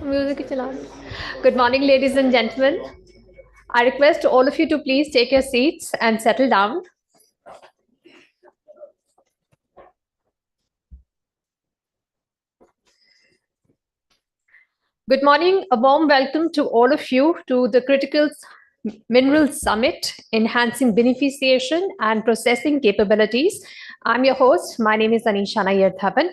Music is allowed. Good morning, ladies and gentlemen. I request all of you to please take your seats and settle down. Good morning. A warm welcome to all of you to the Critical Minerals Summit, Enhancing Beneficiation and Processing Capabilities. I'm your host. My name is Anisha Nayyar-Thapan.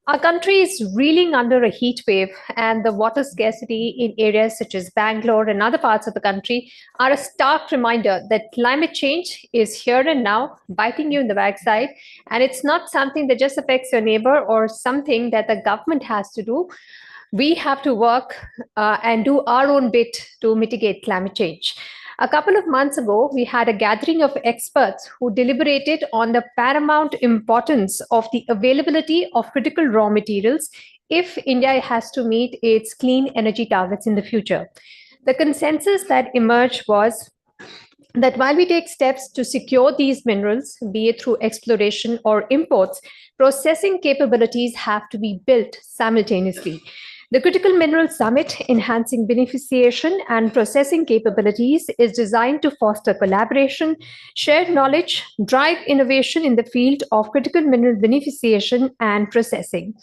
Our country is reeling under a heat wave, and the water scarcity in areas such as Bangalore and other parts of the country are a stark reminder that climate change is here and now, biting you in the backside. And it's not something that just affects your neighbor or something that the government has to do. We have to work and do our own bit to mitigate climate change. A couple of months ago, we had a gathering of experts who deliberated on the paramount importance of the availability of critical raw materials if India has to meet its clean energy targets in the future. The consensus that emerged was that while we take steps to secure these minerals, be it through exploration or imports, processing capabilities have to be built simultaneously. The Critical Minerals Summit, Enhancing Beneficiation and Processing Capabilities, is designed to foster collaboration, shared knowledge, drive innovation in the field of critical mineral beneficiation and processing.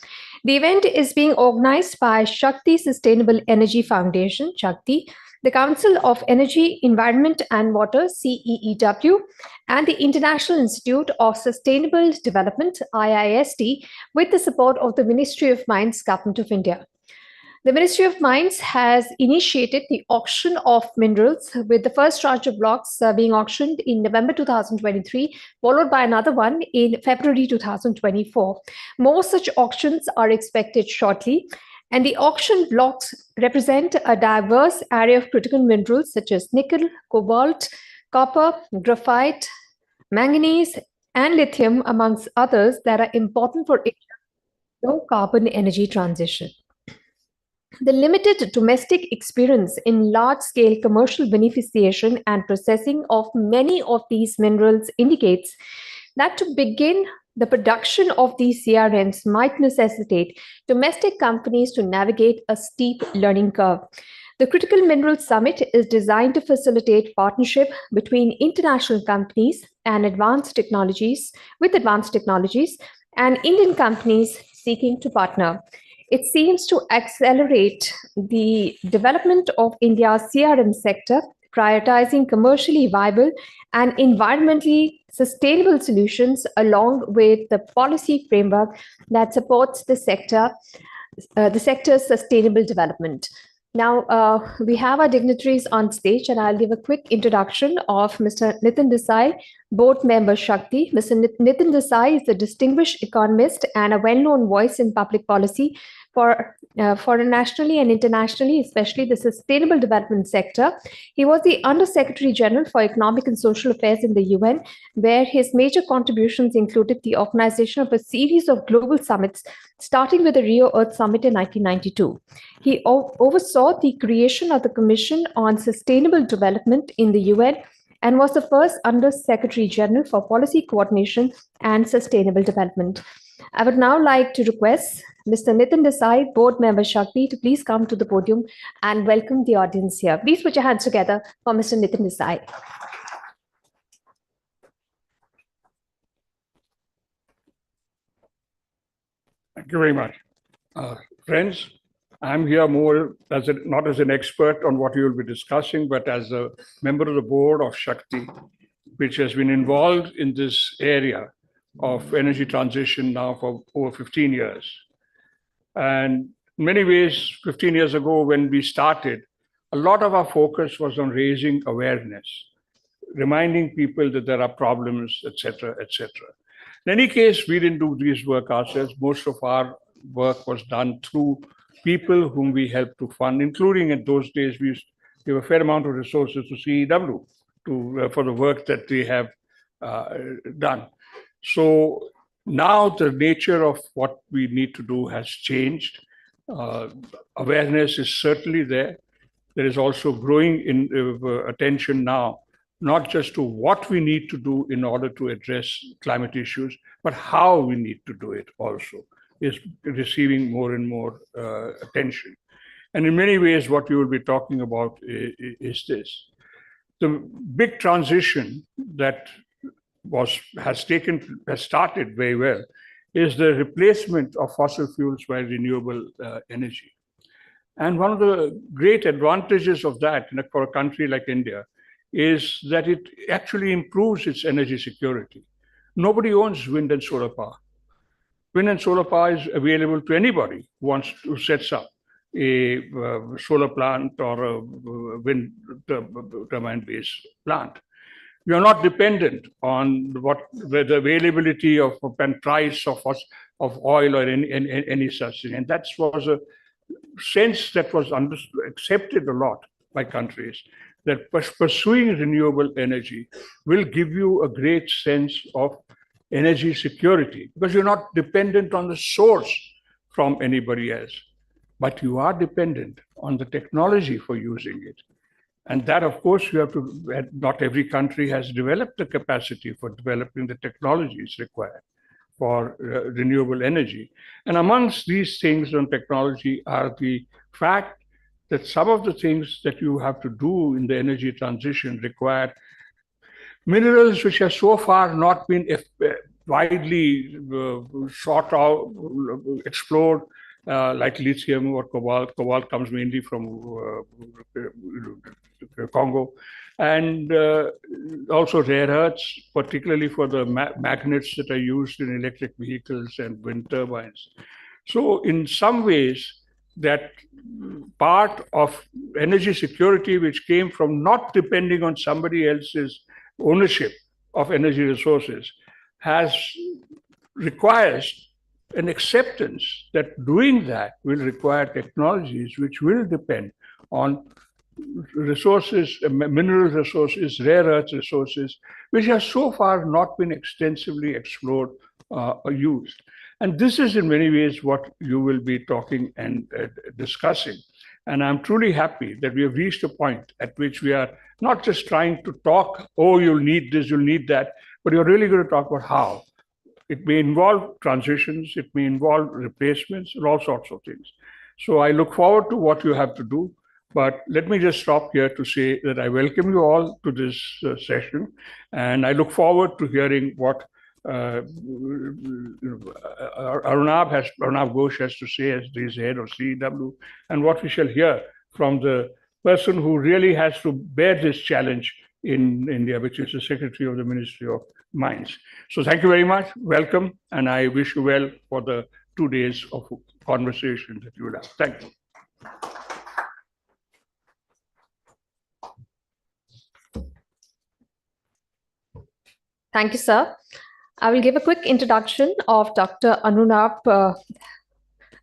The event is being organized by Shakti Sustainable Energy Foundation, Shakti, the Council of Energy, Environment and Water, CEEW, and the International Institute of Sustainable Development, IISD, with the support of the Ministry of Mines, Government of India. The Ministry of Mines has initiated the auction of minerals, with the first tranche of blocks being auctioned in November 2023, followed by another one in February 2024. More such auctions are expected shortly. And the auction blocks represent a diverse array of critical minerals such as nickel, cobalt, copper, graphite, manganese, and lithium, amongst others, that are important for low carbon energy transition. The limited domestic experience in large-scale commercial beneficiation and processing of many of these minerals indicates that to begin the production of these CRMs might necessitate domestic companies to navigate a steep learning curve. The Critical Minerals Summit is designed to facilitate partnership between international companies and advanced technologies and Indian companies seeking to partner. It seems to accelerate the development of India's CRM sector, prioritizing commercially viable and environmentally sustainable solutions along with the policy framework that supports the sector's sustainable development. Now, we have our dignitaries on stage, and I'll give a quick introduction of Mr. Nitin Desai, Board Member Shakti. Mr. Nitin Desai is a distinguished economist and a well-known voice in public policy for nationally and internationally, especially the sustainable development sector. He was the Under Secretary General for Economic and Social Affairs in the UN, where his major contributions included the organization of a series of global summits, starting with the Rio Earth Summit in 1992. He oversaw the creation of the Commission on Sustainable Development in the UN and was the first Under Secretary General for Policy Coordination and Sustainable Development. I would now like to request Mr. Nitin Desai, Board Member Shakti, to please come to the podium and welcome the audience here. Please put your hands together for Mr. Nitin Desai. Thank you very much. Friends, I'm here more as not as an expert on what you will be discussing, but as a member of the board of Shakti, which has been involved in this area of energy transition now for over 15 years. And in many ways, 15 years ago when we started, a lot of our focus was on raising awareness, reminding people that there are problems, etc., etc. In any case, we didn't do this work ourselves. Most of our work was done through people whom we helped to fund, including in those days, we used to give a fair amount of resources to CEEW for the work that they have done. So now the nature of what we need to do has changed. Awareness is certainly there. There is also growing attention now, not just to what we need to do in order to address climate issues, but how we need to do it also is receiving more and more attention. And in many ways, what we will be talking about is this. The big transition that has started very well is the replacement of fossil fuels by renewable energy. And one of the great advantages of that for a country like India is that it actually improves its energy security. Nobody owns wind and solar power. Wind and solar power is available to anybody who wants to set up a solar plant or a wind turbine-based plant. We are not dependent on the availability of and price of oil or any such thing. And that was a sense that was accepted a lot by countries, that pursuing renewable energy will give you a great sense of energy security, because you're not dependent on the source from anybody else, but you are dependent on the technology for using it. And that, of course, not every country has developed the capacity for developing the technologies required for renewable energy. And amongst these things on technology are the fact that some of the things that you have to do in the energy transition require minerals which have so far not been widely sought out, explored, like lithium or cobalt. Cobalt comes mainly from Congo. And also rare earths, particularly for the magnets that are used in electric vehicles and wind turbines. So in some ways, that part of energy security, which came from not depending on somebody else's ownership of energy resources, requires an acceptance that doing that will require technologies which will depend on resources, mineral resources, rare earth resources, which have so far not been extensively explored or used. And this is in many ways what you will be talking and discussing. And I'm truly happy that we have reached a point at which we are not just trying to talk, oh, you'll need this, you'll need that, but you're really going to talk about how. It may involve transitions, it may involve replacements, and all sorts of things. So I look forward to what you have to do. But let me just stop here to say that I welcome you all to this session, and I look forward to hearing what Arunabh Ghosh has to say as the head of CEEW, and what we shall hear from the person who really has to bear this challenge in India, which is the Secretary of the Ministry of Mines. So thank you very much, welcome, and I wish you well for the 2 days of conversation that you will have. Thank you. Thank you, sir. I will give a quick introduction of Dr. Arunabh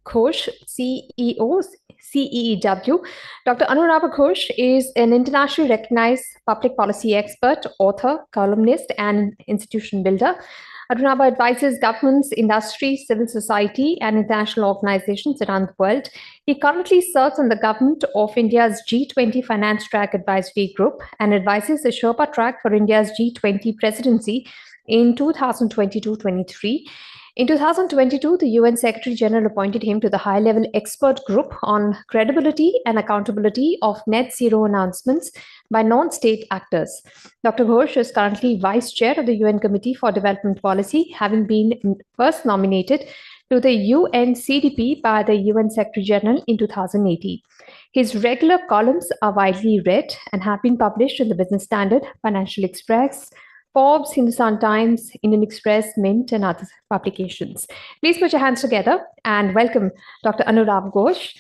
Ghosh, CEO, CEEW. Dr. Arunabh Ghosh is an internationally recognized public policy expert, author, columnist, and institution builder. Arunabh advises governments, industry, civil society, and international organizations around the world. He currently serves on the government of India's G20 Finance Track Advisory Group and advises the Sherpa Track for India's G20 presidency in 2022-23. In 2022, the UN Secretary General appointed him to the high-level expert group on credibility and accountability of net zero announcements by non-state actors. Dr. Ghosh is currently Vice Chair of the UN Committee for Development Policy, having been first nominated to the UN CDP by the UN Secretary General in 2018. His regular columns are widely read and have been published in the Business Standard, Financial Express, Forbes, Hindustan Times, Indian Express, Mint, and other publications. Please put your hands together and welcome Dr. Arunabh Ghosh,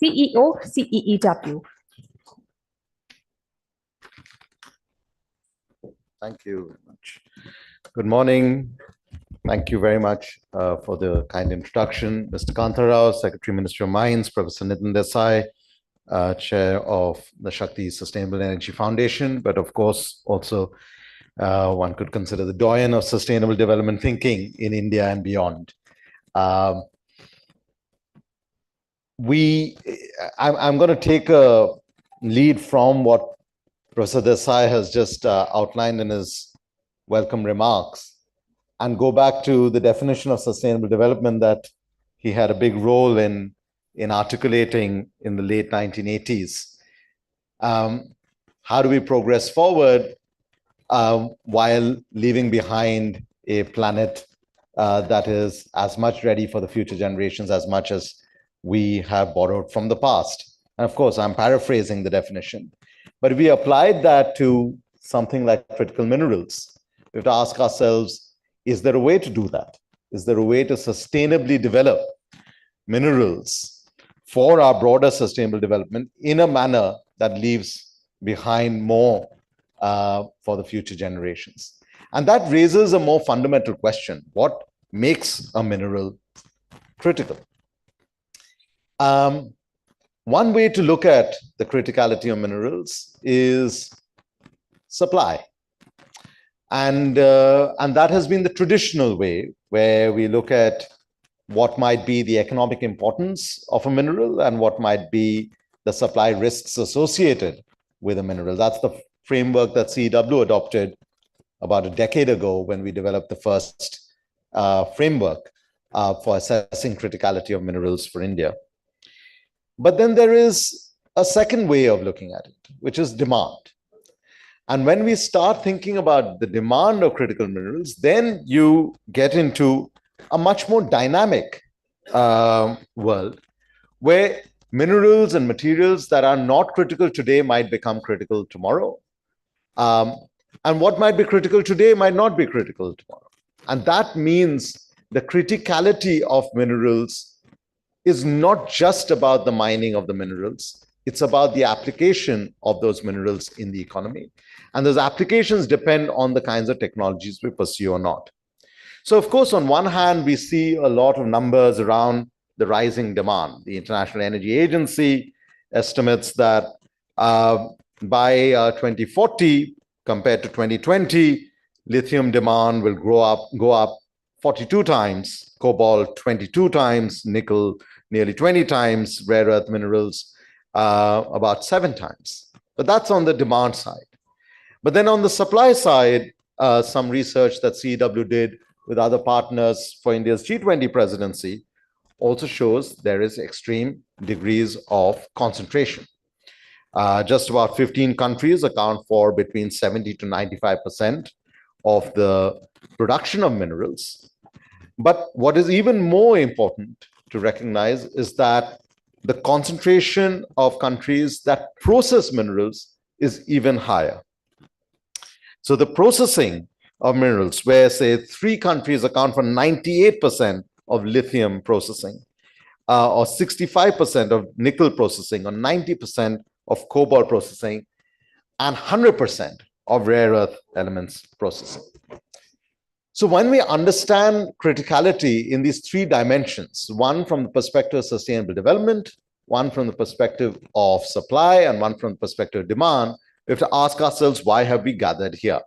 CEO, CEEW. Thank you very much. Good morning. Thank you very much for the kind introduction. Mr. Kanta Rao, Secretary, Ministry of Mines, Professor Nitin Desai, Chair of the Shakti Sustainable Energy Foundation, but of course, also one could consider the doyen of sustainable development thinking in India and beyond. I'm going to take a lead from what Professor Desai has just outlined in his welcome remarks and go back to the definition of sustainable development that he had a big role in in articulating in the late 1980s. How do we progress forward while leaving behind a planet that is as much ready for the future generations as much as we have borrowed from the past? And of course, I'm paraphrasing the definition, but if we applied that to something like critical minerals, we have to ask ourselves, is there a way to do that? Is there a way to sustainably develop minerals for our broader sustainable development in a manner that leaves behind more for the future generations? And that raises a more fundamental question: what makes a mineral critical? One way to look at the criticality of minerals is supply. And that has been the traditional way, where we look at what might be the economic importance of a mineral and what might be the supply risks associated with a mineral. That's the framework that CEEW adopted about a decade ago when we developed the first framework for assessing criticality of minerals for India. But then there is a second way of looking at it, which is demand. And when we start thinking about the demand of critical minerals, then you get into a much more dynamic world where minerals and materials that are not critical today might become critical tomorrow. And what might be critical today might not be critical tomorrow. And that means the criticality of minerals is not just about the mining of the minerals. It's about the application of those minerals in the economy. And those applications depend on the kinds of technologies we pursue or not. So, of course, on one hand, we see a lot of numbers around the rising demand. The International Energy Agency estimates that by 2040, compared to 2020, lithium demand will go up 42 times, cobalt 22 times, nickel nearly 20 times, rare earth minerals about 7 times. But that's on the demand side. But then on the supply side, some research that CEEW did with other partners for India's G20 presidency also shows there is extreme degrees of concentration. Just about 15 countries account for between 70 to 95% of the production of minerals. But what is even more important to recognize is that the concentration of countries that process minerals is even higher. So the processing of minerals, where, say, 3 countries account for 98% of lithium processing, or 65% of nickel processing, or 90% of cobalt processing, and 100% of rare earth elements processing. So when we understand criticality in these 3 dimensions, one from the perspective of sustainable development, one from the perspective of supply, and one from the perspective of demand, we have to ask ourselves, why have we gathered here?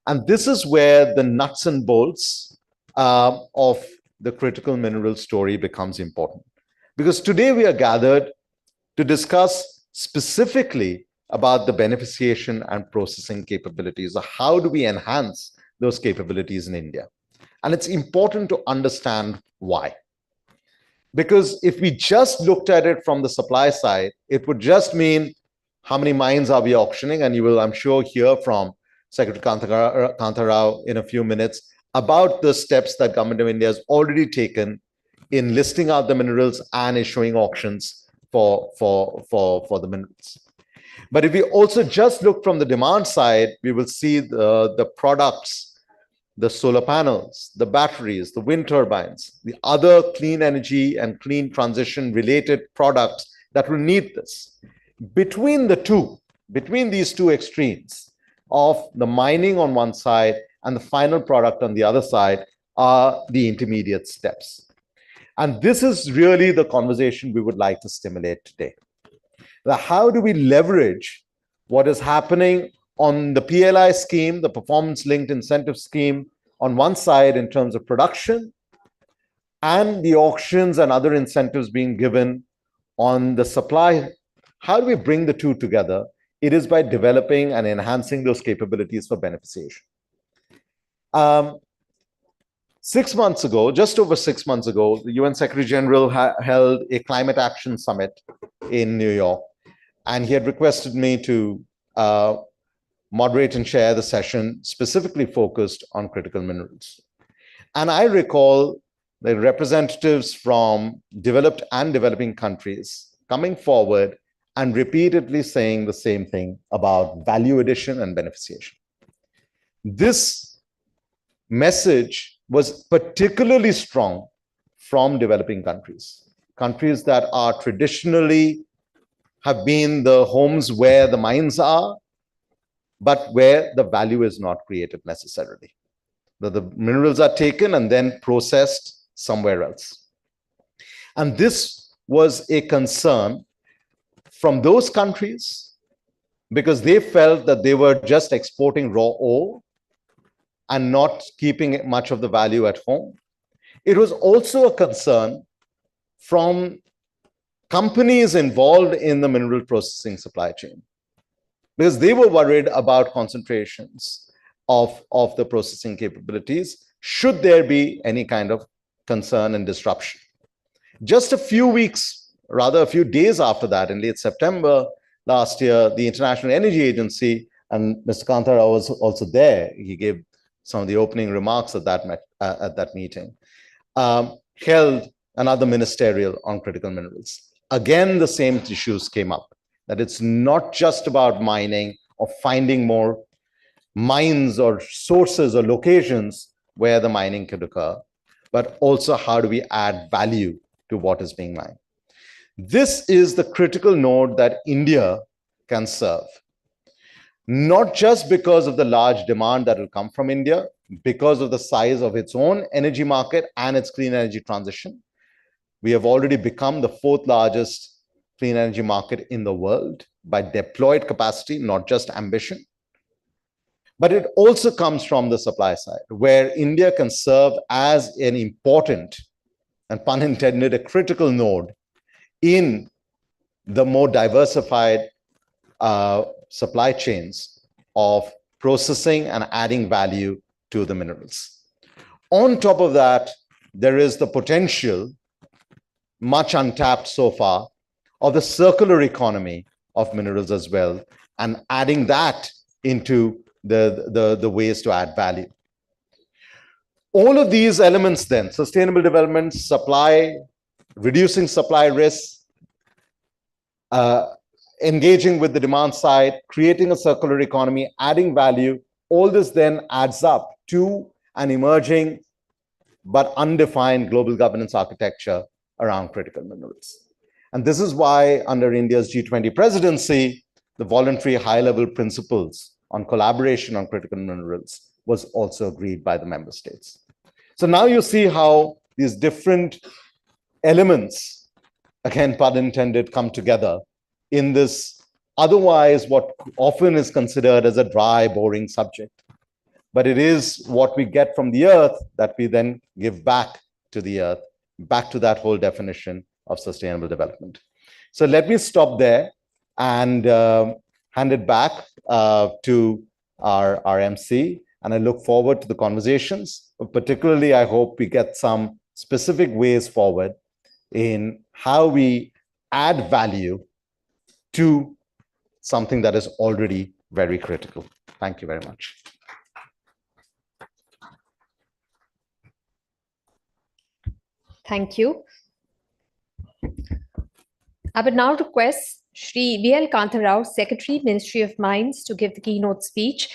And this is where the nuts and bolts of the critical mineral story becomes important. Because today we are gathered to discuss specifically about the beneficiation and processing capabilities. How do we enhance those capabilities in India? And it's important to understand why. Because if we just looked at it from the supply side, it would just mean how many mines are we auctioning? And you will, I'm sure, hear from Secretary Kanta Rao in a few minutes about the steps that Government of India has already taken in listing out the minerals and issuing auctions for the minerals. But if we also just look from the demand side, we will see the products, the solar panels, the batteries, the wind turbines, the other clean energy and clean transition related products that will need this. Between these two extremes of the mining on one side and the final product on the other side are the intermediate steps. And this is really the conversation we would like to stimulate today. Now, how do we leverage what is happening on the PLI scheme, the performance-linked incentive scheme, on one side in terms of production, and the auctions and other incentives being given on the supply? How do we bring the two together? It is by developing and enhancing those capabilities for beneficiation. 6 months ago, just over 6 months ago, the UN Secretary General held a climate action summit in New York, and he had requested me to moderate and chair the session specifically focused on critical minerals. And I recall the representatives from developed and developing countries coming forward and repeatedly saying the same thing about value addition and beneficiation. This message was particularly strong from developing countries, countries that are traditionally have been the homes where the mines are, but where the value is not created necessarily. The minerals are taken and then processed somewhere else. And this was a concern from those countries because they felt that they were just exporting raw ore and not keeping much of the value at home. It was also a concern from companies involved in the mineral processing supply chain because they were worried about concentrations of the processing capabilities should there be any kind of concern and disruption. Just a few weeks, rather a few days after that, in late September last year, the International Energy Agency, and Mr. Kanta Rao was also there, he gave some of the opening remarks at that meeting, held another ministerial on critical minerals. Again, the same issues came up, that it's not just about mining or finding more mines or sources or locations where the mining could occur, but also how do we add value to what is being mined. This is the critical node that India can serve. Not just because of the large demand that will come from India, because of the size of its own energy market and its clean energy transition. We have already become the 4th largest clean energy market in the world by deployed capacity, not just ambition. But it also comes from the supply side, where India can serve as an important, and pun intended, a critical node in the more diversified supply chains of processing and adding value to the minerals. On top of that, there is the potential, much untapped so far, of the circular economy of minerals as well, and adding that into the ways to add value. All of these elements then, sustainable development, supply, reducing supply risks, engaging with the demand side, creating a circular economy, adding value, all this then adds up to an emerging but undefined global governance architecture around critical minerals. And this is why under India's G20 presidency, the voluntary high-level principles on collaboration on critical minerals was also agreed by the member states. So now you see how these different elements, again, pun intended, come together in this otherwise what often is considered as a dry, boring subject. But it is what we get from the earth that we then give back to the earth, back to that whole definition of sustainable development. So let me stop there and hand it back to our MC. And I look forward to the conversations. Particularly, I hope we get some specific ways forward in how we add value to something that is already very critical. Thank you very much. Thank you. I would now request Shri V.L. Kanta Rao, Secretary, Ministry of Mines, to give the keynote speech.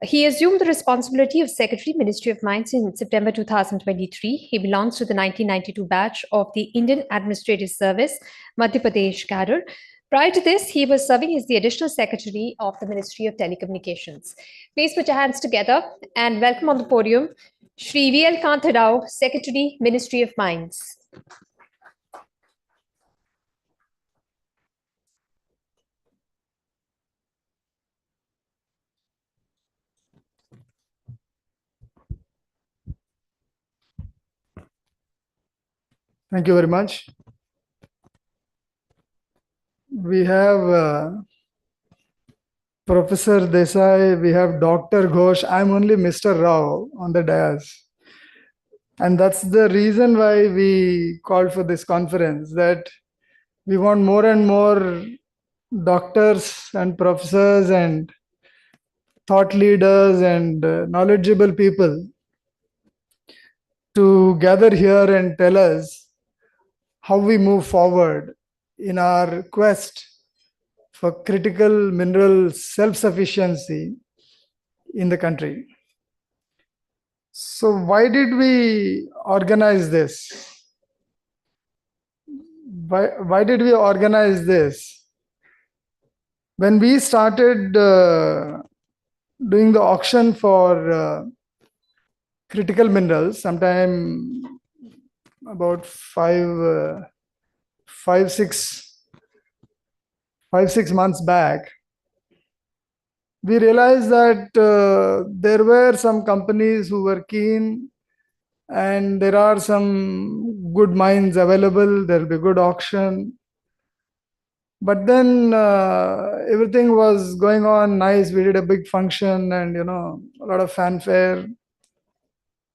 He assumed the responsibility of Secretary, Ministry of Mines in September 2023. He belongs to the 1992 batch of the Indian Administrative Service, Madhya Pradesh cadre. Prior to this, he was serving as the Additional Secretary of the Ministry of Telecommunications. Please put your hands together and welcome on the podium Shri V.L. Kanta Rao, Secretary, Ministry of Mines. Thank you very much. We have Professor Desai, we have Dr. Ghosh. I'm only Mr. Rao on the dais. And that's the reason why we called for this conference, that we want more and more doctors and professors and thought leaders and knowledgeable people to gather here and tell us how we move forward in our quest for critical mineral self-sufficiency in the country. So why did we organize this? Why did we organize this? When we started doing the auction for critical minerals, sometime about five, 6 months back, we realized that there were some companies who were keen, and there are some good mines available. There will be good auction. But then everything was going on nice. We did a big function and, a lot of fanfare.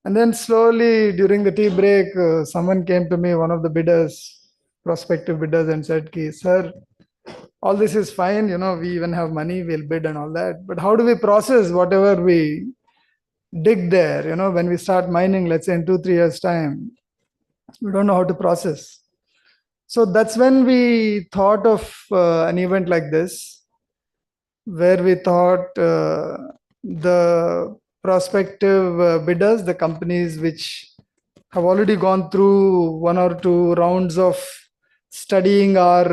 And then slowly during the tea break, someone came to me, one of the bidders, prospective bidders, and said, "Sir, all this is fine. We even have money, we'll bid and all that. But how do we process whatever we dig there? When we start mining, let's say in 2-3 years' time, we don't know how to process." So that's when we thought of an event like this, where we thought the prospective bidders, the companies which have already gone through 1 or 2 rounds of studying our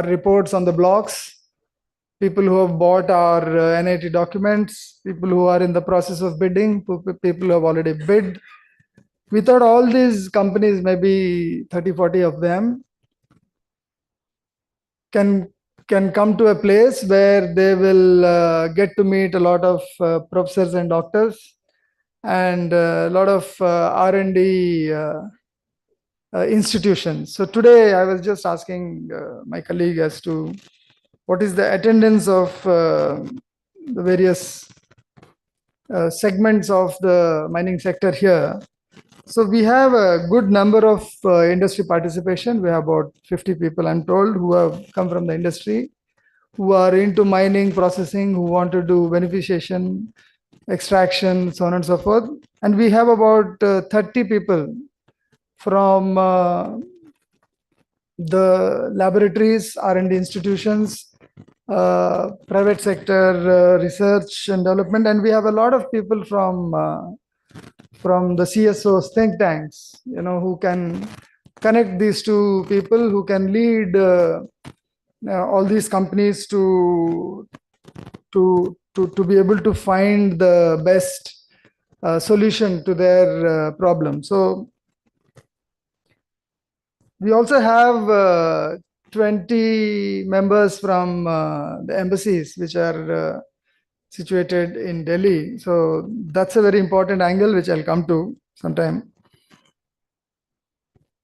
reports on the blocks, people who have bought our NIT documents, people who are in the process of bidding, people who have already bid. We thought all these companies, maybe 30-40 of them, can come to a place where they will get to meet a lot of professors and doctors and a lot of R&D institutions. So today I was just asking my colleague as to what is the attendance of the various segments of the mining sector here. So we have a good number of industry participation. We have about 50 people, I'm told, who have come from the industry, who are into mining, processing, who want to do beneficiation, extraction, so on and so forth. And we have about 30 people from the laboratories, R&D institutions, private sector research and development. And we have a lot of people from the CSOs, think tanks, who can connect these two people, who can lead all these companies to be able to find the best solution to their problem. So we also have 20 members from the embassies, which are situated in Delhi. So that's a very important angle, which I'll come to sometime.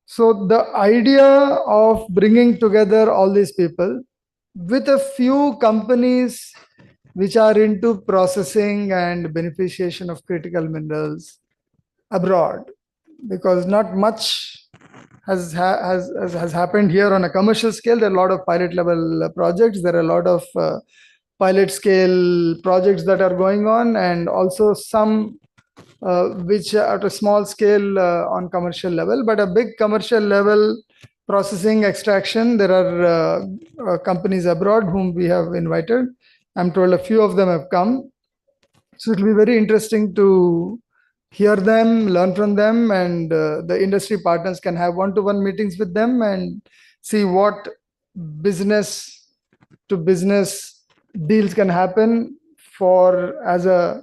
So the idea of bringing together all these people with a few companies which are into processing and beneficiation of critical minerals abroad, because not much has happened here on a commercial scale. There are a lot of pilot level projects. There are a lot of pilot scale projects that are going on, and also some which are at a small scale on commercial level. But a big commercial level processing, extraction, there are companies abroad whom we have invited. I'm told a few of them have come. So it will be very interesting to hear them, learn from them, and the industry partners can have one-to-one meetings with them and see what business to business deals can happen for as a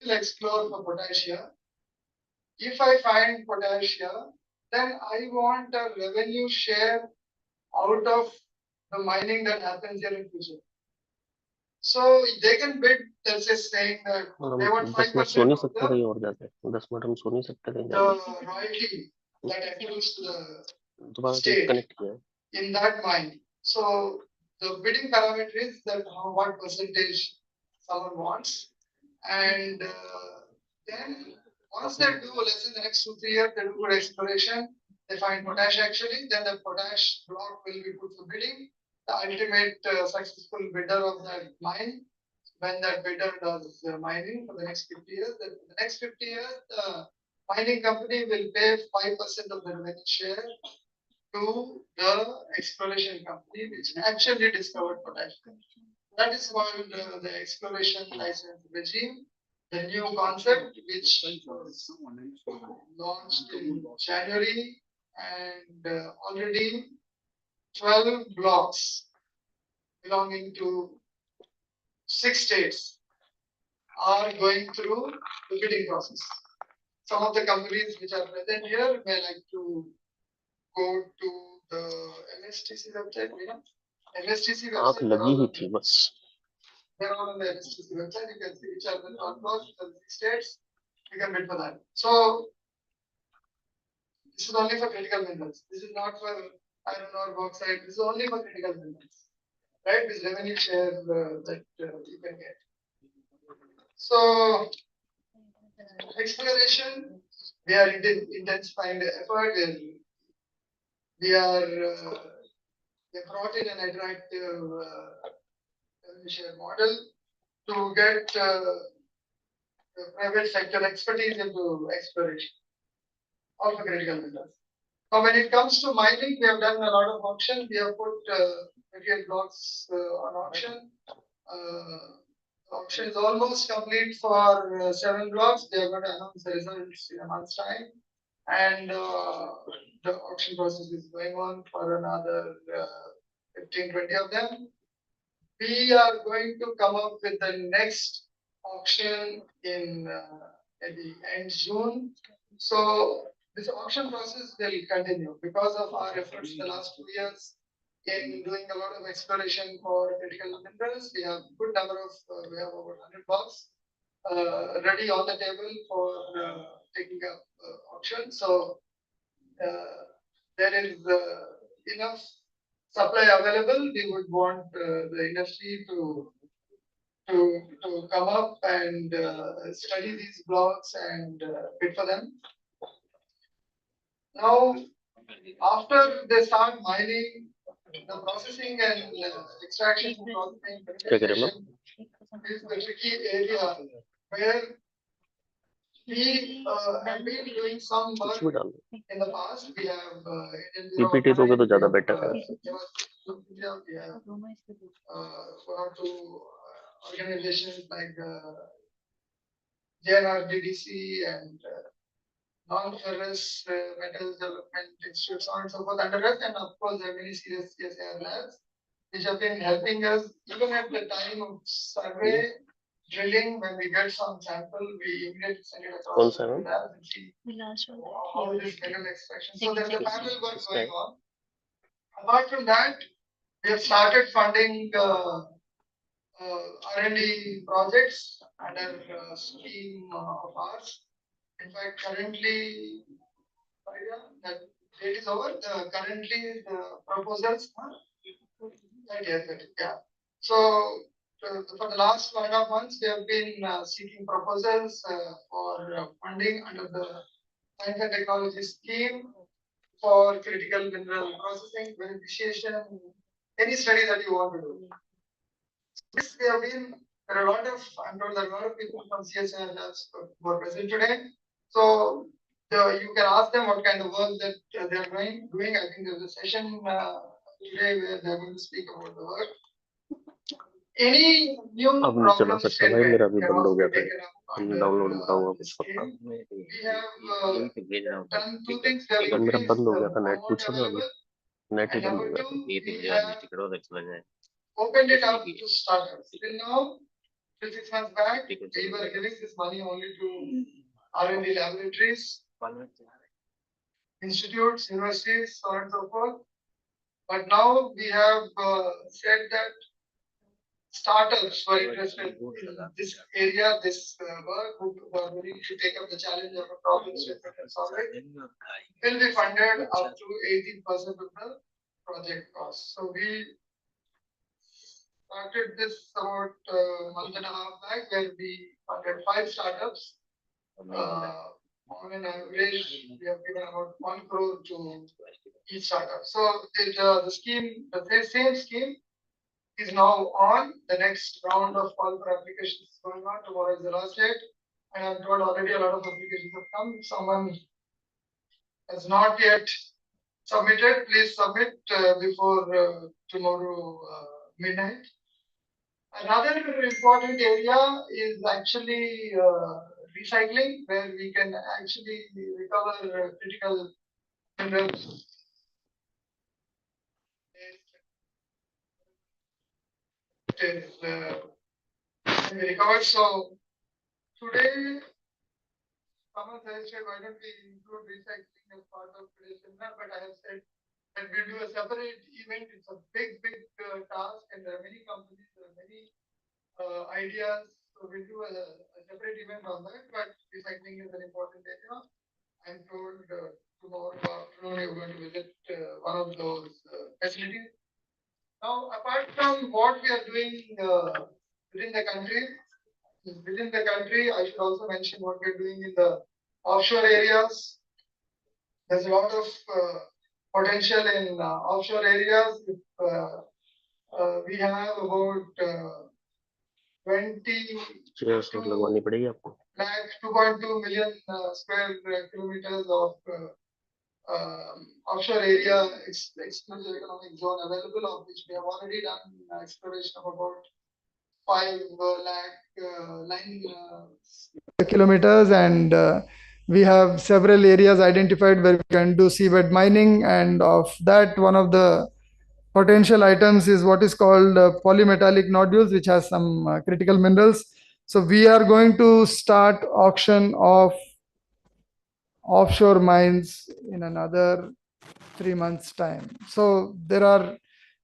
will explore for potassium. If I find potassium, then I want a revenue share out of the mining that happens here in future. So they can bid, let's say saying that they want 5% of the royalty that accrues to the state in that mine. So the bidding parameter is that what percentage someone wants, and then once they do, let's say the next 2-3 years, they do good exploration, they find potash actually, then the potash block will be put for bidding. The ultimate successful bidder of that mine, when that bidder does mining for the next 50 years, then for the next 50 years, the mining company will pay 5% of the revenue share to the exploration company, which actually discovered potash. That is called the exploration license regime, the new concept which was launched in January, and already 12 blocks belonging to 6 states are going through the bidding process. Some of the companies which are present here may like to go to the MSTC website, MSTC website. They're all on the MSTC website. You can see which are the top blocks, the 6 states. You can bid for that. So this is only for critical minerals. This is not for iron ore, bauxite. This is only for critical minerals, right? This revenue share that you can get. So exploration, we are intensifying the effort. We brought in an attractive revenue share model to get the private sector expertise into exploration, all for critical minerals. Now, when it comes to mining, we have done a lot of auction. We have put 38 blocks on auction. Auction is almost complete for 7 blocks. They are going to announce the results in a month's time. And the auction process is going on for another 15-20 of them. We are going to come up with the next auction in maybe end June. So this auction process will continue because of our efforts in the last 2 years in doing a lot of exploration for critical minerals. We have a good number of, we have over 100 blocks ready on the table for taking up auction. So there is enough supply available. We would want the industry to come up and study these blocks and bid for them. Now, after they start mining, the processing and extraction processing is the tricky area where we have been doing some work in the past. We have PPT दोगे तो ज़्यादा better है. We have gone to organizations like JNRDDC and non-ferrous metals development institutes, so on and so forth under us, and of course there are many serious CSIR labs which have been helping us even at the time of survey drilling. When we get some sample, we immediately send it across to the lab and see how it is mineral extraction. So there's a parallel work going on. Apart from that, we have started funding R&D projects under a scheme of ours. In fact, currently, that date is over. Currently, the proposals yeah. So for the last 1.5 months, we have been seeking proposals for funding under the Science and Technology scheme for critical mineral processing, beneficiation, any study that you want to do. Yes, we have been, there are a lot of, I'm told there are a lot of people from CSIR labs who are present today. So you can ask them what kind of work that they are doing. I think there's a session today where they're going to speak about the work. Any new problem statement can also be taken up under this scheme. We have done 2 things. We have increased the amount available. And number 2, we have opened it up to startups. Till now, 6 months back, we were giving this money only to R&D laboratories, institutes, universities, so on and so forth. But now we have said that startups were interested in this area, this work, who are willing to take up the challenge of a problem statement and solve it, will be funded up to 80% of the project cost. So we started this about a month and a half back, where we funded 5 startups. On an average, we have given about 1 crore to each startup. So the scheme, the same scheme, is now on. The next round of call for applications is going on. Tomorrow is the last date. And I'm told already a lot of applications have come. If someone has not yet submitted, please submit before tomorrow midnight. Another important area is actually recycling, where we can actually recover critical minerals. It is recovered. So today, someone suggested, why don't we include recycling as part of today's seminar? But I have said that we do a separate event. It's a big task, and there are many companies, there are many ideas. So we'll do a separate event on that. But recycling is an important area. I'm told tomorrow afternoon you're going to visit one of those facilities. Now, apart from what we are doing within the country, I should also mention what we're doing in the offshore areas. There's a lot of potential in offshore areas. We have about 20 lakh, 2.2 million square kilometers of offshore area exclusive economic zone available, of which we have already done exploration of about 5 lakh 9 kilometers, and we have several areas identified where we can do seabed mining, and of that, one of the potential items is what is called polymetallic nodules, which has some critical minerals. So we are going to start auction of offshore mines in another 3 months' time. So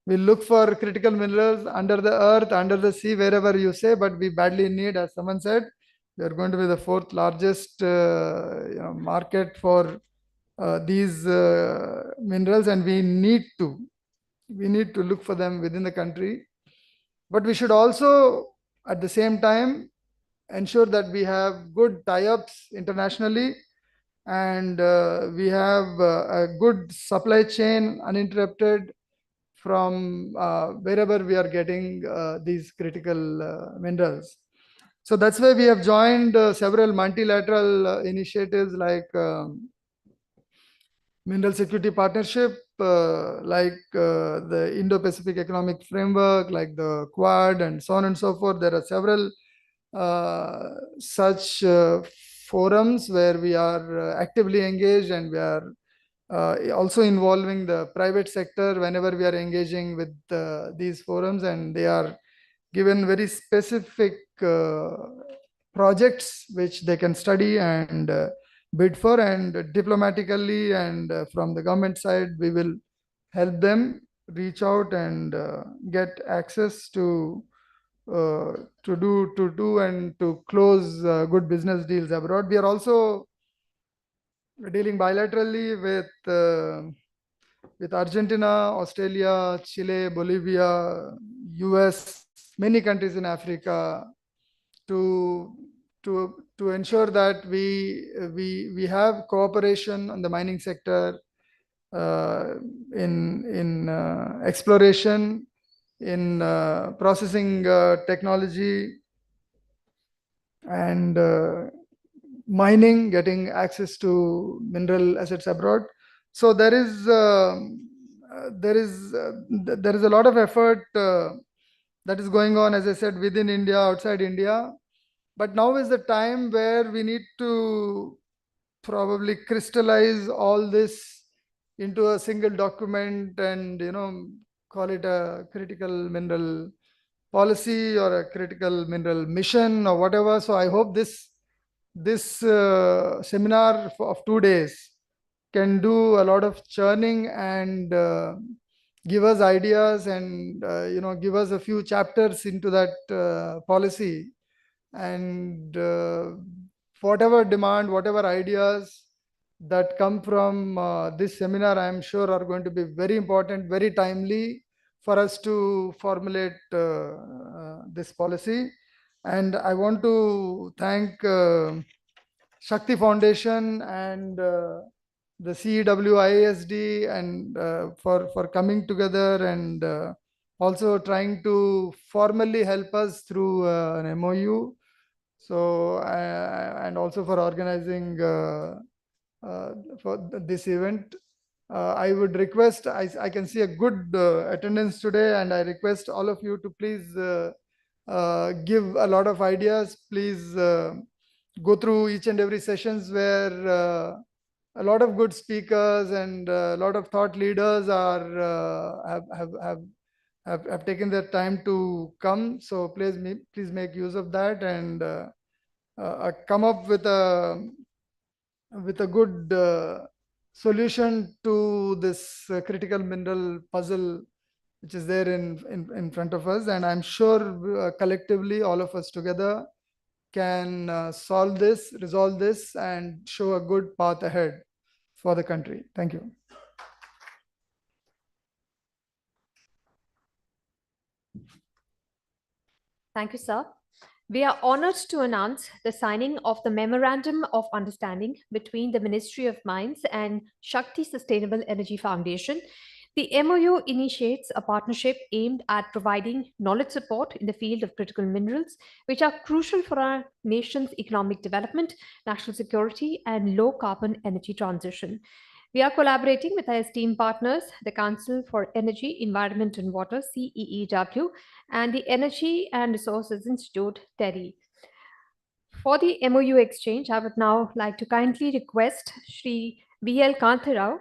we look for critical minerals under the earth, under the sea, wherever you say, but we badly need, as someone said, we are going to be the 4th largest market for these minerals, and we need to look for them within the country. But we should also, at the same time, ensure that we have good tie-ups internationally, and we have a good supply chain uninterrupted from wherever we are getting these critical minerals. So that's why we have joined several multilateral initiatives like Mineral Security Partnership, like the Indo-Pacific Economic Framework, like the Quad, and so on and so forth. There are several such forums where we are actively engaged, and we are also involving the private sector whenever we are engaging with these forums, and they are given very specific projects which they can study and bid for, and diplomatically and from the government side, we will help them reach out and get access to do and to close good business deals abroad. We are also dealing bilaterally with Argentina, Australia, Chile, Bolivia, US, many countries in Africa, to ensure that we have cooperation on the mining sector, in exploration, in processing technology, and mining, getting access to mineral assets abroad. So there is a lot of effort that is going on, as I said, within India, outside India. But now is the time where we need to probably crystallize all this into a single document and call it a critical mineral policy or a critical mineral mission or whatever. So I hope this seminar of 2 days can do a lot of churning and give us ideas and give us a few chapters into that policy, and whatever demand, whatever ideas that come from this seminar, I am sure are going to be very important, very timely for us to formulate this policy. And I want to thank Shakti Foundation and the CEEW IISD and for coming together and also trying to formally help us through an MOU. So and also for organizing for this event. I would request, I can see a good attendance today, and I request all of you to please give a lot of ideas. Please go through each and every sessions where a lot of good speakers and a lot of thought leaders are have taken their time to come. So please make use of that and come up with a good solution to this critical mineral puzzle which is there in front of us. And I'm sure collectively all of us together can solve this, resolve this, and show a good path ahead for the country. Thank you. Thank you, sir. We are honored to announce the signing of the Memorandum of Understanding between the Ministry of Mines and Shakti Sustainable Energy Foundation. The MOU initiates a partnership aimed at providing knowledge support in the field of critical minerals, which are crucial for our nation's economic development, national security, and low carbon energy transition. We are collaborating with our esteemed partners, the Council for Energy, Environment and Water, CEEW, and the Energy and Resources Institute, TERI. For the MOU exchange, I would now like to kindly request Shri B.L. Kantharao,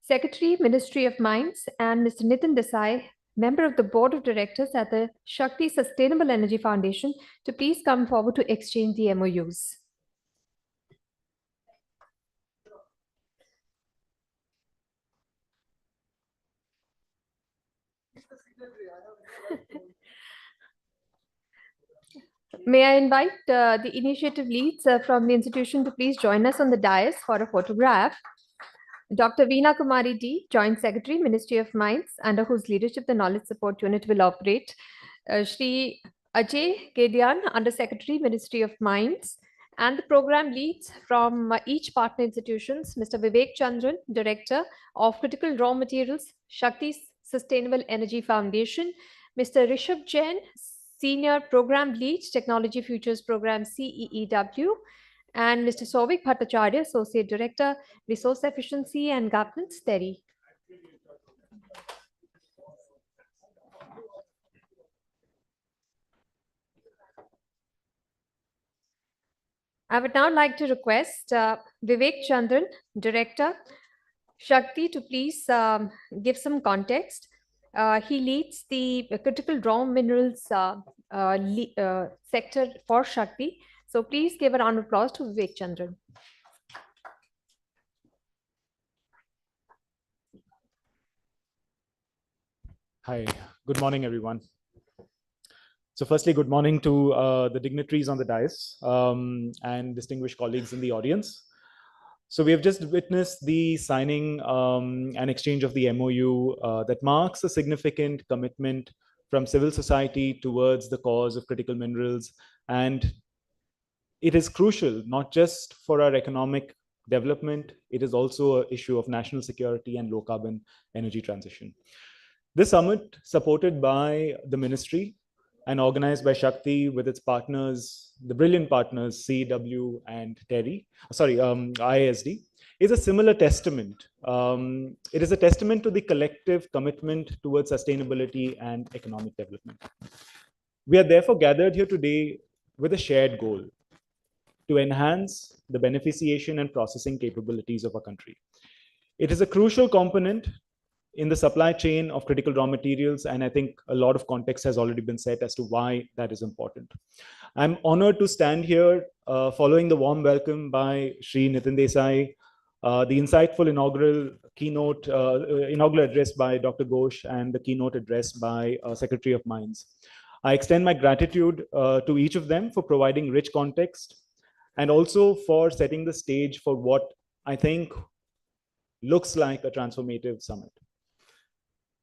Secretary, Ministry of Mines, and Mr. Nitin Desai, member of the Board of Directors at the Shakti Sustainable Energy Foundation, to please come forward to exchange the MOUs. May I invite the initiative leads from the institution to please join us on the dais for a photograph. Dr. Veena Kumari D, Joint Secretary, Ministry of Mines, under whose leadership the Knowledge Support Unit will operate. Shri Ajay Kedian, Under Secretary, Ministry of Mines, and the program leads from each partner institutions, Mr. Vivek Chandran, Director of Critical Raw Materials, Shakti Sustainable Energy Foundation, Mr. Rishabh Jain, Senior Program Lead, Technology Futures Program, CEEW, and Mr. Souvik Bhattacharya, Associate Director, Resource Efficiency and Governance, TERI. I would now like to request Vivek Chandran, Director, Shakti, to please give some context. He leads the critical raw minerals sector for Shakti. So please give a round of applause to Vivek Chandran. Hi, good morning, everyone. So firstly, good morning to the dignitaries on the dais and distinguished colleagues in the audience. So we have just witnessed the signing and exchange of the MOU that marks a significant commitment from civil society towards the cause of critical minerals. And it is crucial, not just for our economic development, it is also an issue of national security and low carbon energy transition. This summit, supported by the ministry and organized by Shakti with its partners, the brilliant partners, CEEW and IISD, is a similar testament. It is a testament to the collective commitment towards sustainability and economic development. We are therefore gathered here today with a shared goal to enhance the beneficiation and processing capabilities of our country. It is a crucial component in the supply chain of critical raw materials. And I think a lot of context has already been set as to why that is important. I'm honored to stand here following the warm welcome by Shri Nitin Desai, the insightful inaugural address by Dr. Ghosh, and the keynote address by Secretary of Mines. I extend my gratitude to each of them for providing rich context and also for setting the stage for what I think looks like a transformative summit.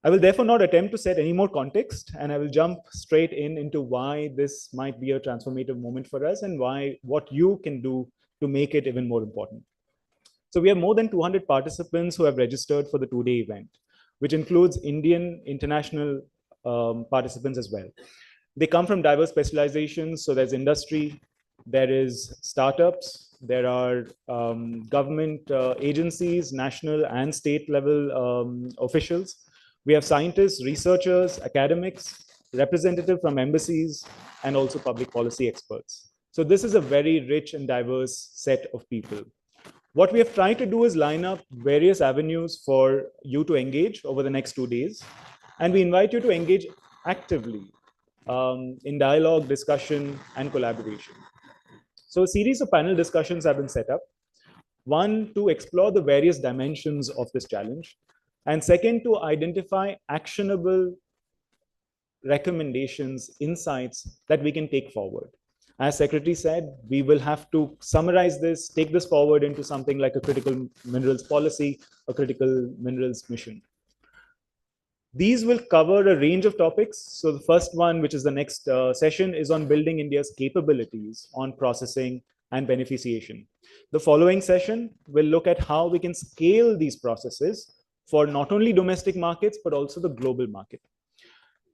I will therefore not attempt to set any more context, and I will jump straight into why this might be a transformative moment for us and what you can do to make it even more important. So we have more than 200 participants who have registered for the two-day event, which includes Indian international participants as well. They come from diverse specializations. So there's industry, there is startups, there are government agencies, national and state level officials. We have scientists, researchers, academics, representatives from embassies, and also public policy experts. So this is a very rich and diverse set of people. What we have tried to do is line up various avenues for you to engage over the next 2 days. And we invite you to engage actively in dialogue, discussion, and collaboration. So a series of panel discussions have been set up. One, to explore the various dimensions of this challenge. And second, to identify actionable recommendations, insights that we can take forward. As Secretary said, we will have to summarize this, take this forward into something like a critical minerals policy, a critical minerals mission. These will cover a range of topics. So the first one, which is the next session, is on building India's capabilities on processing and beneficiation. The following session will look at how we can scale these processes for not only domestic markets, but also the global market.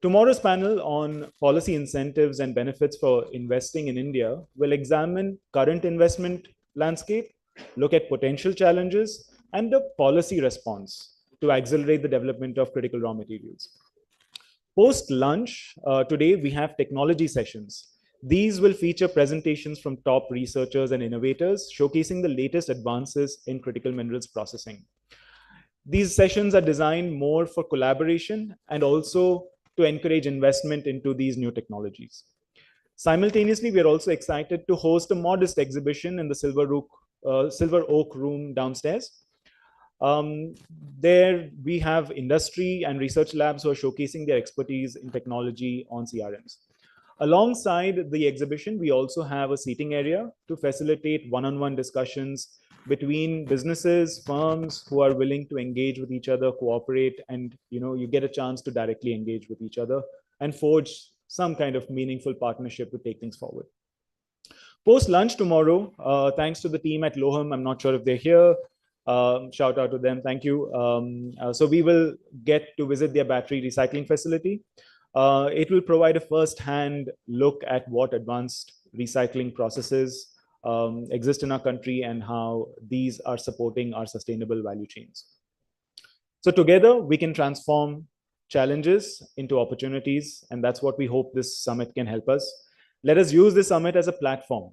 Tomorrow's panel on policy incentives and benefits for investing in India will examine current investment landscape, look at potential challenges, and the policy response to accelerate the development of critical raw materials. Post-lunch, today we have technology sessions. These will feature presentations from top researchers and innovators, showcasing the latest advances in critical minerals processing. These sessions are designed more for collaboration and also to encourage investment into these new technologies. Simultaneously, we are also excited to host a modest exhibition in the Silver Oak room downstairs. There we have industry and research labs who are showcasing their expertise in technology on CRMs. Alongside the exhibition, we also have a seating area to facilitate one-on-one discussions between businesses, firms who are willing to engage with each other, cooperate, and you get a chance to directly engage with each other and forge some kind of meaningful partnership to take things forward. Post lunch tomorrow, thanks to the team at Loham, I'm not sure if they're here. Shout out to them, thank you. So we will get to visit their battery recycling facility. It will provide a first-hand look at what advanced recycling processes exist in our country and how these are supporting our sustainable value chains. So together we can transform challenges into opportunities, and that's what we hope this summit can help us. Let us use this summit as a platform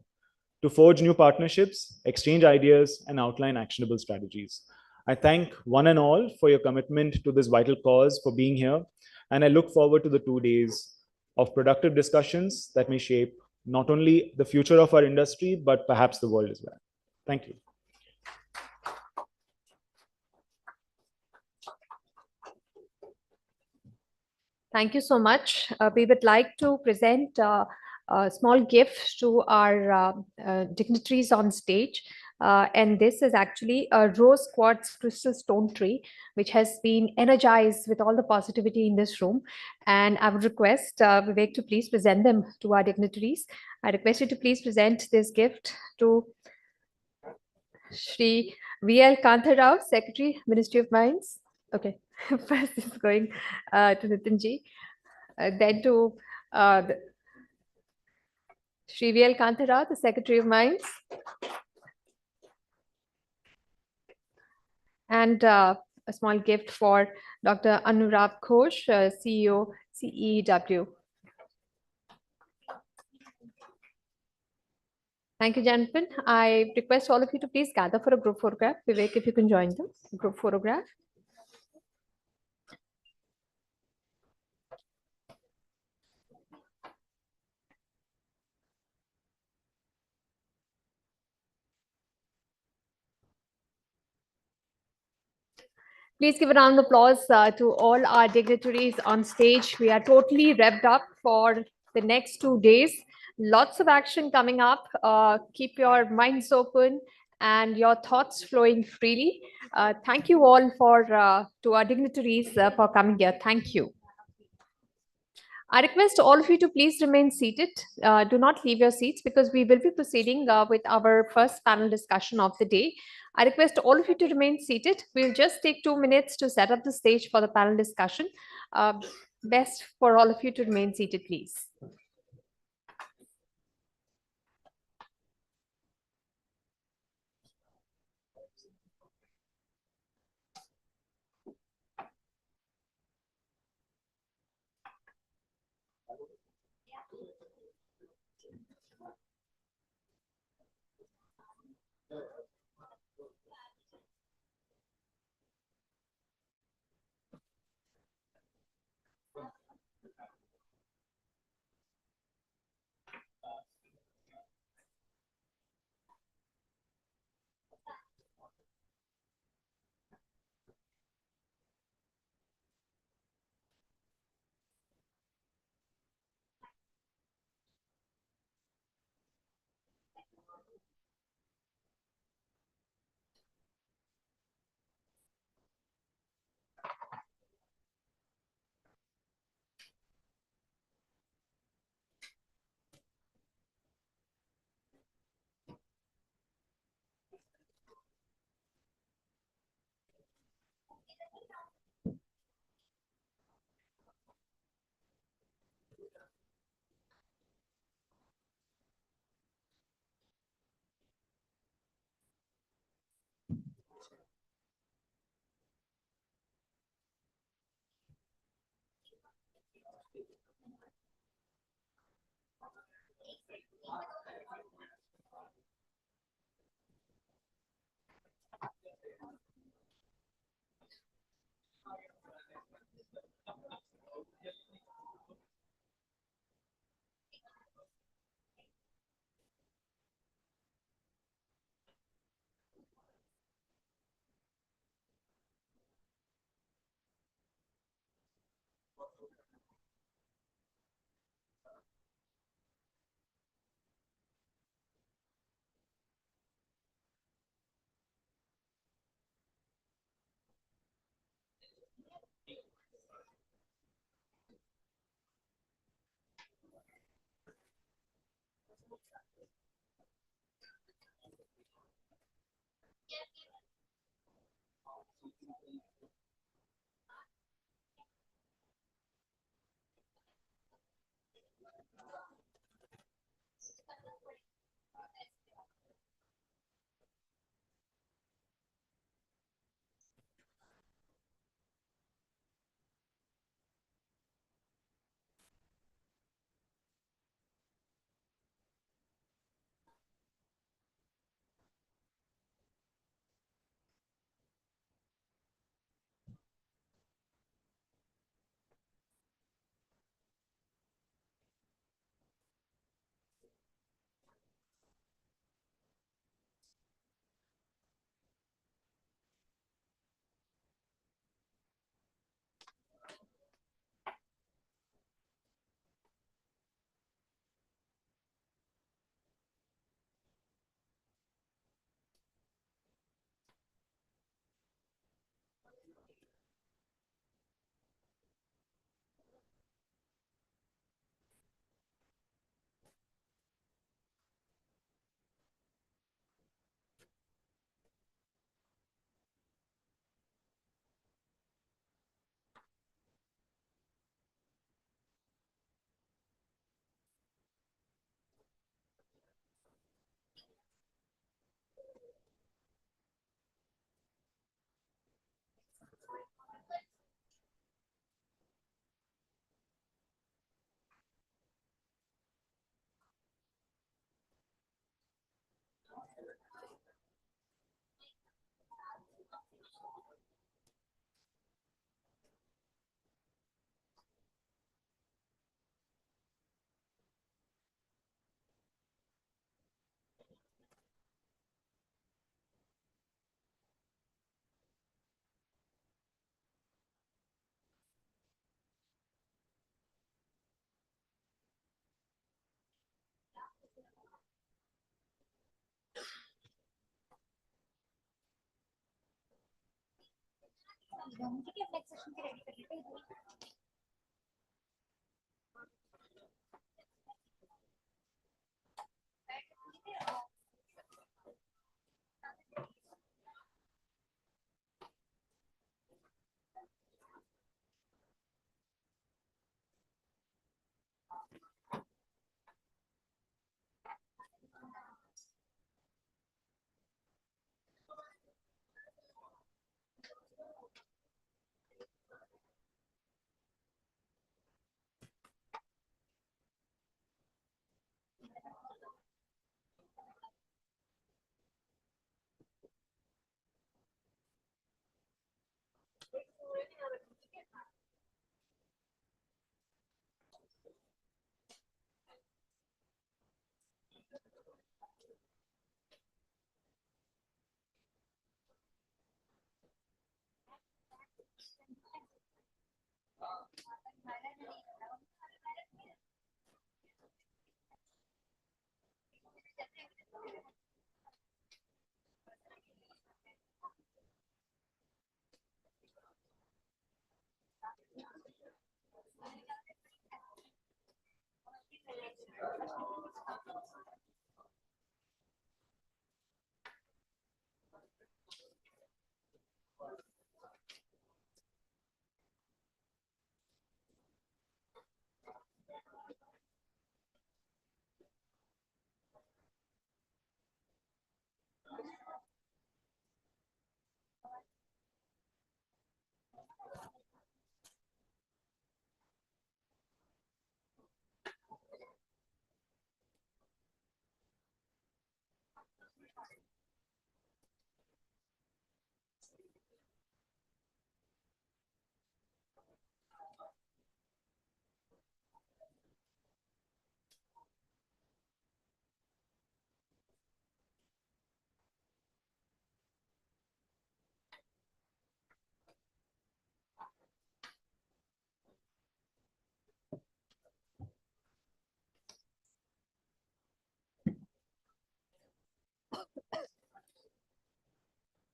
to forge new partnerships, exchange ideas, and outline actionable strategies. I thank one and all for your commitment to this vital cause, for being here, and I look forward to the 2 days of productive discussions that may shape not only the future of our industry, but perhaps the world as well. Thank you. Thank you so much. We would like to present a small gift to our dignitaries on stage. And this is actually a rose quartz crystal stone tree, which has been energized with all the positivity in this room. And I would request Vivek to please present them to our dignitaries. I request you to please present this gift to Shri V.L. Kantharao, Secretary, Ministry of Mines. Okay, first this is going to Nitinji, then to Shri V.L. Kantharao, the Secretary of Mines. And a small gift for Dr. Anurag Ghosh, CEO, CEEW. Thank you, gentlemen. I request all of you to please gather for a group photograph. Vivek, if you can join them, group photograph. Please give a round of applause to all our dignitaries on stage. We are totally revved up for the next 2 days. Lots of action coming up. Keep your minds open and your thoughts flowing freely. Thank you all to our dignitaries for coming here. Thank you. I request all of you to please remain seated. Do not leave your seats because we will be proceeding with our first panel discussion of the day. I request all of you to remain seated. We'll just take 2 minutes to set up the stage for the panel discussion. Best for all of you to remain seated, please.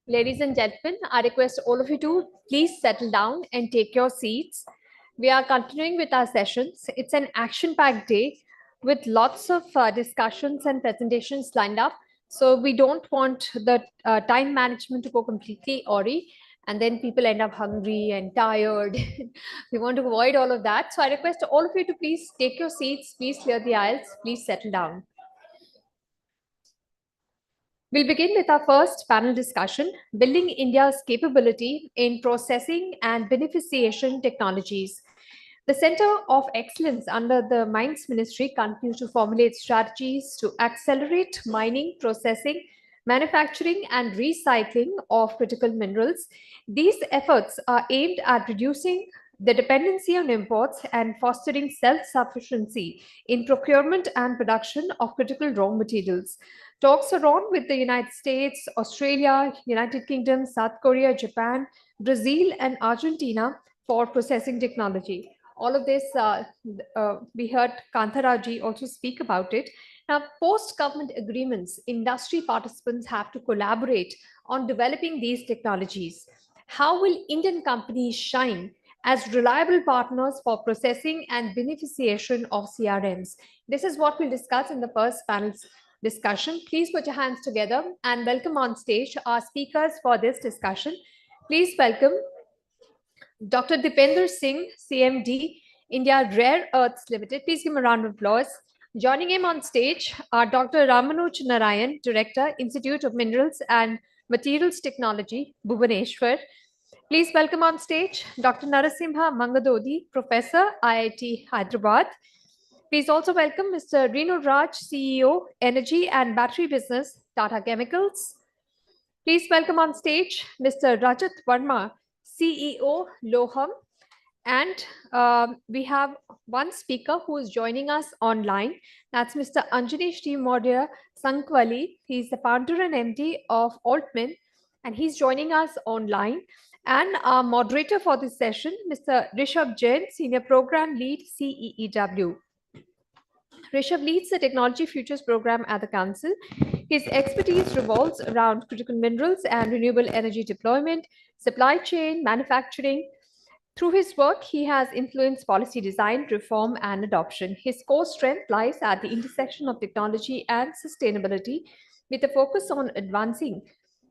Ladies and gentlemen, I request all of you to please settle down and take your seats. We are continuing with our sessions. It's an action-packed day with lots of discussions and presentations lined up. So we don't want the time management to go completely awry and then people end up hungry and tired. We want to avoid all of that. So I request all of you to please take your seats, please clear the aisles, please settle down. We'll begin with our first panel discussion, Building India's Capability in Processing and Beneficiation Technologies. The Center of Excellence under the Mines Ministry continues to formulate strategies to accelerate mining, processing, manufacturing, and recycling of critical minerals. These efforts are aimed at reducing the dependency on imports and fostering self-sufficiency in procurement and production of critical raw materials. Talks are on with the United States, Australia, United Kingdom, South Korea, Japan, Brazil, and Argentina for processing technology. All of this, we heard Kantharao also speak about it. Now, post-government agreements, industry participants have to collaborate on developing these technologies. How will Indian companies shine as reliable partners for processing and beneficiation of CRMs? This is what we'll discuss in the first panel's discussion. Please put your hands together and welcome on stage our speakers for this discussion. Please welcome Dr. Dipender Singh, CMD, India Rare Earths Limited. Please give him a round of applause. Joining him on stage are Dr. Ramanuj Narayan, Director, Institute of Minerals and Materials Technology, Bhubaneswar. Please welcome on stage Dr. Narasimha Mangadodi, Professor, IIT Hyderabad. Please also welcome Mr. Renu Raj, CEO, Energy and Battery Business, Tata Chemicals. Please welcome on stage Mr. Rajat Verma, CEO, Loham. And we have one speaker who is joining us online. That's Mr. Anjanesh T. Modia Sankwali. He's the founder and MD of Altman, and he's joining us online. And our moderator for this session, Mr. Rishabh Jain, Senior Program Lead, CEEW. Rishabh leads the Technology Futures program at the Council. His expertise revolves around critical minerals and renewable energy deployment, supply chain, manufacturing. Through his work, he has influenced policy design, reform, and adoption. His core strength lies at the intersection of technology and sustainability, with a focus on advancing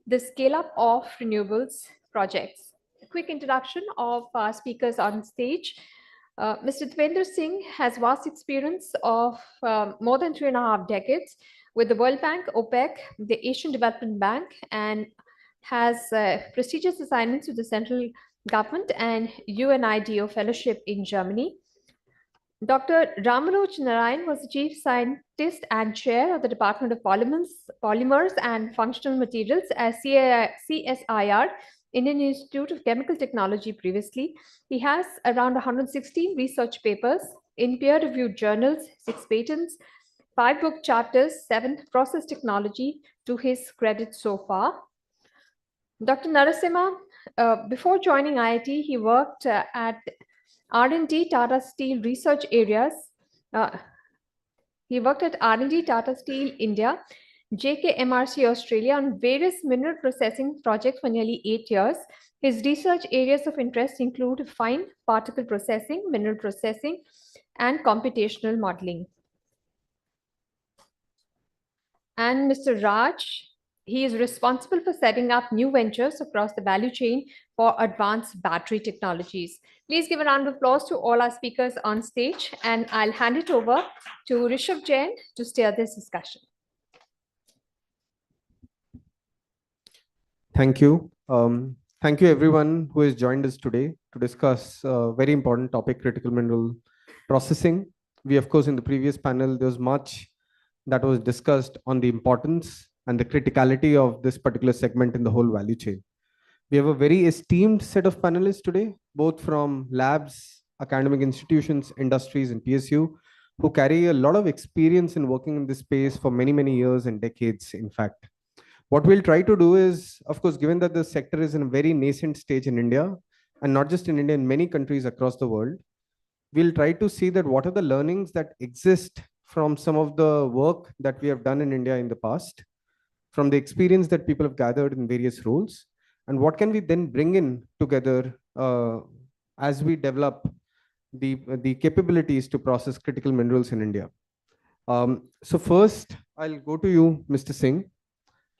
the scale up of renewables projects. A quick introduction of our speakers on stage. Mr. Devendra Singh has vast experience of more than 3.5 decades with the World Bank, OPEC, the Asian Development Bank, and has prestigious assignments with the central government and UNIDO fellowship in Germany. Dr. Ramanoj Narayan was the chief scientist and chair of the Department of Polymers and Functional Materials at CSIR, Indian Institute of Chemical Technology previously. He has around 116 research papers in peer-reviewed journals, 6 patents, 5 book chapters, 7 process technology to his credit so far. Dr. Narasimha, before joining IIT, he worked at R&D Tata Steel research areas. He worked at R&D Tata Steel India, JKMRC Australia on various mineral processing projects for nearly 8 years. His research areas of interest include fine particle processing, mineral processing, and computational modeling. And Mr. Raj, he is responsible for setting up new ventures across the value chain for advanced battery technologies. Please give a round of applause to all our speakers on stage, and I'll hand it over to Rishabh Jain to steer this discussion. Thank you. Thank you everyone who has joined us today to discuss a very important topic, critical mineral processing. We, of course, in the previous panel, there was much that was discussed on the importance and the criticality of this particular segment in the whole value chain. We have a very esteemed set of panelists today, both from labs, academic institutions, industries, and PSU, who carry a lot of experience in working in this space for many, many years and decades, in fact. What we'll try to do is, of course, given that the sector is in a very nascent stage in India, and not just in India, in many countries across the world, we'll try to see that what are the learnings that exist from some of the work that we have done in India in the past, from the experience that people have gathered in various roles, and what can we then bring in together as we develop the capabilities to process critical minerals in India. So first, I'll go to you, Mr. Singh.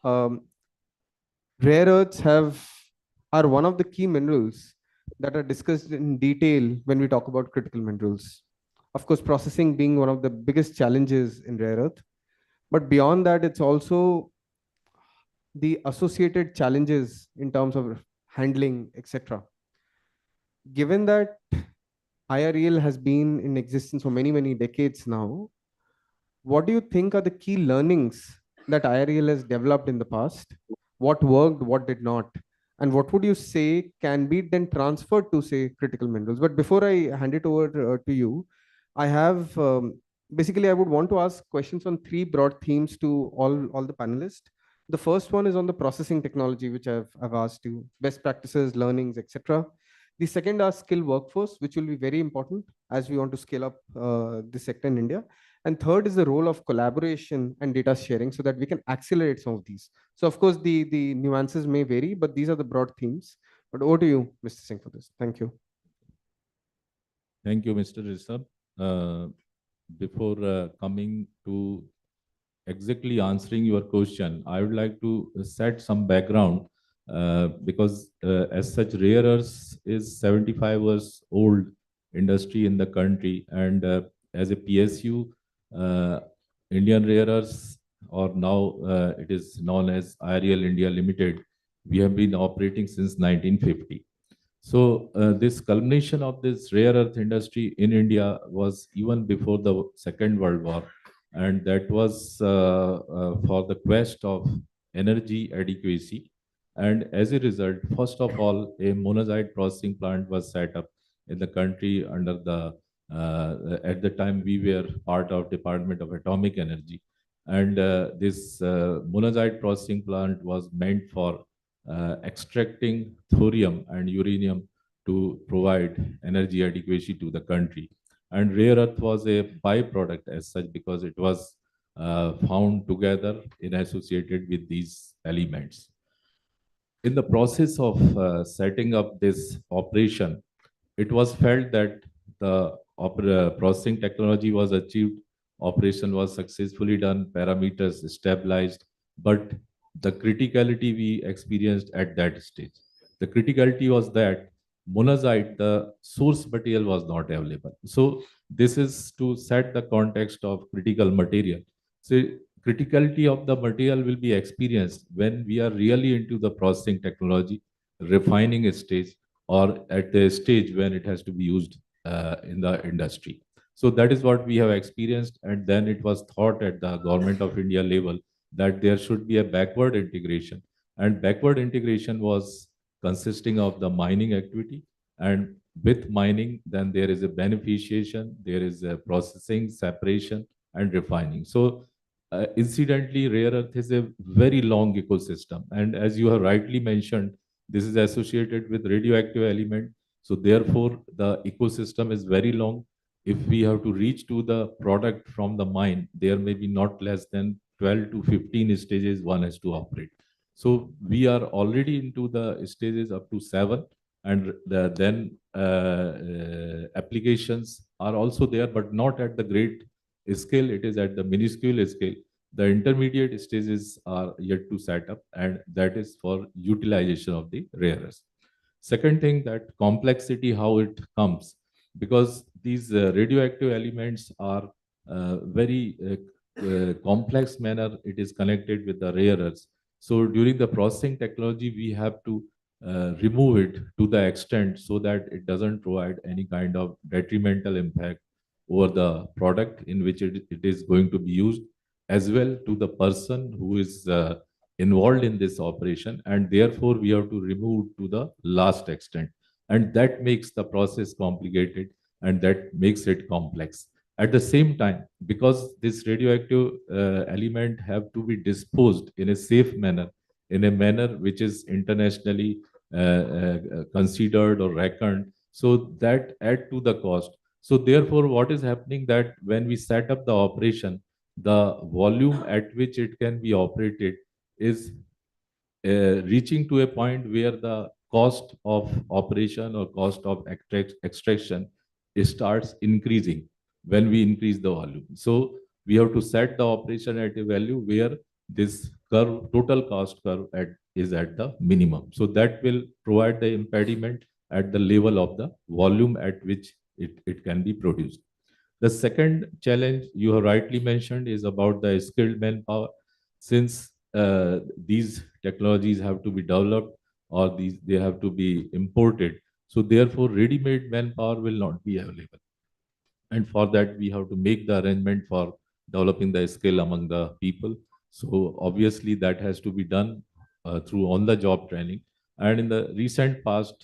Rare earths are one of the key minerals that are discussed in detail when we talk about critical minerals. Of course, processing being one of the biggest challenges in rare earth. But beyond that, it's also the associated challenges in terms of handling, etc. Given that IREL has been in existence for many, many decades now, what do you think are the key learnings that IREL has developed in the past? What worked, what did not? And what would you say can be then transferred to, say, critical minerals? But before I hand it over to you, I have, basically, I would want to ask questions on 3 broad themes to all the panelists. The first one is on the processing technology, which I've asked you, best practices, learnings, etc. The second are skilled workforce, which will be very important as we want to scale up the sector in India. And third is the role of collaboration and data sharing so that we can accelerate some of these. So of course, the nuances may vary, but these are the broad themes. But over to you, Mr. Singh, for this. Thank you. Thank you, Mr. Rishabh. Before coming to exactly answering your question, I would like to set some background because as such, rare earths is 75 years old industry in the country, and as a PSU, Indian Rare Earths, or now it is known as IREL India Limited, we have been operating since 1950. So this culmination of this rare earth industry in India was even before the Second World War, and that was for the quest of energy adequacy. And as a result, first of all, a monazite processing plant was set up in the country under the at the time we were part of Department of Atomic Energy, and this monazite processing plant was meant for extracting thorium and uranium to provide energy adequacy to the country. and rare earth was a byproduct as such because it was found together in associated with these elements. In the process of setting up this operation, it was felt that the processing technology was achieved, operation was successfully done, parameters stabilized, but the criticality we experienced at that stage. The criticality was that monazite, the source material, was not available. So this is to set the context of critical material. So criticality of the material will be experienced when we are really into the processing technology, refining stage, or at the stage when it has to be used in the industry. So that is what we have experienced. And then it was thought at the Government of India level that there should be a backward integration. And backward integration was consisting of the mining activity. And with mining, then there is a beneficiation, there is a processing, separation, and refining. So incidentally, rare earth is a very long ecosystem. And as you have rightly mentioned, this is associated with radioactive element. So therefore, the ecosystem is very long. If we have to reach to the product from the mine, there may be not less than 12 to 15 stages one has to operate. So we are already into the stages up to 7, and then applications are also there, but not at the great scale. It is at the minuscule scale. The intermediate stages are yet to set up, and that is for utilization of the rare earths. Second thing, that complexity, how it comes, because these radioactive elements are very complex manner. It is connected with the rare earths. So during the processing technology, we have to remove it to the extent so that it doesn't provide any kind of detrimental impact over the product in which it is going to be used, as well to the person who is involved in this operation. And therefore, we have to remove to the last extent. And that makes the process complicated, and that makes it complex. At the same time, because this radioactive element have to be disposed in a safe manner, in a manner which is internationally considered or reckoned, so that add to the cost. So therefore, what is happening that when we set up the operation, the volume at which it can be operated is reaching to a point where the cost of operation or cost of extraction starts increasing when we increase the volume. So we have to set the operation at a value where this curve, total cost curve is at the minimum. So that will provide the impediment at the level of the volume at which it can be produced. The second challenge you have rightly mentioned is about the skilled manpower. Since these technologies have to be developed, or they have to be imported, so therefore ready-made manpower will not be available. And for that, we have to make the arrangement for developing the skill among the people. So obviously that has to be done through on-the-job training. And in the recent past,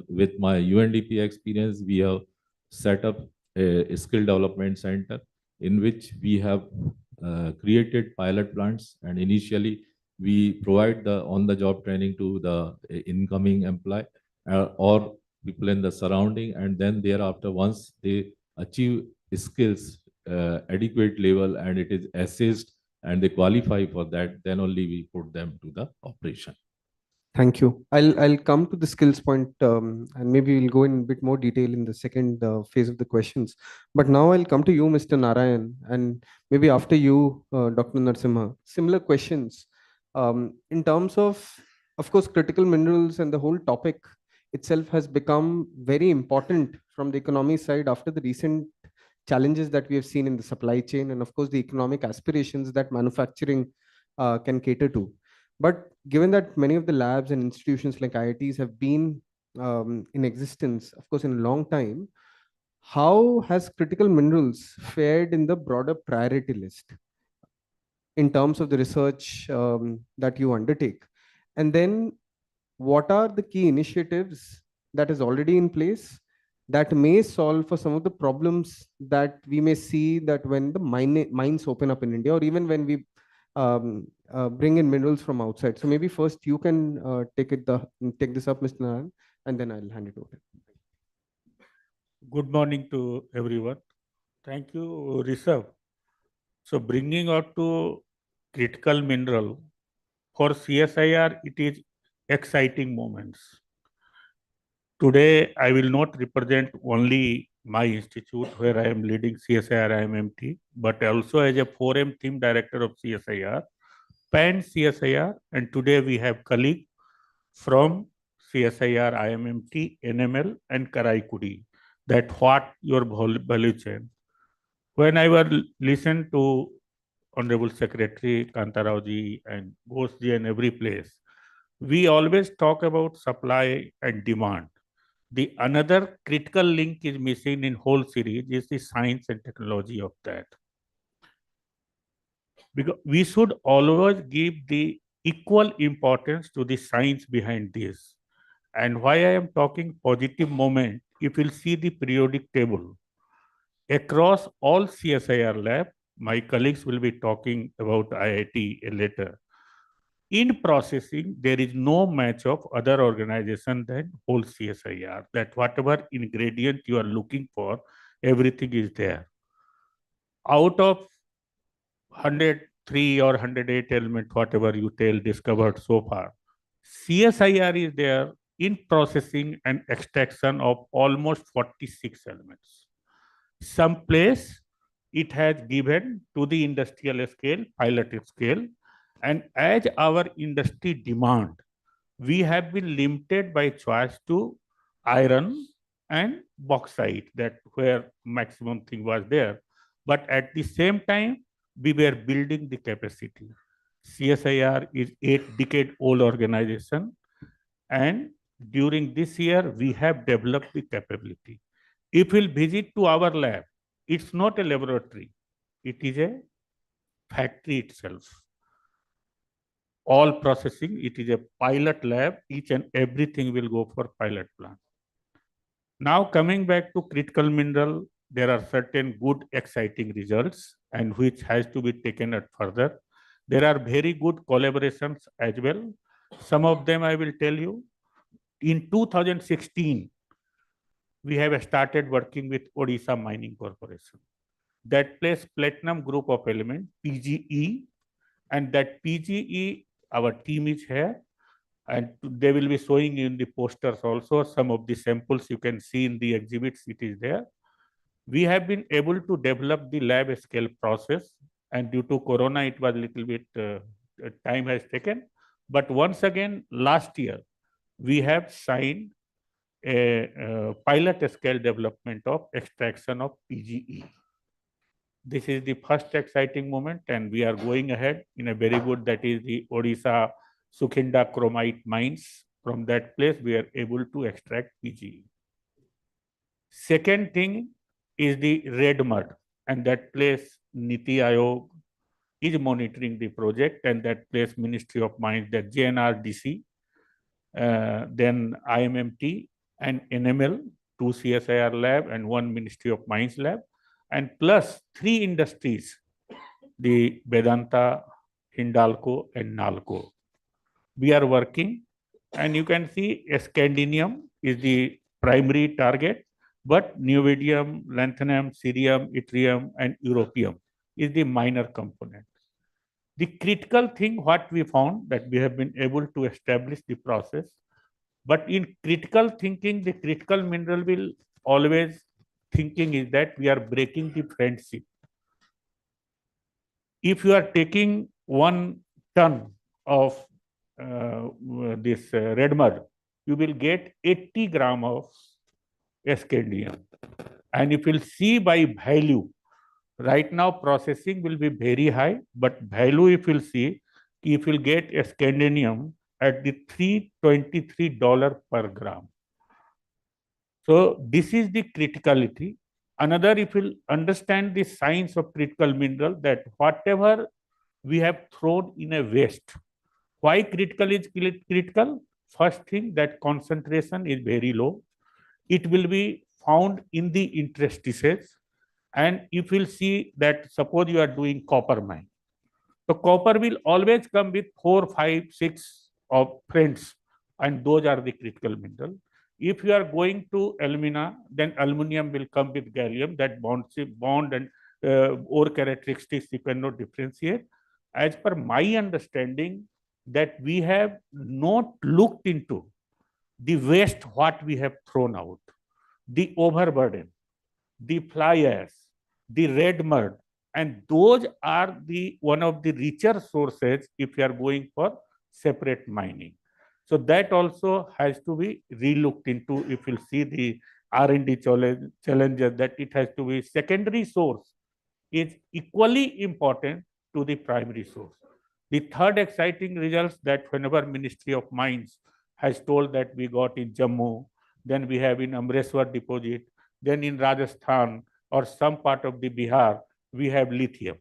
with my UNDP experience, we have set up a skill development center in which we have created pilot plants. And initially, we provide the on-the-job training to the incoming employee or people in the surrounding. And then thereafter, once they achieve skills adequate level and it is assessed and they qualify for that, then only we put them to the operation. Thank you. I'll come to the skills point, and maybe we'll go in a bit more detail in the second phase of the questions. But now I'll come to you, Mr. Narayan, and maybe after you, Dr. Narasimha. Similar questions. In terms of course, critical minerals and the whole topic itself has become very important from the economy side after the recent challenges that we have seen in the supply chain, and of course the economic aspirations that manufacturing can cater to. But given that many of the labs and institutions like IITs have been in existence, of course, in a long time, how has critical minerals fared in the broader priority list in terms of the research that you undertake? And then what are the key initiatives that is already in place that may solve for some of the problems that we may see that when the mines open up in India, or even when we bring in minerals from outside? So maybe first you can take this up, Mr. Narayan, and then I'll hand it over. Good morning to everyone. Thank you, Rishabh. So bringing out to critical mineral for CSIR, it is exciting moments. Today, I will not represent only my institute where I am leading CSIR IMMT, but also as a forum team director of CSIR, PAN CSIR, and today we have colleagues from CSIR, IMMT, NML, and Karaikudi. That what your value chain. When I was listen to Honorable Secretary Kantarao and Ghoshji and every place, we always talk about supply and demand. The another critical link is missing in whole series is the science and technology of that. Because we should always give the equal importance to the science behind this. And why I am talking positive moment, if you'll see the periodic table, across all CSIR lab, my colleagues will be talking about IIT later. In processing, there is no match of other organization than whole CSIR, that whatever ingredient you are looking for, everything is there. Out of 103 or 108 element, whatever you tell discovered so far, CSIR is there in processing and extraction of almost 46 elements. Some place it has given to the industrial scale, pilot scale, and as our industry demand, we have been limited by choice to iron and bauxite, that where maximum thing was there. But at the same time, we were building the capacity. CSIR is 8-decade-old organization, and during this year, we have developed the capability. If you'll visit to our lab, it's not a laboratory, it is a factory itself. All processing, it is a pilot lab, each and everything will go for pilot plant. Now coming back to critical mineral, there are certain good exciting results and which has to be taken at further. There are very good collaborations as well. Some of them I will tell you. In 2016, we have started working with Odisha Mining Corporation. That plays platinum group of element, PGE, and that PGE, our team is here, and they will be showing in the posters also. Some of the samples you can see in the exhibits, it is there. We have been able to develop the lab scale process, and due to Corona, it was a little bit time has taken. But once again, last year, we have signed a pilot scale development of extraction of PGE. This is the first exciting moment, and we are going ahead in a very good, that is the Odisha Sukhinda chromite mines. From that place, we are able to extract PGE. Second thing is the red mud, and that place Niti Aayog is monitoring the project, and that place Ministry of Mines, that JNRDC, then IMMT and NML, 2 CSIR lab and 1 Ministry of Mines lab, and plus 3 industries, the Vedanta, Hindalco, and Nalco. We are working, and you can see Scandinium is the primary target, but neodymium, lanthanum, cerium, yttrium, and europium is the minor component. The critical thing, what we found, that we have been able to establish the process, but in critical thinking, the critical mineral will always thinking is that we are breaking the friendship. If you are taking 1 ton of this red mud, you will get 80 gram of scandium. And if you will see by value, right now processing will be very high, but value if you will see, if you will get scandium at the $323 per gram. So this is the criticality. Another, if you understand the science of critical mineral, that whatever we have thrown in a waste, why critical is critical? First thing, that concentration is very low. It will be found in the interstices. And if you'll see that, suppose you are doing copper mine, so copper will always come with 4, 5, 6 of friends, and those are the critical mineral. If you are going to alumina, then aluminum will come with gallium, that bond and ore characteristics you cannot differentiate. As per my understanding, that we have not looked into the waste what we have thrown out, the overburden, the fly ash, the red mud, and those are the one of the richer sources if you are going for separate mining. So that also has to be relooked into. If you see the R&D challenges, that it has to be secondary source is equally important to the primary source. The third exciting results that whenever Ministry of Mines has told that we got in Jammu, then we have in Amreshwar deposit, then in Rajasthan or some part of the Bihar, we have lithium.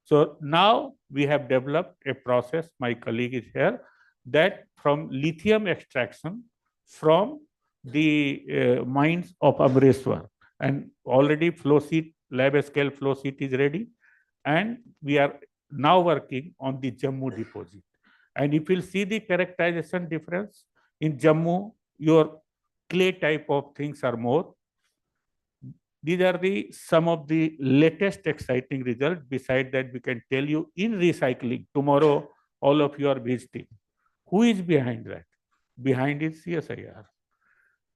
So now we have developed a process, my colleague is here, that from lithium extraction from the mines of Amreshwar, and already flow sheet, lab scale flow sheet is ready, and we are now working on the Jammu deposit. And if you see the characterization difference, in Jammu, your clay type of things are more. These are the some of the latest exciting results. Besides that, we can tell you in recycling, tomorrow all of you are visiting. Who is behind that? Behind is CSIR.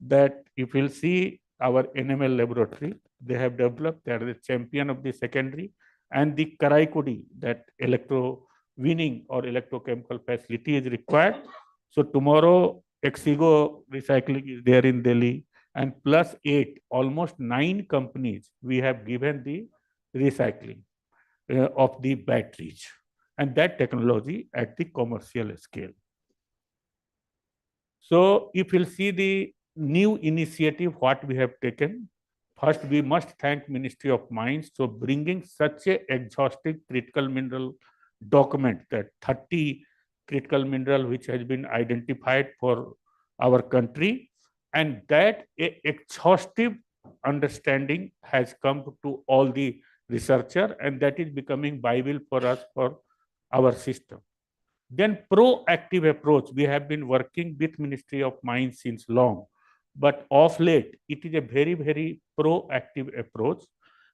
That if you'll see our NML laboratory, they have developed, they are the champion of the secondary, and the Karaikudi, that electro winning or electrochemical facility is required. So tomorrow, Exigo recycling is there in Delhi, and plus 8, almost 9 companies we have given the recycling of the batteries, and that technology at the commercial scale. So if you'll see the new initiative what we have taken, first we must thank Ministry of Mines for bringing such a exhaustive critical mineral document, that 30 critical mineral which has been identified for our country, and that exhaustive understanding has come to all the researcher, and that is becoming Bible for us for our system. Then proactive approach, we have been working with Ministry of Mines since long, but of late it is a very, very proactive approach.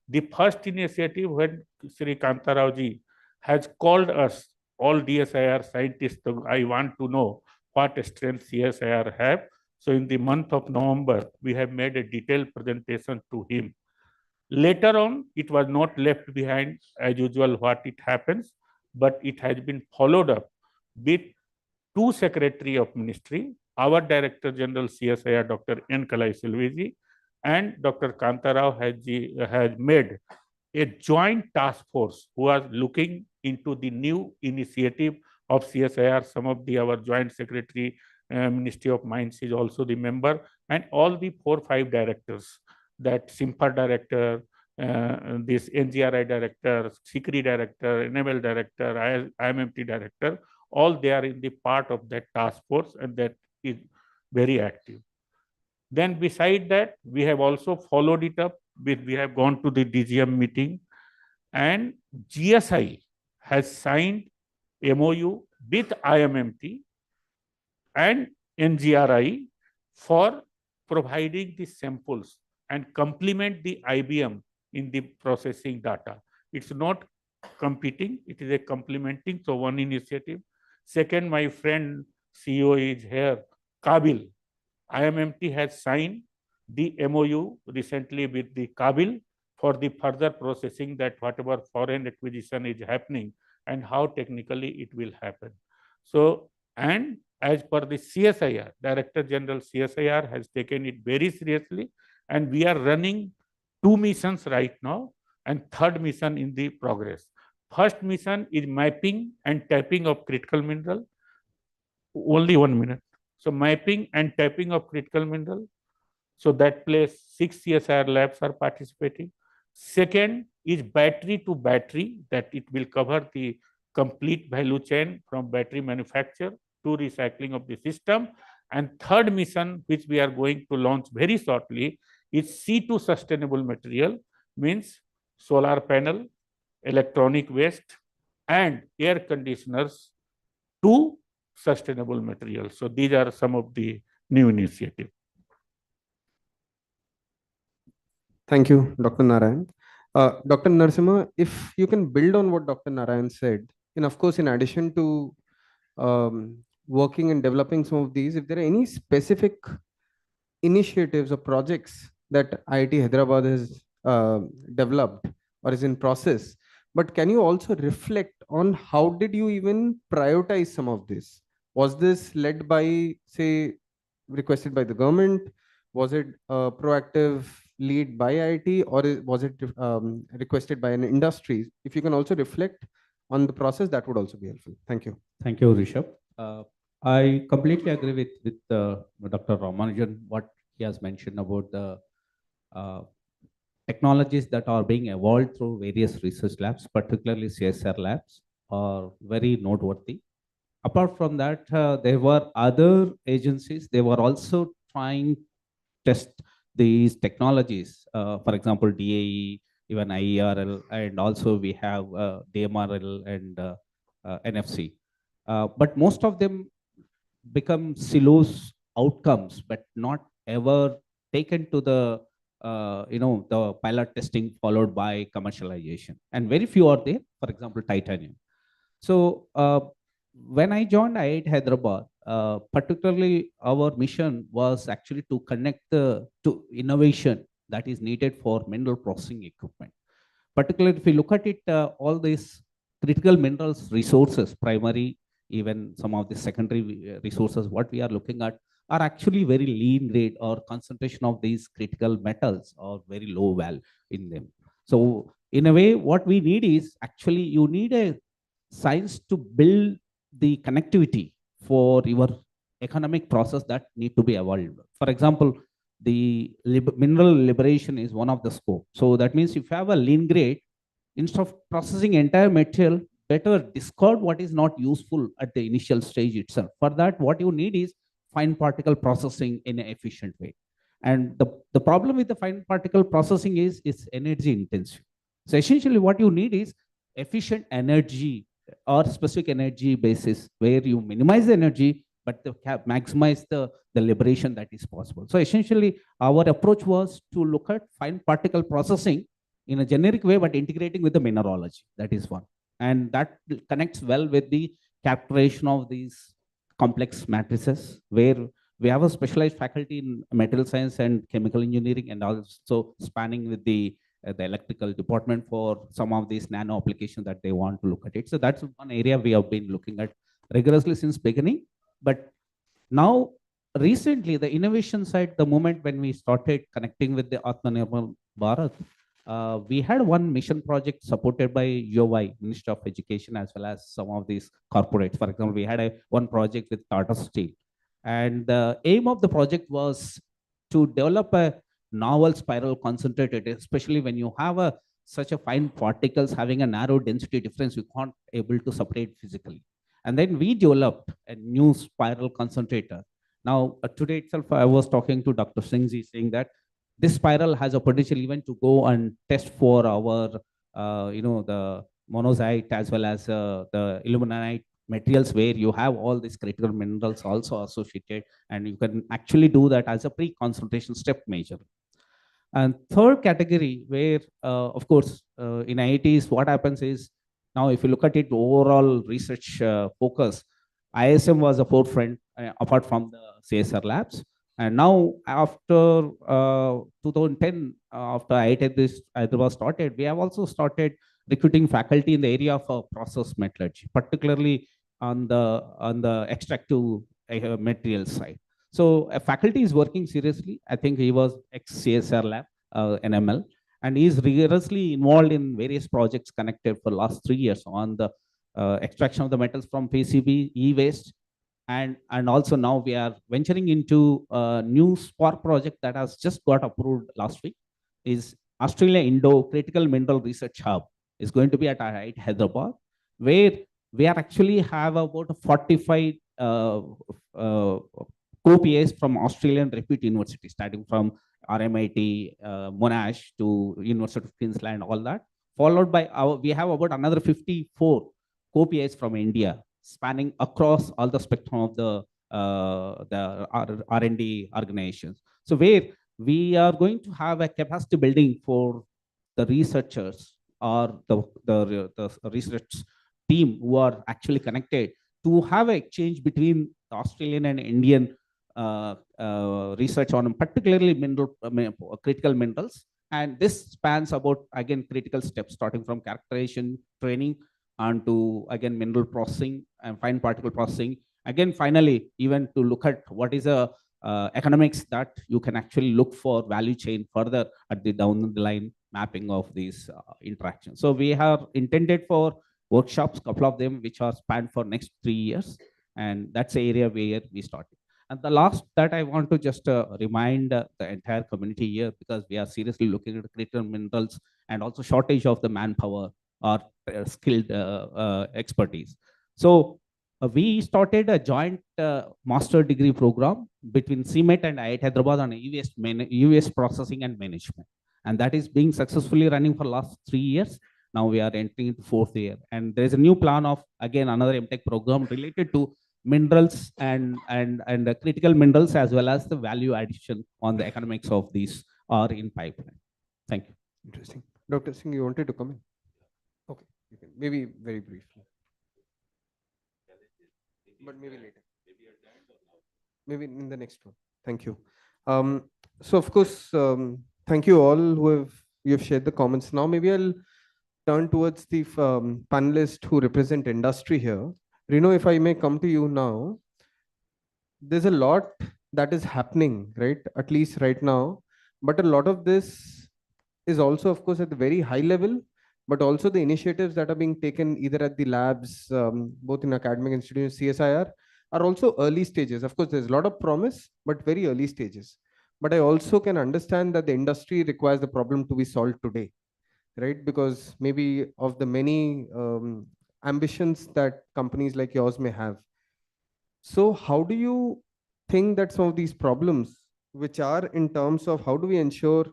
The first initiative when Sri Kanta Rao ji has called us, all DSIR scientists, I want to know what strength CSIR have. So in the month of November, we have made a detailed presentation to him. Later on, it was not left behind as usual what it happens, but it has been followed up with 2 Secretary of Ministry, our Director General CSIR, Dr. N. Kalai Silviji, and Dr. Kanta Rao has made a joint task force who are looking into the new initiative of CSIR. Some of our joint secretary, Ministry of Mines is also the member, and all the 4 or 5 directors, that SIMPA director, this NGRI director, SICRI director, NML director, IMMT director, all they are in the part of that task force, and that is very active. Then beside that, we have also followed it up with, we have gone to the DGM meeting, and GSI has signed MOU with IMMT and NGRI for providing the samples and complement the IBM in the processing data. It's not competing, it is a complementing, so one initiative. Second, my friend CEO is here, Kabil. IMMT has signed the MOU recently with the Kabil for the further processing, that whatever foreign acquisition is happening and how technically it will happen. So, and as per the CSIR, Director General CSIR has taken it very seriously, and we are running 2 missions right now, and 3rd mission in the progress. First mission is mapping and tapping of critical mineral. Only 1 minute. So mapping and tapping of critical mineral. So that place 6 CSIR labs are participating. Second is battery to battery, that it will cover the complete value chain from battery manufacture to recycling of the system. And 3rd mission, which we are going to launch very shortly, is C2 sustainable material, means solar panel, electronic waste, and air conditioners to sustainable materials. So these are some of the new initiatives. Thank you, Dr. Narayan. Dr. Narasimha, if you can build on what Dr. Narayan said, and of course, in addition to working and developing some of these, if there are any specific initiatives or projects that IIT Hyderabad has developed or is in process, but can you also reflect on how did you even prioritize some of this? Was this led by, say, requested by the government? Was it a proactive lead by IIT, or was it requested by an industry? If you can also reflect on the process, that would also be helpful. Thank you. Thank you, Rishabh. I completely agree with Dr. Ramanujan, what he has mentioned about the technologies that are being evolved through various research labs, particularly CSR labs, are very noteworthy. Apart from that, there were other agencies, they were also trying to test these technologies. For example, DAE, even IERL, and also we have DMRL and NFC. But most of them become silos outcomes, but not ever taken to the the pilot testing followed by commercialization. And very few are there. For example, titanium. So when I joined IIT Hyderabad, particularly our mission was actually to connect to innovation that is needed for mineral processing equipment. Particularly, if you look at it, all these critical minerals resources, primary, even some of the secondary resources, what we are looking at are actually very lean grade, or concentration of these critical metals or very low val in them. So in a way, what we need is actually you need a science to build the connectivity for your economic process that need to be evolved. For example, the mineral liberation is one of the scope. So that means if you have a lean grade, instead of processing entire material, better discard what is not useful at the initial stage itself. For that, what you need is fine particle processing in an efficient way. And the problem with the fine particle processing is it's energy intensive. So essentially what you need is efficient energy or specific energy basis where you minimize the energy, but maximize the liberation that is possible. So essentially our approach was to look at fine particle processing in a generic way, but integrating with the mineralogy. That is one. And that connects well with the characterization of these complex matrices, where we have a specialized faculty in material science and chemical engineering, and also spanning with the electrical department for some of these nano applications that they want to look at it. So that's one area we have been looking at rigorously since beginning. But now, recently, the innovation side, the moment when we started connecting with the Atmanirbhar Bharat, we had one mission project supported by UOI, Ministry of Education, as well as some of these corporates. For example, we had one project with Tata Steel. And the aim of the project was to develop a novel spiral concentrator, especially when you have such a fine particles having a narrow density difference, you can't able to separate physically. And then we developed a new spiral concentrator. Now, today itself, I was talking to Dr. Singhji saying that this spiral has a potential even to go and test for our, the monazite as well as the ilmenite materials, where you have all these critical minerals also associated, and you can actually do that as a pre-concentration step measure. And third category, where of course in IITs, what happens is, now if you look at it, overall research focus, ISM was a forefront apart from the CSR labs. And now after 2010, after IIT Hyderabad started, we have also started recruiting faculty in the area of process metallurgy, particularly on the extractive material side. So a faculty is working seriously. I think he was ex-CSR lab, NML, and he is rigorously involved in various projects connected for the last 3 years on the extraction of the metals from PCB, e-waste, and also now we are venturing into a new Spark project that has just got approved last week. Is Australia Indo Critical Mineral Research Hub is going to be at IIT Hyderabad, where we are actually have about 45 co-PAs from Australian repute universities, starting from RMIT, Monash to University of Queensland, all that. Followed by we have about another 54 co-PAs from India, spanning across all the spectrum of the R&D organizations. So where we are going to have a capacity building for the researchers or the research team who are actually connected to have an exchange between the Australian and Indian research on particularly critical minerals. And this spans about, again, critical steps, starting from characterization, training, and to, again, mineral processing and fine particle processing. Again, finally, even to look at what is a economics that you can actually look for value chain further at the down the line mapping of these interactions. So we have intended for workshops, couple of them, which are spanned for next 3 years. And that's the area where we started. And the last that I want to just remind the entire community here, because we are seriously looking at critical minerals and also shortage of the manpower or skilled expertise. So we started a joint master degree program between CMET and IIT Hyderabad on US processing and management. And that is being successfully running for last 3 years. Now we are entering into 4th year. And there's a new plan of, again, another MTech program related to minerals and critical minerals, as well as the value addition on the economics of these are in pipeline. Thank you. Interesting. Dr. Singh, you wanted to come in? Okay, you can. Maybe very briefly. But maybe later. Maybe in the next one. Thank you. So of course, thank you all who have shared the comments. Now maybe I'll turn towards the panelists who represent industry here. Reno, if I may come to you now, there's a lot that is happening, right? At least right now. But a lot of this is also, of course, at the very high level, but also the initiatives that are being taken either at the labs, both in academic institutions, CSIR, are also early stages. Of course, there's a lot of promise, but very early stages. But I also can understand that the industry requires the problem to be solved today, right? Because maybe of the many ambitions that companies like yours may have. So how do you think that some of these problems, which are in terms of how do we ensure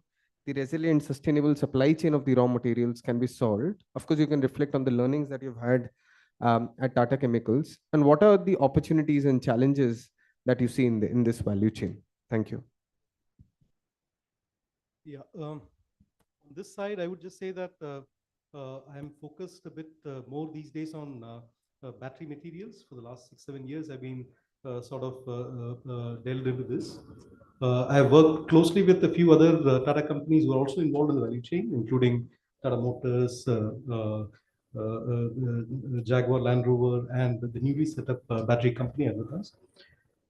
the resilient, sustainable supply chain of the raw materials, can be solved? Of course, you can reflect on the learnings that you've had at Tata Chemicals, and what are the opportunities and challenges that you see in this value chain? Thank you. Yeah, on this side, I would just say that I am focused a bit more these days on battery materials. For the last 6-7 years, I've been sort of delved into this. I have worked closely with a few other Tata companies who are also involved in the value chain, including Tata Motors, Jaguar Land Rover, and the newly set up battery company Advatas.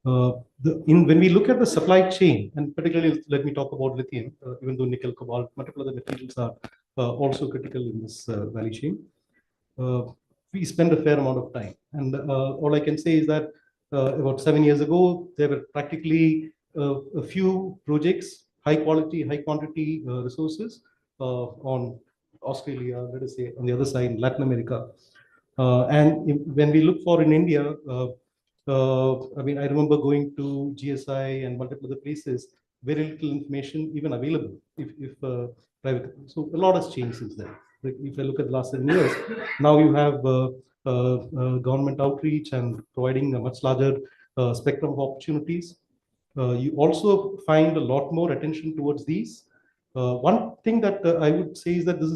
When we look at the supply chain, and particularly let me talk about lithium, even though nickel, cobalt, multiple other materials are also critical in this value chain, we spend a fair amount of time. And all I can say is that about 7 years ago, there were practically a few projects, high quality, high quantity resources on Australia, let us say on the other side, Latin America. When we look for in India, I mean, I remember going to GSI and multiple other places, very little information even available if private. So a lot has changed since then. Like if I look at the last 7 years, now you have government outreach and providing a much larger spectrum of opportunities. You also find a lot more attention towards these. One thing that I would say is that this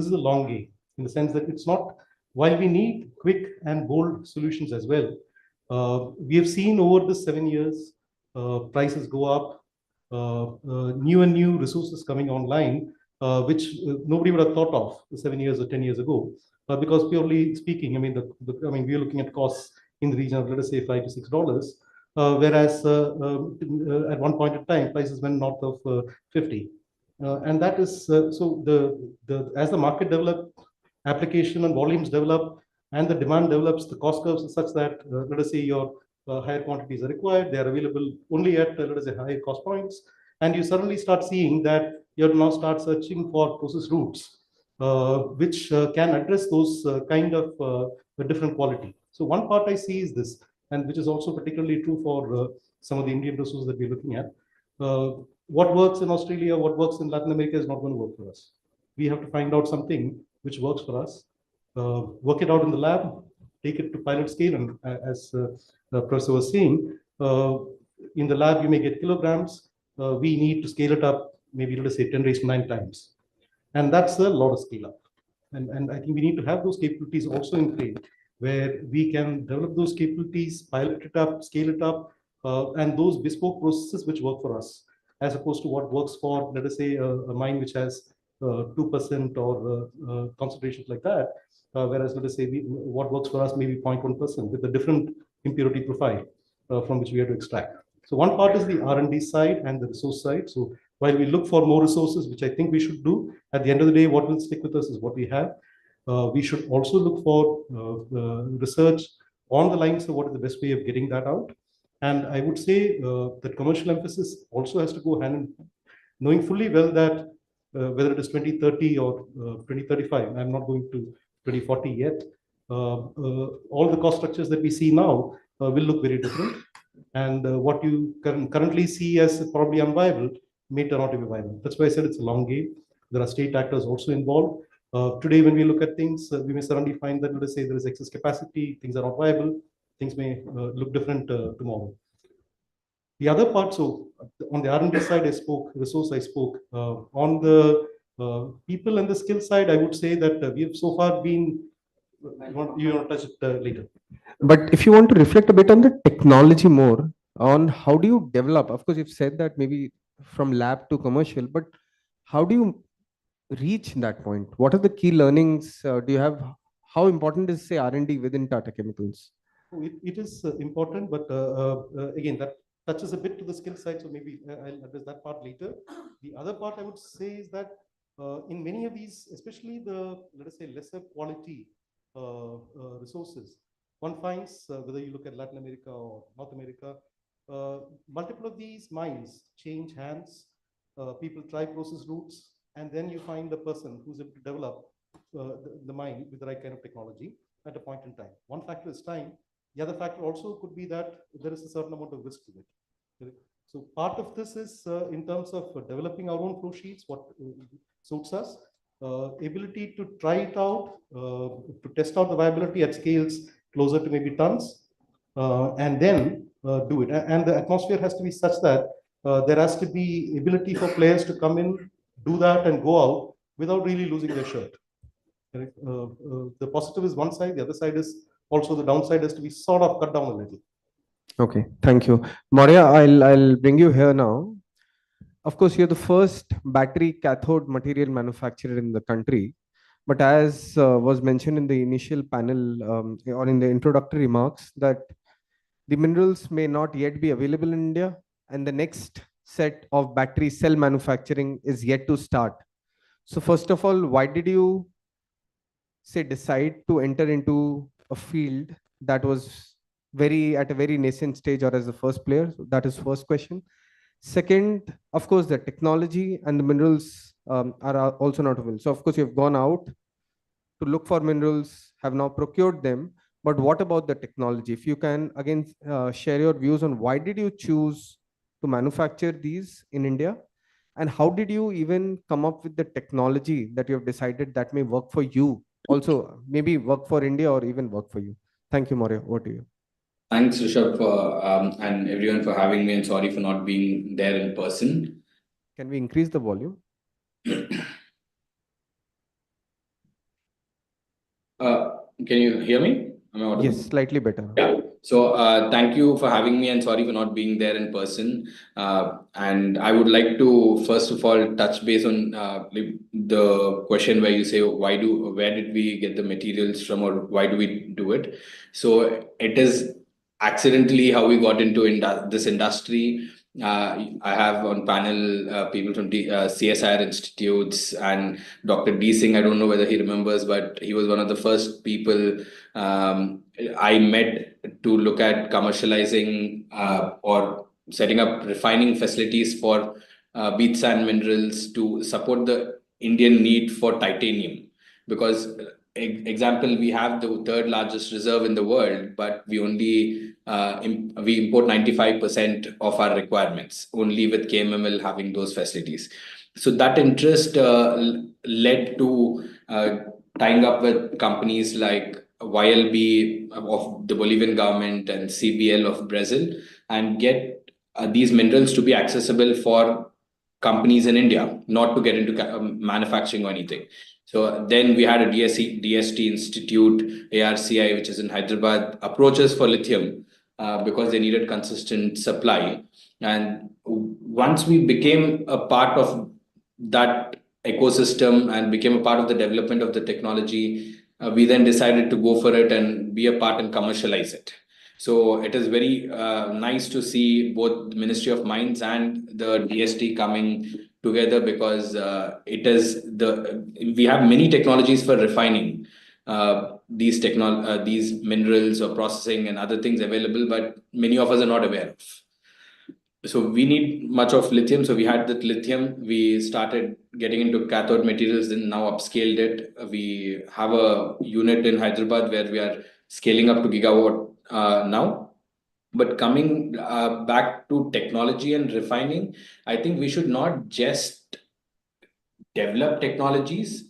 is a long game, in the sense that it's not, while we need quick and bold solutions as well, we have seen over the 7 years, prices go up, new and new resources coming online, which nobody would have thought of 7 years or 10 years ago. Because purely speaking, I mean, I mean, we're looking at costs in the region of, let us say, $5 to $6, whereas at one point in time, prices went north of 50. And that is, so as the market develops, application and volumes develop, and the demand develops, the cost curves are such that, let us say, your higher quantities are required. They are available only at, let us say, higher cost points. And you suddenly start seeing that you now start searching for process routes, which can address those kind of different quality. So one part I see is this, and which is also particularly true for some of the Indian resources that we're looking at. What works in Australia, what works in Latin America is not going to work for us. We have to find out something which works for us, work it out in the lab, take it to pilot scale, and as Professor was saying, in the lab you may get kilograms, we need to scale it up, maybe let us say 10 raised to 9 times. And that's a lot of scale up. And I think we need to have those capabilities also in play, where we can develop those capabilities, pilot it up, scale it up, and those bespoke processes which work for us, as opposed to what works for, let us say, a mine which has 2% or concentrations like that, whereas let us say what works for us maybe 0.1% with a different impurity profile from which we have to extract. So one part is the R&D side and the resource side. So while we look for more resources, which I think we should do, at the end of the day, what will stick with us is what we have. We should also look for research on the lines of what is the best way of getting that out. And I would say that commercial emphasis also has to go hand in hand, knowing fully well that whether it is 2030 or 2035, I'm not going to 2040 yet, all the cost structures that we see now will look very different. And what you currently see as probably unviable may turn out to be viable. That's why I said it's a long game. There are state actors also involved. Today, when we look at things, we may suddenly find that, let us say, there is excess capacity, things are not viable, things may look different tomorrow. The other part, so on the R&D side, I spoke, resource I spoke. On the people and the skill side, I would say that we have so far been, you want to touch it later. But if you want to reflect a bit on the technology more, on how do you develop? Of course, you've said that maybe from lab to commercial, but how do you reach that point? What are the key learnings? Do you have, how important is, say, R&D within Tata Chemicals? It is important, but again, that touches a bit to the skill side, so maybe I'll address that part later. The other part I would say is that in many of these, especially the, let us say, lesser quality resources, one finds, whether you look at Latin America or North America, multiple of these mines change hands, people try process routes, and then you find the person who's able to develop the mine with the right kind of technology at a point in time. One factor is time. The other factor also could be that there is a certain amount of risk to it. So part of this is in terms of developing our own flow sheets, what suits us, ability to try it out, to test out the viability at scales closer to maybe tons, and then do it. And the atmosphere has to be such that there has to be ability for players to come in, do that, and go out without really losing their shirt. The positive is one side, the other side is also the downside has to be sort of cut down a little. Okay, thank you. Maria, I'll bring you here now. Of course, you're the first battery cathode material manufacturer in the country. But as was mentioned in the initial panel or in the introductory remarks, that the minerals may not yet be available in India, and the next set of battery cell manufacturing is yet to start. So first of all, why did you say decide to enter into a field that was at a very nascent stage, or as the first player? So that is first question. Second, of course, the technology and the minerals are also not available. So of course, you've gone out to look for minerals, have now procured them. But what about the technology? If you can again share your views on why did you choose to manufacture these in India? And how did you even come up with the technology that you have decided that may work for you? Also, maybe work for India or even work for you. Thank you, Maria. Over to you. Thanks, Rishabh, for, and everyone for having me, and sorry for not being there in person. Can we increase the volume? Can you hear me? Am I audible? Yes, slightly better. Yeah. So thank you for having me, and sorry for not being there in person. And I would like to first of all touch base on the question where you say where did we get the materials from, or why do we do it? So it is accidentally how we got into this industry. I have on panel people from CSIR institutes, and Dr. D. Singh, I don't know whether he remembers, but he was one of the first people I met to look at commercializing or setting up refining facilities for beach sand minerals to support the Indian need for titanium. Because, example, we have the third largest reserve in the world, but we only we import 95% of our requirements, only with KMML having those facilities. So that interest led to tying up with companies like YLB of the Bolivian government and CBL of Brazil, and get these minerals to be accessible for companies in India, not to get into manufacturing or anything. So then we had a DST Institute, ARCI, which is in Hyderabad, approaches for lithium because they needed consistent supply. And once we became a part of that ecosystem and became a part of the development of the technology, we then decided to go for it and be a part and commercialize it. So it is very nice to see both the Ministry of Mines and the DST coming together, because we have many technologies for refining these minerals or processing and other things available, but many of us are not aware of. So we need much of lithium. So we had that lithium. We started getting into cathode materials, then now upscaled it. We have a unit in Hyderabad where we are scaling up to gigawatt now. But coming back to technology and refining, I think we should not just develop technologies.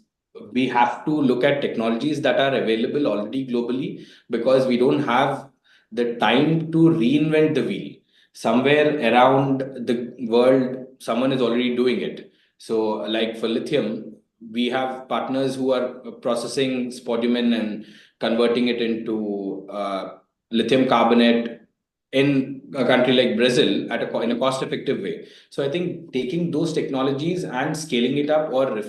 We have to look at technologies that are available already globally, because we don't have the time to reinvent the wheel. Somewhere around the world, someone is already doing it. So like for lithium, we have partners who are processing spodumene and converting it into lithium carbonate in a country like Brazil in a cost-effective way. So I think taking those technologies and scaling it up, or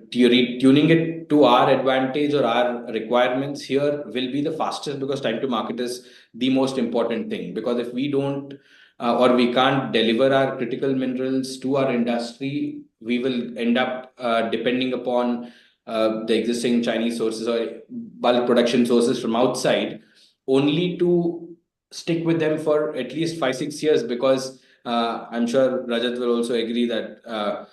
tuning it to our advantage or our requirements here, will be the fastest, because time to market is the most important thing. Because if we don't or we can't deliver our critical minerals to our industry, we will end up depending upon the existing Chinese sources or bulk production sources from outside, only to stick with them for at least 5-6 years. Because I'm sure Rajat will also agree that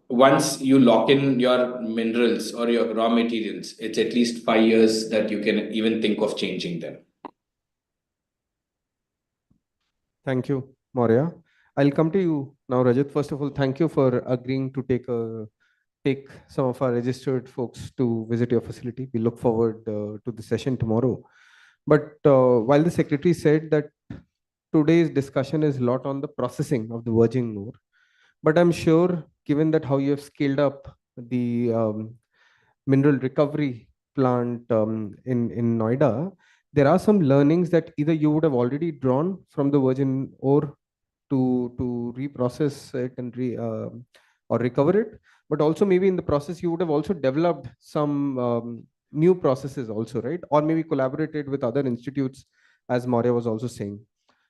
once you lock in your minerals or your raw materials, it's at least 5 years that you can even think of changing them. Thank you, Maurya. I'll come to you now, Rajat. First of all, thank you for agreeing to take some of our registered folks to visit your facility. We look forward to the session tomorrow. But while the secretary said that today's discussion is a lot on the processing of the virgin ore, but I'm sure, given that how you have scaled up the mineral recovery plant in Noida, there are some learnings that either you would have already drawn from the virgin ore to reprocess it and or recover it, but also maybe in the process you would have also developed some new processes also, right? Or maybe collaborated with other institutes, as Maurya was also saying.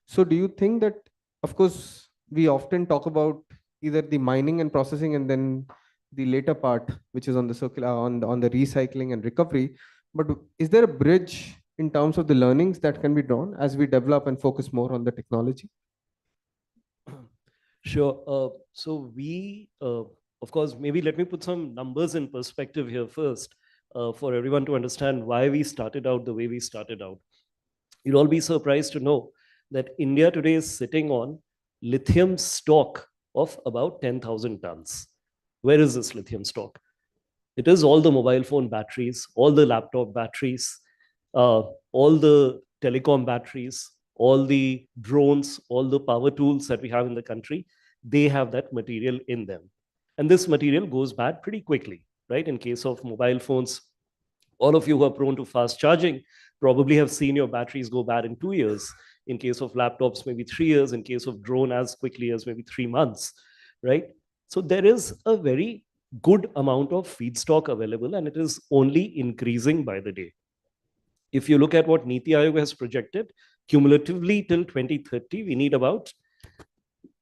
So do you think that, of course, we often talk about either the mining and processing and then the later part, which is on the circular, on the recycling and recovery, but is there a bridge in terms of the learnings that can be drawn as we develop and focus more on the technology? Sure. So we, of course, maybe let me put some numbers in perspective here first, for everyone to understand why we started out the way we started out. You'll all be surprised to know that India today is sitting on lithium stock of about 10,000 tons. Where is this lithium stock? It is all the mobile phone batteries, all the laptop batteries, all the telecom batteries, all the drones, all the power tools that we have in the country. They have that material in them. And this material goes bad pretty quickly, right? In case of mobile phones, all of you who are prone to fast charging probably have seen your batteries go bad in 2 years. In case of laptops, maybe 3 years. In case of drone, as quickly as maybe 3 months, right? So there is a very good amount of feedstock available, and it is only increasing by the day. If you look at what Niti Aayog has projected, cumulatively till 2030, we need about,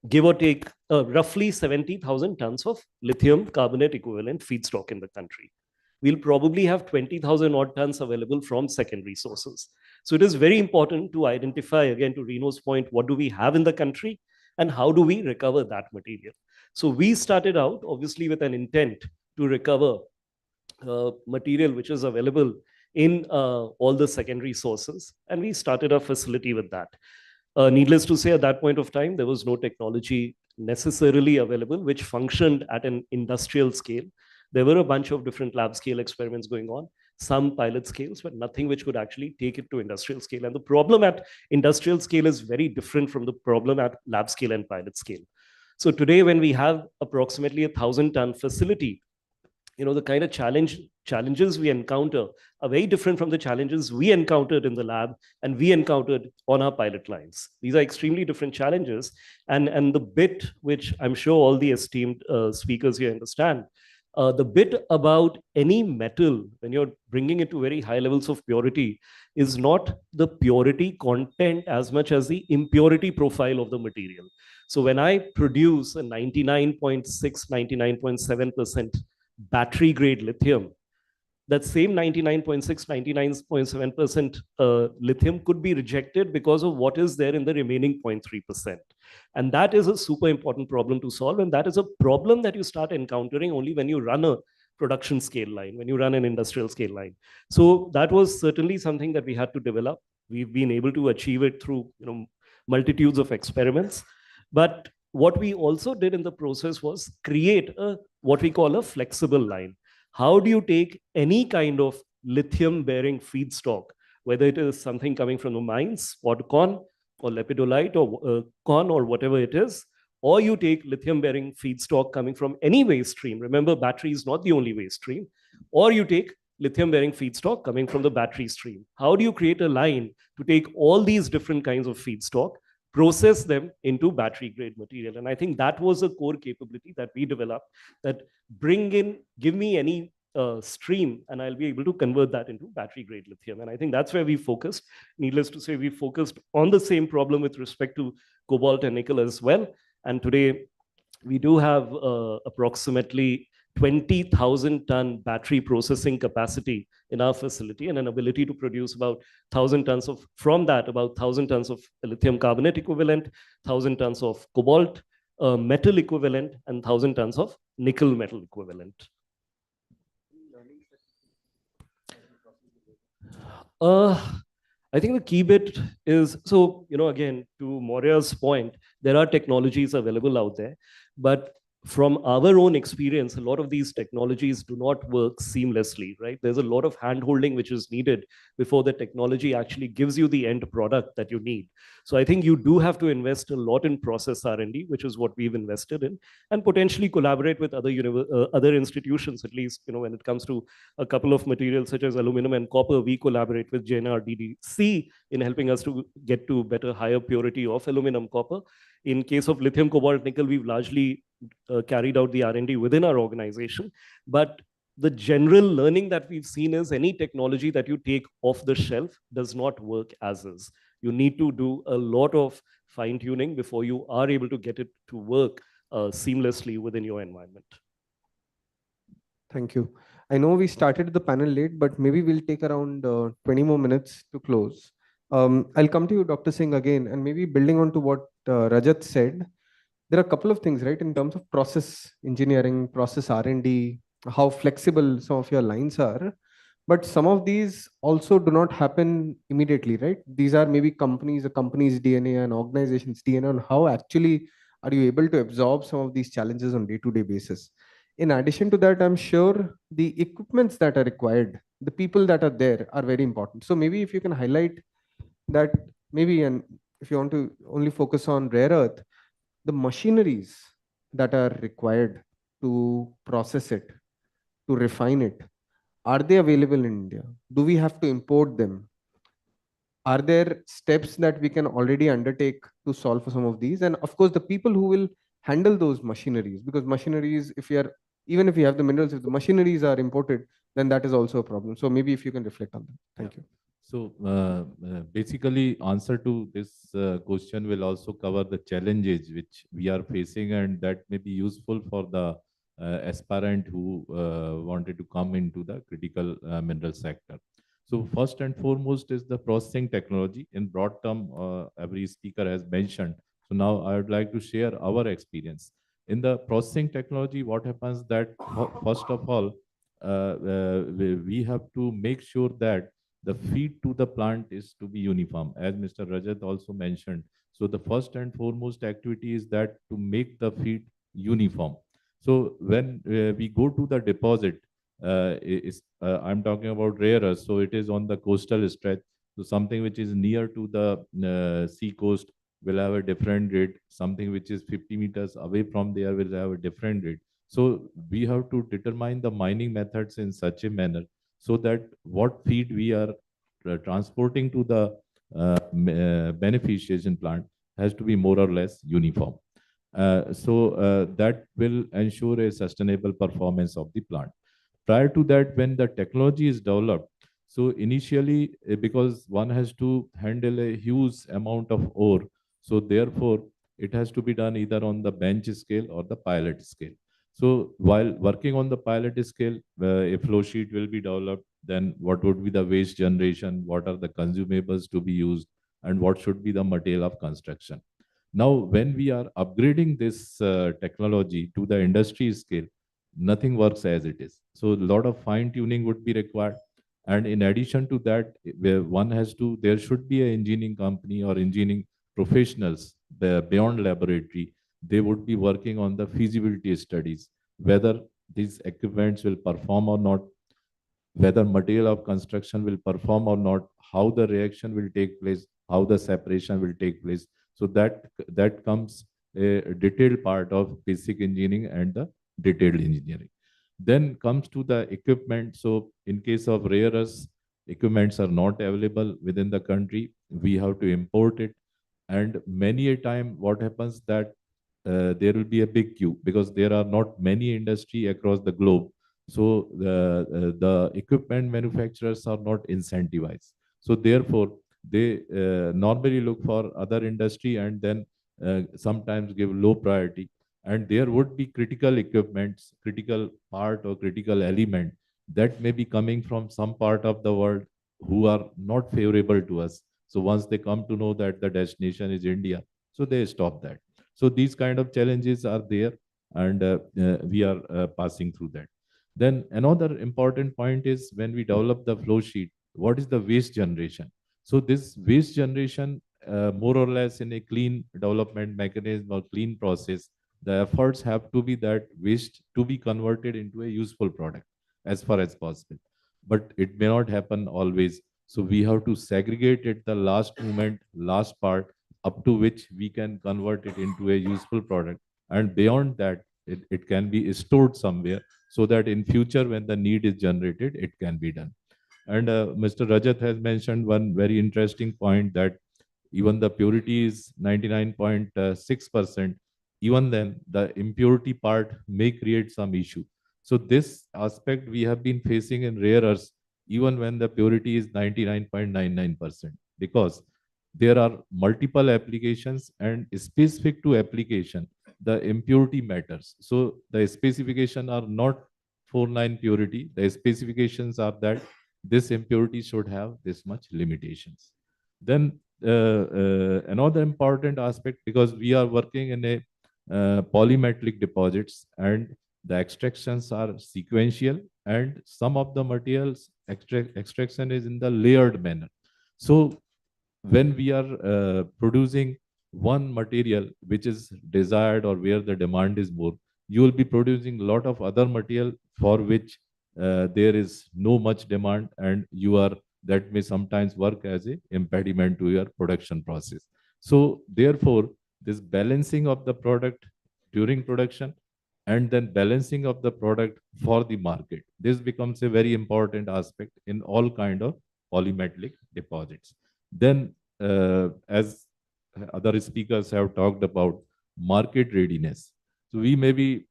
give or take, roughly 70,000 tons of lithium carbonate equivalent feedstock in the country. We'll probably have 20,000 odd tons available from secondary sources. So it is very important to identify, again, to Reno's point, what do we have in the country and how do we recover that material? So we started out, obviously, with an intent to recover material which is available in all the secondary sources. And we started a facility with that. Needless to say, at that point of time, there was no technology necessarily available which functioned at an industrial scale. There were a bunch of different lab scale experiments going on. some pilot scales, but nothing which could actually take it to industrial scale. And the problem at industrial scale is very different from the problem at lab scale and pilot scale. So today, when we have approximately 1,000-ton facility, the kind of challenges we encounter are very different from the challenges we encountered in the lab and we encountered on our pilot lines. These are extremely different challenges. And the bit which I'm sure all the esteemed speakers here understand, the bit about any metal, when you're bringing it to very high levels of purity, is not the purity content as much as the impurity profile of the material. So when I produce a 99.6, 99.7% battery grade lithium, that same 99.6, 99.7% lithium could be rejected because of what is there in the remaining 0.3%. And that is a super important problem to solve. And that is a problem that you start encountering only when you run a production scale line, when you run an industrial scale line. So that was certainly something that we had to develop. We've been able to achieve it through multitudes of experiments. But what we also did in the process was create what we call a flexible line. How do you take any kind of lithium bearing feedstock, whether it is something coming from the mines, spodcon or lepidolite or con or whatever it is, or you take lithium bearing feedstock coming from any waste stream. Remember, battery is not the only waste stream. Or you take lithium bearing feedstock coming from the battery stream. How do you create a line to take all these different kinds of feedstock, process them into battery grade material? And I think that was a core capability that we developed, that give me any stream and I'll be able to convert that into battery grade lithium. And I think that's where we focused. Needless to say, we focused on the same problem with respect to cobalt and nickel as well. And today we do have approximately 20,000-ton battery processing capacity in our facility and an ability to produce about 1,000 tons of, from that, about 1,000 tons of lithium carbonate equivalent, 1,000 tons of cobalt metal equivalent, and 1,000 tons of nickel metal equivalent. I think the key bit is, so, again, to Maurya's point, there are technologies available out there, but from our own experience, a lot of these technologies do not work seamlessly, right? There's a lot of hand-holding which is needed before the technology actually gives you the end product that you need. So I think you do have to invest a lot in process R&D, which is what we've invested in, and potentially collaborate with other institutions, at least, when it comes to a couple of materials such as aluminum and copper. We collaborate with JNRDDC in helping us to get to better, higher purity of aluminum copper. In case of lithium, cobalt, nickel, we've largely carried out the R&D within our organization. But the general learning that we've seen is any technology that you take off the shelf does not work as is. You need to do a lot of fine tuning before you are able to get it to work seamlessly within your environment. Thank you. I know we started the panel late, but maybe we'll take around 20 more minutes to close. I'll come to you, Dr. Singh, again, and maybe building on to what Rajat said. There are a couple of things, right, in terms of process engineering, process R&D, how flexible some of your lines are. But some of these also do not happen immediately, right? These are maybe a company's DNA and organization's DNA on how actually are you able to absorb some of these challenges on day-to-day basis. In addition to that, I'm sure the equipments that are required, the people that are there are very important. So maybe if you can highlight that, maybe, and if you want to only focus on rare earth, the machineries that are required to process it, to refine it, are they available in India? Do we have to import them? Are there steps that we can already undertake to solve for some of these? And of course, the people who will handle those machineries, because machineries, even if you have the minerals, if the machineries are imported, then that is also a problem. So maybe if you can reflect on that. Thank you. So basically, answer to this question will also cover the challenges which we are facing, and that may be useful for the aspirant who wanted to come into the critical mineral sector. So first and foremost is the processing technology. In broad term, every speaker has mentioned. So now I would like to share our experience. In the processing technology, what happens that first of all, we have to make sure that the feed to the plant is to be uniform, as Mr. Rajat also mentioned. So the first and foremost activity is that to make the feed uniform. So when we go to the deposit, I'm talking about rare earth, so it is on the coastal stretch. So something which is near to the sea coast will have a different rate. Something which is 50 meters away from there will have a different rate. So we have to determine the mining methods in such a manner so that what feed we are transporting to the beneficiation plant has to be more or less uniform. That will ensure a sustainable performance of the plant. Prior to that, when the technology is developed, so initially, because one has to handle a huge amount of ore, so therefore, it has to be done either on the bench scale or the pilot scale. So while working on the pilot scale, a flow sheet will be developed, then what would be the waste generation, what are the consumables to be used, and what should be the material of construction. Now, when we are upgrading this technology to the industry scale, nothing works as it is. So a lot of fine tuning would be required. And in addition to that, where one has to, there should be an engineering company or engineering professionals beyond laboratory. They would be working on the feasibility studies, whether these equipments will perform or not, whether material of construction will perform or not, how the reaction will take place, how the separation will take place. So that comes a detailed part of basic engineering and the detailed engineering. Then comes to the equipment. So in case of rare earths, equipments are not available within the country. We have to import it. And many a time what happens that there will be a big queue because there are not many industry across the globe. So the equipment manufacturers are not incentivized. So therefore, they normally look for other industry and then sometimes give low priority. And there would be critical equipments, critical part or critical element that may be coming from some part of the world who are not favorable to us. So once they come to know that the destination is India, so they stop that. So these kind of challenges are there, and we are passing through that. Then another important point is when we develop the flow sheet, what is the waste generation? So this waste generation, more or less in a clean development mechanism or clean process, the efforts have to be that waste to be converted into a useful product as far as possible. But it may not happen always. So we have to segregate it the last moment, last part, up to which we can convert it into a useful product. And beyond that, it can be stored somewhere so that in future when the need is generated, it can be done. And Mr. Rajat has mentioned one very interesting point that even the purity is 99.6%. Even then, the impurity part may create some issue. So this aspect we have been facing in rare earths, even when the purity is 99.99%, because there are multiple applications and specific to application, the impurity matters. So the specification are not 4.9 purity. The specifications are that this impurity should have this much limitations. Then another important aspect, because we are working in a polymetallic deposits and the extractions are sequential and some of the materials extraction is in the layered manner. So when we are producing one material which is desired or where the demand is more, you will be producing a lot of other material for which there is no much demand, and that may sometimes work as a impediment to your production process. So therefore, this balancing of the product during production and then balancing of the product for the market, this becomes a very important aspect in all kind of polymetallic deposits. Then, as other speakers have talked about market readiness. So we may be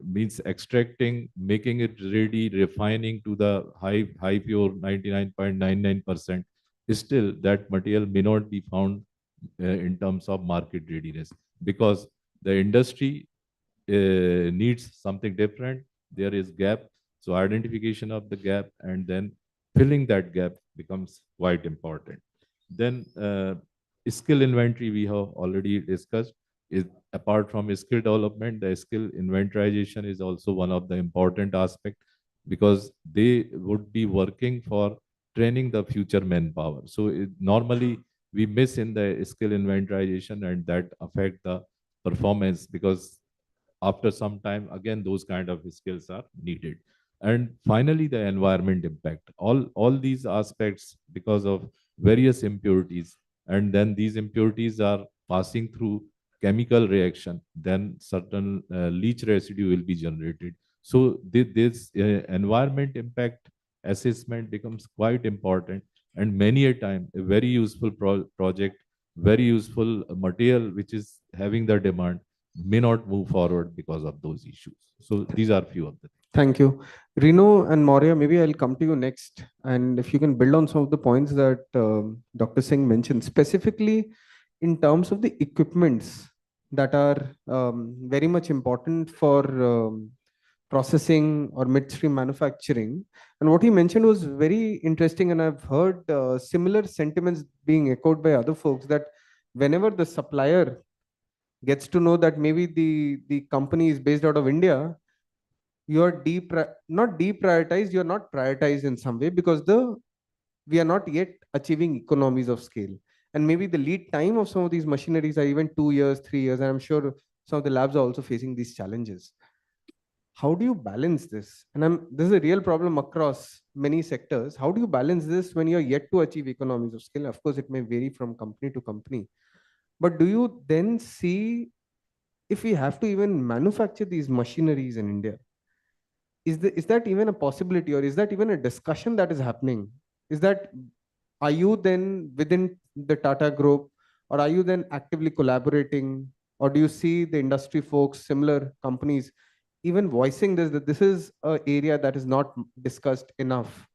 means extracting, making it ready, refining to the high pure 99.99%. Still, that material may not be found in terms of market readiness because the industry needs something different. There is gap. So identification of the gap and then filling that gap becomes quite important. Then skill inventory we have already discussed. Is apart from skill development, the skill inventorization is also one of the important aspects because they would be working for training the future manpower. So normally we miss in the skill inventorization and that affect the performance because after some time, again, those kind of skills are needed. And finally, the environment impact. All these aspects because of various impurities, and then these impurities are passing through chemical reaction, then certain leach residue will be generated. So this environment impact assessment becomes quite important, and many a time a very useful project, very useful material which is having the demand may not move forward because of those issues. So these are few of the things. Thank you. Reno and Maurya, maybe I'll come to you next. And if you can build on some of the points that Dr. Singh mentioned, specifically in terms of the equipments that are very much important for processing or midstream manufacturing. And what he mentioned was very interesting. And I've heard similar sentiments being echoed by other folks that whenever the supplier gets to know that maybe the company is based out of India, you're not deprioritized, you're not prioritized in some way because we are not yet achieving economies of scale. And maybe the lead time of some of these machineries are even 2 years, 3 years. And I'm sure some of the labs are also facing these challenges. How do you balance this? And this is a real problem across many sectors. How do you balance this when you're yet to achieve economies of scale? Of course, it may vary from company to company. But do you then see if we have to even manufacture these machineries in India? Is that even a possibility, or is that even a discussion that is happening? Are you then within the Tata Group, or are you then actively collaborating, or do you see the industry folks, similar companies, even voicing this, that this is an area that is not discussed enough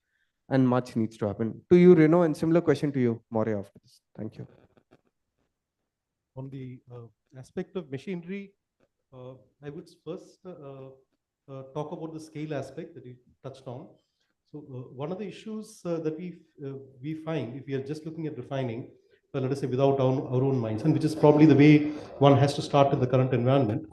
and much needs to happen? To you, Reno, and similar question to you, Maurya, after this. Thank you. On the aspect of machinery, I would first talk about the scale aspect that you touched on. So one of the issues that we find if we are just looking at refining, let us say without our own minds, and which is probably the way one has to start in the current environment.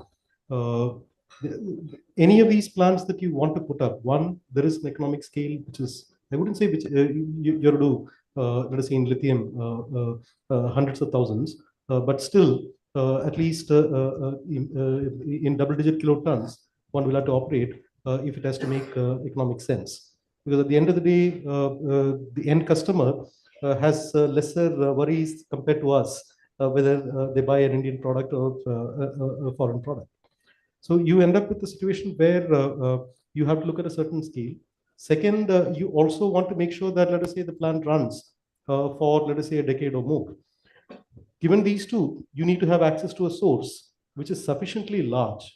Any of these plants that you want to put up, one, there is an economic scale, which is, I wouldn't say which you have to do, let us say in lithium, hundreds of thousands, but still at least in double-digit kilotons, one will have to operate if it has to make economic sense. Because at the end of the day, the end customer has lesser worries compared to us, whether they buy an Indian product or a foreign product. So you end up with a situation where you have to look at a certain scale. Second, you also want to make sure that, let us say, the plant runs for, let us say, a decade or more. Given these two, you need to have access to a source which is sufficiently large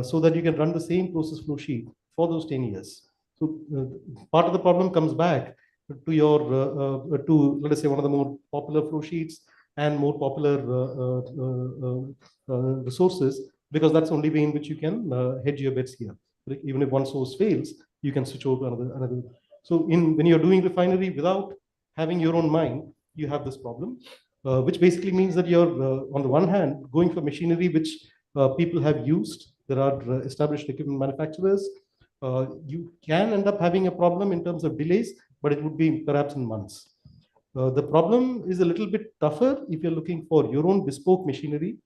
so that you can run the same process flow sheet for those 10 years. So part of the problem comes back to your, to, let us say, one of the more popular flow sheets and more popular resources, because that's the only way in which you can hedge your bets here. Like, even if one source fails, you can switch over to another. So when you're doing refinery without having your own mine, you have this problem, which basically means that you're, on the one hand, going for machinery which people have used. There are established equipment manufacturers. You can end up having a problem in terms of delays, but it would be perhaps in months. The problem is a little bit tougher if you're looking for your own bespoke machinery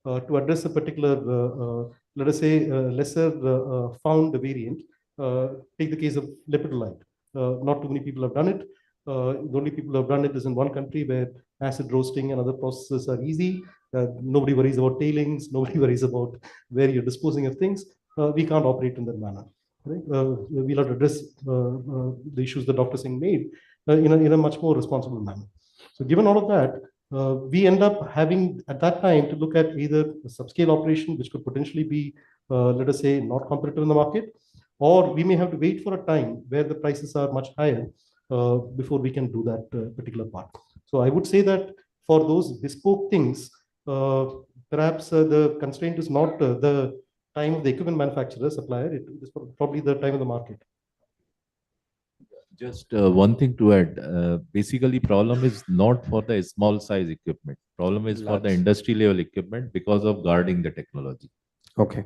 to address a particular, let us say, lesser found variant. Take the case of lepidolite. Not too many people have done it. The only people who have done it is in one country where acid roasting and other processes are easy. Nobody worries about tailings. Nobody worries about where you're disposing of things. We can't operate in that manner. Right? We'll have to address the issues that Dr. Singh made in a much more responsible manner. So given all of that, we end up having at that time to look at either a subscale operation, which could potentially be, let us say, not competitive in the market, or we may have to wait for a time where the prices are much higher before we can do that particular part. So I would say that for those bespoke things, perhaps the constraint is not the time of the equipment manufacturer, supplier, it is probably the time of the market. Just one thing to add. Basically, problem is not for the small size equipment. Problem is for the industry level equipment because of guarding the technology. Okay.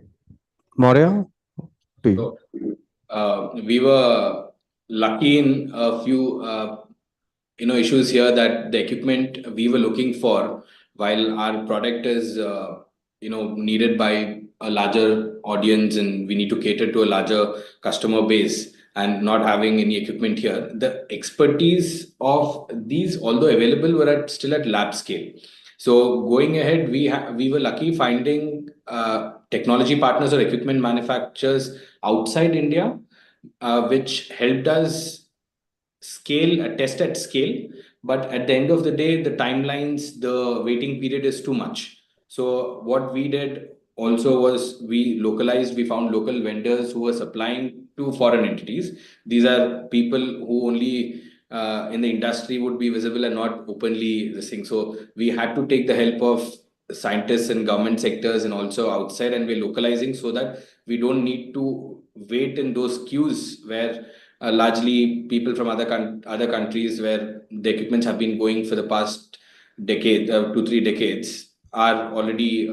Maurya, to you. So, we were lucky in a few issues here that the equipment we were looking for, while our product is needed by a larger audience and we need to cater to a larger customer base and not having any equipment here, the expertise of these, although available, were still at lab scale. So going ahead, we were lucky finding technology partners or equipment manufacturers outside India, which helped us test at scale. But at the end of the day, the timelines, the waiting period is too much. So what we did also was we found local vendors who were supplying to foreign entities. These are people who only in the industry would be visible and not openly this thing. So we had to take the help of scientists and government sectors and also outside, and we're localizing so that we don't need to wait in those queues where largely people from other countries where the equipments have been going for the past decade, 2-3 decades, are already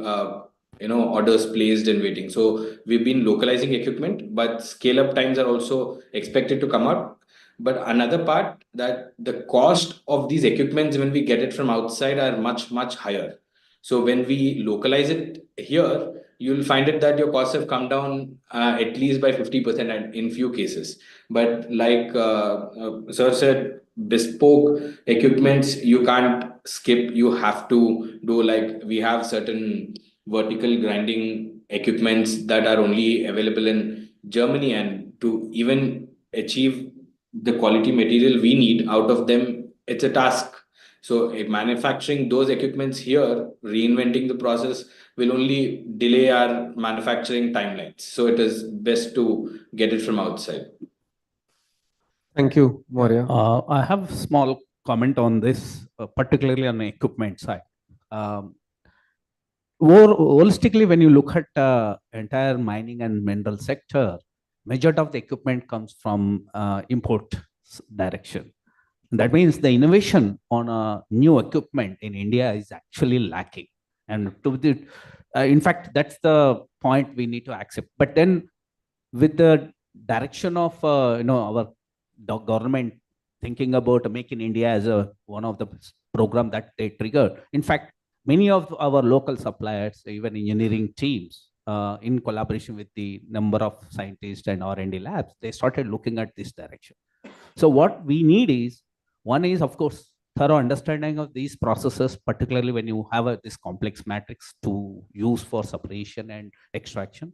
orders placed and waiting. So we've been localizing equipment, but scale up times are also expected to come up. But another part, that the cost of these equipments when we get it from outside are much higher. So when we localize it here, you'll find it that your costs have come down at least by 50% in few cases. But like Sir said, bespoke equipments you can't skip. You have to do, like we have certain vertical grinding equipments that are only available in Germany, and to even achieve the quality material we need out of them, it's a task. So manufacturing those equipments here, reinventing the process, will only delay our manufacturing timelines. So it is best to get it from outside. Thank you, Maurya. I have a small comment on this, particularly on the equipment side. More holistically, when you look at entire mining and mineral sector, majority of the equipment comes from import direction. That means the innovation on a new equipment in India is actually lacking. And in fact, that's the point we need to accept. But then with the direction of our government thinking about Make in India as one of the program that they triggered. In fact, many of our local suppliers, even engineering teams, in collaboration with the number of scientists and R&D labs, they started looking at this direction. So what we need is, one is, of course, thorough understanding of these processes, particularly when you have this complex matrix to use for separation and extraction.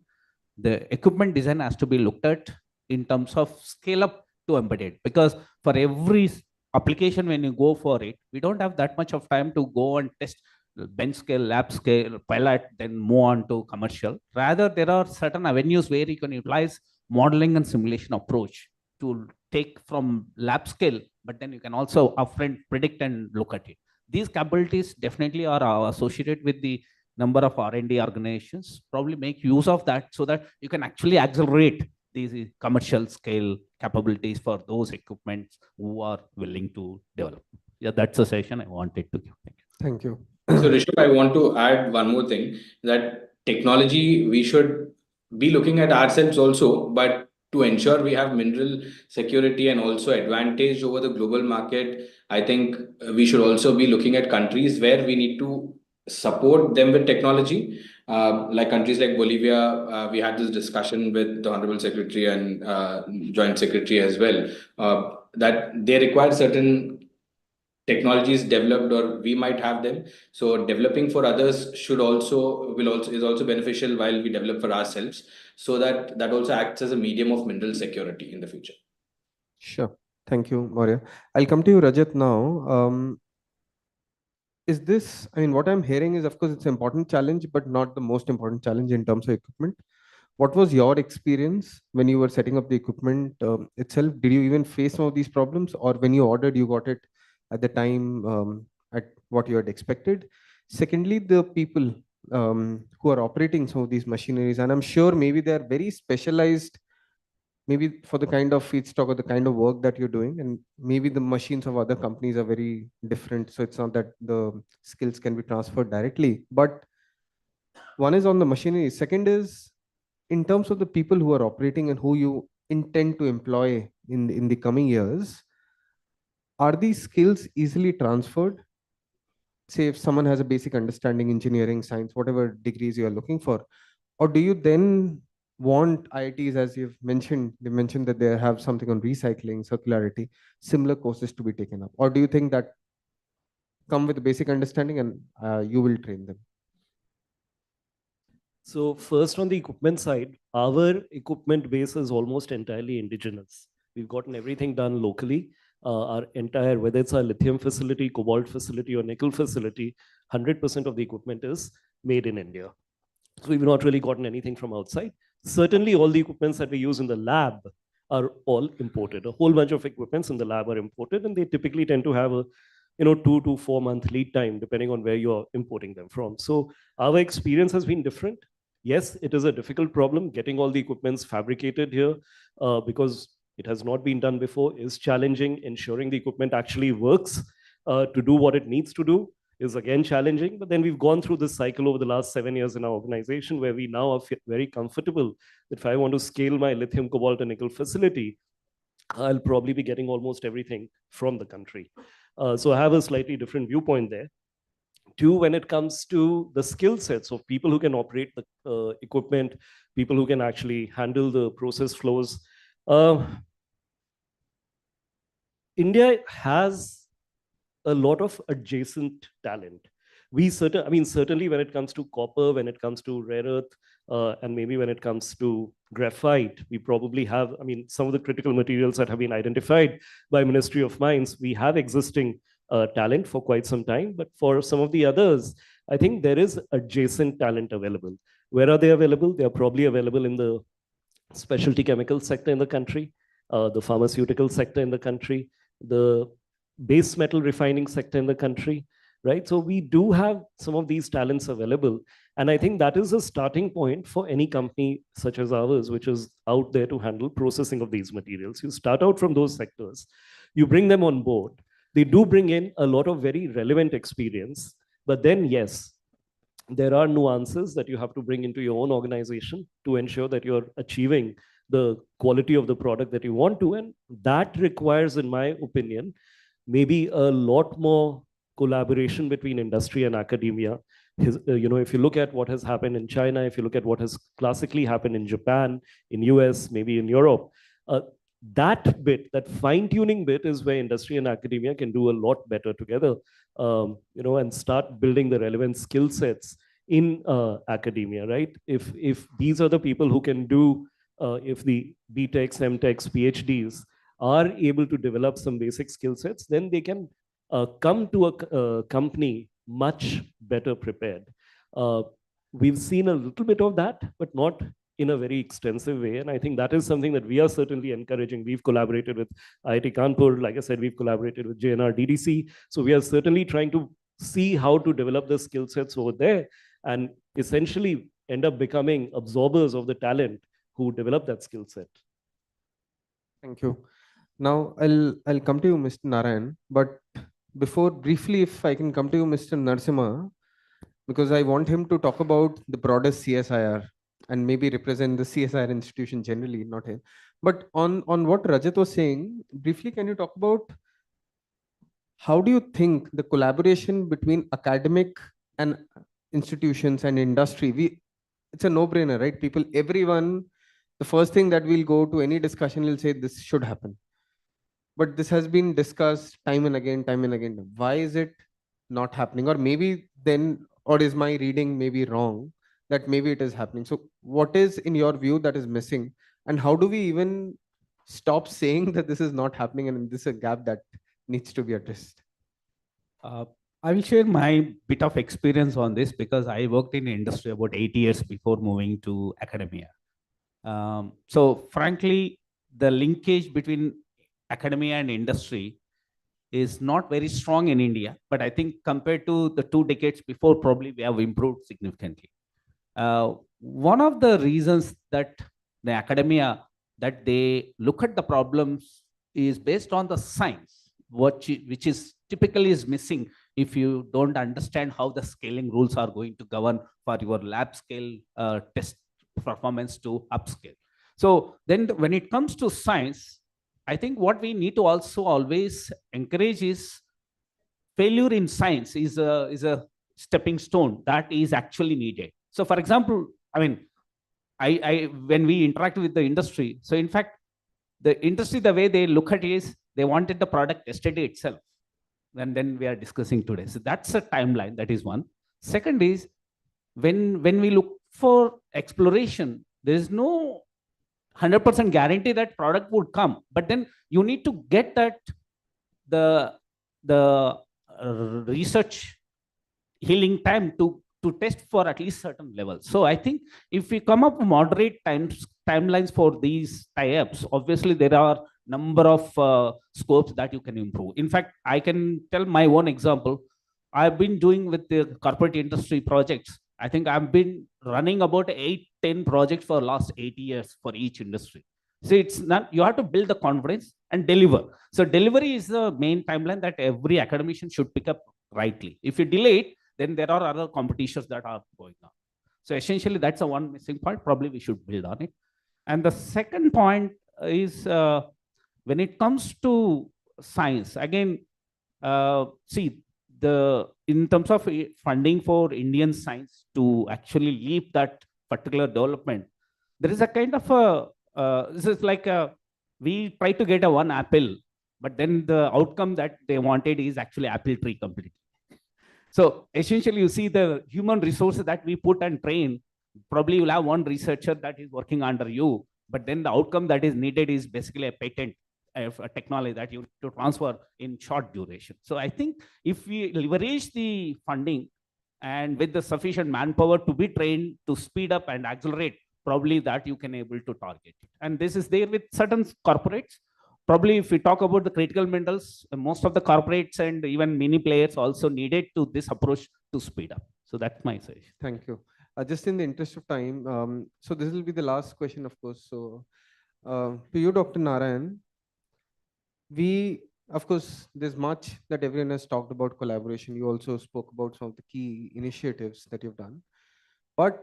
The equipment design has to be looked at in terms of scale up to embedded, because for every application, when you go for it, we don't have that much of time to go and test bench scale, lab scale, pilot, then move on to commercial. Rather, there are certain avenues where you can utilize modeling and simulation approach to take from lab scale, but then you can also upfront predict and look at it. These capabilities definitely are associated with the number of R&D organizations. Probably make use of that so that you can actually accelerate these commercial scale capabilities for those equipments who are willing to develop. Yeah, that's a session I wanted to give. Thank you. So Rishabh, I want to add one more thing, that technology, we should be looking at ourselves also, but to ensure we have mineral security and also advantage over the global market, I think we should also be looking at countries where we need to support them with technology. Like countries like Bolivia, we had this discussion with the Honorable Secretary and Joint Secretary as well, that they require certain technologies developed, or we might have them. So developing for others is also beneficial while we develop for ourselves. So that also acts as a medium of mineral security in the future. Sure. Thank you, Maurya. I'll come to you, Rajat, now. What I'm hearing is, of course, it's an important challenge, but not the most important challenge in terms of equipment. What was your experience when you were setting up the equipment itself? Did you even face some of these problems, or when you ordered, you got it at the time at what you had expected? Secondly, the people who are operating some of these machineries, and I'm sure maybe they're very specialized, maybe for the kind of feedstock or the kind of work that you're doing, and maybe the machines of other companies are very different. So it's not that the skills can be transferred directly. But one is on the machinery. Second is in terms of the people who are operating and who you intend to employ in the coming years. Are these skills easily transferred? Say if someone has a basic understanding, engineering, science, whatever degrees you are looking for, Or do you then want IITs, as you've mentioned, they mentioned that they have something on recycling, circularity, similar courses to be taken up? Or do you think that come with a basic understanding and you will train them? So first on the equipment side, our equipment base is almost entirely indigenous. We've gotten everything done locally. Our entire, whether it's our lithium facility, cobalt facility, or nickel facility, 100% of the equipment is made in India. So we've not really gotten anything from outside. Certainly all the equipments that we use in the lab are all imported. A whole bunch of equipments in the lab are imported, and they typically tend to have a 2 to 4 month lead time, depending on where you're importing them from. So our experience has been different. Yes, it is a difficult problem getting all the equipments fabricated here because it has not been done before, is challenging. Ensuring the equipment actually works to do what it needs to do is again challenging. But then we've gone through this cycle over the last 7 years in our organization where we now are very comfortable that if I want to scale my lithium, cobalt, and nickel facility, I'll probably be getting almost everything from the country. So I have a slightly different viewpoint there. Two, when it comes to the skill sets of people who can operate the equipment, people who can actually handle the process flows, India has a lot of adjacent talent. Certainly when it comes to copper, when it comes to rare earth, and maybe when it comes to graphite, we probably have, some of the critical materials that have been identified by Ministry of Mines, we have existing talent for quite some time. But for some of the others, I think there is adjacent talent available. Where are they available? They are probably available in the specialty chemical sector in the country, the pharmaceutical sector in the country, the base metal refining sector in the country, right? So we do have some of these talents available. And I think that is a starting point for any company such as ours, which is out there to handle processing of these materials. You start out from those sectors, you bring them on board. They do bring in a lot of very relevant experience. But then, yes, there are nuances that you have to bring into your own organization to ensure that you're achieving the quality of the product that you want to. And that requires, in my opinion, maybe a lot more collaboration between industry and academia. If you look at what has happened in China, if you look at what has classically happened in Japan, in US, maybe in Europe, that bit, that fine-tuning bit is where industry and academia can do a lot better together, and start building the relevant skill sets in academia, right? If these are the people who can do, if the BTechs, MTechs, PhDs are able to develop some basic skill sets, then they can come to a company much better prepared. We've seen a little bit of that, but not in a very extensive way. And I think that is something that we are certainly encouraging. We've collaborated with IIT Kanpur. Like I said, we've collaborated with JNR DDC. So we are certainly trying to see how to develop the skill sets over there and essentially end up becoming absorbers of the talent who develop that skill set. Thank you. Now I'll come to you, Mr. Narayan, but before, briefly, if I can come to you, Mr. Narasimha, because I want him to talk about the broader CSIR and maybe represent the CSIR institution generally, not him. But on what Rajat was saying, briefly, can you talk about how do you think the collaboration between academic and institutions and industry, it's a no-brainer, right? Everyone, the first thing that we'll go to any discussion will say this should happen. But this has been discussed time and again. Why is it not happening? Or maybe then, or is my reading maybe wrong, that maybe it is happening? So what is in your view that is missing? And how do we even stop saying that this is not happening and this is a gap that needs to be addressed? I will share my bit of experience on this because I worked in industry about 8 years before moving to academia. So frankly, the linkage between academia and industry is not very strong in India, but I think compared to the 2 decades before, probably we have improved significantly. One of the reasons that the academia, that they look at the problems is based on the science, which is typically is missing if you don't understand how the scaling rules are going to govern for your lab scale test performance to upscale. So then when it comes to science, I think what we need to also always encourage is failure in science is a stepping stone that is actually needed. So for example, when we interact with the industry, so in fact, the industry, the way they look at it is they wanted the product yesterday itself. And then we are discussing today. So that's a timeline. That is one. Second is when we look for exploration, there is no 100% guarantee that product would come. But then you need to get that the research healing time to test for at least certain levels. So I think if we come up with moderate timelines for these tie-ups, obviously there are number of scopes that you can improve. In fact, I can tell my own example. I've been doing with the corporate industry projects. I think I've been running about 8-10 projects for last 8 years for each industry. So it's not, you have to build the confidence and deliver. So delivery is the main timeline that every academician should pick up rightly. If you delay it, then there are other competitions that are going on. So essentially, that's a one missing point. Probably we should build on it. And the second point is when it comes to science, again, see, in terms of funding for Indian science to actually leap that particular development, there is a kind of this is like we try to get a one apple, but then the outcome that they wanted is actually apple tree completely. So essentially, you see the human resources that we put and train, probably you'll have one researcher that is working under you, but then the outcome that is needed is basically a patent of a technology that you need to transfer in short duration. So I think if we leverage the funding and with the sufficient manpower to be trained to speed up and accelerate, probably that you can able to target it. And this is there with certain corporates. Probably if we talk about the critical minerals, most of the corporates and even many players also needed to this approach to speed up. So that's my suggestion. Thank you. Just in the interest of time, so this will be the last question, of course. So to you, Dr. Narayan, of course, there's much that everyone has talked about collaboration. You also spoke about some of the key initiatives that you've done. But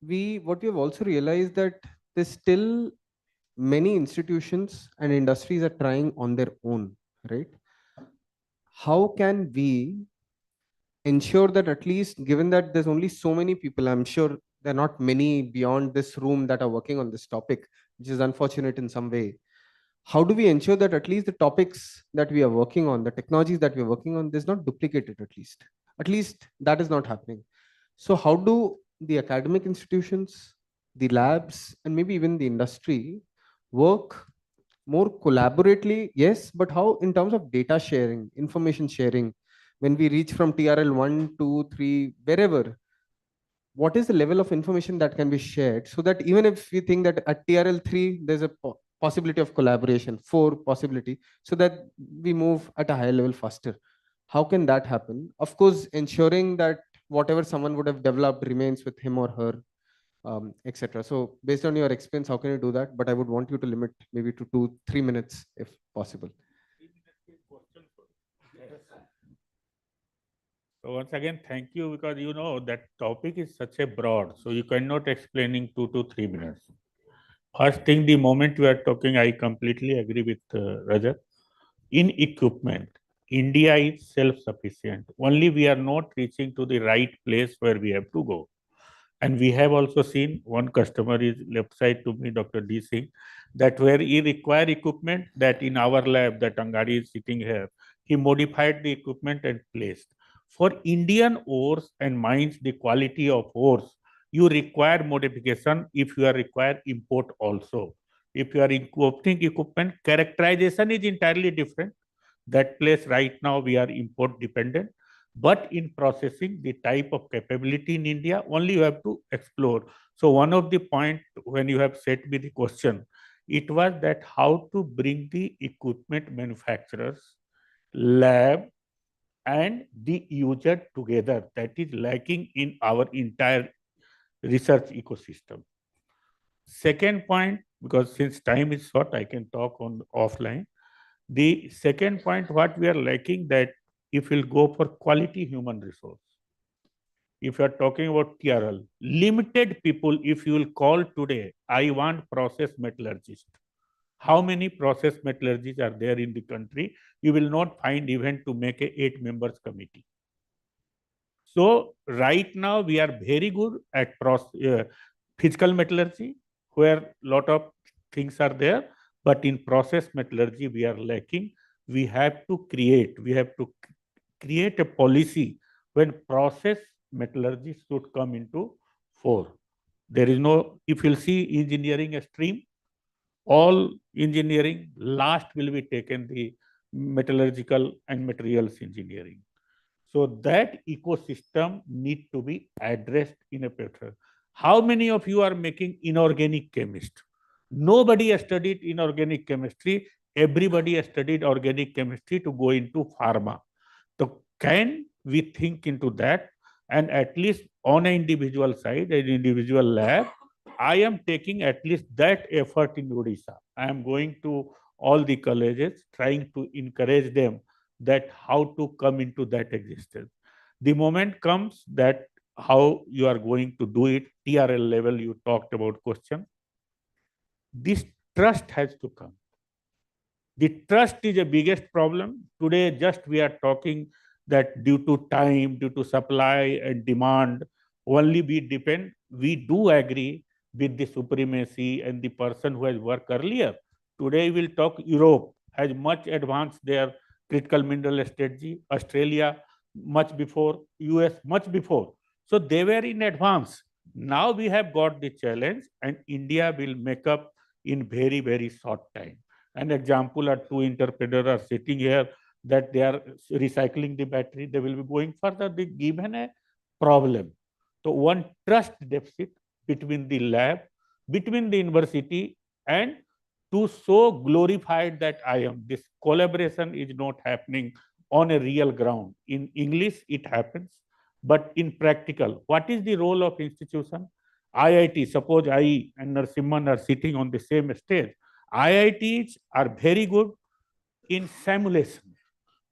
what we have also realized that there's still many institutions and industries are trying on their own, right? How can we ensure that at least, given that there's only so many people, I'm sure there are not many beyond this room that are working on this topic, which is unfortunate in some way. How do we ensure that at least the topics that we are working on, the technologies that we're working on, there's not duplicated at least? At least that is not happening. So how do the academic institutions, the labs, and maybe even the industry work more collaboratively? Yes, but how in terms of data sharing, information sharing, when we reach from TRL 1, 2, 3, wherever, what is the level of information that can be shared so that even if we think that at TRL 3, there's a possibility of collaboration, 4 possibility, so that we move at a higher level faster. How can that happen? Of course, ensuring that whatever someone would have developed remains with him or her, etc. So based on your experience, how can you do that? But I would want you to limit maybe to 2-3 minutes if possible. So once again, thank you, because you know that topic is such a broad, so you cannot explain in 2 to 3 minutes. First thing, the moment you are talking, I completely agree with Rajat. In equipment, India is self-sufficient. Only we are not reaching to the right place where we have to go. And we have also seen one customer is left side to me, Dr. D. Singh, that where he require equipment, that in our lab, that Angari is sitting here, he modified the equipment and placed. For Indian ores and mines, the quality of ores, you require modification if you are require import also. If you are importing equipment, characterization is entirely different. That place right now we are import dependent. But in processing, the type of capability in India, only you have to explore. So one of the point when you have set me the question, it was that how to bring the equipment manufacturers, lab, and the user together. That is lacking in our entire research ecosystem. Second point, because since time is short, I can talk on offline. The second point, what we are lacking, that if we'll go for quality human resource, if you are talking about TRL, limited people, if you will call today, I want process metallurgist. How many process metallurgists are there in the country? You will not find even to make a 8 members committee. So right now we are very good at physical metallurgy, where lot of things are there, but in process metallurgy, we are lacking. We have to create a policy when process metallurgy should come into fore. There is no, if you'll see engineering stream, all engineering last will be taken the metallurgical and materials engineering. So that ecosystem need to be addressed in a better. How many of you are making inorganic chemistry? Nobody has studied inorganic chemistry. Everybody has studied organic chemistry to go into pharma. So can we think into that? And at least on an individual side, an individual lab, I am taking at least that effort in Odisha. I am going to all the colleges, trying to encourage them that how to come into that existence. The moment comes that how you are going to do it, TRL level, you talked about question. This trust has to come. The trust is the biggest problem. Today, just we are talking that due to time, due to supply and demand, only we depend. We do agree with the supremacy and the person who has worked earlier. Today, we'll talk Europe has much advanced their critical mineral strategy, Australia much before, US much before. So they were in advance. Now we have got the challenge and India will make up in very, very short time. An example are two entrepreneurs are sitting here that they are recycling the battery. They will be going further. They given a problem. So one trust deficit between the lab, between the university, and to so glorified that I am. This collaboration is not happening on a real ground. In English, it happens, but in practical, what is the role of institution? IIT, suppose I and Narsimhan are sitting on the same stage. IITs are very good in simulation.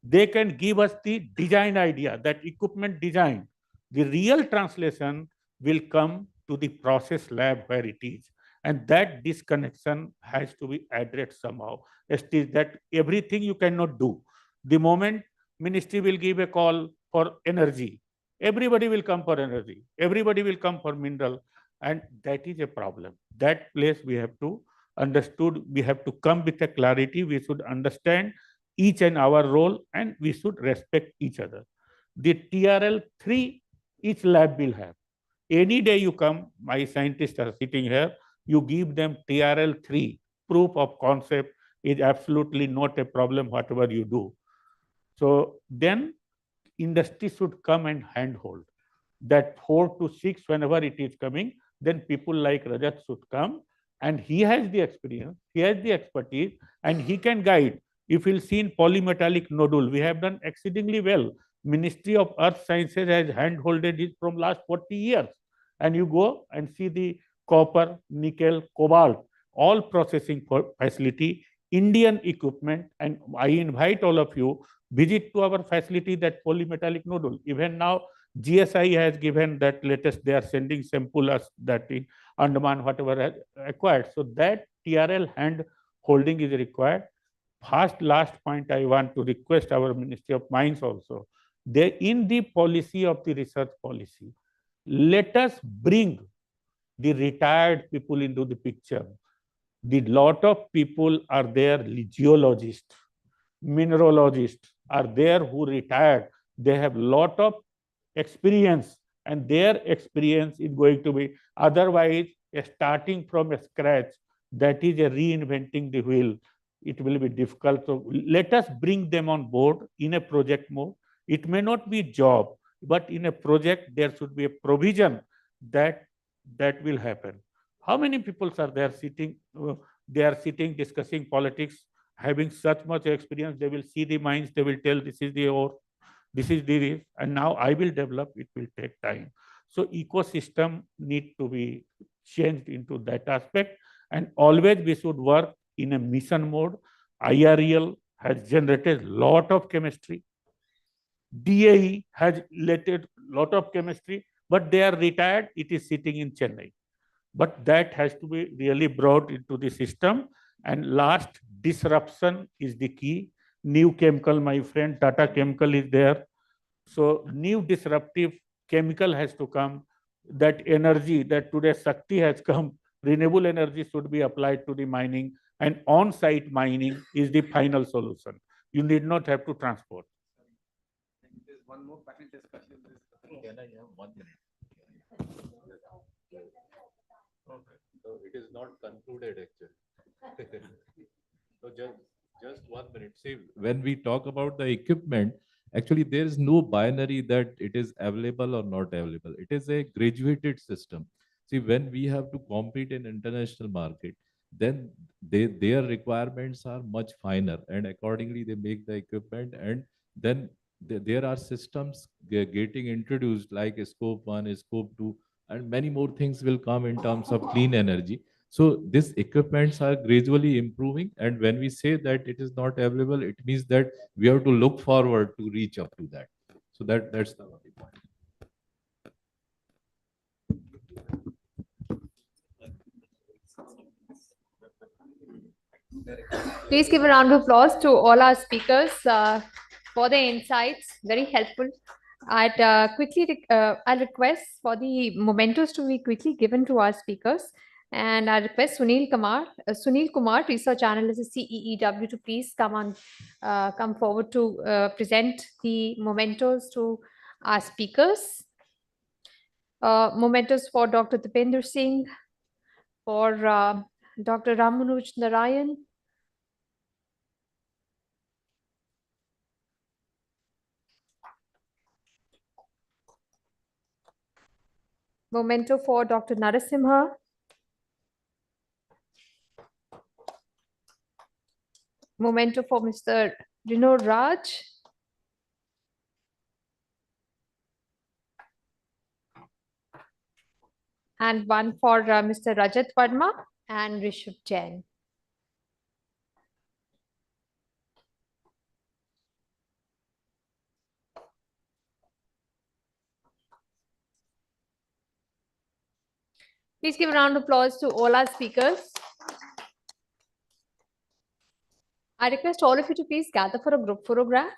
They can give us the design idea, that equipment design. The real translation will come to the process lab where it is. And that disconnection has to be addressed somehow. It is that everything you cannot do. The moment ministry will give a call for energy, everybody will come for energy. Everybody will come for mineral. And that is a problem. That place we have to understood. We have to come with a clarity. We should understand each and our role, and we should respect each other. The TRL 3, each lab will have. Any day you come, my scientists are sitting here, you give them TRL 3, proof of concept is absolutely not a problem, whatever you do. So then industry should come and handhold. That 4 to 6, whenever it is coming, then people like Rajat should come, and he has the experience, he has the expertise, and he can guide. If you'll see in polymetallic nodule, we have done exceedingly well. Ministry of Earth Sciences has handholded it from last 40 years. And you go and see the copper, nickel, cobalt, all processing facility, Indian equipment, and I invite all of you, visit to our facility, that polymetallic nodule. Even now, GSI has given that latest, they are sending sample us that in Andaman, whatever has acquired. So that TRL hand holding is required. Last point I want to request our Ministry of Mines also. They, in the policy of the research policy, let us bring the retired people into the picture. The lot of people are there, geologists, mineralogists are there who retired. They have lot of experience, and their experience is going to be, otherwise starting from scratch, that is a reinventing the wheel. It will be difficult. So let us bring them on board in a project mode. It may not be job, but in a project, there should be a provision that will happen. How many people are there sitting? They are sitting, discussing politics, having such much experience. They will see the mines. They will tell this is the ore, this is the, and now I will develop. It will take time. So ecosystem need to be changed into that aspect, and always we should work in a mission mode. IREL has generated lot of chemistry. DAE has related lot of chemistry, but they are retired. It is sitting in Chennai. But that has to be really brought into the system. And last, disruption is the key. New chemical, my friend, Tata Chemical is there. So new disruptive chemical has to come. that energy that today Shakti has come, renewable energy should be applied to the mining, and on-site mining is the final solution. You need not have to transport. There's one more panel discussion. Can I have 1 minute? Okay. So it is not concluded actually. So just 1 minute. See, when we talk about the equipment, actually there is no binary that it is available or not available. It is a graduated system. See, when we have to compete in international market, then their requirements are much finer, and accordingly they make the equipment, and then there are systems getting introduced like scope 1, scope 2, and many more things will come in terms of clean energy. So these equipments are gradually improving, and when we say that it is not available, it means that we have to look forward to reach up to that. So that's the only point. Please give a round of applause to all our speakers for their insights. Very helpful. I'll request for the mementos to be quickly given to our speakers. And I request Sunil Kumar, research analyst at CEEW, to please come forward to present the mementos to our speakers. Mementos for Dr. Dipender Singh, for Dr. Ramanuj Narayan, memento for Dr. Narasimha, memento for Mr. Rino Raj, and one for Mr. Rajat Verma and Rishabh Jain. Please give a round of applause to all our speakers. I request all of you to please gather for a group photograph.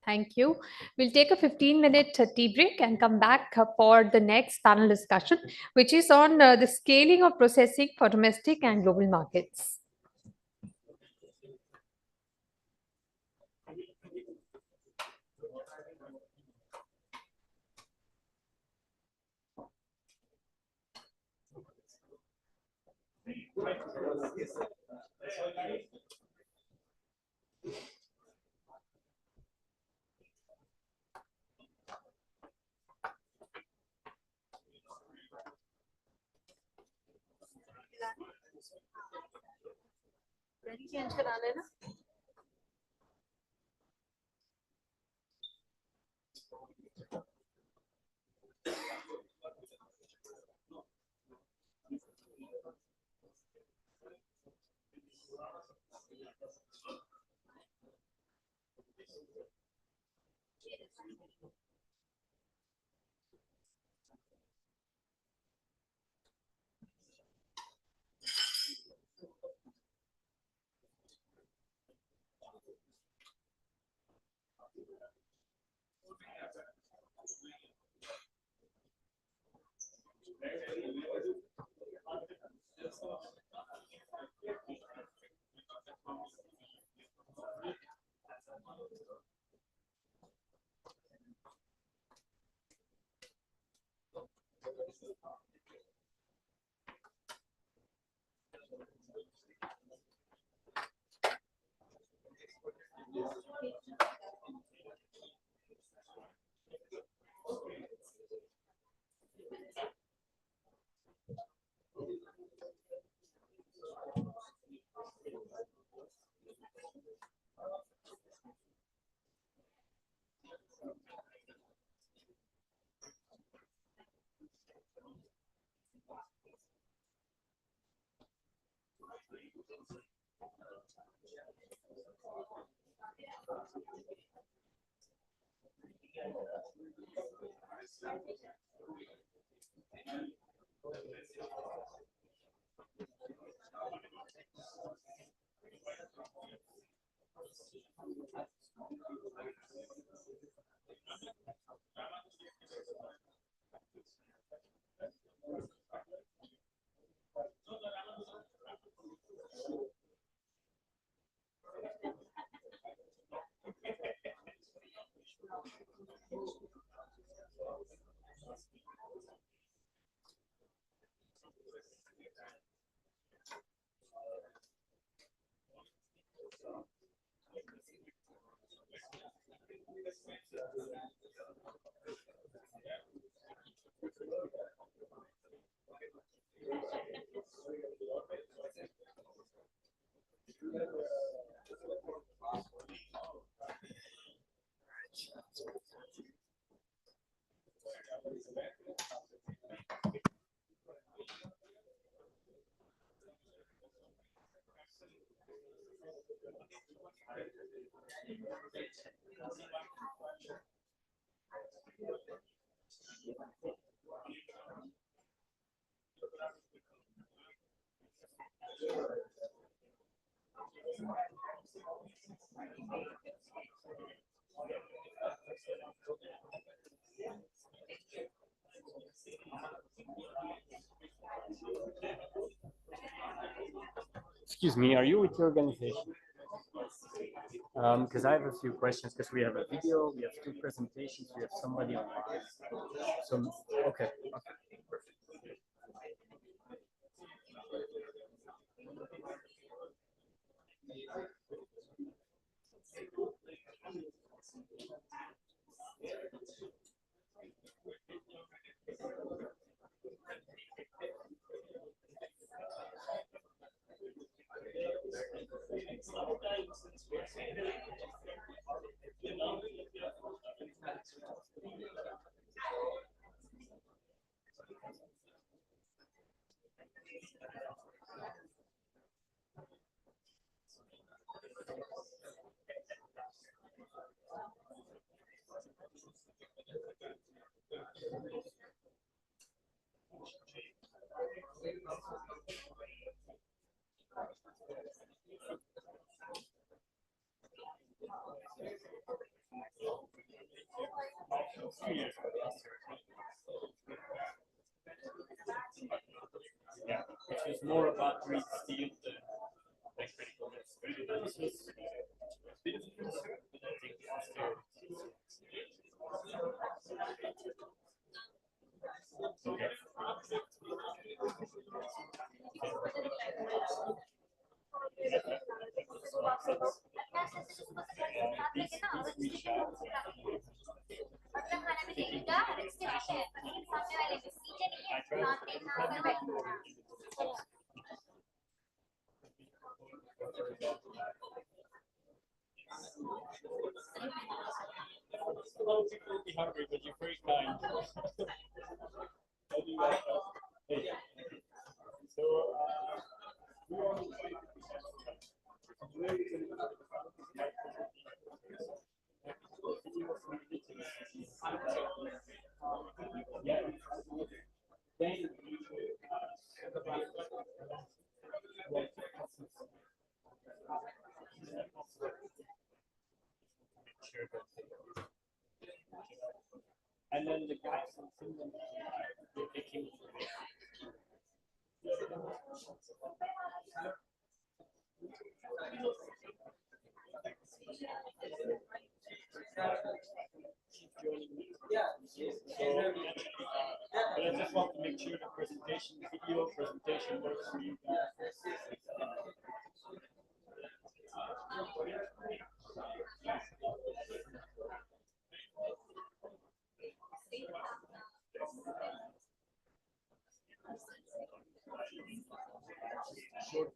Thank you. We'll take a 15-minute tea break and come back for the next panel discussion, which is on the scaling of processing for domestic and global markets. Change करा लेना Excuse me, are you with your organization? Because I have a few questions, because we have a video, we have two presentations, we have somebody online. So, okay. Yeah, which is more about green steel than critical minerals. Okay. A lot of people will be hungry, but you're very kind. I'll do that. Hey. So, and then the guys from Finland, they came. But I just want to make sure the presentation, video presentation works for you guys. Short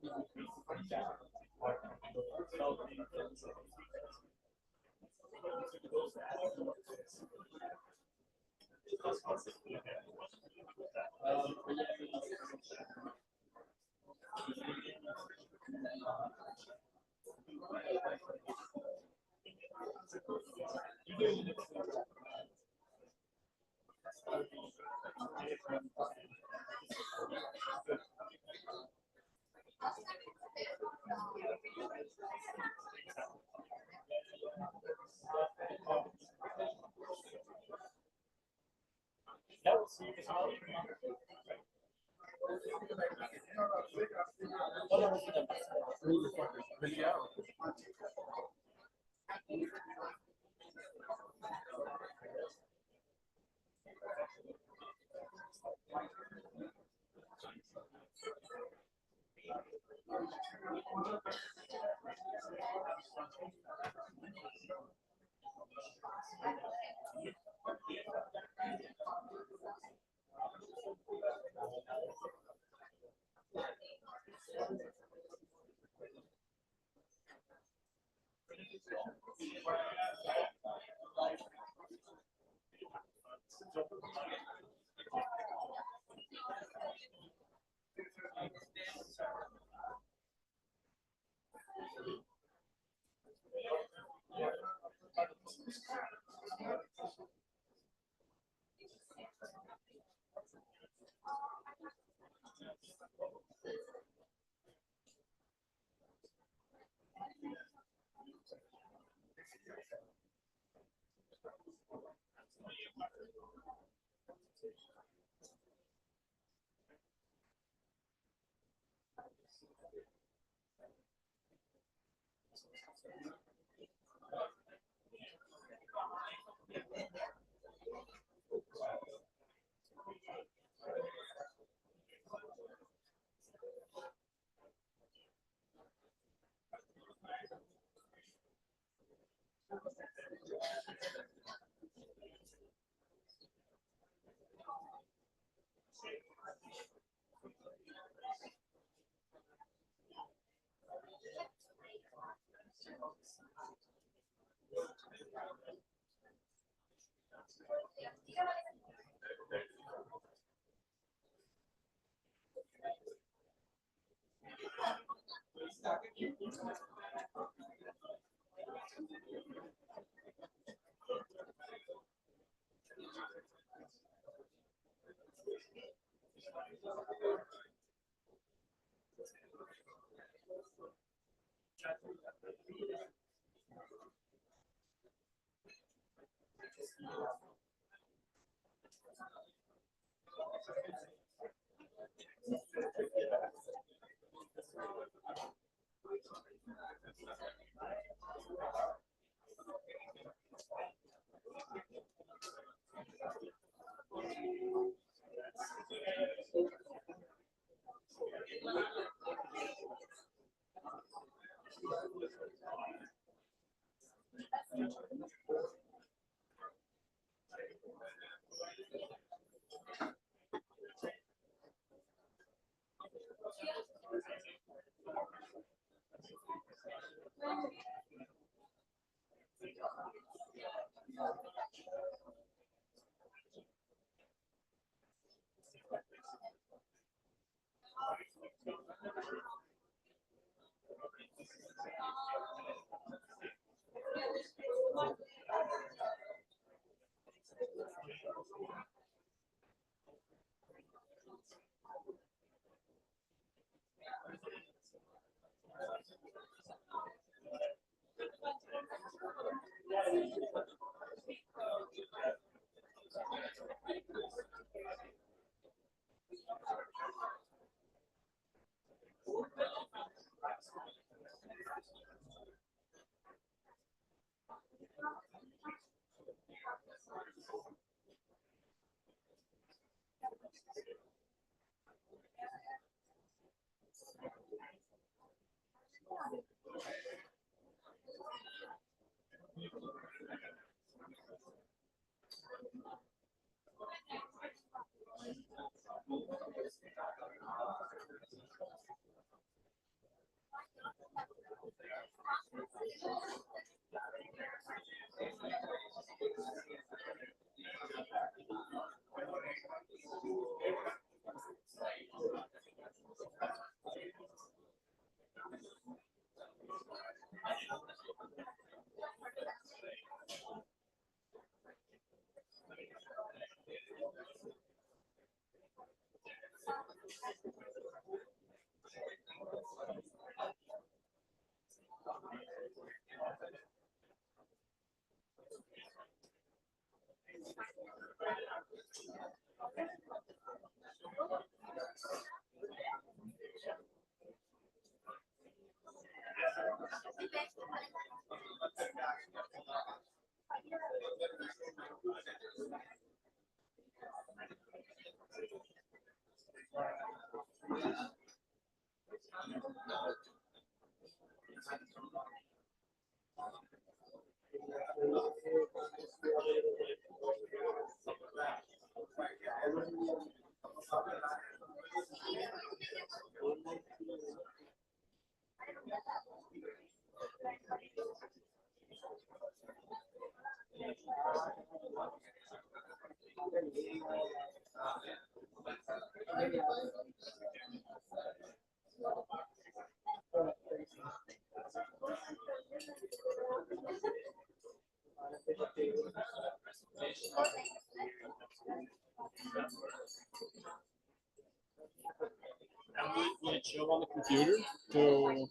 Will it show on the computer to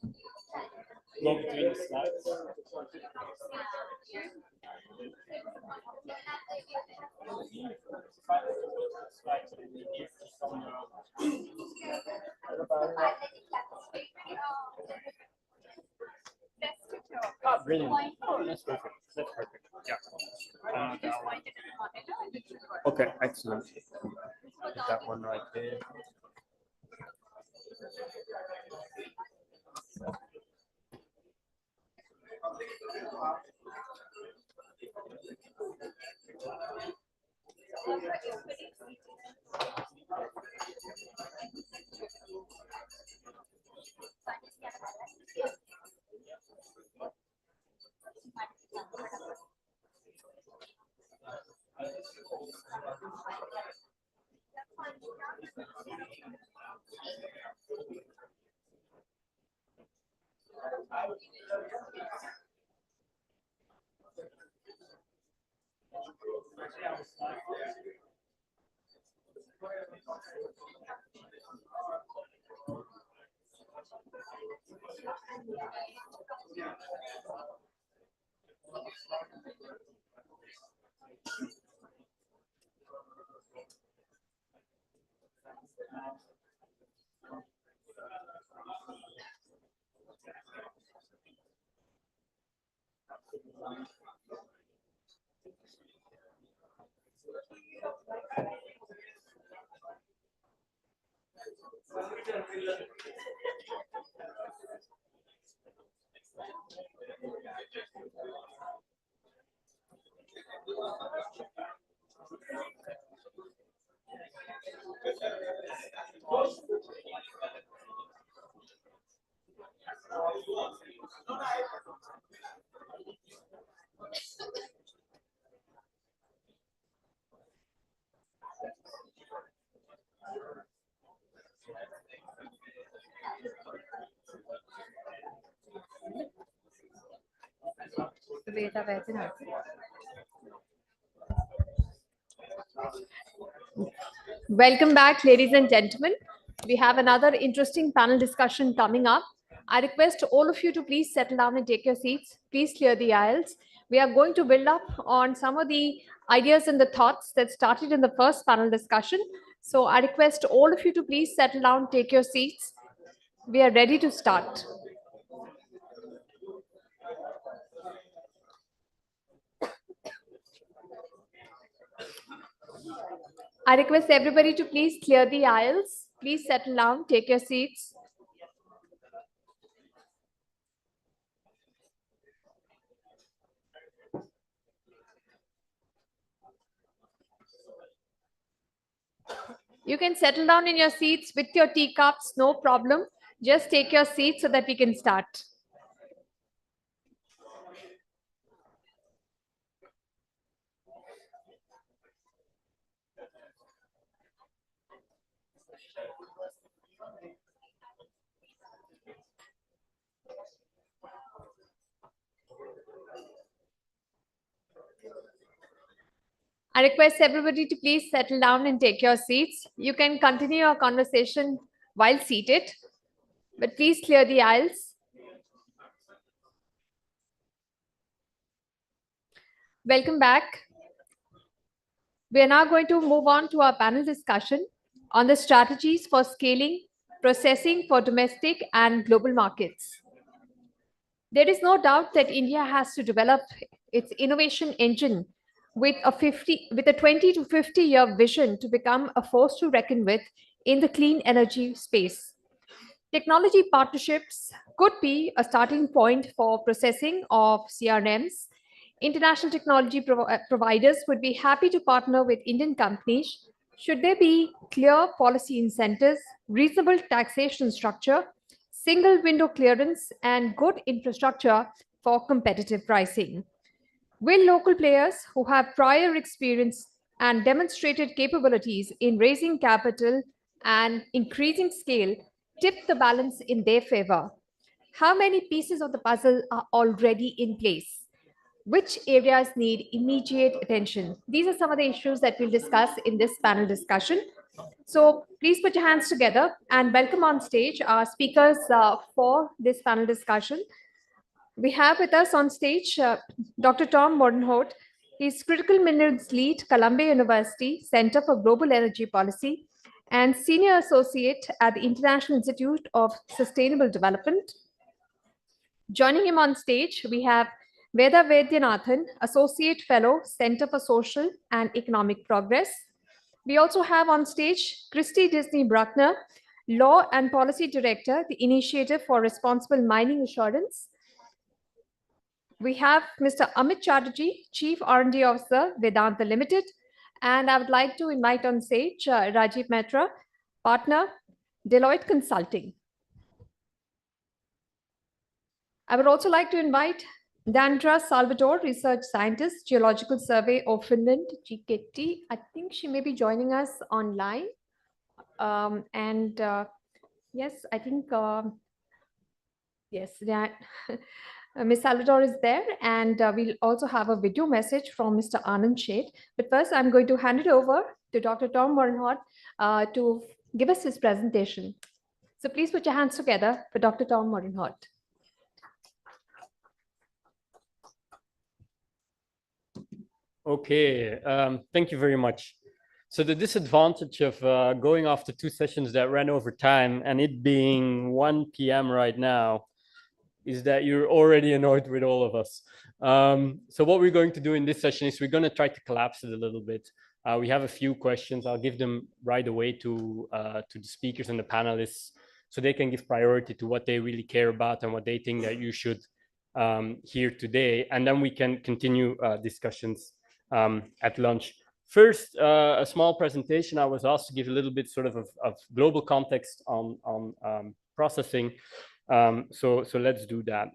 go between the slides? Oh, brilliant. Oh, that's perfect. That's perfect. Yeah. Okay, excellent. Put that one right there. Welcome back, ladies and gentlemen. We have another interesting panel discussion coming up. I request all of you to please settle down and take your seats. Please clear the aisles. We are going to build up on some of the ideas and the thoughts that started in the first panel discussion. So I request all of you to please settle down, take your seats. We are ready to start. I request everybody to please clear the aisles. Please settle down, take your seats. You can settle down in your seats with your teacups, no problem. Just take your seat so that we can start. I request everybody to please settle down and take your seats. You can continue your conversation while seated, but please clear the aisles. Welcome back. We are now going to move on to our panel discussion on the strategies for scaling processing for domestic and global markets. There is no doubt that India has to develop its innovation engine with a 20 to 50 year vision to become a force to reckon with in the clean energy space. Technology partnerships could be a starting point for processing of CRMs. International technology providers would be happy to partner with Indian companies should there be clear policy incentives, reasonable taxation structure, single window clearance, and good infrastructure for competitive pricing. Will local players who have prior experience and demonstrated capabilities in raising capital and increasing scale tip the balance in their favor? How many pieces of the puzzle are already in place? Which areas need immediate attention? These are some of the issues that we'll discuss in this panel discussion. So please put your hands together and welcome on stage our speakers for this panel discussion. We have with us on stage Dr. Tom Mordenhout. He's Critical Minerals Lead, Columbia University Center for Global Energy Policy, and Senior Associate at the International Institute of Sustainable Development. Joining him on stage, we have Veda Vaidyanathan, Associate Fellow, Center for Social and Economic Progress. We also have on stage Christy Disney Bruckner, Law and Policy Director, the Initiative for Responsible Mining Assurance. We have Mr. Amit Chatterjee, Chief R&D Officer, Vedanta Limited. And I would like to invite on stage Rajiv Mehta, Partner, Deloitte Consulting. I would also like to invite Dandra Salvatore, Research Scientist, Geological Survey of Finland, GKT. I think she may be joining us online. Yes, I think, yes, that Ms. Salvatore is there, and we'll also have a video message from Mr. Anand Sheth. But first, I'm going to hand it over to Dr. Tom Mordenhout to give us his presentation. So please put your hands together for Dr. Tom Mordenhout. Okay, thank you very much. So the disadvantage of going after two sessions that ran over time and it being 1 p.m. right now is that you're already annoyed with all of us. So what we're going to do in this session is we're going to try to collapse it a little bit. We have a few questions. I'll give them right away to the speakers and the panelists so they can give priority to what they really care about and what they think that you should hear today. And then we can continue discussions at lunch. First, a small presentation. I was asked to give a little bit sort of global context on processing. So let's do that.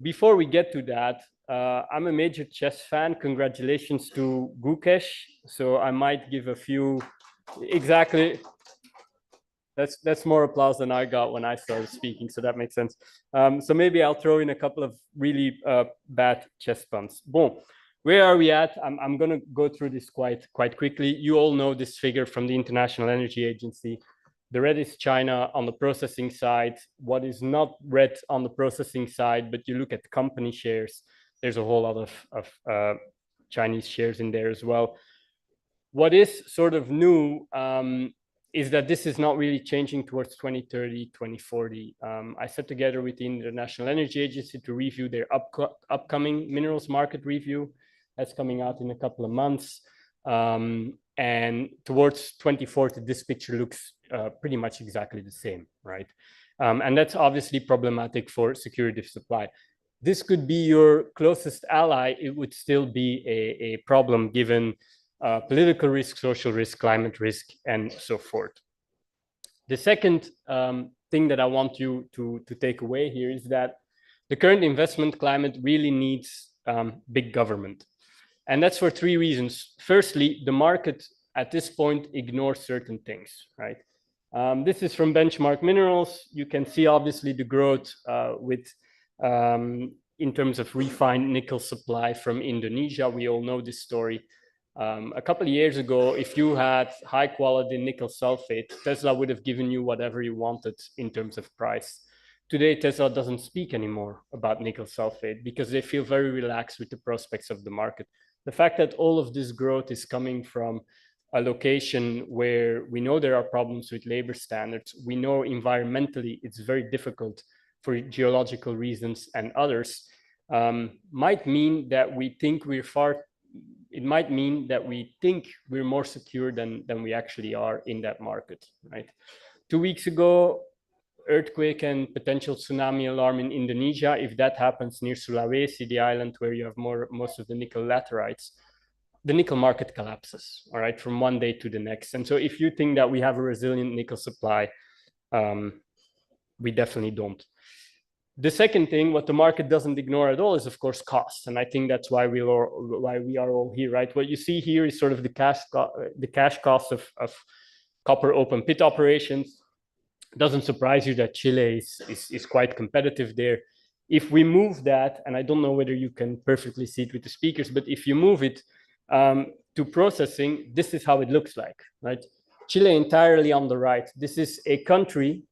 Before we get to that, I'm a major chess fan. Congratulations to Gukesh. So I might give a few, exactly. That's more applause than I got when I started speaking, so that makes sense. So maybe I'll throw in a couple of really bad chess puns. Bon, where are we at? I'm going to go through this quite quickly. You all know this figure from the International Energy Agency. The red is China on the processing side. What is not red on the processing side, but you look at company shares, there's a whole lot of Chinese shares in there as well. What is sort of new is that this is not really changing towards 2030, 2040. I sat together with the International Energy Agency to review their upcoming minerals market review. That's coming out in a couple of months. And towards 2040, this picture looks pretty much exactly the same, right? And that's obviously problematic for security of supply. This could be your closest ally. It would still be a problem given political risk, social risk, climate risk, and so forth. The second thing that I want you to take away here is that the current investment climate really needs big government. And that's for three reasons. Firstly, the market at this point ignores certain things, right? This is from Benchmark Minerals. You can see obviously the growth in terms of refined nickel supply from Indonesia. We all know this story. A couple of years ago, if you had high quality nickel sulfate, Tesla would have given you whatever you wanted in terms of price. Today, Tesla doesn't speak anymore about nickel sulfate because they feel very relaxed with the prospects of the market. The fact that all of this growth is coming from a location where we know there are problems with labor standards, we know environmentally it's very difficult for geological reasons and others, might mean that we think we're it might mean that we think we're more secure than we actually are in that market, right? 2 weeks ago, earthquake and potential tsunami alarm in Indonesia. If that happens near Sulawesi, the island where you have most of the nickel laterites, the nickel market collapses, all right, from one day to the next. And so if you think that we have a resilient nickel supply, we definitely don't. The second thing, what the market doesn't ignore at all, is of course cost, and I think that's why we are all here, right? What you see here is sort of the cash cost of copper open pit operations. It doesn't surprise you that Chile is quite competitive there. If we move that, and I don't know whether you can perfectly see it with the speakers, but if you move it to processing, this is how it looks like, right? Chile entirely on the right. This is a country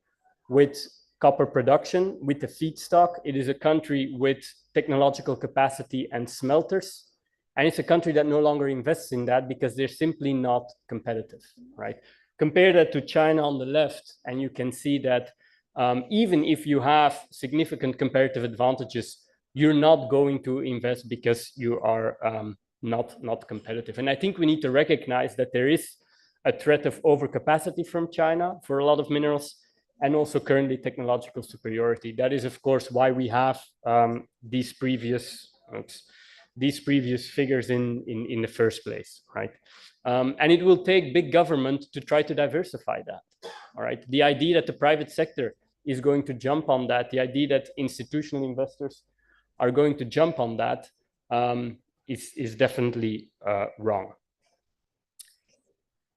with copper production, with the feedstock. It is a country with technological capacity and smelters. And it's a country that no longer invests in that because they're simply not competitive, right? Compare that to China on the left, and you can see that even if you have significant comparative advantages, you're not going to invest because you are not competitive. And I think we need to recognize that there is a threat of overcapacity from China for a lot of minerals, and also currently technological superiority. That is, of course, why we have these previous figures in the first place, right? And it will take big government to try to diversify that, all right? The idea that the private sector is going to jump on that, the idea that institutional investors are going to jump on that is definitely wrong.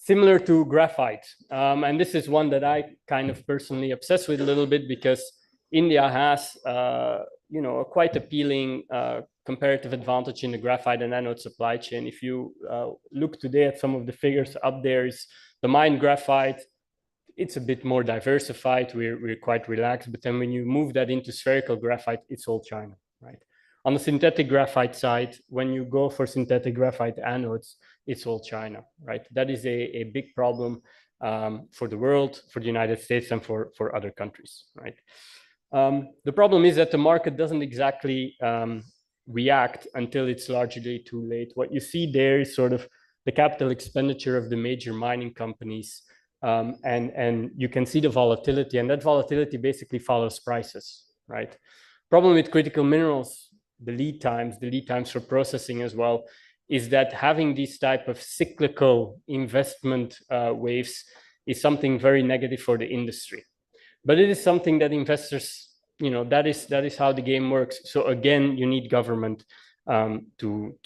Similar to graphite, and this is one that I kind of personally obsess with a little bit, because India has, you know, a quite appealing comparative advantage in the graphite and anode supply chain. If you look today at some of the figures up there, is the mined graphite. It's a bit more diversified. We're quite relaxed, but then when you move that into spherical graphite, it's all China, right? On the synthetic graphite side, when you go for synthetic graphite anodes, it's all China, right? That is a big problem for the world, for the United States, and for other countries, right? The problem is that the market doesn't exactly react until it's largely too late. What you see there is sort of the capital expenditure of the major mining companies, and you can see the volatility, and that volatility basically follows prices, right? Problem with critical minerals, the lead times for processing as well, is that having these type of cyclical investment waves is something very negative for the industry. But it is something that investors, you know, that is how the game works. So again, you need government to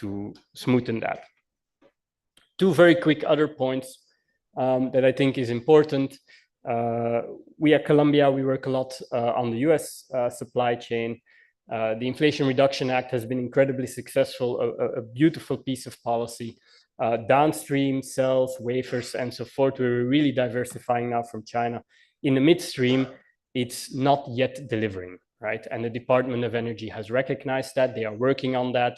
smoothen that. Two very quick other points that I think is important. We at Columbia, we work a lot on the US supply chain. The Inflation Reduction Act has been incredibly successful, a beautiful piece of policy. Downstream cells, wafers, and so forth, we're really diversifying now from China. In the midstream, it's not yet delivering, right? And the Department of Energy has recognized that. They are working on that.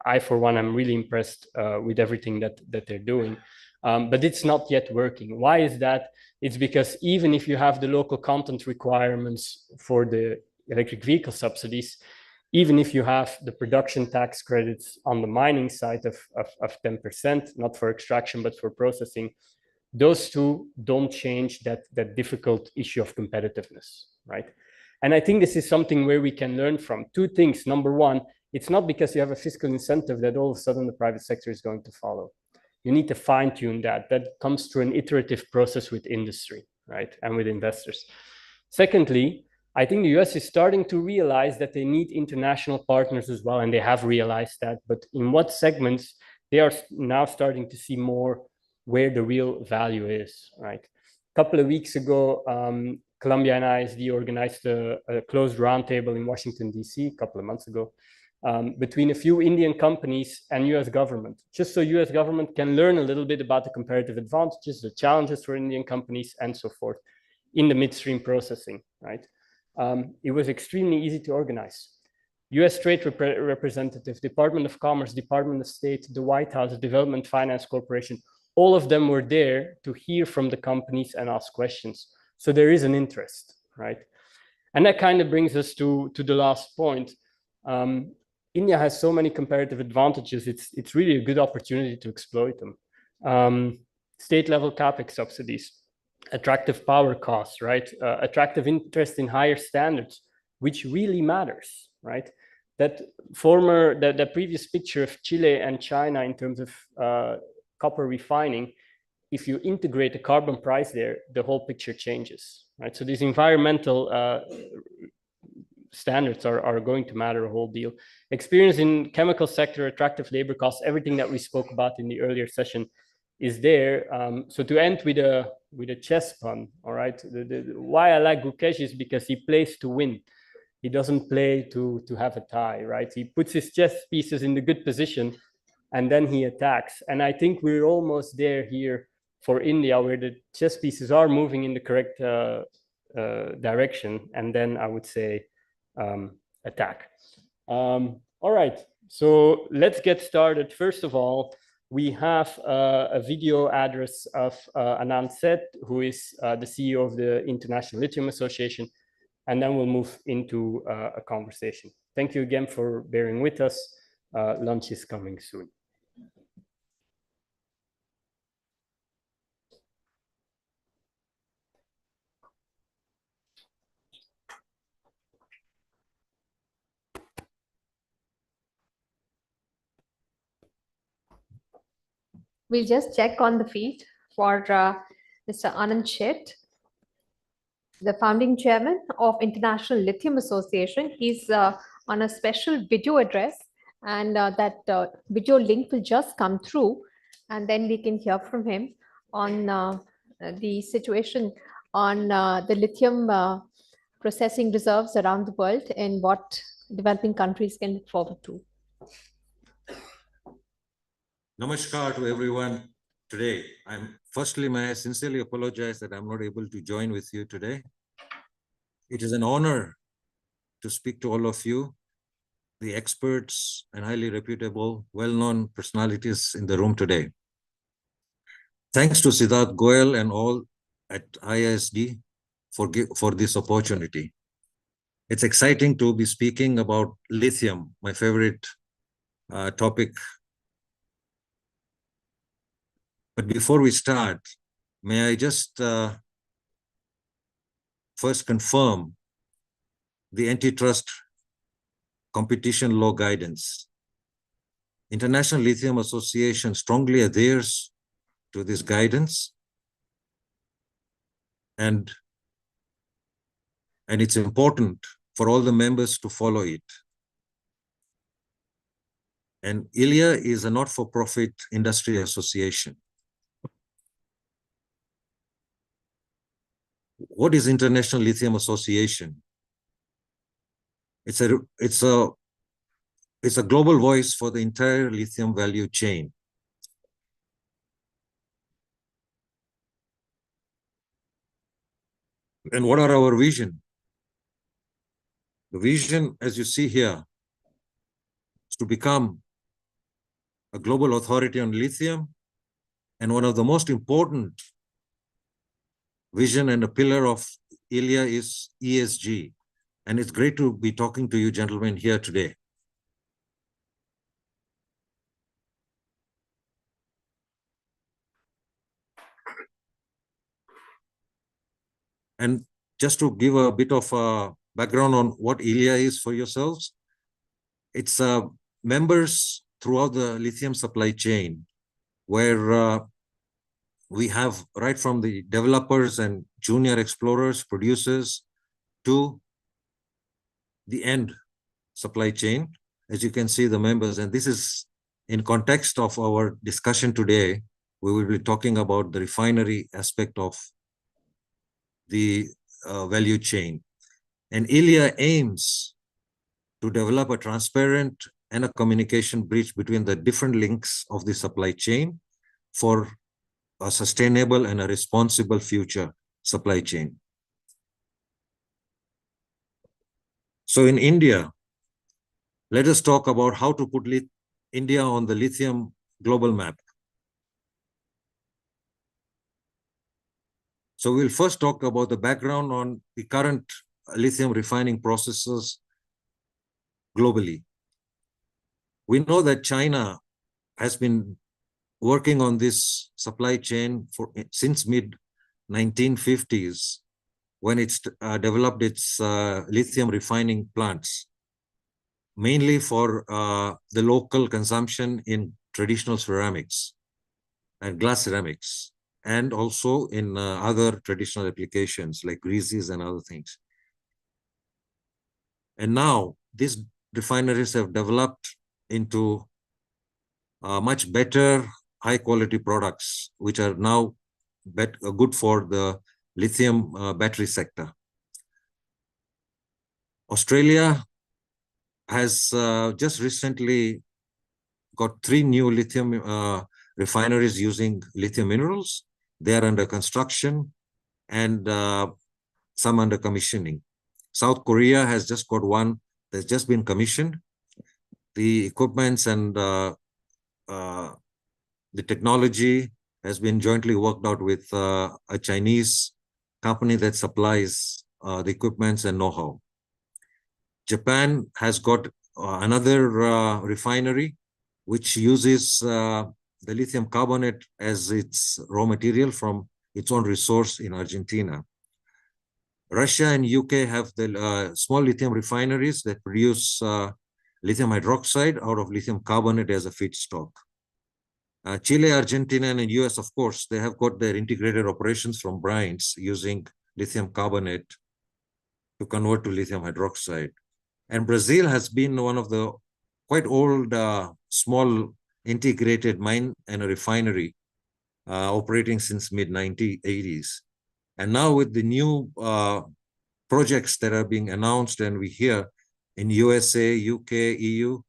I, for one, am really impressed with everything that they're doing. But it's not yet working. Why is that? It's because even if you have the local content requirements for the electric vehicle subsidies, even if you have the production tax credits on the mining side of 10%, not for extraction, but for processing, those two don't change that difficult issue of competitiveness, right? And I think this is something where we can learn from two things. Number one, it's not because you have a fiscal incentive that all of a sudden the private sector is going to follow. You need to fine tune that. That comes through an iterative process with industry, right? And with investors. Secondly, I think the US is starting to realize that they need international partners as well, and they have realized that. But in what segments, they are now starting to see more where the real value is, right? A couple of weeks ago, Columbia and IISD organized a closed roundtable in Washington, D.C. a couple of months ago between a few Indian companies and US government, just so US government can learn a little bit about the comparative advantages, the challenges for Indian companies, and so forth in the midstream processing, right? It was extremely easy to organize. US Trade Representative, Department of Commerce, Department of State, the White House, Development Finance Corporation, all of them were there to hear from the companies and ask questions. So there is an interest, right? And that kind of brings us to the last point. India has so many comparative advantages. It's really a good opportunity to exploit them. State level CapEx subsidies, attractive power costs, right? Attractive interest in higher standards, which really matters, right? That previous picture of Chile and China in terms of copper refining, if you integrate the carbon price there, the whole picture changes, right? So these environmental standards are going to matter a whole deal. Experience in chemical sector, attractive labor costs, everything that we spoke about in the earlier session is there. So to end with a chess pun, all right. Why I like Gukesh is because he plays to win. He doesn't play to have a tie, right? He puts his chess pieces in the good position and then he attacks. And I think we're almost there here for India, where the chess pieces are moving in the correct direction. And then I would say attack. All right, so let's get started. First of all, we have a video address of Anand Seth, who is the CEO of the International Lithium Association, and then we'll move into a conversation. Thank you again for bearing with us. Lunch is coming soon. We'll just check on the feed for Mr. Anand Seth, the founding chairman of International Lithium Association. He's on a special video address, and that video link will just come through, and then we can hear from him on the situation on the lithium processing reserves around the world and what developing countries can look forward to. Namaskar to everyone today. Firstly, may I sincerely apologize that I'm not able to join with you today. It is an honor to speak to all of you, the experts and highly reputable, well-known personalities in the room today. Thanks to Siddharth Goel and all at IISD for this opportunity. It's exciting to be speaking about lithium, my favorite topic. But before we start, may I just first confirm the antitrust competition law guidance. International Lithium Association strongly adheres to this guidance, and it's important for all the members to follow it. And ILIA is a not-for-profit industry association. What is International Lithium Association? It's a global voice for the entire lithium value chain. And what are our vision? The vision, as you see here, is to become a global authority on lithium, and one of the most important vision and a pillar of ILIA is ESG. And it's great to be talking to you gentlemen here today. And just to give a bit of a background on what ILIA is for yourselves, it's members throughout the lithium supply chain, where we have right from the developers and junior explorers, producers, to the end supply chain. As you can see, the members, and this is in context of our discussion today, we will be talking about the refinery aspect of the value chain. And ILIA aims to develop a transparent and a communication bridge between the different links of the supply chain for a sustainable and a responsible future supply chain. So in India, let us talk about how to put India on the lithium global map. So we'll first talk about the background on the current lithium refining processes globally. We know that China has been working on this supply chain since mid-1950s, when it's developed its lithium refining plants, mainly for the local consumption in traditional ceramics and glass ceramics, and also in other traditional applications like greases and other things. And now these refineries have developed into much better, high quality products, which are now good for the lithium battery sector. Australia has just recently got 3 new lithium refineries using lithium minerals. They are under construction and some under commissioning. South Korea has just got one that's just been commissioned. The equipments and the technology has been jointly worked out with a Chinese company that supplies the equipments and know-how. Japan has got another refinery which uses the lithium carbonate as its raw material from its own resource in Argentina. Russia and UK have the small lithium refineries that produce lithium hydroxide out of lithium carbonate as a feedstock. Chile, Argentina, and US, of course, they have got their integrated operations from brines using lithium carbonate to convert to lithium hydroxide. And Brazil has been one of the quite old, small integrated mine and a refinery operating since mid-1980s. And now with the new projects that are being announced and we hear in USA, UK, EU,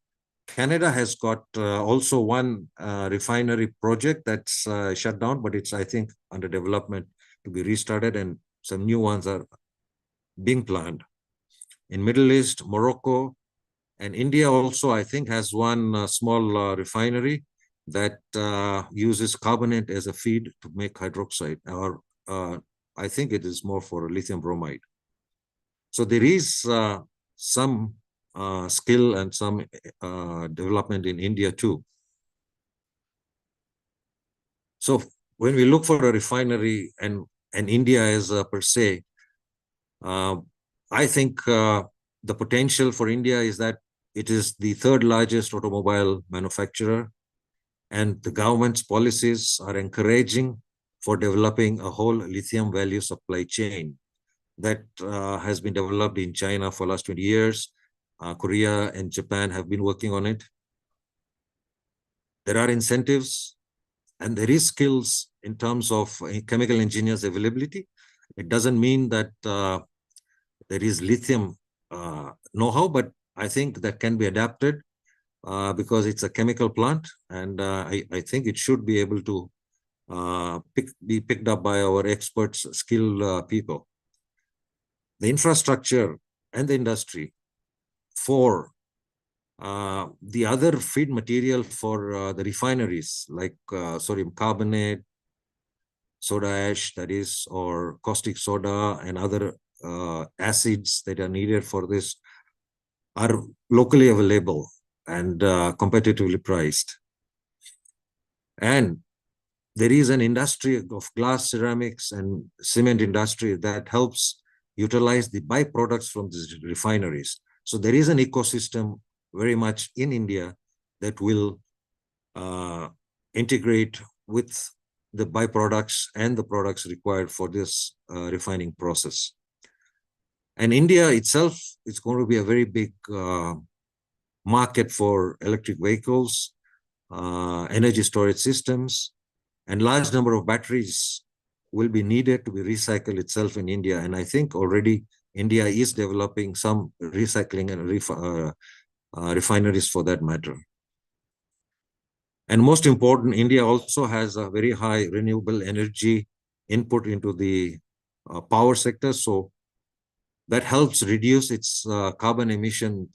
Canada has got also one refinery project that's shut down, but it's, I think, under development to be restarted, and some new ones are being planned. In Middle East, Morocco, and India also, I think, has one small refinery that uses carbonate as a feed to make hydroxide, or I think it is more for lithium bromide. So there is some skill and some development in India too. So when we look for a refinery and India as per se, I think the potential for India is that it is the 3rd largest automobile manufacturer, and the government's policies are encouraging for developing a whole lithium value supply chain that has been developed in China for the last 20 years. Korea and Japan have been working on it. There are incentives and there is skills in terms of chemical engineers availability. It doesn't mean that there is lithium know-how, but I think that can be adapted because it's a chemical plant, and I think it should be able to be picked up by our experts, skilled people. The infrastructure and the industry for the other feed material for the refineries, like sodium carbonate, soda ash, that is, or caustic soda and other acids that are needed for this, are locally available and competitively priced. And there is an industry of glass, ceramics, and cement industry that helps utilize the byproducts from these refineries. So there is an ecosystem very much in India that will integrate with the byproducts and the products required for this refining process. And India itself is going to be a very big market for electric vehicles, energy storage systems, and large number of batteries will be needed to be recycled itself in India. And I think already India is developing some recycling and refineries for that matter. And most important, India also has a very high renewable energy input into the power sector. So that helps reduce its carbon emission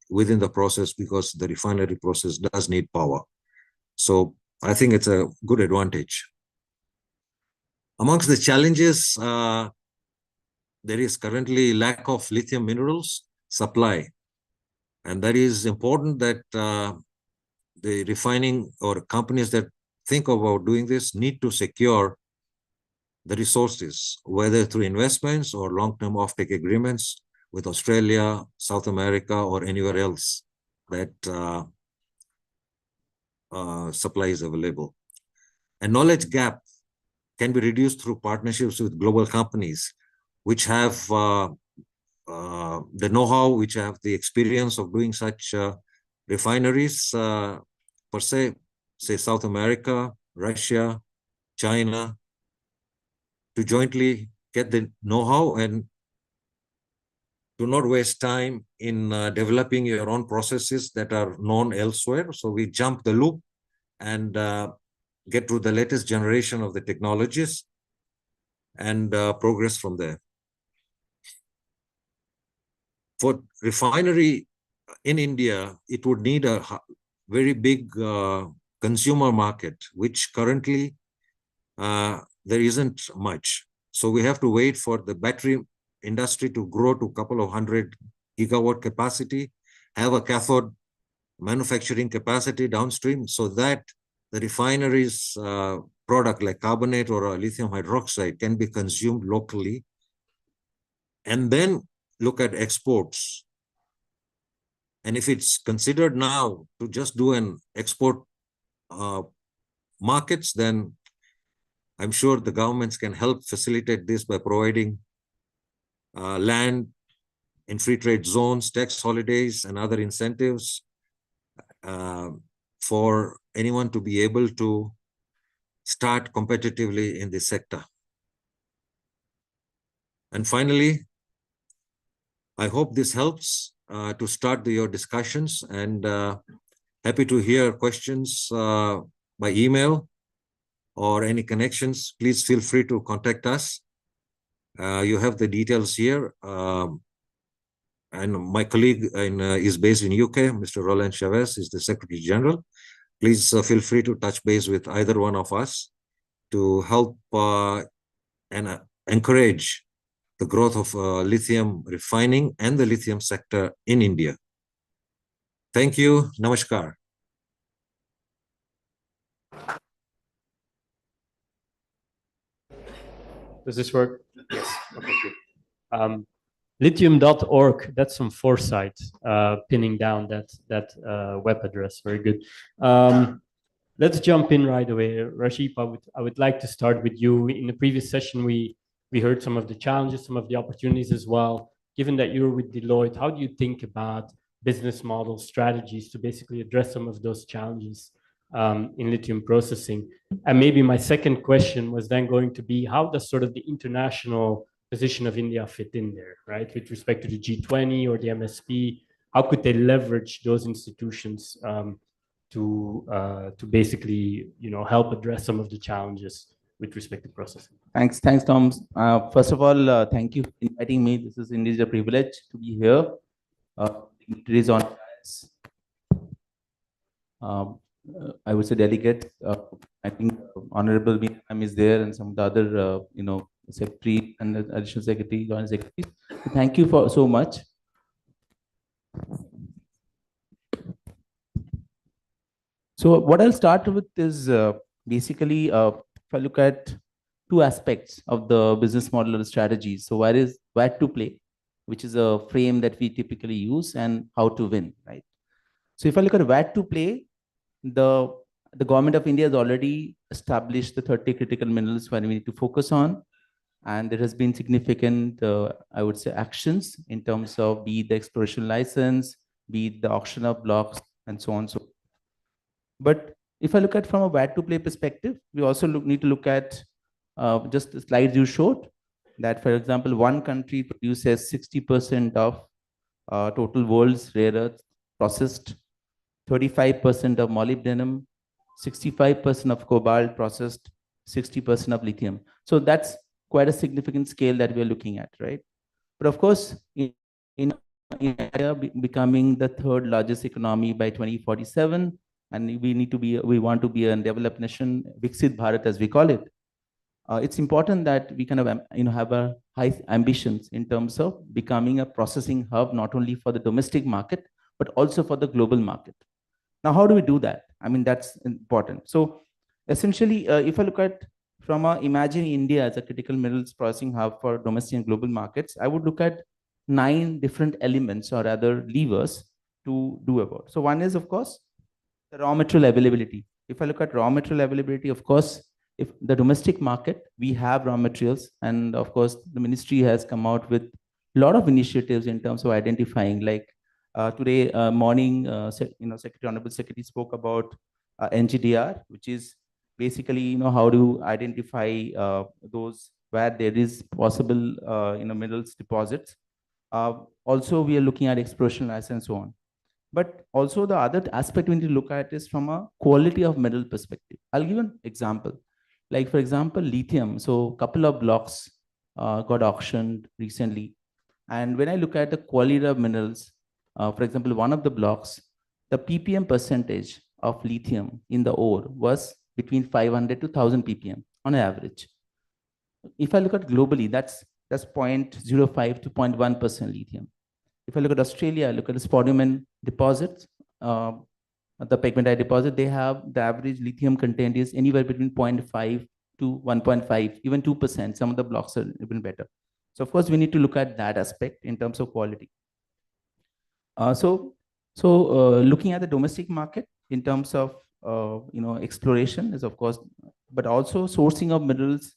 within the process, because the refinery process does need power. So I think it's a good advantage. Amongst the challenges, there is currently lack of lithium minerals supply. And that is important that the refining or companies that think about doing this need to secure the resources, whether through investments or long-term offtake agreements with Australia, South America, or anywhere else that supply is available. A knowledge gap can be reduced through partnerships with global companies, which have the know-how, which have the experience of doing such refineries per se, say South America, Russia, China, to jointly get the know-how and do not waste time in developing your own processes that are known elsewhere. So we jump the loop and get to the latest generation of the technologies and progress from there. For refinery in India, it would need a very big consumer market, which currently there isn't much. So we have to wait for the battery industry to grow to a couple of 100 gigawatt capacity, have a cathode manufacturing capacity downstream, so that the refineries product like carbonate or lithium hydroxide can be consumed locally, and then look at exports. And if it's considered now to just do an export markets, then I'm sure the governments can help facilitate this by providing land in free trade zones, tax holidays, and other incentives for anyone to be able to start competitively in this sector. And finally, I hope this helps to start your discussions, and happy to hear questions by email or any connections. Please feel free to contact us. You have the details here. And my colleague is based in UK, Mr. Roland Chavez is the Secretary General. Please feel free to touch base with either one of us to help and encourage the growth of lithium refining and the lithium sector in India. Thank you. Namaskar. Does this work? Yes. Okay, good. Lithium.org, that's some foresight, pinning down that web address. Very good. Let's jump in right away. Rashid, I would like to start with you. In the previous session, we heard some of the challenges, some of the opportunities as well. Given that you're with Deloitte, how do you think about business model strategies to basically address some of those challenges in lithium processing? And maybe my second question was then going to be, how does sort of the international position of India fit in there, right? With respect to the G20 or the MSP, how could they leverage those institutions to basically, help address some of the challenges with respect to processing? Thanks, Tom. First of all, thank you for inviting me. This is indeed a privilege to be here. It is on. I would say delegate. I think Honorable Miriam is there, and some of the other, Secretary and the Additional Secretary, Joint Secretary. Thank you for so much. So what I'll start with is basically, if I look at two aspects of the business model or strategy. So where to play, which is a frame that we typically use, and how to win, right? So if I look at where to play, the government of India has already established the 30 critical minerals where we need to focus on. And there has been significant, I would say, actions in terms of be it the exploration license, be it the auction of blocks, and so on. So, but if I look at from a where to play perspective, we also need to look at just the slides you showed, that, for example, one country produces 60% of total world's rare earth processed, 35% of molybdenum, 65% of cobalt processed, 60% of lithium. So that's quite a significant scale that we're looking at, right? But of course, in India becoming the third largest economy by 2047, and we want to be a developed nation, Viksit Bharat as we call it. It's important that we kind of have a high ambitions in terms of becoming a processing hub, not only for the domestic market, but also for the global market. Now, how do we do that? I mean, that's important. So essentially, if I look at from imagine India as a critical minerals processing hub for domestic and global markets, I would look at 9 different elements or other levers to do about. So one is, of course, the raw material availability. If I look at raw material availability, of course, if the domestic market, we have raw materials, and of course, the ministry has come out with lot of initiatives in terms of identifying, like today morning, Honorable Secretary spoke about NGDR, which is basically, how to identify those where there is possible, minerals deposits. Also, we are looking at exploration license and so on. But also the other aspect we need to look at is from a quality of mineral perspective. I'll give an example. Like, for example, lithium. So a couple of blocks got auctioned recently. And when I look at the quality of minerals, for example, one of the blocks, the ppm percentage of lithium in the ore was between 500 to 1000 ppm on average. If I look at globally, that's 0.05 to 0.1% lithium. If I look at Australia, look at the spodumene deposits, the pegmatite deposit, they have the average lithium content is anywhere between 0.5 to 1.5, even 2%. Some of the blocks are even better. So of course, we need to look at that aspect in terms of quality. So looking at the domestic market in terms of exploration is of course, but also sourcing of minerals,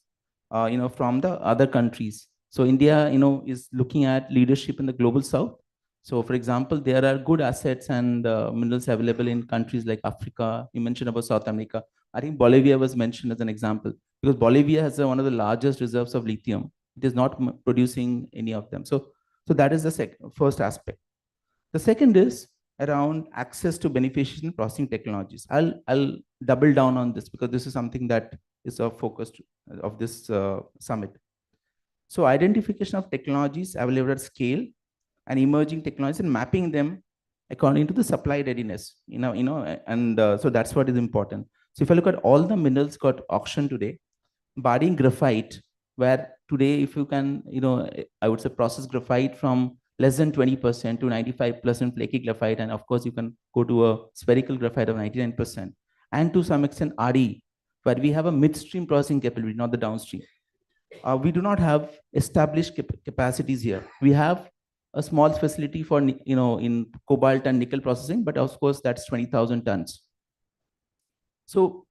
from the other countries. So India, is looking at leadership in the global south. So for example, there are good assets and minerals available in countries like Africa. You mentioned about South America. I think Bolivia was mentioned as an example because Bolivia has one of the largest reserves of lithium. It is not producing any of them. So that is the first aspect. The second is around access to beneficiation processing technologies. I'll double down on this because this is something that is a focus of this summit. So identification of technologies available at scale and emerging technologies and mapping them according to the supply readiness, and so that's what is important. So if I look at all the minerals got auctioned today, barring graphite, where today, if you can, I would say process graphite from less than 20% to 95% flaky graphite, and of course you can go to a spherical graphite of 99%, and to some extent RE, where we have a midstream processing capability, not the downstream. We do not have established capacities here. We have a small facility for, in cobalt and nickel processing, but of course that's 20,000 tons. So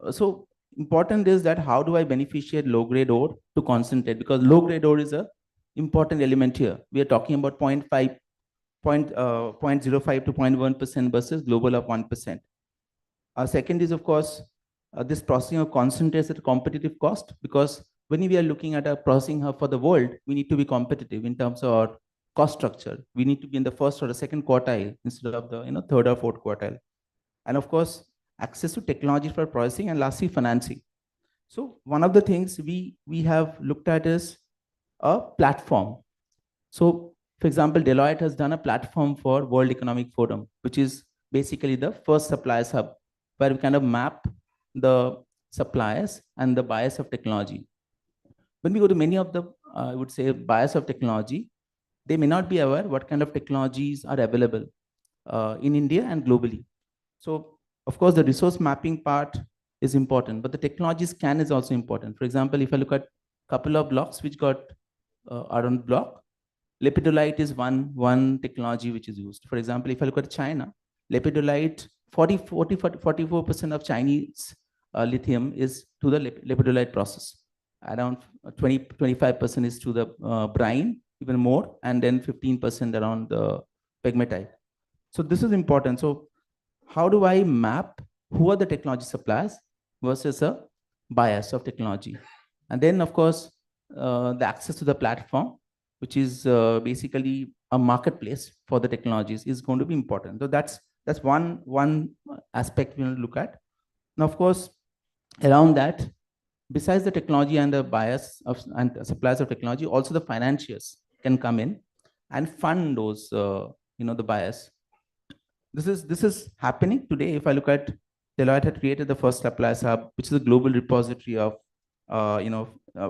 important is that how do I beneficiate low-grade ore to concentrate? Because low-grade ore is a important element here. We are talking about 0.05 to 0.1% versus global of 1%. Second is, of course, this processing of concentrates at a competitive cost, because when we are looking at a processing hub for the world, we need to be competitive in terms of our cost structure. We need to be in the first or the second quartile instead of the third or fourth quartile. And of course, access to technology for processing, and lastly, financing. So one of the things we have looked at is a platform. So for example, Deloitte has done a platform for World Economic Forum, which is basically the first suppliers hub, where we kind of map the suppliers and the buyers of technology. When we go to many of the, I would say, buyers of technology, they may not be aware what kind of technologies are available in India and globally. So of course, the resource mapping part is important, but the technology scan is also important. For example, if I look at a couple of blocks which got are on block, lepidolite is one technology which is used. For example, if I look at China, lepidolite, 44% of Chinese lithium is to the lepidolite process. Around 25% is to the brine, even more, and then 15% around the pegmatite. So this is important. So how do I map who are the technology suppliers versus a buyers of technology? And then, of course, the access to the platform, which is basically a marketplace for the technologies, is going to be important. So that's one aspect we will look at. Now, of course, around that, besides the technology and the buyers and suppliers of technology, also the financiers can come in and fund those, the buyers. This is happening today. If I look at Deloitte had created the first suppliers hub, which is a global repository of,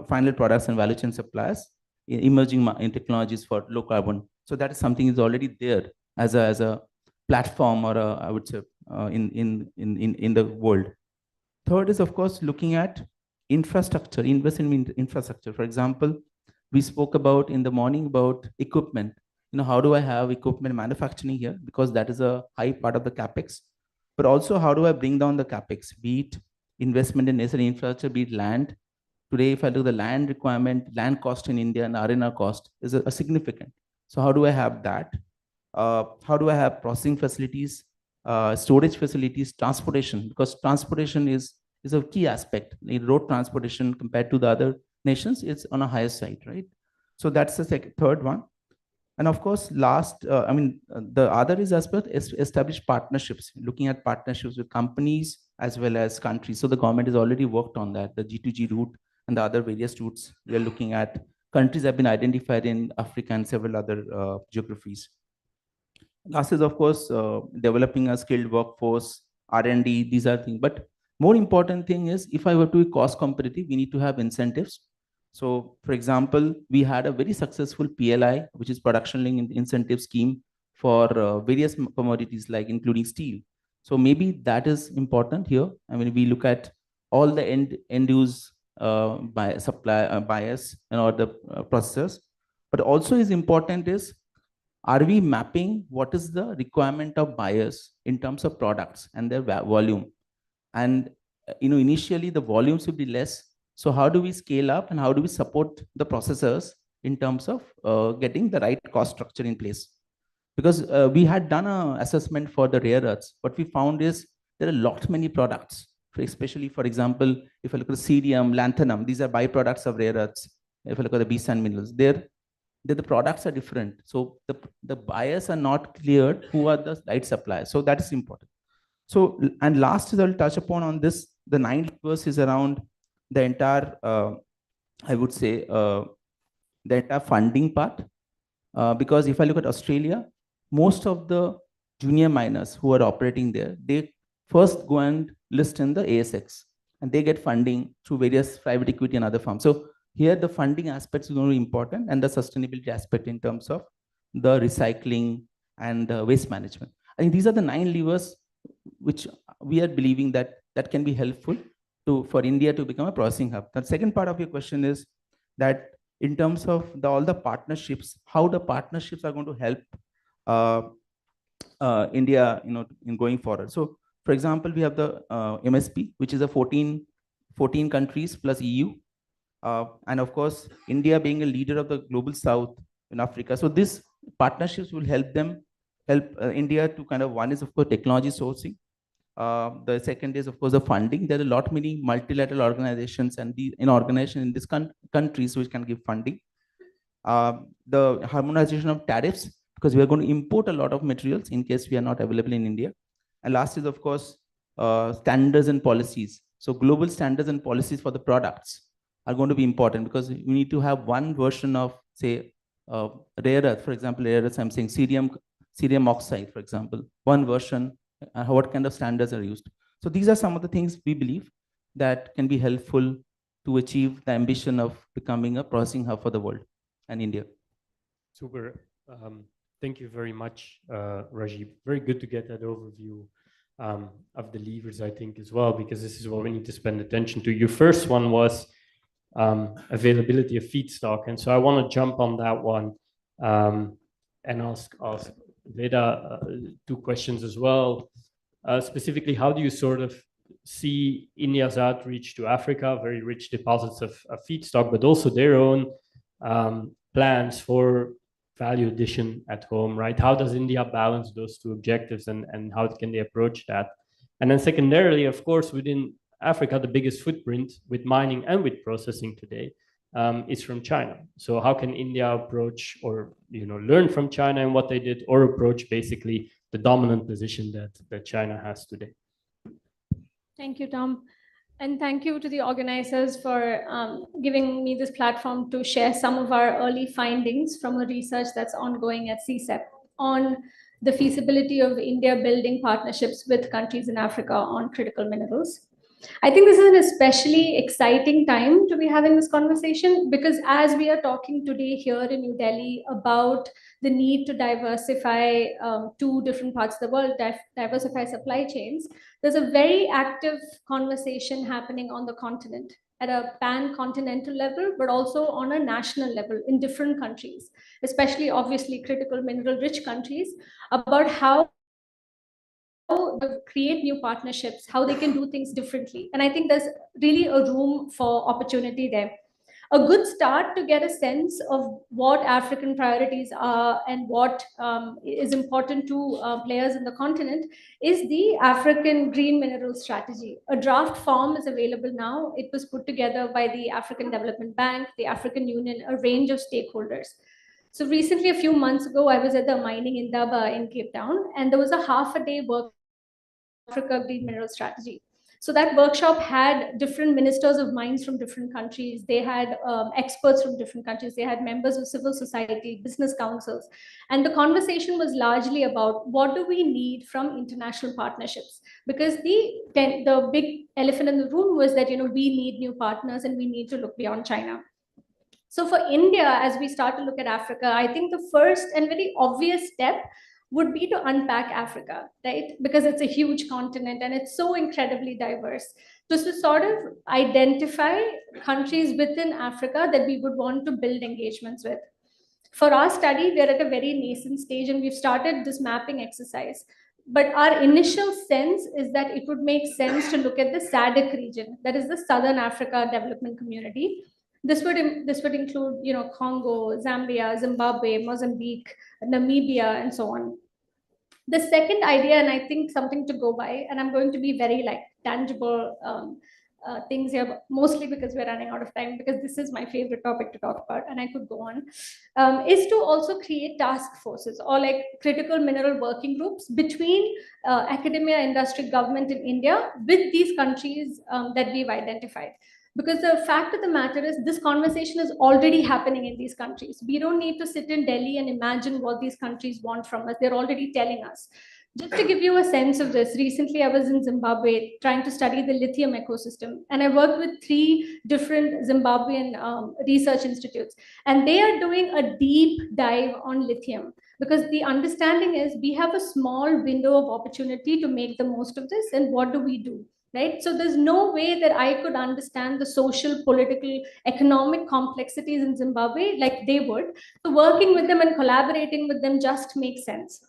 final products and value chain suppliers, emerging in technologies for low carbon. So that is something is already there as a platform, or I would say in the world. Third is, of course, looking at infrastructure, investing in infrastructure. For example, we spoke about in the morning about equipment. How do I have equipment manufacturing here? Because that is a high part of the CapEx. But also, how do I bring down the CapEx? Be it investment in necessary infrastructure, be it land. Today, if I look at the land requirement, land cost in India and R&R cost is a significant. So how do I have that? How do I have processing facilities, storage facilities, transportation? Because transportation is a key aspect. In road transportation compared to the other nations, it's on a higher side, right? So that's the third one. And of course, the other is as well establish partnerships, looking at partnerships with companies as well as countries. So the government has already worked on that, the G2G route and the other various routes we are looking at. Countries have been identified in Africa and several other geographies. Last is, of course, developing a skilled workforce, R&D, these are things. But more important thing is, if I were to be cost competitive, we need to have incentives. So, for example, we had a very successful PLI, which is production linked incentive scheme for various commodities, like including steel. So maybe that is important here. I mean, we look at all the end use buyers or the processors. But also is important is, are we mapping what is the requirement of buyers in terms of products and their volume? And initially the volumes will be less. So how do we scale up and how do we support the processors in terms of getting the right cost structure in place? Because we had done an assessment for the rare earths. What we found is there are many products, especially, for example, if I look at cerium, lanthanum, these are byproducts of rare earths. If I look at the B sand minerals, the products are different. So the buyers are not cleared who are the right suppliers. So that is important. So, and last is I'll touch upon on this, the 9th verse is around the entire, I would say, the entire funding part. Because if I look at Australia, most of the junior miners who are operating there, they first go and list in the ASX and they get funding through various private equity and other firms. So here the funding aspects is going to be important, and the sustainability aspect in terms of the recycling and waste management. I think these are the 9 levers which we are believing that can be helpful for India to become a processing hub. The second part of your question is that in terms of all the partnerships, how the partnerships are going to help India, in going forward. So, for example, we have the MSP, which is a 14 countries plus EU. And of course, India being a leader of the global South in Africa. So these partnerships will help India to kind of, one is of course technology sourcing. The second is of course the funding. There are many multilateral organizations and organizations in these countries which can give funding. The harmonization of tariffs, because we are going to import a lot of materials in case we are not available in India. And last is of course standards and policies. So global standards and policies for the products are going to be important, because we need to have one version of, say, rare earth, for example, rare earth, I'm saying cerium oxide, for example, one version, what kind of standards are used. So these are some of the things we believe that can be helpful to achieve the ambition of becoming a processing hub for the world and India. Super. Thank you very much, Rajiv. Very good to get that overview of the levers, I think, as well, because this is what we need to spend attention to. Your first one was availability of feedstock. And so I want to jump on that one and ask Veda 2 questions as well. Specifically, how do you sort of see India's outreach to Africa, very rich deposits of feedstock, but also their own plans for value addition at home, right? How does India balance those 2 objectives, and how can they approach that? And then secondarily, of course, within Africa, the biggest footprint with mining and with processing today is from China. So how can India approach, or learn from China and what they did, or approach basically the dominant position that China has today? Thank you, Tom. And thank you to the organizers for giving me this platform to share some of our early findings from a research that's ongoing at CEEW on the feasibility of India building partnerships with countries in Africa on critical minerals. I think this is an especially exciting time to be having this conversation, because as we are talking today here in New Delhi about the need to diversify to different parts of the world, diversify supply chains, there's a very active conversation happening on the continent at a pan-continental level, but also on a national level in different countries, especially obviously critical mineral-rich countries, about how to create new partnerships, how they can do things differently. And I think there's really a room for opportunity there. a good start to get a sense of what African priorities are and what is important to players in the continent is the African Green Mineral Strategy. A draft form is available now. It was put together by the African Development Bank, the African Union, a range of stakeholders. So recently, a few months ago, I was at the mining Indaba in Cape Town, and there was a half-a-day workshop on Africa Green Mineral Strategy. So that workshop had different ministers of mines from different countries. They had experts from different countries. They had members of civil society, business councils. And the conversation was largely about what do we need from international partnerships? Because the big elephant in the room was that, we need new partners and we need to look beyond China. So for India, as we start to look at Africa, I think the first and very obvious step would be to unpack Africa, right? Because it's a huge continent and it's so incredibly diverse. Just to sort of identify countries within Africa that we would want to build engagements with. For our study, we're at a very nascent stage and we've started this mapping exercise. But our initial sense is that it would make sense to look at the SADC region, that is the Southern Africa Development Community. This would include, Congo, Zambia, Zimbabwe, Mozambique, Namibia, and so on. The second idea, and I think something to go by, and I'm going to be very tangible things here, mostly because we're running out of time, because this is my favorite topic to talk about, and I could go on, is to also create task forces or critical mineral working groups between academia, industry, government in India with these countries that we've identified. Because the fact of the matter is this conversation is already happening in these countries. We don't need to sit in Delhi and imagine what these countries want from us. They're already telling us. Just to give you a sense of this, recently I was in Zimbabwe trying to study the lithium ecosystem. And I worked with 3 different Zimbabwean research institutes. And they are doing a deep dive on lithium. Because the understanding is we have a small window of opportunity to make the most of this. And what do we do? Right? So there's no way that I could understand the social, political, economic complexities in Zimbabwe like they would. So working with them and collaborating with them just makes sense.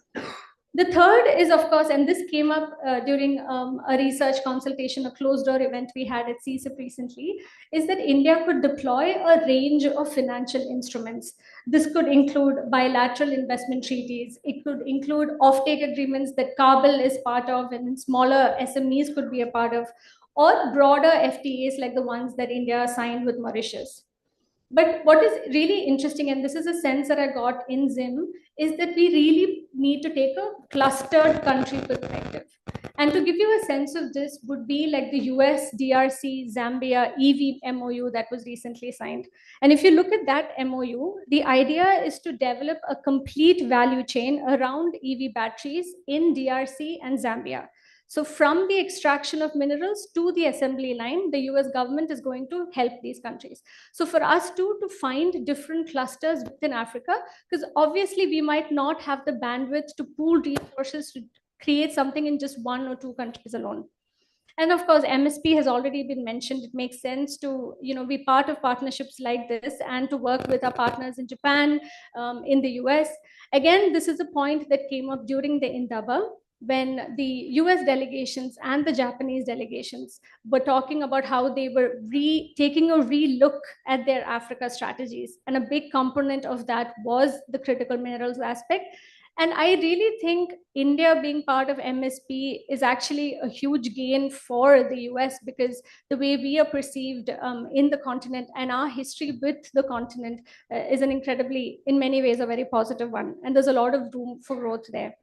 The third is, of course, and this came up during a research consultation, a closed door event we had at CEEW recently, is that India could deploy a range of financial instruments. This could include bilateral investment treaties. It could include offtake agreements that Kabul is part of and smaller SMEs could be a part of, or broader FTAs like the ones that India signed with Mauritius. But what is really interesting, and this is a sense that I got in ZIM, is that we really need to take a clustered country perspective. And to give you a sense of this would be like the US, DRC, Zambia, EV MOU that was recently signed. And if you look at that MOU, the idea is to develop a complete value chain around EV batteries in DRC and Zambia. So from the extraction of minerals to the assembly line, the US government is going to help these countries. So for us to find different clusters within Africa, because obviously we might not have the bandwidth to pool resources to create something in just 1 or 2 countries alone. And of course, MSP has already been mentioned. It makes sense to be part of partnerships like this and to work with our partners in Japan, in the US. Again, this is a point that came up during the Indaba, when the US delegations and the Japanese delegations were talking about how they were taking a relook at their Africa strategies. And a big component of that was the critical minerals aspect. And I really think India being part of MSP is actually a huge gain for the US, because the way we are perceived in the continent and our history with the continent is an incredibly, in many ways, a very positive one. And there's a lot of room for growth there.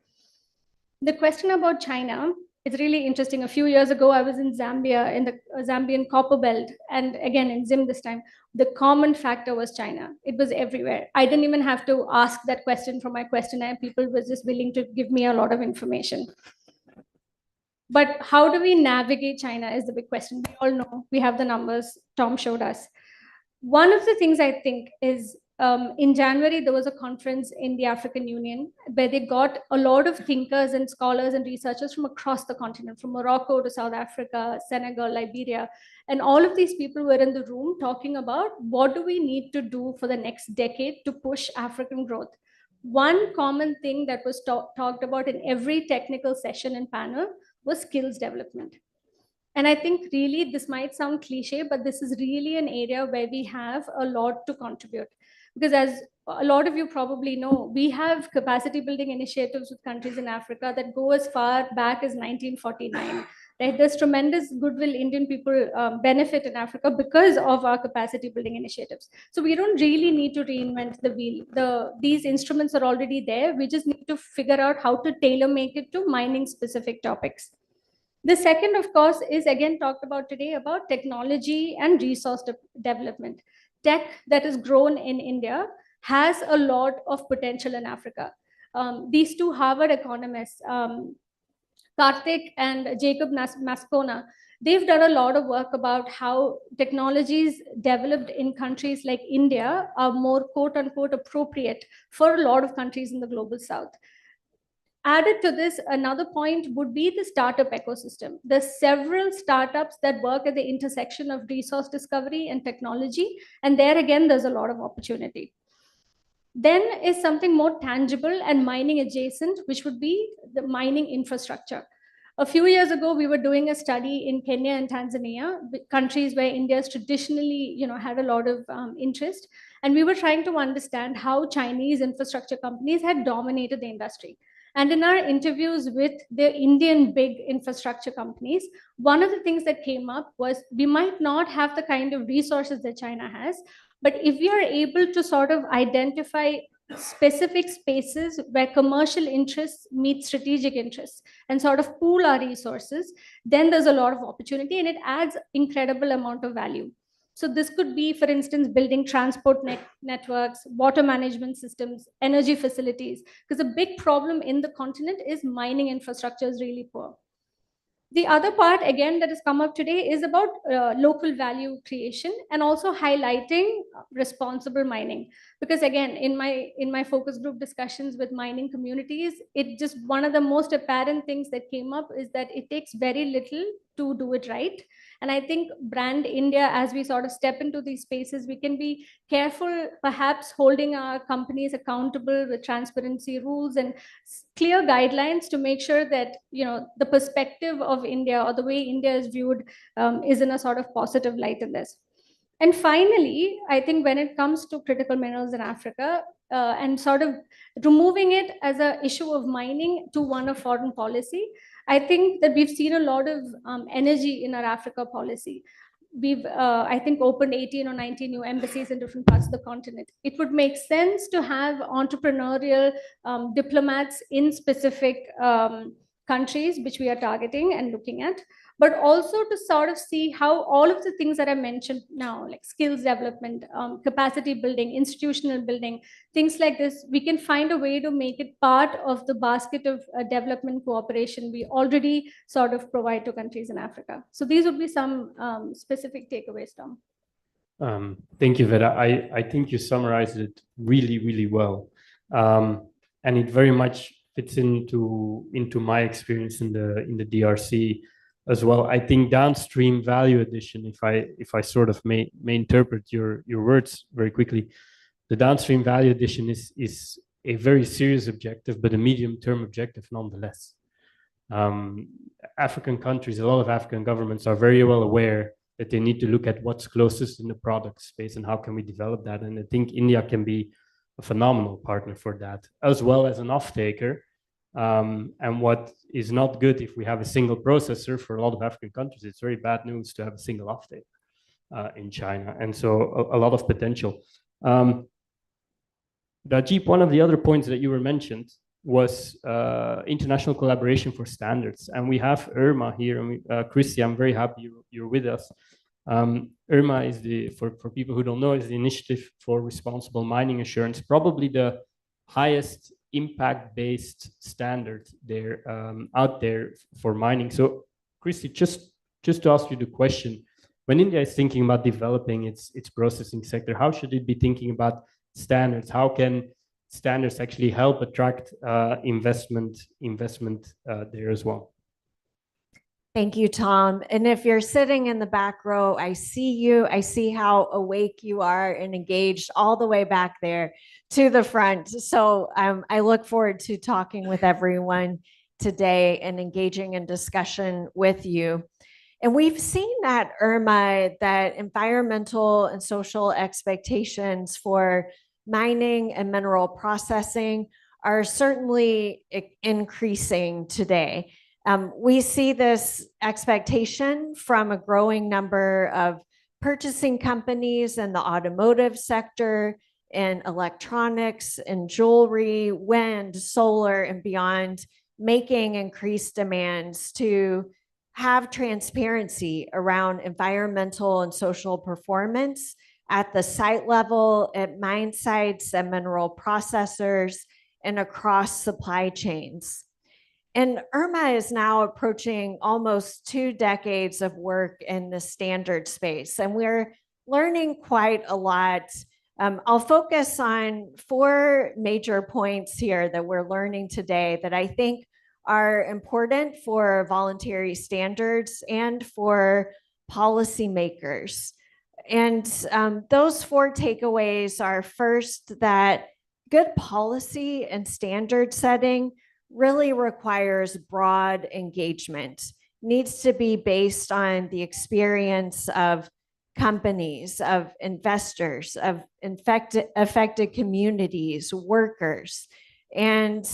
The question about China is really interesting. A few years ago, I was in Zambia, in the Zambian copper belt. And again, in ZIM this time, the common factor was China. It was everywhere. I didn't even have to ask that question from my questionnaire. People were just willing to give me a lot of information. But how do we navigate China is the big question. We all know, we have the numbers, Tom showed us. One of the things I think is, in January, there was a conference in the African Union where they got a lot of thinkers and scholars and researchers from across the continent, from Morocco to South Africa, Senegal, Liberia. And all of these people were in the room talking about what do we need to do for the next decade to push African growth. One common thing that was talked about in every technical session and panel was skills development. And I think really this might sound cliche, but this is really an area where we have a lot to contribute. Because as a lot of you probably know, we have capacity building initiatives with countries in Africa that go as far back as 1949. Right? There's tremendous goodwill Indian people benefit in Africa because of our capacity building initiatives. So we don't really need to reinvent the wheel. These instruments are already there. We just need to figure out how to tailor make it to mining specific topics. The second, of course, is again talked about today about technology and resource development. Tech that is grown in India has a lot of potential in Africa. These two Harvard economists, Karthik and Jacob Mascona, they've done a lot of work about how technologies developed in countries like India are more quote unquote appropriate for a lot of countries in the global south. Added to this, another point would be the startup ecosystem. There's several startups that work at the intersection of resource discovery and technology, and there again, there's a lot of opportunity. Then is something more tangible and mining adjacent, which would be the mining infrastructure. A few years ago, we were doing a study in Kenya and Tanzania, countries where India has traditionally, had a lot of interest, and we were trying to understand how Chinese infrastructure companies had dominated the industry. And in our interviews with the Indian big infrastructure companies, one of the things that came up was we might not have the kind of resources that China has, but if we are able to sort of identify specific spaces where commercial interests meet strategic interests and sort of pool our resources, then there's a lot of opportunity and it adds incredible amount of value. So this could be, for instance, building transport networks, water management systems, energy facilities, because a big problem in the continent is mining infrastructure is really poor. The other part, again, that has come up today is about local value creation and also highlighting responsible mining. Because again, in my focus group discussions with mining communities, it just one of the most apparent things that came up is that it takes very little to do it right. And I think brand India, as we sort of step into these spaces, we can be careful, perhaps holding our companies accountable with transparency rules and clear guidelines to make sure that, the perspective of India or the way India is viewed is in a sort of positive light in this. And finally, I think when it comes to critical minerals in Africa and sort of removing it as an issue of mining to one of foreign policy, I think that we've seen a lot of energy in our Africa policy. We've, I think, opened 18 or 19 new embassies in different parts of the continent. It would make sense to have entrepreneurial diplomats in specific countries, which we are targeting and looking at, but also to sort of see how all of the things that I mentioned now, like skills development, capacity building, institutional building, things like this, we can find a way to make it part of the basket of development cooperation we already sort of provide to countries in Africa. So these would be some specific takeaways, Tom. Thank you, Veda. I think you summarized it really, really well. And it very much fits into my experience in the DRC as well. I think downstream value addition, if I sort of may interpret your words very quickly, the downstream value addition is a very serious objective, but a medium-term objective nonetheless. African countries, a lot of African governments are very well aware that they need to look at what's closest in the product space and how can we develop that. And I think India can be a phenomenal partner for that, as well as an off-taker. And what is not good if we have a single processor for a lot of African countries, it's very bad news to have a single off-taker in China. And so a lot of potential. Rajib, one of the other points that you were mentioned was international collaboration for standards. And we have IRMA here, and Christy, I'm very happy you're with us. IRMA is for people who don't know, is the Initiative for Responsible Mining Assurance, probably the highest impact-based standard there out there for mining. So, Christy, just to ask you the question, when India is thinking about developing its processing sector, how should it be thinking about standards? How can standards actually help attract investment there as well? Thank you, Tom. And if you're sitting in the back row, I see you. I see how awake you are and engaged all the way back there to the front. So I look forward to talking with everyone today and engaging in discussion with you. And we've seen at IRMA that environmental and social expectations for mining and mineral processing are certainly increasing today. We see this expectation from a growing number of purchasing companies in the automotive sector, in electronics, and jewelry, wind, solar, and beyond, making increased demands to have transparency around environmental and social performance at the site level, at mine sites, and mineral processors, and across supply chains. And IRMA is now approaching almost 2 decades of work in the standard space, and we're learning quite a lot. I'll focus on 4 major points here that we're learning today that I think are important for voluntary standards and for policymakers. And those 4 takeaways are, first, that good policy and standard setting really requires broad engagement, needs to be based on the experience of companies, of investors, of affected communities, workers, and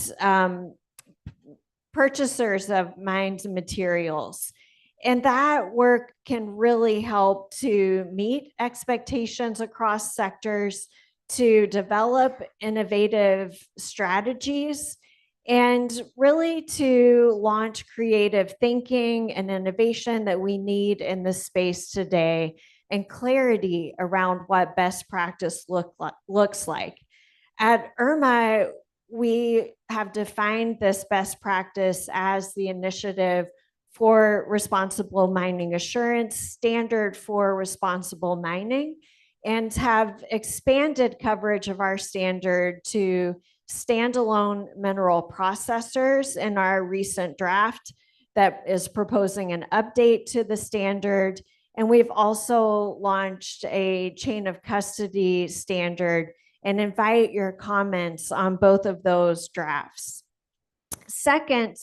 purchasers of mines and materials. And that work can really help to meet expectations across sectors, to develop innovative strategies, and really to launch creative thinking and innovation that we need in this space today, and clarity around what best practice looks like. At IRMA, we have defined this best practice as the Initiative for Responsible Mining Assurance Standard for Responsible Mining, and have expanded coverage of our standard to standalone mineral processors in our recent draft that is proposing an update to the standard. And we've also launched a chain of custody standard and invite your comments on both of those drafts. Second,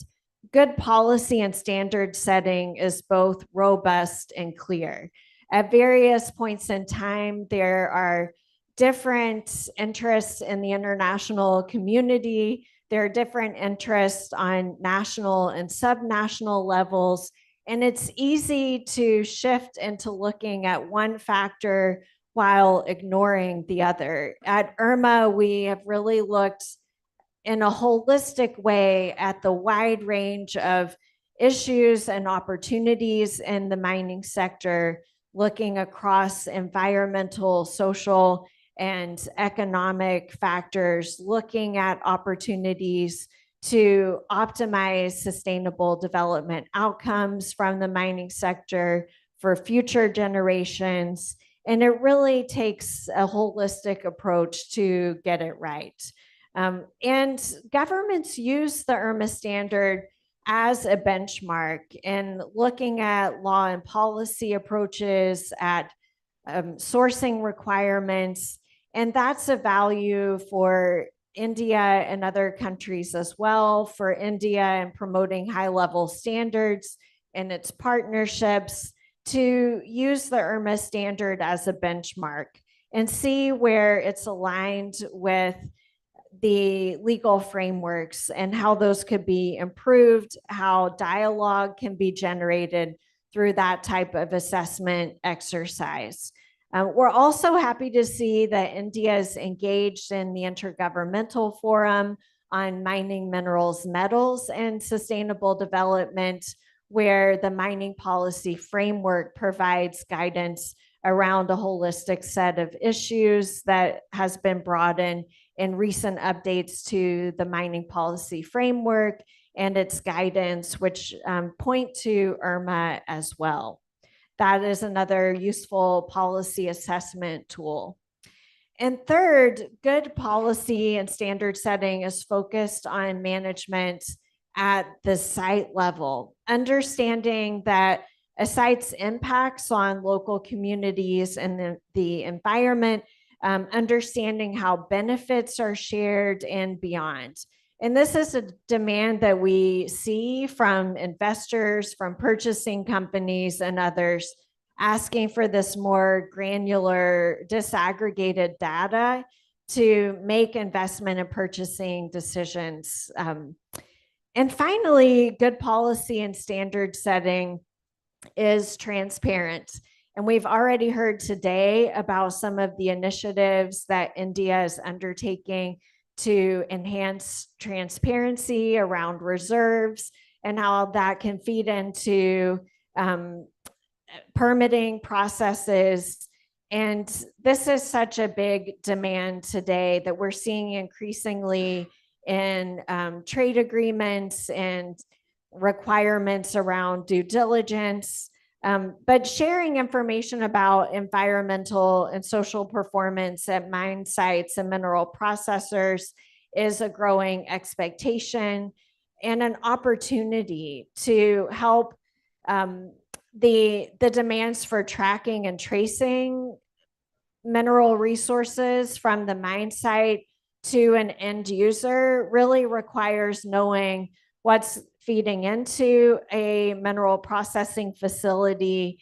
good policy and standard setting is both robust and clear. At various points in time, there are different interests in the international community. There are different interests on national and subnational levels. And it's easy to shift into looking at one factor while ignoring the other. At IRMA, we have really looked in a holistic way at the wide range of issues and opportunities in the mining sector, looking across environmental, social, and economic factors, looking at opportunities to optimize sustainable development outcomes from the mining sector for future generations. And it really takes a holistic approach to get it right. And governments use the IRMA standard as a benchmark in looking at law and policy approaches, at sourcing requirements. And that's a value for India and other countries as well. For India, and promoting high-level standards and its partnerships, to use the IRMA standard as a benchmark and see where it's aligned with the legal frameworks and how those could be improved, how dialogue can be generated through that type of assessment exercise. We're also happy to see that India is engaged in the Intergovernmental Forum on Mining, Minerals, Metals, and Sustainable Development, where the mining policy framework provides guidance around a holistic set of issues that has been brought in recent updates to the mining policy framework and its guidance, which point to IRMA as well. That is another useful policy assessment tool. And third, good policy and standard setting is focused on management at the site level, understanding that a site's impacts on local communities and the environment, understanding how benefits are shared and beyond. And this is a demand that we see from investors, from purchasing companies and others asking for this more granular, disaggregated data to make investment and purchasing decisions. And finally, good policy and standard setting is transparent. And we've already heard today about some of the initiatives that India is undertaking to enhance transparency around reserves and how that can feed into permitting processes. And this is such a big demand today that we're seeing increasingly in trade agreements and requirements around due diligence. But sharing information about environmental and social performance at mine sites and mineral processors is a growing expectation and an opportunity to help the demands for tracking and tracing mineral resources from the mine site to an end user really requires knowing what's feeding into a mineral processing facility,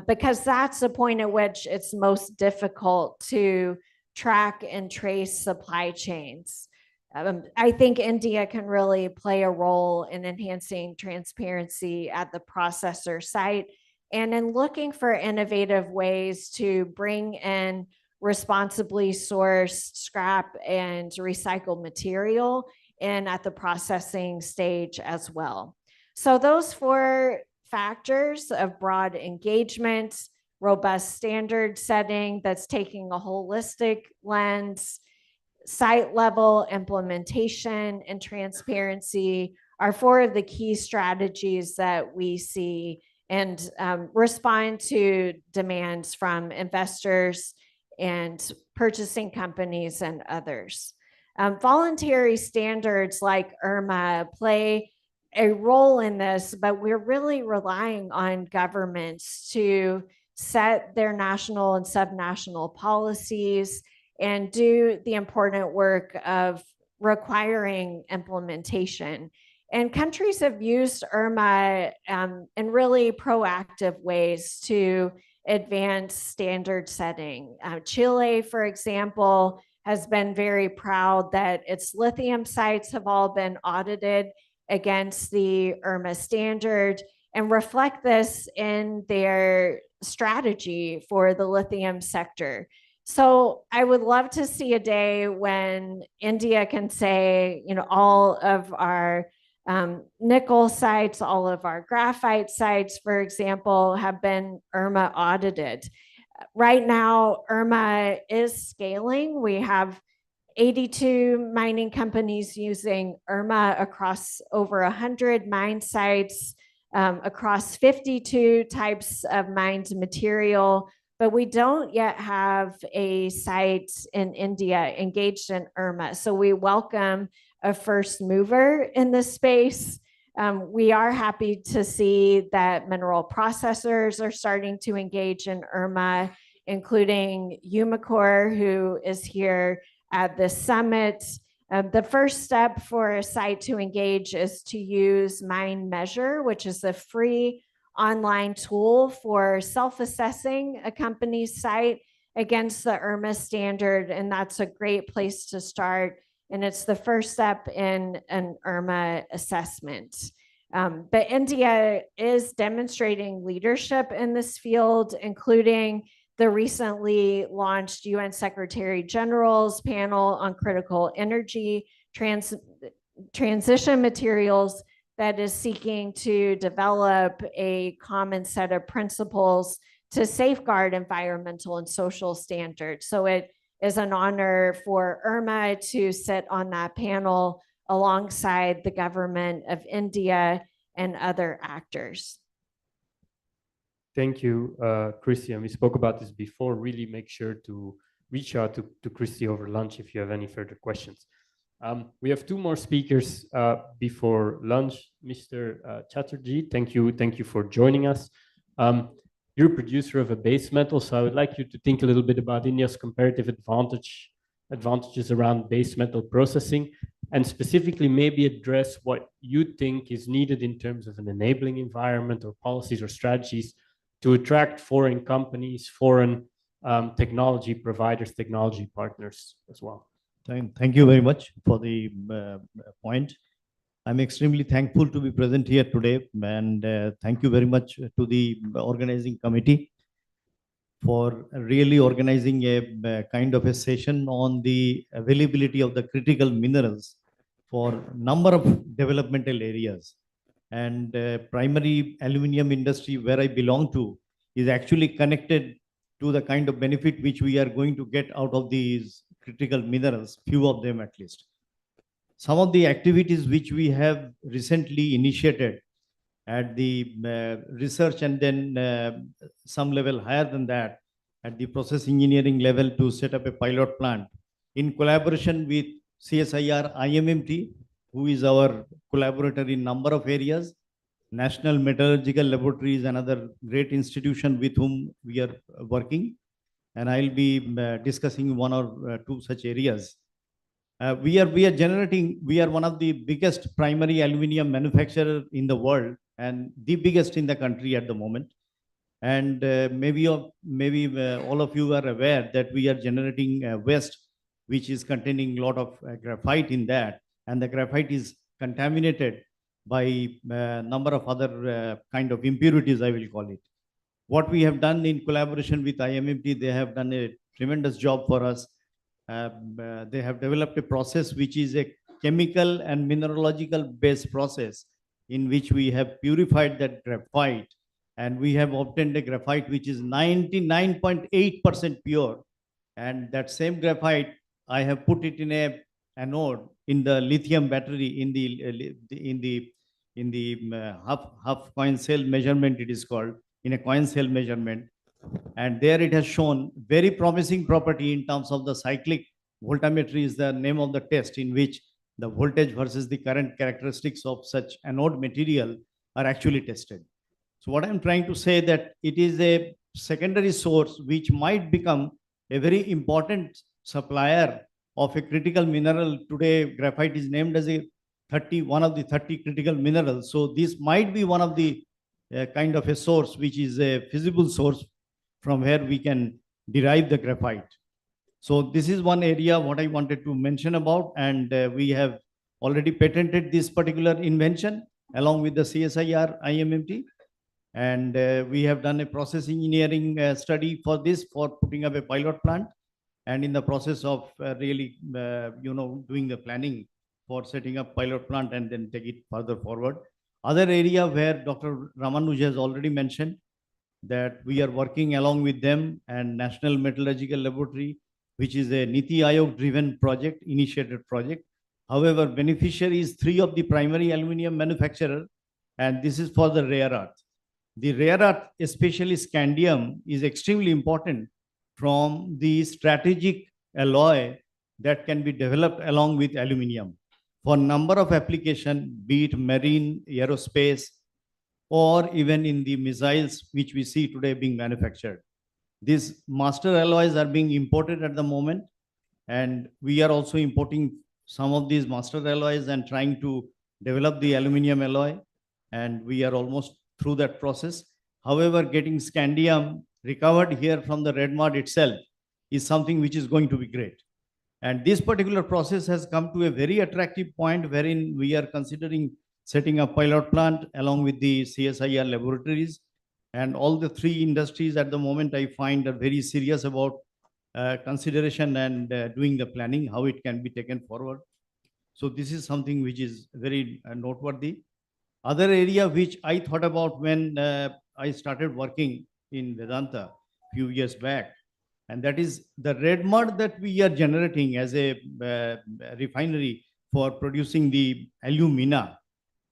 because that's the point at which it's most difficult to track and trace supply chains. I think India can really play a role in enhancing transparency at the processor site and in looking for innovative ways to bring in responsibly sourced scrap and recycled material and at the processing stage as well. So those 4 factors of broad engagement, robust standard setting that's taking a holistic lens, site level implementation and transparency are 4 of the key strategies that we see and respond to demands from investors and purchasing companies and others. Voluntary standards like IRMA play a role in this, but we're really relying on governments to set their national and subnational policies and do the important work of requiring implementation. And countries have used IRMA in really proactive ways to advance standard setting. Chile, for example, has been very proud that its lithium sites have all been audited against the IRMA standard and reflect this in their strategy for the lithium sector. So I would love to see a day when India can say, you know, all of our nickel sites, all of our graphite sites, for example, have been IRMA audited. Right now, IRMA is scaling. We have 82 mining companies using IRMA across over 100 mine sites, across 52 types of mined material, but we don't yet have a site in India engaged in IRMA. So we welcome a first mover in this space. We are happy to see that mineral processors are starting to engage in IRMA, including Umicore, who is here at this summit. The first step for a site to engage is to use Mine Measure, which is a free online tool for self-assessing a company's site against the IRMA standard. And that's a great place to start. And it's the first step in an IRMA assessment. But India is demonstrating leadership in this field, including the recently launched UN Secretary General's panel on critical energy transition materials that is seeking to develop a common set of principles to safeguard environmental and social standards. So it is an honor for IRMA to sit on that panel alongside the government of India and other actors. Thank you, Christy. And we spoke about this before. Really make sure to reach out to Christy over lunch if you have any further questions. We have 2 more speakers before lunch. Mr. Chatterjee, thank you for joining us. You're a producer of a base metal, so I would like you to think a little bit about India's comparative advantages around base metal processing and specifically maybe address what you think is needed in terms of an enabling environment or policies or strategies to attract foreign companies, foreign technology providers, technology partners as well. Thank you very much for the point. I'm extremely thankful to be present here today, and thank you very much to the organizing committee for really organizing a kind of a session on the availability of the critical minerals for number of developmental areas. And primary aluminum industry where I belong to is actually connected to the kind of benefit which we are going to get out of these critical minerals, few of them at least. Some of the activities which we have recently initiated at the research and then some level higher than that at the process engineering level to set up a pilot plant in collaboration with CSIR IMMT, who is our collaborator in number of areas, National Metallurgical Laboratories, another great institution with whom we are working. And I'll be discussing one or two such areas. We are one of the biggest primary aluminum manufacturer in the world and the biggest in the country at the moment. And maybe all of you are aware that we are generating waste, which is containing a lot of graphite in that. And the graphite is contaminated by a number of other kind of impurities, I will call it. What we have done in collaboration with IMMT, they have done a tremendous job for us. They have developed a process which is a chemical and mineralogical based process in which we have purified that graphite, and we have obtained a graphite which is 99.8% pure. And that same graphite, I have put it in a anode in the lithium battery in the half coin cell measurement, it is called, in a coin cell measurement. And there it has shown very promising property in terms of the cyclic voltammetry is the name of the test, in which the voltage versus the current characteristics of such anode material are actually tested. So what I'm trying to say that it is a secondary source which might become a very important supplier of a critical mineral. Today, graphite is named as one of the 30 critical minerals. So this might be one of the kind of a source which is a feasible source from where we can derive the graphite. So this is one area what I wanted to mention about, and we have already patented this particular invention along with the CSIR IMMT, and we have done a process engineering study for this, for putting up a pilot plant, and in the process of really doing the planning for setting up pilot plant and then take it further forward. Other area where Dr. Ramanuj has already mentioned that we are working along with them and National Metallurgical Laboratory, which is a NITI Aayog driven project, initiated project. However, beneficiary is 3 of the primary aluminum manufacturer, and this is for the rare earth. The rare earth, especially scandium, is extremely important from the strategic alloy that can be developed along with aluminum for number of application, be it marine, aerospace, or even in the missiles which we see today being manufactured. These master alloys are being imported at the moment, and we are also importing some of these master alloys and trying to develop the aluminum alloy, and we are almost through that process. However, getting scandium recovered here from the red mud itself is something which is going to be great. And this particular process has come to a very attractive point wherein we are considering setting up pilot plant along with the CSIR laboratories, and all the 3 industries at the moment I find are very serious about consideration and doing the planning, how it can be taken forward. So this is something which is very noteworthy. Other area which I thought about when I started working in Vedanta a few years back, and that is the red mud that we are generating as a refinery for producing the alumina.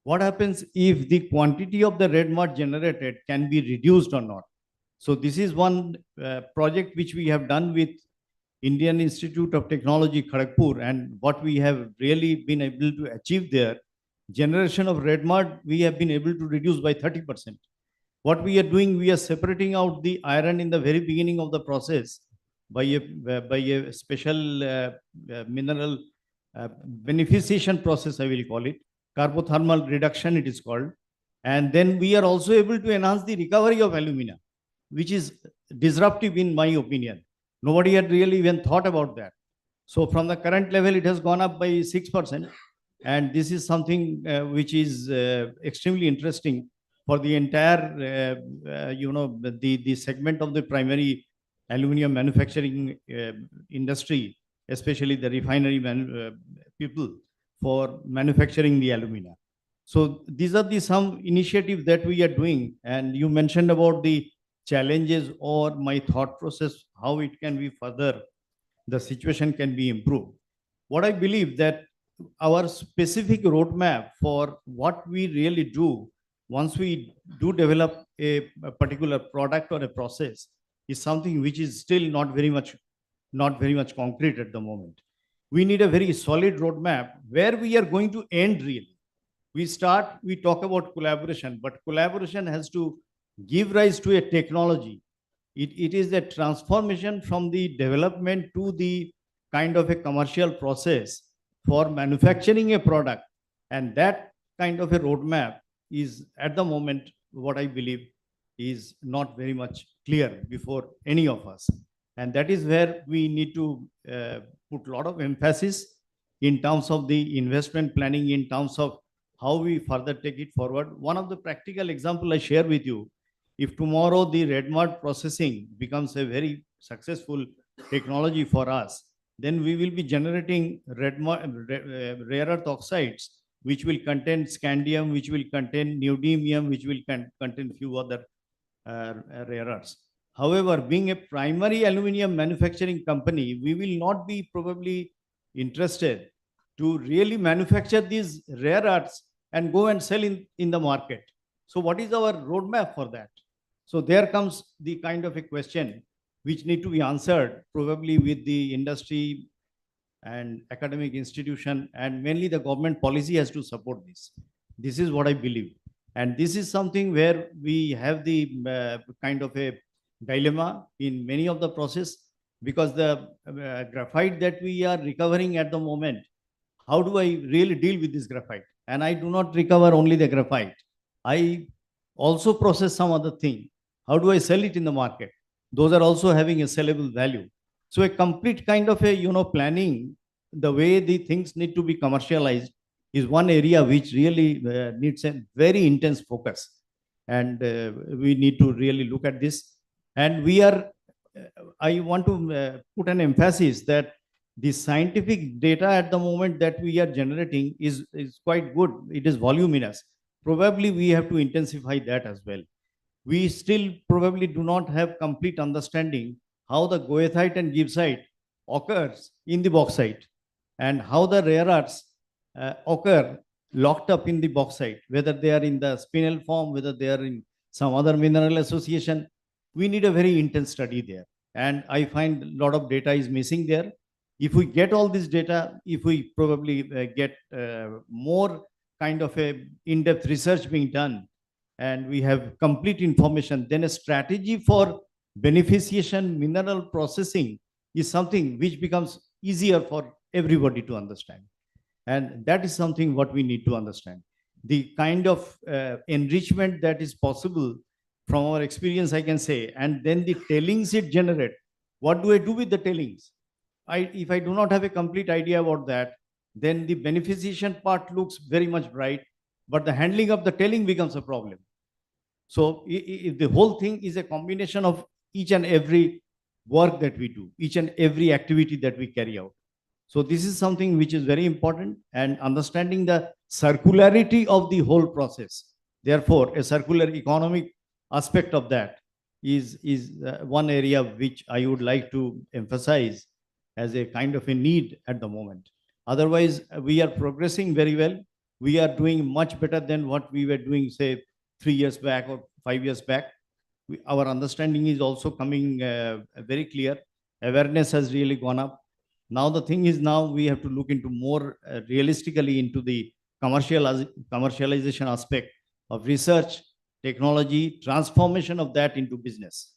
What happens if the quantity of the red mud generated can be reduced or not? So this is one project which we have done with Indian Institute of Technology, Kharagpur, and what we have really been able to achieve there, generation of red mud, we have been able to reduce by 30%. What we are doing, we are separating out the iron in the very beginning of the process by a special mineral beneficiation process, I will call it, carbothermal reduction it is called. And then we are also able to enhance the recovery of alumina, which is disruptive in my opinion. Nobody had really even thought about that. So from the current level, it has gone up by 6%. And this is something which is extremely interesting for the entire, the segment of the primary aluminum manufacturing industry, especially the refinery people for manufacturing the alumina. So these are the some initiatives that we are doing. And you mentioned about the challenges or my thought process, how it can be further, the situation can be improved. What I believe that our specific roadmap for what we really do once we do develop a particular product or a process is something which is still not very much concrete at the moment. We need a very solid roadmap where we are going to end really. We talk about collaboration, but collaboration has to give rise to a technology. It is a transformation from the development to the kind of a commercial process for manufacturing a product. And that kind of a roadmap is at the moment, what I believe is not very much clear before any of us. And that is where we need to put a lot of emphasis in terms of the investment planning, in terms of how we further take it forward. One of the practical example I share with you, if tomorrow the red mud processing becomes a very successful technology for us, then we will be generating rare earth oxides, which will contain scandium, which will contain neodymium, which will contain few other rare earths. However, being a primary aluminum manufacturing company, we will not be probably interested to really manufacture these rare earths and go and sell in the market. So what is our roadmap for that? So there comes the kind of a question which need to be answered probably with the industry and academic institution, and mainly the government policy has to support this. This is what I believe. And this is something where we have the kind of a dilemma in many of the process, because the graphite that we are recovering at the moment, how do I really deal with this graphite? And I do not recover only the graphite. I also process some other thing. How do I sell it in the market? Those are also having a sellable value. So a complete kind of a, planning, the way the things need to be commercialized is one area which really needs a very intense focus. And we need to really look at this. And I want to put an emphasis that the scientific data at the moment that we are generating is quite good. It is voluminous. Probably we have to intensify that as well. We still probably do not have complete understanding how the goethite and gibbsite occurs in the bauxite and how the rare earths occur locked up in the bauxite, whether they are in the spinel form, whether they are in some other mineral association. We need a very intense study there. And I find a lot of data is missing there. If we get all this data, if we probably get more kind of a in-depth research being done, and we have complete information, then a strategy for beneficiation mineral processing is something which becomes easier for everybody to understand. And that is something what we need to understand. The kind of enrichment that is possible from our experience, I can say, and then the tailings it generate. What do I do with the tailings? If I do not have a complete idea about that, then the beneficiation part looks very much bright, but the handling of the tailing becomes a problem. So if the whole thing is a combination of each and every work that we do, each and every activity that we carry out. So this is something which is very important, and understanding the circularity of the whole process. Therefore, a circular economic aspect of that is one area which I would like to emphasize as a kind of a need at the moment. Otherwise, we are progressing very well. We are doing much better than what we were doing, say, 3 years back or 5 years back. Our understanding is also coming very clear. Awareness has really gone up. Now the thing is, now we have to look into more realistically into the commercialization aspect of research, technology, transformation of that into business.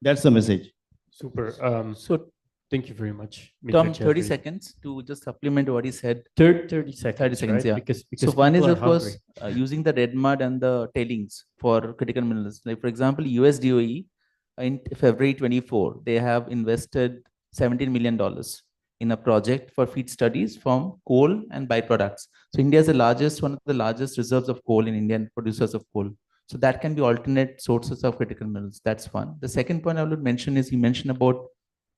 That's the message. Super. So Thank you very much, Mr. Tom, 30 Jeffrey. seconds to just supplement what he said. 30 seconds, 30 seconds, right? yeah. Because so one is, people are of course, using the red mud and the tailings for critical minerals. Like, for example, USDOE in February 24, they have invested $17 million in a project for feed studies from coal and byproducts. So India is the largest, one of the largest reserves of coal in India and producers of coal. So that can be alternate sources of critical minerals. That's one. The second point I would mention is you mentioned about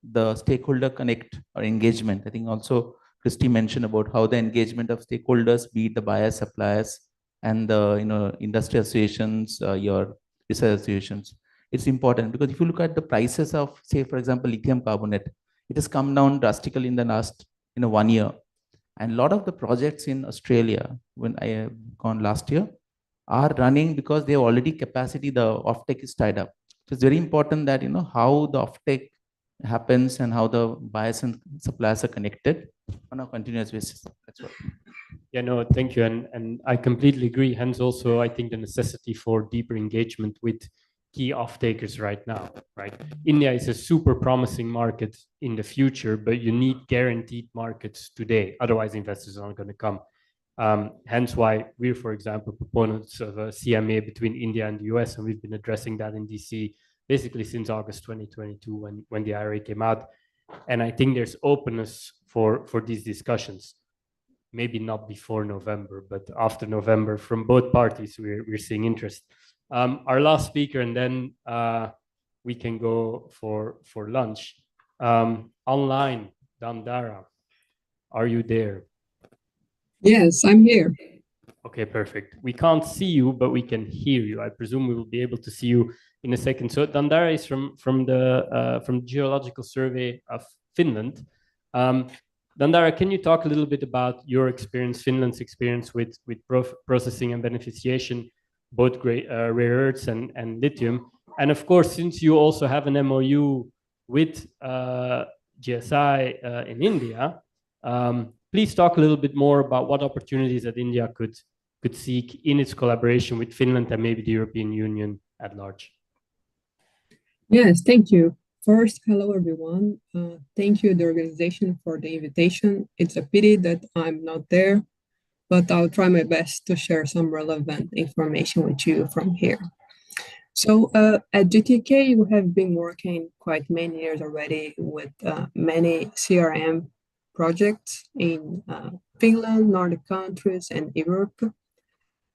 the stakeholder connect or engagement. I think also Christy mentioned about how the engagement of stakeholders, be it the buyers, suppliers, and the industry associations, your research associations. It's important because if you look at the prices of, say, for example, lithium carbonate, it has come down drastically in the last 1 year. And a lot of the projects in Australia, when I have gone last year, are running because they have already capacity, the offtake is tied up. So it's very important that how the offtake happens and how the buyers and suppliers are connected on a continuous basis. That's what. Yeah, no, thank you. And I completely agree. Hence also, I think the necessity for deeper engagement with key off-takers right now, right? India is a super promising market in the future, but you need guaranteed markets today. Otherwise, investors aren't going to come. Hence why we're, for example, proponents of a CMA between India and the US, and we've been addressing that in DC basically since August 2022 when the IRA came out. And I think there's openness for these discussions. Maybe not before November, but after November from both parties, we're seeing interest. Our last speaker, and then we can go for lunch. Online, Dandara, are you there? Yes, I'm here. Okay, perfect. We can't see you, but we can hear you. I presume we will be able to see you in a second. So Dandara is from the Geological Survey of Finland. Dandara, can you talk a little bit about your experience, Finland's experience with processing and beneficiation, both rare earths and lithium? And of course, since you also have an MOU with GSI in India, please talk a little bit more about what opportunities that India could seek in its collaboration with Finland and maybe the European Union at large. Yes, thank you. First, hello everyone. Thank you, the organization, for the invitation. It's a pity that I'm not there, but I'll try my best to share some relevant information with you from here. So at GTK, we have been working quite many years already with many CRM projects in Finland, Nordic countries, and Europe.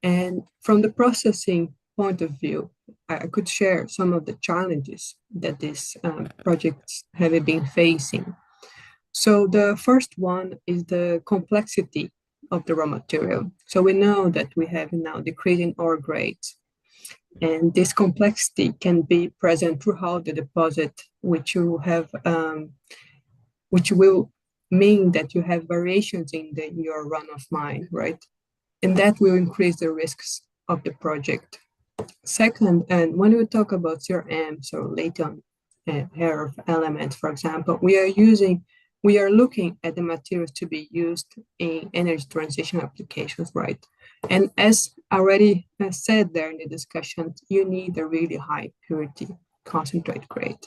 And from the processing point of view, I could share some of the challenges that these projects have been facing. So the first one is the complexity of the raw material. So we know that we have now decreasing ore grades, and this complexity can be present throughout the deposit, which you have, which will mean that you have variations in your run of mine, right? And that will increase the risks of the project. Second, and when we talk about CRM, so lithium rare earth elements, for example, we are looking at the materials to be used in energy transition applications, right? And as already said there in the discussion, you need a really high purity concentrate grade.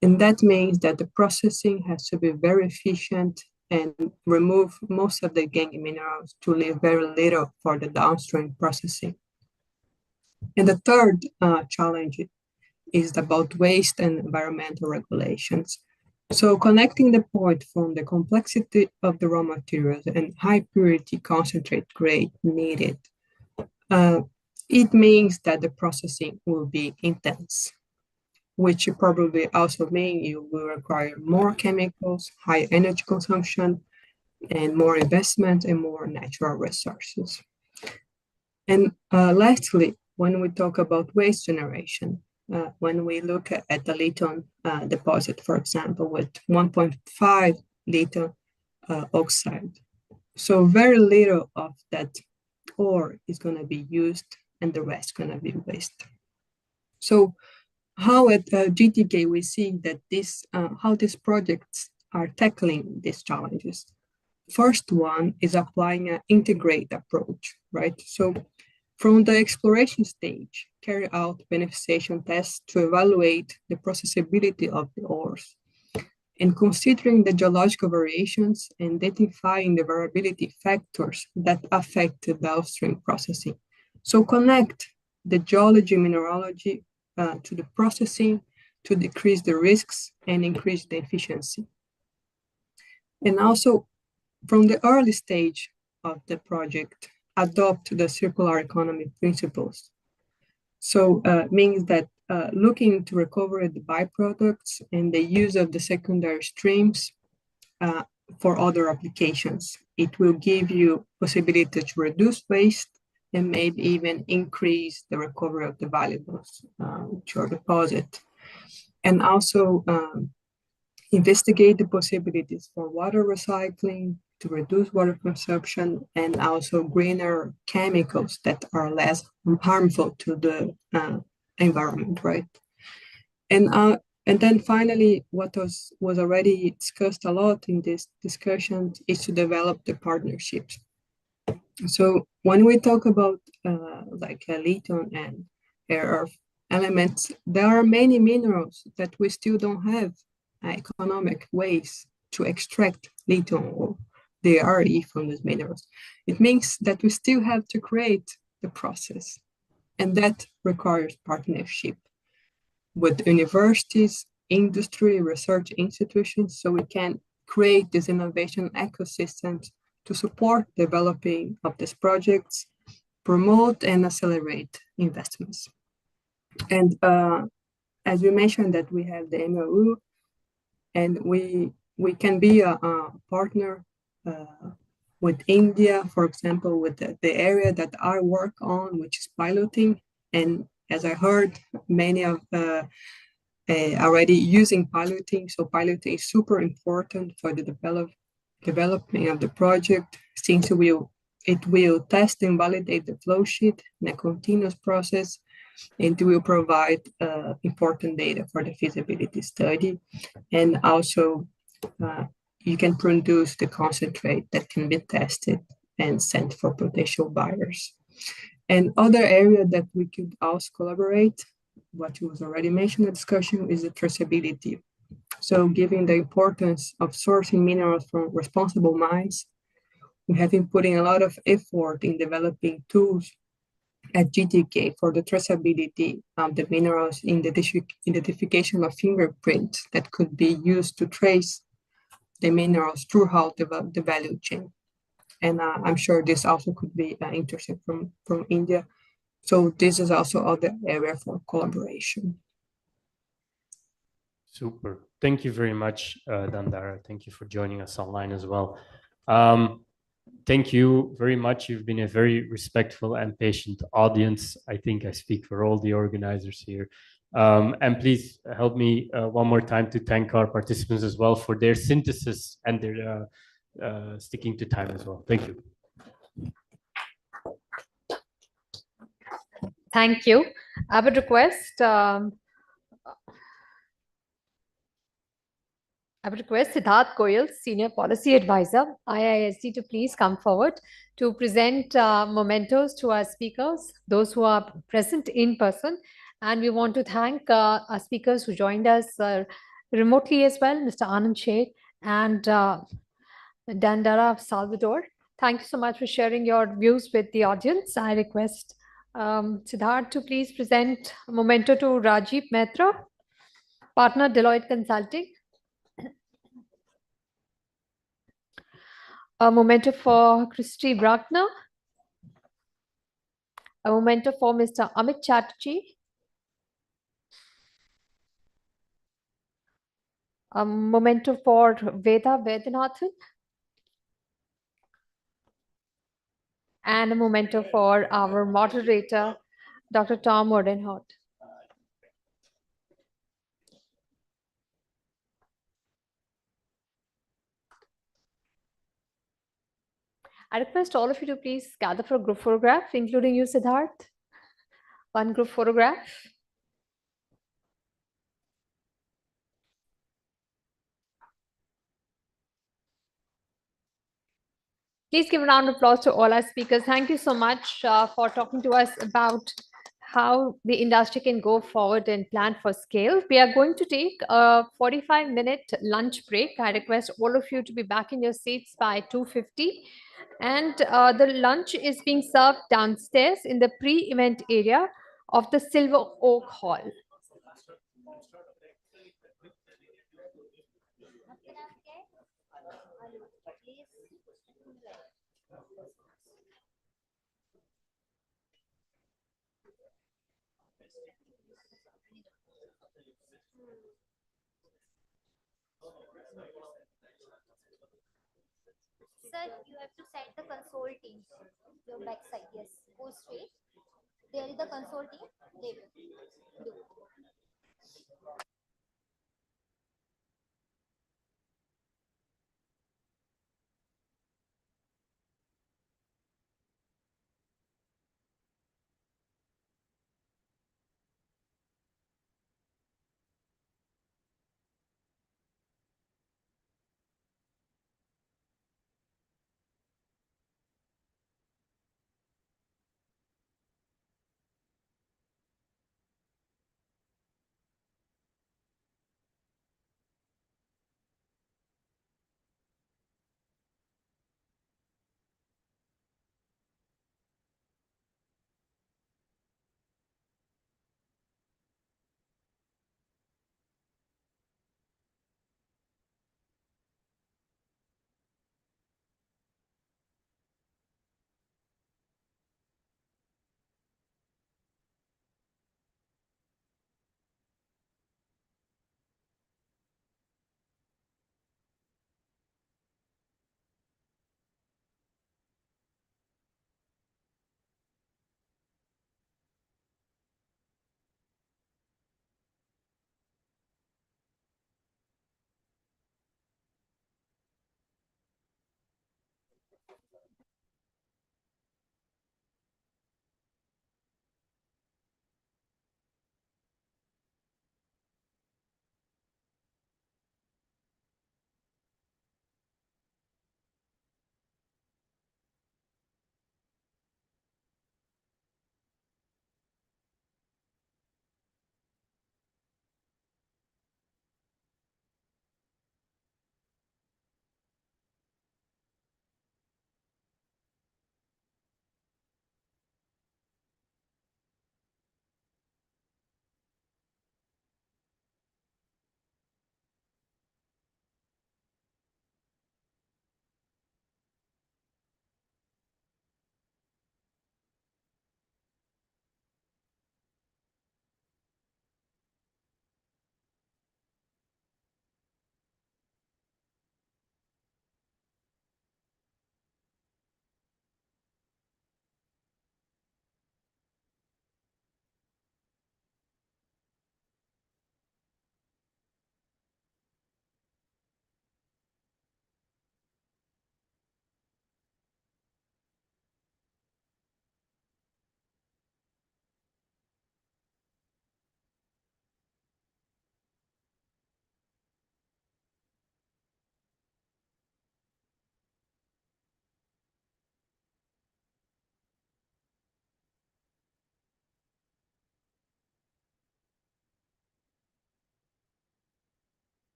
And that means that the processing has to be very efficient and remove most of the gangue minerals to leave very little for the downstream processing. And the third challenge is about waste and environmental regulations. So connecting the point from the complexity of the raw materials and high purity concentrate grade needed, it means that the processing will be intense, which probably also means you will require more chemicals, high energy consumption, and more investment and more natural resources. And lastly, when we talk about waste generation, when we look at the lithium deposit, for example, with 1.5 lithium oxide, so very little of that ore is going to be used and the rest going to be waste. So how at GTK we see that how these projects are tackling these challenges. First one is applying an integrated approach, right? So from the exploration stage, carry out beneficiation tests to evaluate the processability of the ores. And considering the geological variations and identifying the variability factors that affect the downstream processing. So connect the geology, mineralogy to the processing to decrease the risks and increase the efficiency. And also from the early stage of the project, adopt the circular economy principles. So means that looking to recover the byproducts and the use of the secondary streams for other applications. It will give you possibility to reduce waste and maybe even increase the recovery of the valuables to your deposit. And also investigate the possibilities for water recycling to reduce water consumption and also greener chemicals that are less harmful to the environment, right? And then finally, what was already discussed a lot in this discussion is to develop the partnerships. So when we talk about like lithium and rare earth elements, there are many minerals that we still don't have economic ways to extract lithium or the RE from these minerals. It means that we still have to create the process, and that requires partnership with universities, industry, research institutions, so we can create this innovation ecosystems to support developing of these projects, promote and accelerate investments. And as we mentioned that we have the MOU, and we can be a partner with India, for example, with the area that I work on, which is piloting. And as I heard, many of already using piloting. So piloting is super important for the development of the project, since it will test and validate the flow sheet in a continuous process, and will provide important data for the feasibility study. And also you can produce the concentrate that can be tested and sent for potential buyers. And other area that we could also collaborate, what was already mentioned in the discussion, is the traceability. So given the importance of sourcing minerals from responsible mines, we have been putting a lot of effort in developing tools at GTK for the traceability of the minerals in the identification of fingerprints that could be used to trace the minerals throughout the value chain. And I'm sure this also could be interesting from India. So this is also other area for collaboration. Super. Thank you very much, Dandara. Thank you for joining us online as well. Thank you very much. You've been a very respectful and patient audience. I think I speak for all the organizers here. And please help me one more time to thank our participants as well for their synthesis and their sticking to time as well. Thank you. Thank you. I would request Siddharth Goyal, Senior Policy Advisor, IISD, to please come forward to present mementos to our speakers, those who are present in person. And we want to thank our speakers who joined us remotely as well, Mr. Anand Sheth and Dandara Salvador. Thank you so much for sharing your views with the audience. I request Siddharth to please present a memento to Rajiv Mehta, partner Deloitte Consulting. A memento for Christy Bruckner. A memento for Mr. Amit Chatterjee. A memento for Veda Vedanathan. And a memento for our moderator, Dr. Tom Odenhout. I request all of you to please gather for a group photograph, including you, Siddharth. One group photograph. Please give a round of applause to all our speakers. Thank you so much for talking to us about how the industry can go forward and plan for scale. We are going to take a 45-minute lunch break. I request all of you to be back in your seats by 2:50. And the lunch is being served downstairs in the pre-event area of the Silver Oak Hall. Sir, you have to set the console team. Your backside, yes. Go straight. There is the console team. They will do.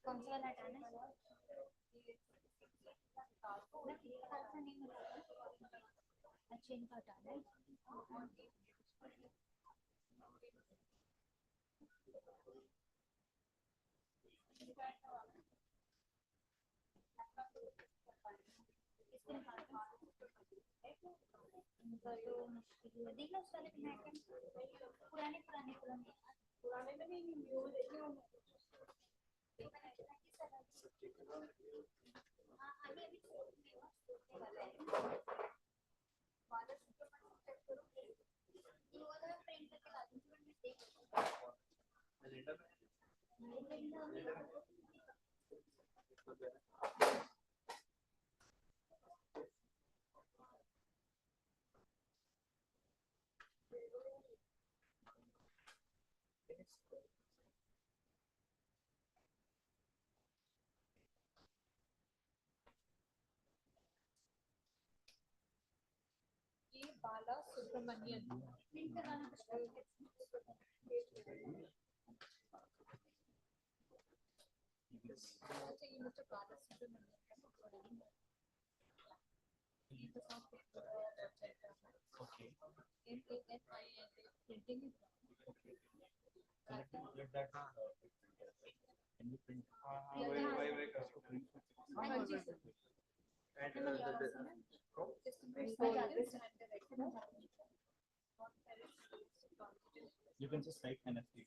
कौन सा वाला हटाना है? अच्छा इनका हटाना है। इनका तो मुश्किल है। देख लो उस वाले में पुराने पुराने पुराने पुराने में नहीं न्यू देखिए हाँ अभी अभी छोड़ने वाला है ये वाला मैं प्रिंट करके ला दूंगी मैं देख बाला सुब्रमण्यन प्रिंट कराना पड़ेगा अच्छा ये मिस्टर बाला सुब्रमण्यन ये तो सब वेबसाइट का okay MANIN printing let that can you print हाँ जी sir you can just write NFT.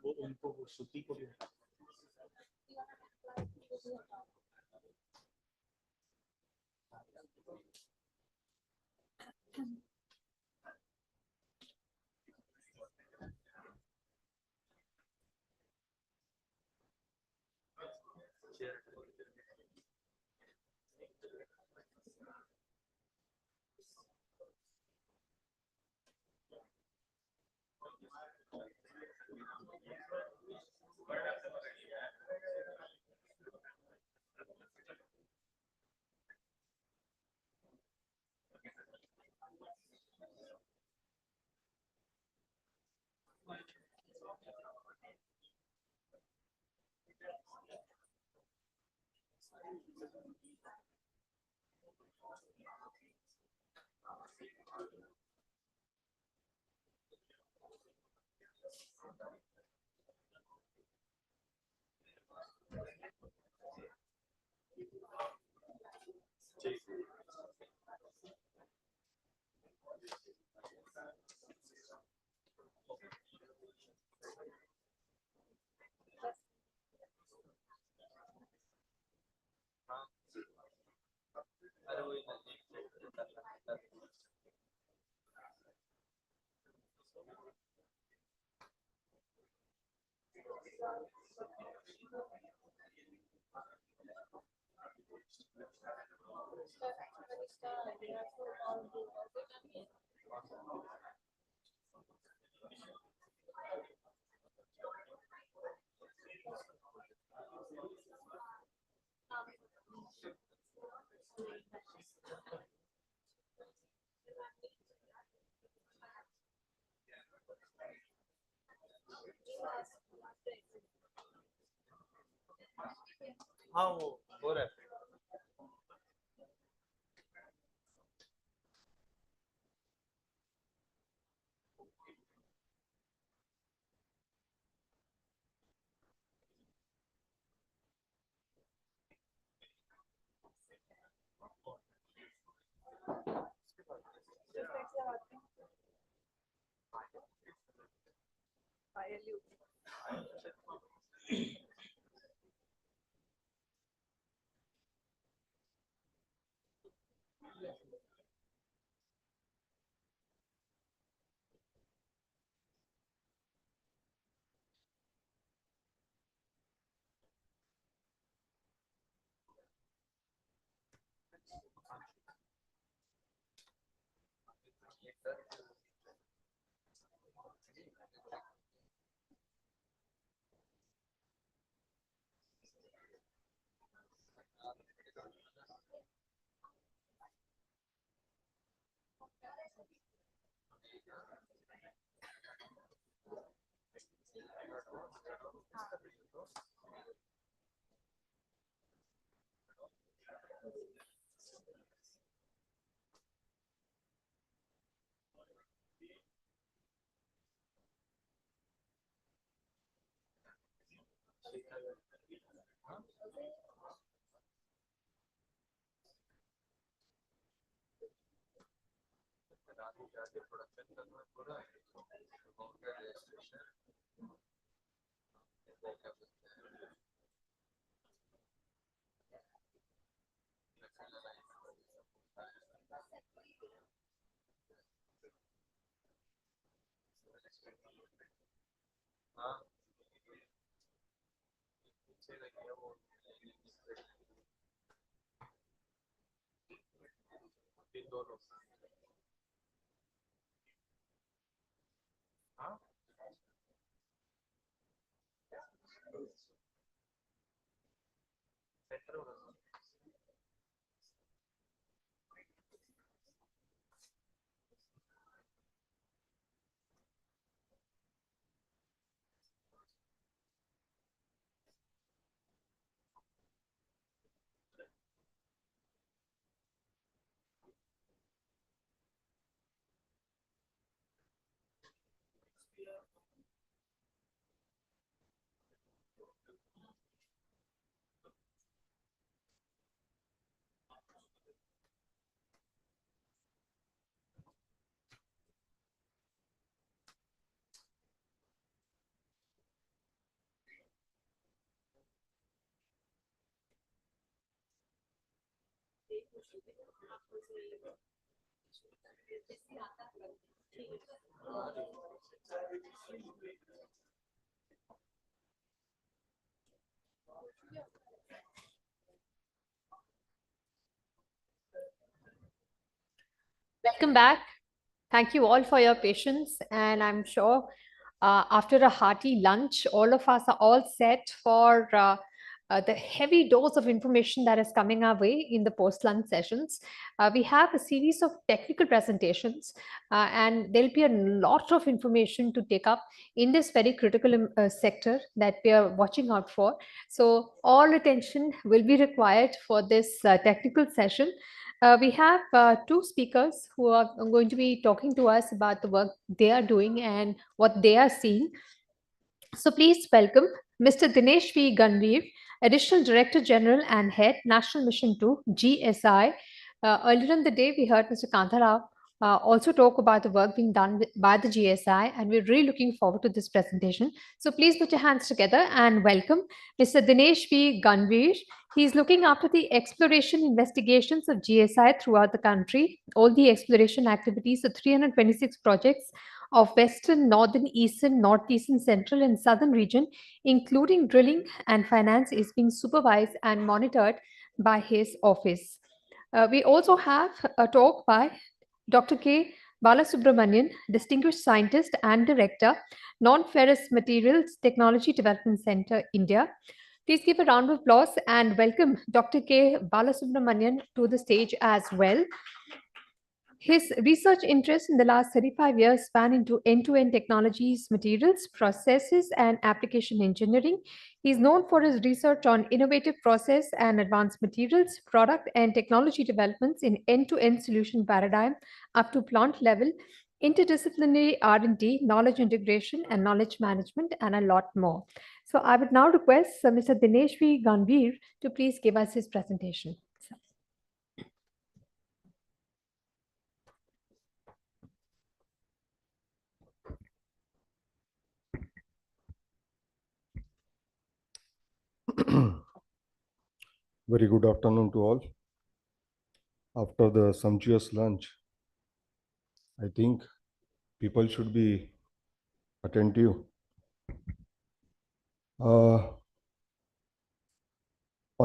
वो उनको श्रुति को भी Welcome back. Thank you all for your patience. And I'm sure after a hearty lunch, all of us are all set for the heavy dose of information that is coming our way in the post-lunch sessions. We have a series of technical presentations, and there'll be a lot of information to take up in this very critical sector that we are watching out for. So all attention will be required for this technical session. We have two speakers who are going to be talking to us about the work they are doing and what they are seeing. So please welcome Mr. Dinesh V. Ganveer, Additional Director General and Head, National Mission 2, GSI. Earlier in the day, we heard Mr. Kantarao also talk about the work being done by the GSI, and we're really looking forward to this presentation. So please put your hands together and welcome Mr. Dinesh V. Ganveer. He's looking after the exploration investigations of GSI throughout the country, all the exploration activities of 326 projects of Western, Northern, Eastern, Northeastern, Central, and Southern region, including drilling and finance, is being supervised and monitored by his office. We also have a talk by Dr. K. Balasubramanian, Distinguished Scientist and Director, Non-Ferrous Materials Technology Development Center, India. Please give a round of applause and welcome Dr. K. Balasubramanian to the stage as well. His research interests in the last 35 years span into end-to-end technologies, materials, processes, and application engineering. He is known for his research on innovative process and advanced materials, product and technology developments in end-to-end solution paradigm up to plant level, interdisciplinary R&D, knowledge integration, and knowledge management, and a lot more. So I would now request Mr. Dinesh V. Ganveer to please give us his presentation. Very good afternoon to all. After the sumptuous lunch, I think people should be attentive. On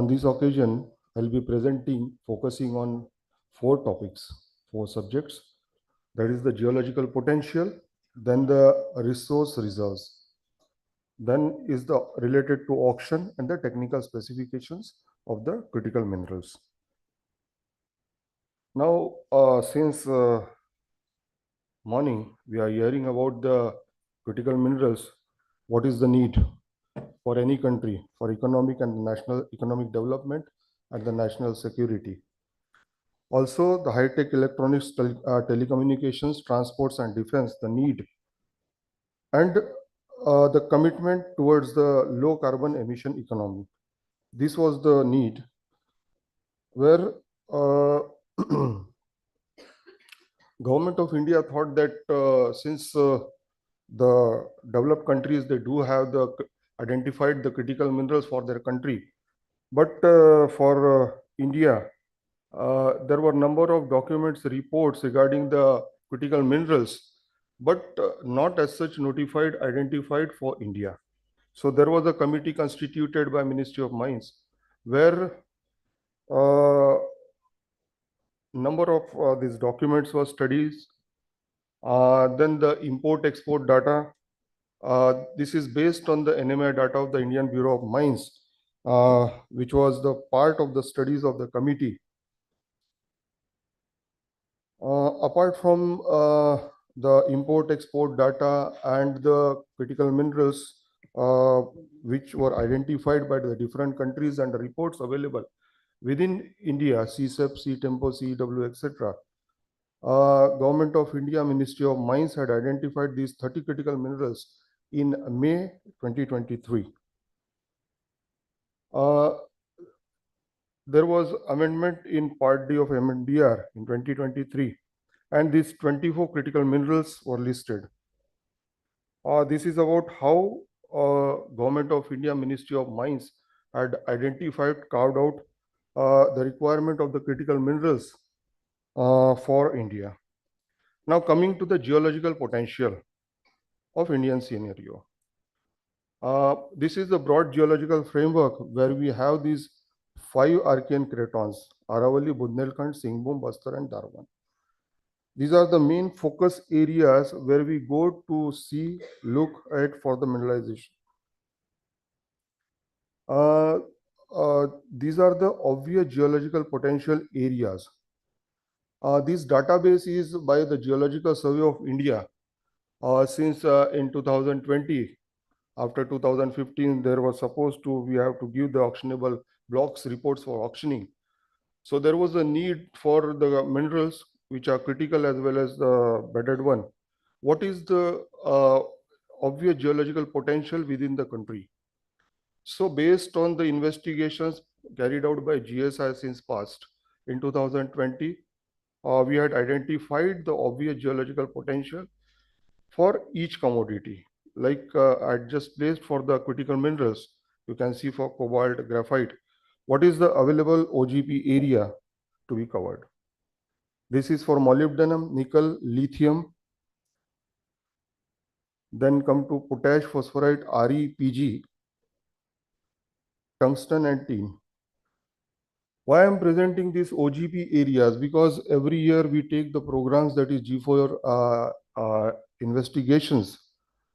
this occasion, I'll be focusing on 4 topics, 4 subjects. That is the geological potential, then the resource reserves, then is the related to auction and the technical specifications of the critical minerals. Now, since morning, we are hearing about the critical minerals. What is the need for any country for economic and national economic development and the national security? Also, the high-tech electronics, telecommunications, transports, and defense, the need, and the commitment towards the low carbon emission economy. This was the need where Government of India thought that since the developed countries, they do have identified the critical minerals for their country, but for India, there were a number of documents, reports regarding the critical minerals, but not as such identified for India. So there was a committee constituted by Ministry of Mines, where number of these documents were studied. Then the import-export data. This is based on the NMI data of the Indian Bureau of Mines, which was the part of the studies of the committee. Apart from the import-export data and the critical minerals, which were identified by the different countries and the reports available within India, CEEW, CTEMPO, CEEW, etc. Government of India, Ministry of Mines had identified these 30 critical minerals in May 2023. There was amendment in Part D of MNDR in 2023, and these 24 critical minerals were listed. This is about how Government of India, Ministry of Mines had identified, carved out the requirement of the critical minerals for India. Now coming to the geological potential of Indian scenario. This is the broad geological framework where we have these 5 Archean cratons: Aravalli, Bundelkhand, Singhbhum, Bastar, and Darwan. These are the main focus areas where we go to see, look at for the mineralization. these are the obvious geological potential areas. This database is by the Geological Survey of India. Since in 2020, after 2015, there was supposed to, we have to give the auctionable blocks reports for auctioning. So there was a need for the minerals which are critical as well as the bedded one. What is the obvious geological potential within the country? So based on the investigations carried out by GSI since past, in 2020, we had identified the obvious geological potential for each commodity. Like I just placed for the critical minerals, you can see for cobalt, graphite, what is the available OGP area to be covered. This is for molybdenum, nickel, lithium. Then come to potash, phosphorite, Re, Pg, tungsten and tin. Why I'm presenting these OGP areas? Because every year we take the programs that is G4 investigations,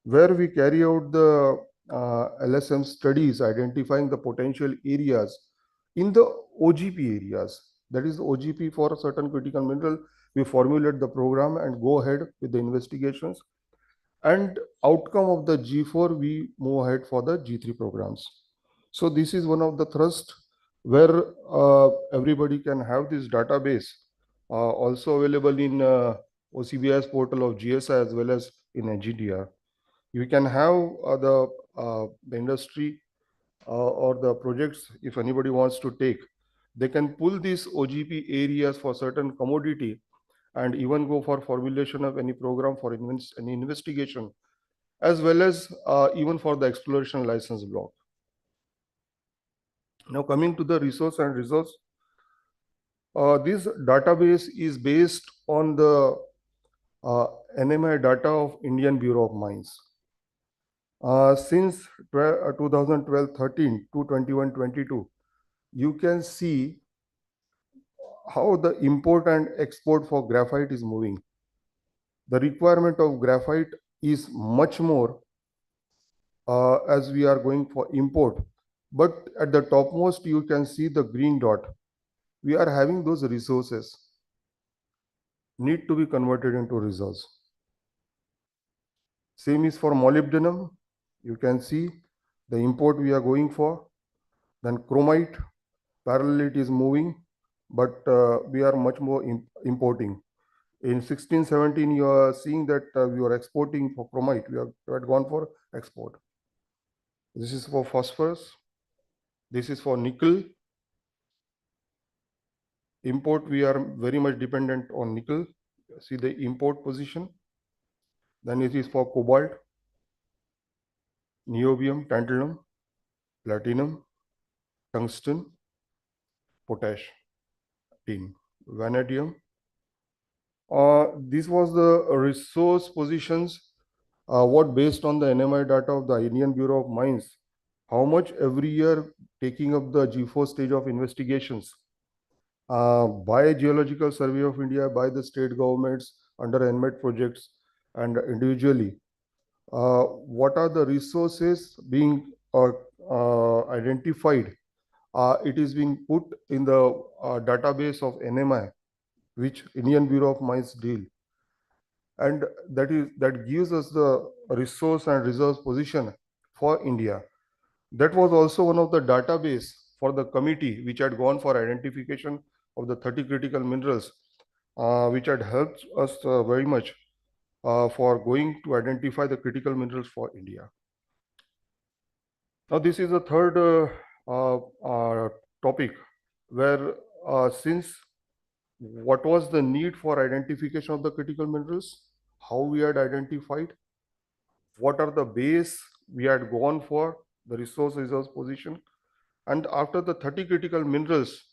where we carry out the LSM studies identifying the potential areas in the OGP areas. That is the OGP for a certain critical mineral. We formulate the program and go ahead with the investigations. And outcome of the G4, we move ahead for the G3 programs. So this is one of the thrust where everybody can have this database also available in OCBI's portal of GSI as well as in NGDR. You can have the industry or the projects, if anybody wants to take, they can pull these OGP areas for certain commodity and even go for formulation of any program for any investigation, as well as even for the exploration license block. Now coming to the resource and reserves, this database is based on the NMI data of Indian Bureau of Mines. Since 2012-13 to 21-22, you can see how the import and export for graphite is moving. The requirement of graphite is much more as we are going for import. But at the topmost, you can see the green dot. We are having those resources need to be converted into reserves. Same is for molybdenum. You can see the import we are going for. Then chromite, parallel it is moving, but we are much more importing. In 16-17, you are seeing that we are exporting for chromite. We had gone for export. This is for phosphorus. This is for nickel. Import, we are very much dependent on nickel. See the import position. Then it is for cobalt, niobium, tantalum, platinum, tungsten, potash, tin, vanadium. This was the resource positions, what based on the NMI data of the Indian Bureau of Mines, how much every year taking up the G4 stage of investigations by Geological Survey of India, by the state governments under NMET projects and individually. What are the resources being identified? It is being put in the database of NMI, which Indian Bureau of Mines deal. And that gives us the resource and reserves position for India. That was also one of the database for the committee which had gone for identification of the 30 critical minerals, which had helped us very much for going to identify the critical minerals for India. Now this is the third topic where since what was the need for identification of the critical minerals, how we had identified, what are the base we had gone for, the resource reserves position, and after the 30 critical minerals,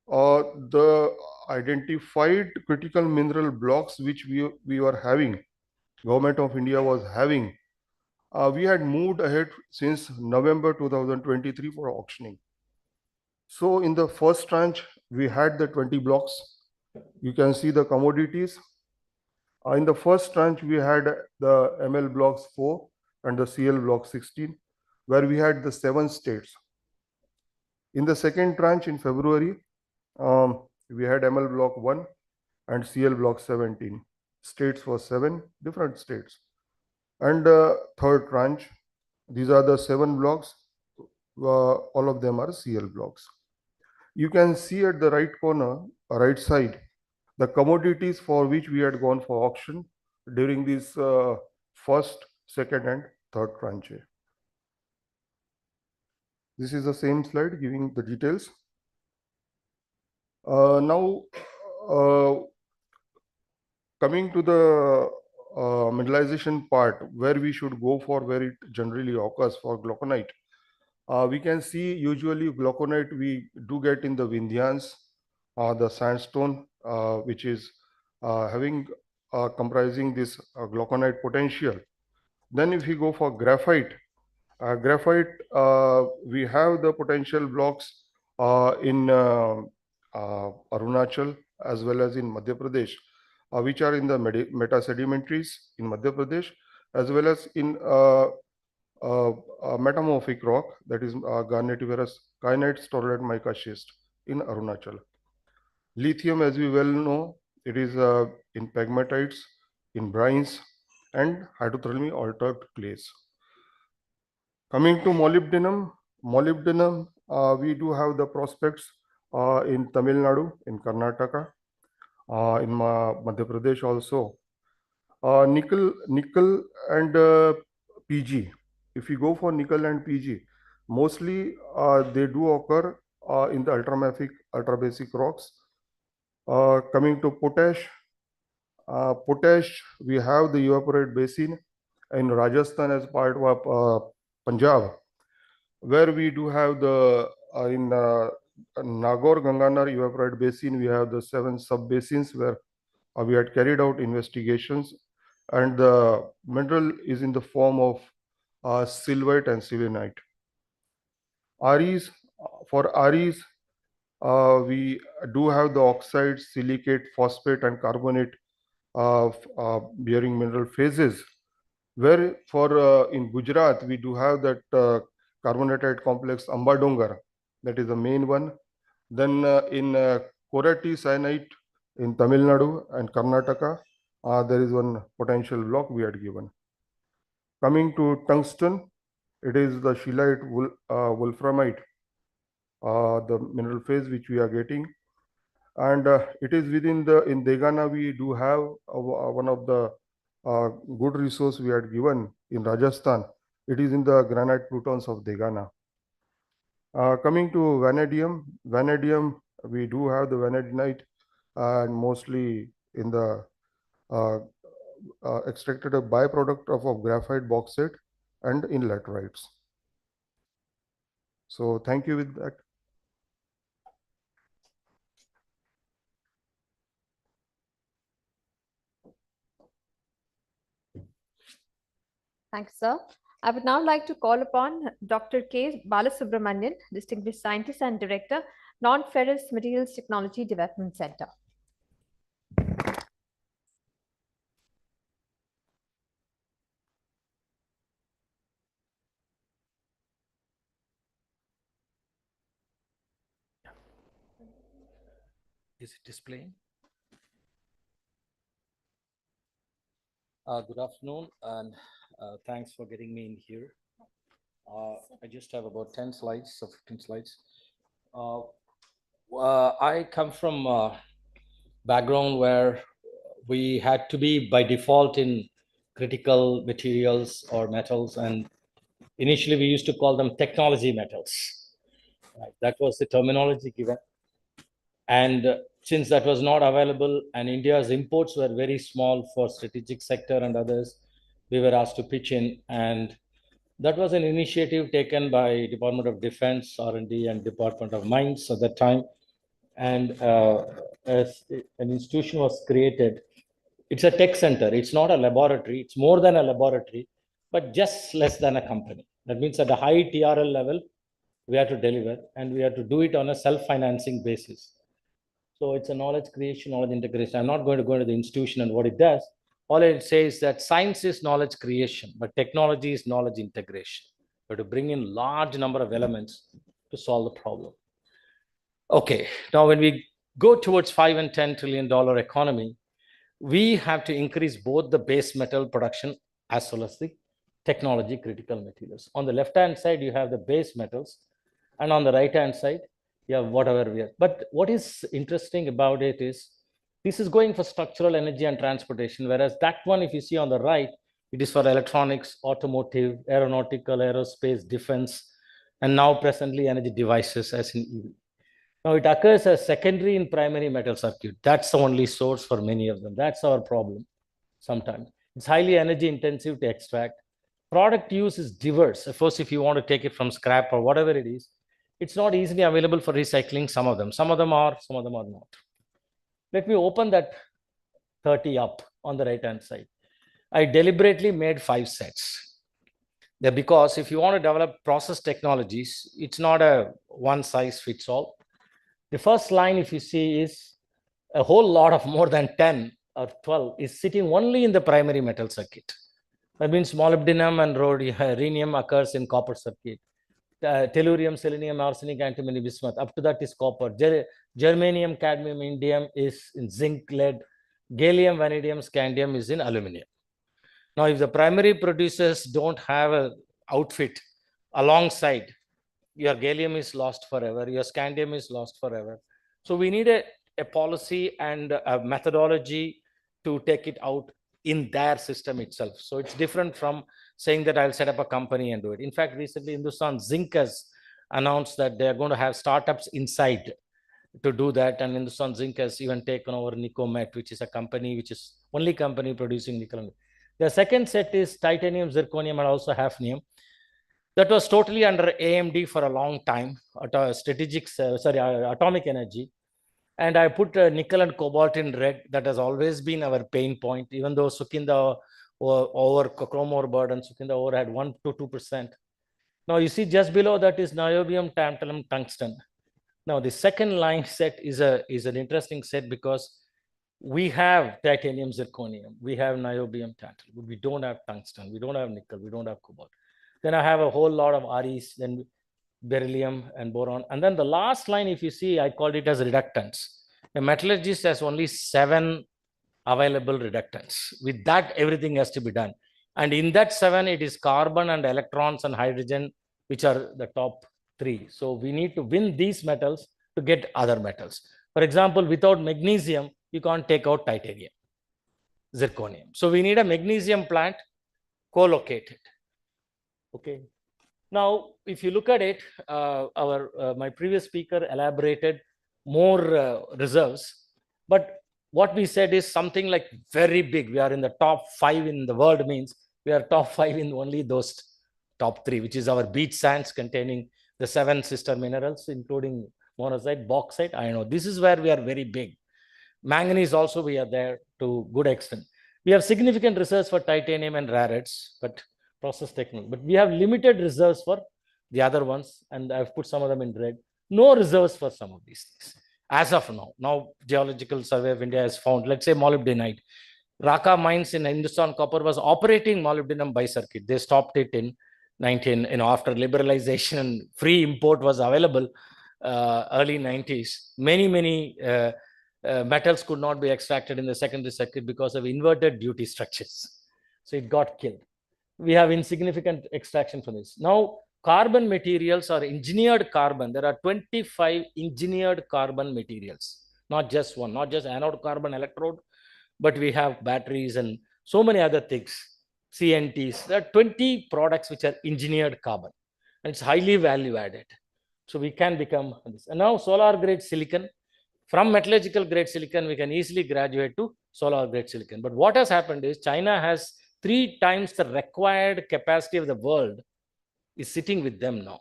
the identified critical mineral blocks which we were having, Government of India was having, we had moved ahead since November 2023 for auctioning. So in the first tranche, we had the 20 blocks. You can see the commodities. In the first tranche, we had the ML blocks 4 and the CL block 16, where we had the 7 states. In the second tranche in February, we had ML block 1 and CL block 17. States for 7 different states. And third tranche, these are the 7 blocks. All of them are CL blocks. You can see at the right corner, right side, the commodities for which we had gone for auction during this first, second, and third tranche. This is the same slide giving the details. Now, coming to the mineralization part, where we should go for, where it generally occurs for glauconite. We can see usually glauconite we do get in the Vindhyans, the sandstone, which is having comprising this glauconite potential. Then if we go for graphite, we have the potential blocks in Arunachal as well as in Madhya Pradesh, which are in the metasedimentaries in Madhya Pradesh, as well as in metamorphic rock, that is garnetiferous kyanite storolite mica schist in Arunachal. Lithium, as we well know, it is in pegmatites, in brines, and hydrothermally altered clays. Coming to molybdenum, we do have the prospects in Tamil Nadu, in Karnataka, in Madhya Pradesh also. Nickel and PG. If you go for nickel and PG, mostly they do occur in the ultrabasic rocks. Coming to potash, we have the evaporate basin in Rajasthan as part of Punjab, where we do have the in Nagaur Ganganar evaporate basin, we have the 7 sub-basins where we had carried out investigations, and the mineral is in the form of silvite and selenite. REs, for REs, we do have the oxide, silicate, phosphate, and carbonate bearing mineral phases, where for in Gujarat, we do have that carbonatite complex Ambadongar, that is the main one. Then in Korati cyanite in Tamil Nadu and Karnataka, there is one potential block we had given. Coming to tungsten, it is the scheelite wolframite, the mineral phase which we are getting. And it is within in Degana, we do have one of the good resource we had given in Rajasthan. It is in the granite plutons of Degana. Coming to vanadium, we do have the vanadinite and mostly in the extracted a byproduct of graphite bauxite and in laterites. So thank you with that. Thanks, sir. I would now like to call upon Dr. K. Balasubramanian, Distinguished Scientist and Director, Non-Ferrous Materials Technology Development Center. Is it displaying? Good afternoon, and thanks for getting me in here. I just have about 10 slides or 15 slides. I come from a background where we had to be by default in critical materials or metals, and initially we used to call them technology metals. Right? That was the terminology given. And since that was not available and India's imports were very small for strategic sector and others, we were asked to pitch in. And that was an initiative taken by Department of Defense, R&D, and Department of Mines at that time. And as an institution was created, it's a tech center. It's not a laboratory. It's more than a laboratory, but just less than a company. That means at a high TRL level, we have to deliver, and we have to do it on a self-financing basis. So it's a knowledge creation, knowledge integration. I'm not going to go into the institution and what it does. All I say is that science is knowledge creation, but technology is knowledge integration. We have to bring in large number of elements to solve the problem. Okay, now when we go towards $5 and $10 trillion economy, we have to increase both the base metal production as well as the technology critical materials. On the left-hand side, you have the base metals, and on the right-hand side, you have whatever we have. But what is interesting about it is, this is going for structural energy and transportation, whereas that one, if you see on the right, it is for electronics, automotive, aeronautical, aerospace, defense, and now presently energy devices as in EV. Now it occurs as secondary in primary metal circuit. That's the only source for many of them. That's our problem sometimes. It's highly energy intensive to extract. Product use is diverse. Of course, if you want to take it from scrap or whatever it is, it's not easily available for recycling, some of them. Some of them are, some of them are not. Let me open that 30 up on the right-hand side. I deliberately made 5 sets. They're because if you want to develop process technologies, it's not a one size fits all. The first line, if you see, is a whole lot of more than 10 or 12 is sitting only in the primary metal circuit. That means molybdenum and rhodium occurs in copper circuit. Tellurium, selenium, arsenic, antimony, bismuth. Up to that is copper. Germanium, cadmium, indium is in zinc, lead. Gallium, vanadium, scandium is in aluminum. Now, if the primary producers don't have an outfit alongside, your gallium is lost forever, your scandium is lost forever. So we need a policy and a methodology to take it out in their system itself. So it's different from saying that I'll set up a company and do it. In fact, recently Hindustan Zinc has announced that they're going to have startups inside to do that. And Hindustan Zinc has even taken over Nicomet, which is a company, which is only company producing nickel. The second set is titanium, zirconium, and also hafnium. That was totally under AMD for a long time, atomic energy. And I put nickel and cobalt in red. That has always been our pain point, even though Sukinda over chrome ore burden, Sukinda ore had 1 to 2%. Now you see just below that is niobium, tantalum, tungsten. Now the second line set is an interesting set because we have titanium, zirconium, we have niobium, tantalum, but we don't have tungsten, we don't have nickel, we don't have cobalt. Then I have a whole lot of REs, then beryllium and boron. And then the last line, if you see, I called it as reductants. A metallurgist has only 7 available reductants. With that, everything has to be done. And in that 7, it is carbon and electrons and hydrogen, which are the top 3. So we need to win these metals to get other metals. For example, without magnesium, you can't take out titanium, zirconium. So we need a magnesium plant co-located. Okay. Now, if you look at it, my previous speaker elaborated more reserves, but what we said is something like very big. We are in the top 5 in the world, means we are top 5 in only those top 3, which is our beach sands containing the 7 sister minerals, including monazite, bauxite, iron ore. This is where we are very big. Manganese also, we are there to good extent. We have significant reserves for titanium and rare earths, but process technology. But we have limited reserves for the other ones, and I've put some of them in red. No reserves for some of these things as of now. Now, Geological Survey of India has found, let's say, molybdenite. Raka mines in Hindustan Copper was operating molybdenum bi-circuit. They stopped it in after liberalization and free import was available, early 90s. Many metals could not be extracted in the secondary circuit because of inverted duty structures. So it got killed. We have insignificant extraction from this. Now, carbon materials are engineered carbon. There are 25 engineered carbon materials, not just one, not just anode carbon electrode, but we have batteries and so many other things, CNTs. There are 20 products which are engineered carbon, and it's highly value added. So we can become this. And now solar grade silicon, from metallurgical grade silicon, we can easily graduate to solar grade silicon. But what has happened is China has 3 times the required capacity of the world is sitting with them now.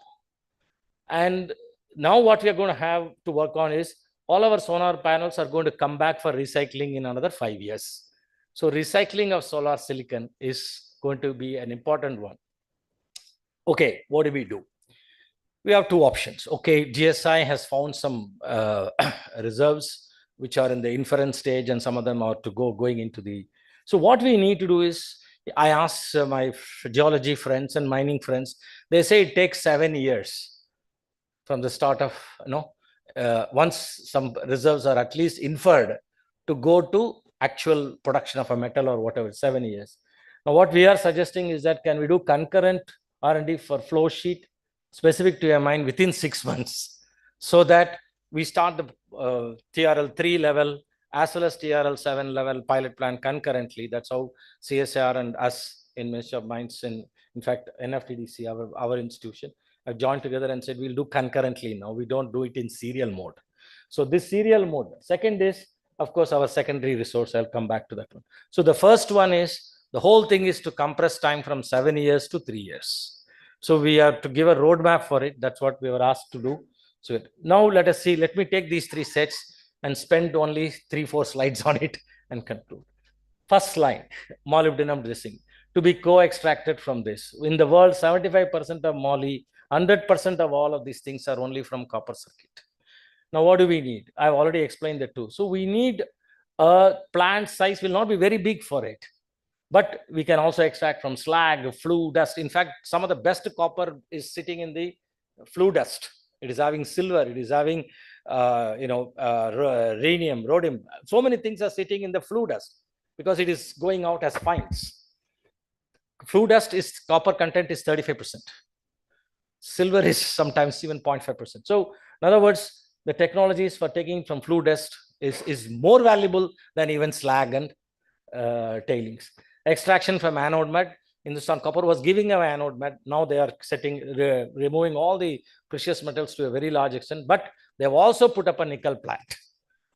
And now what we are going to have to work on is all our solar panels are going to come back for recycling in another 5 years. So recycling of solar silicon is going to be an important one. Okay, what do we do? We have 2 options. Okay, GSI has found some reserves which are in the inference stage, and some of them are to going into the. So what we need to do is, I asked my geology friends and mining friends, they say it takes 7 years from the start of once some reserves are at least inferred, to go to actual production of a metal or whatever, 7 years. Now, what we are suggesting is that can we do concurrent R&D for flow sheet specific to a mine within 6 months, so that we start the TRL3 level as well as TRL7 level pilot plan concurrently. That's how CSR and us in Ministry of Mines, in fact, NFTDC, our institution, have joined together and said we'll do concurrently now. We don't do it in serial mode. So this serial mode. Second is, of course, our secondary resource. I'll come back to that one. So the first one is, the whole thing is to compress time from 7 years to 3 years. So we have to give a roadmap for it. That's what we were asked to do. So now let us see. Let me take these 3 sets and spend only 3-4 slides on it and conclude. First slide, molybdenum dressing to be co-extracted from this. In the world, 75% of moly, 100% of all of these things are only from copper circuit. Now, what do we need? I've already explained that too. So we need a plant size will not be very big for it, but we can also extract from slag, flue dust. In fact, some of the best copper is sitting in the flue dust. It is having silver. It is having, rhenium, rhodium. So many things are sitting in the flue dust because it is going out as fines. Flue dust is copper content is 35%. Silver is sometimes even 0.5%. So in other words, the technologies for taking from flue dust is more valuable than even slag and tailings. Extraction from anode mud. Hindustan Copper was giving away anode mud. Now they are removing all the precious metals to a very large extent, but they have also put up a nickel plant.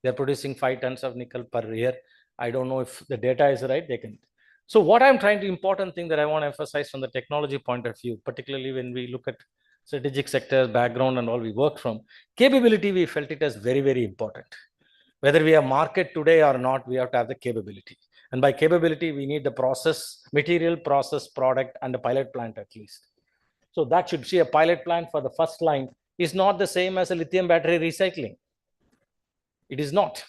They are producing 5 tons of nickel per year. I don't know if the data is right. They can. So what I'm trying to, important thing that I want to emphasize from the technology point of view, particularly when we look at strategic sector background and all we work from, capability, we felt it as very, very important. Whether we have market today or not, we have to have the capability. And by capability, we need the process, material, process, product, and a pilot plant at least. So that should see a pilot plant for the first line is not the same as a lithium battery recycling. It is not.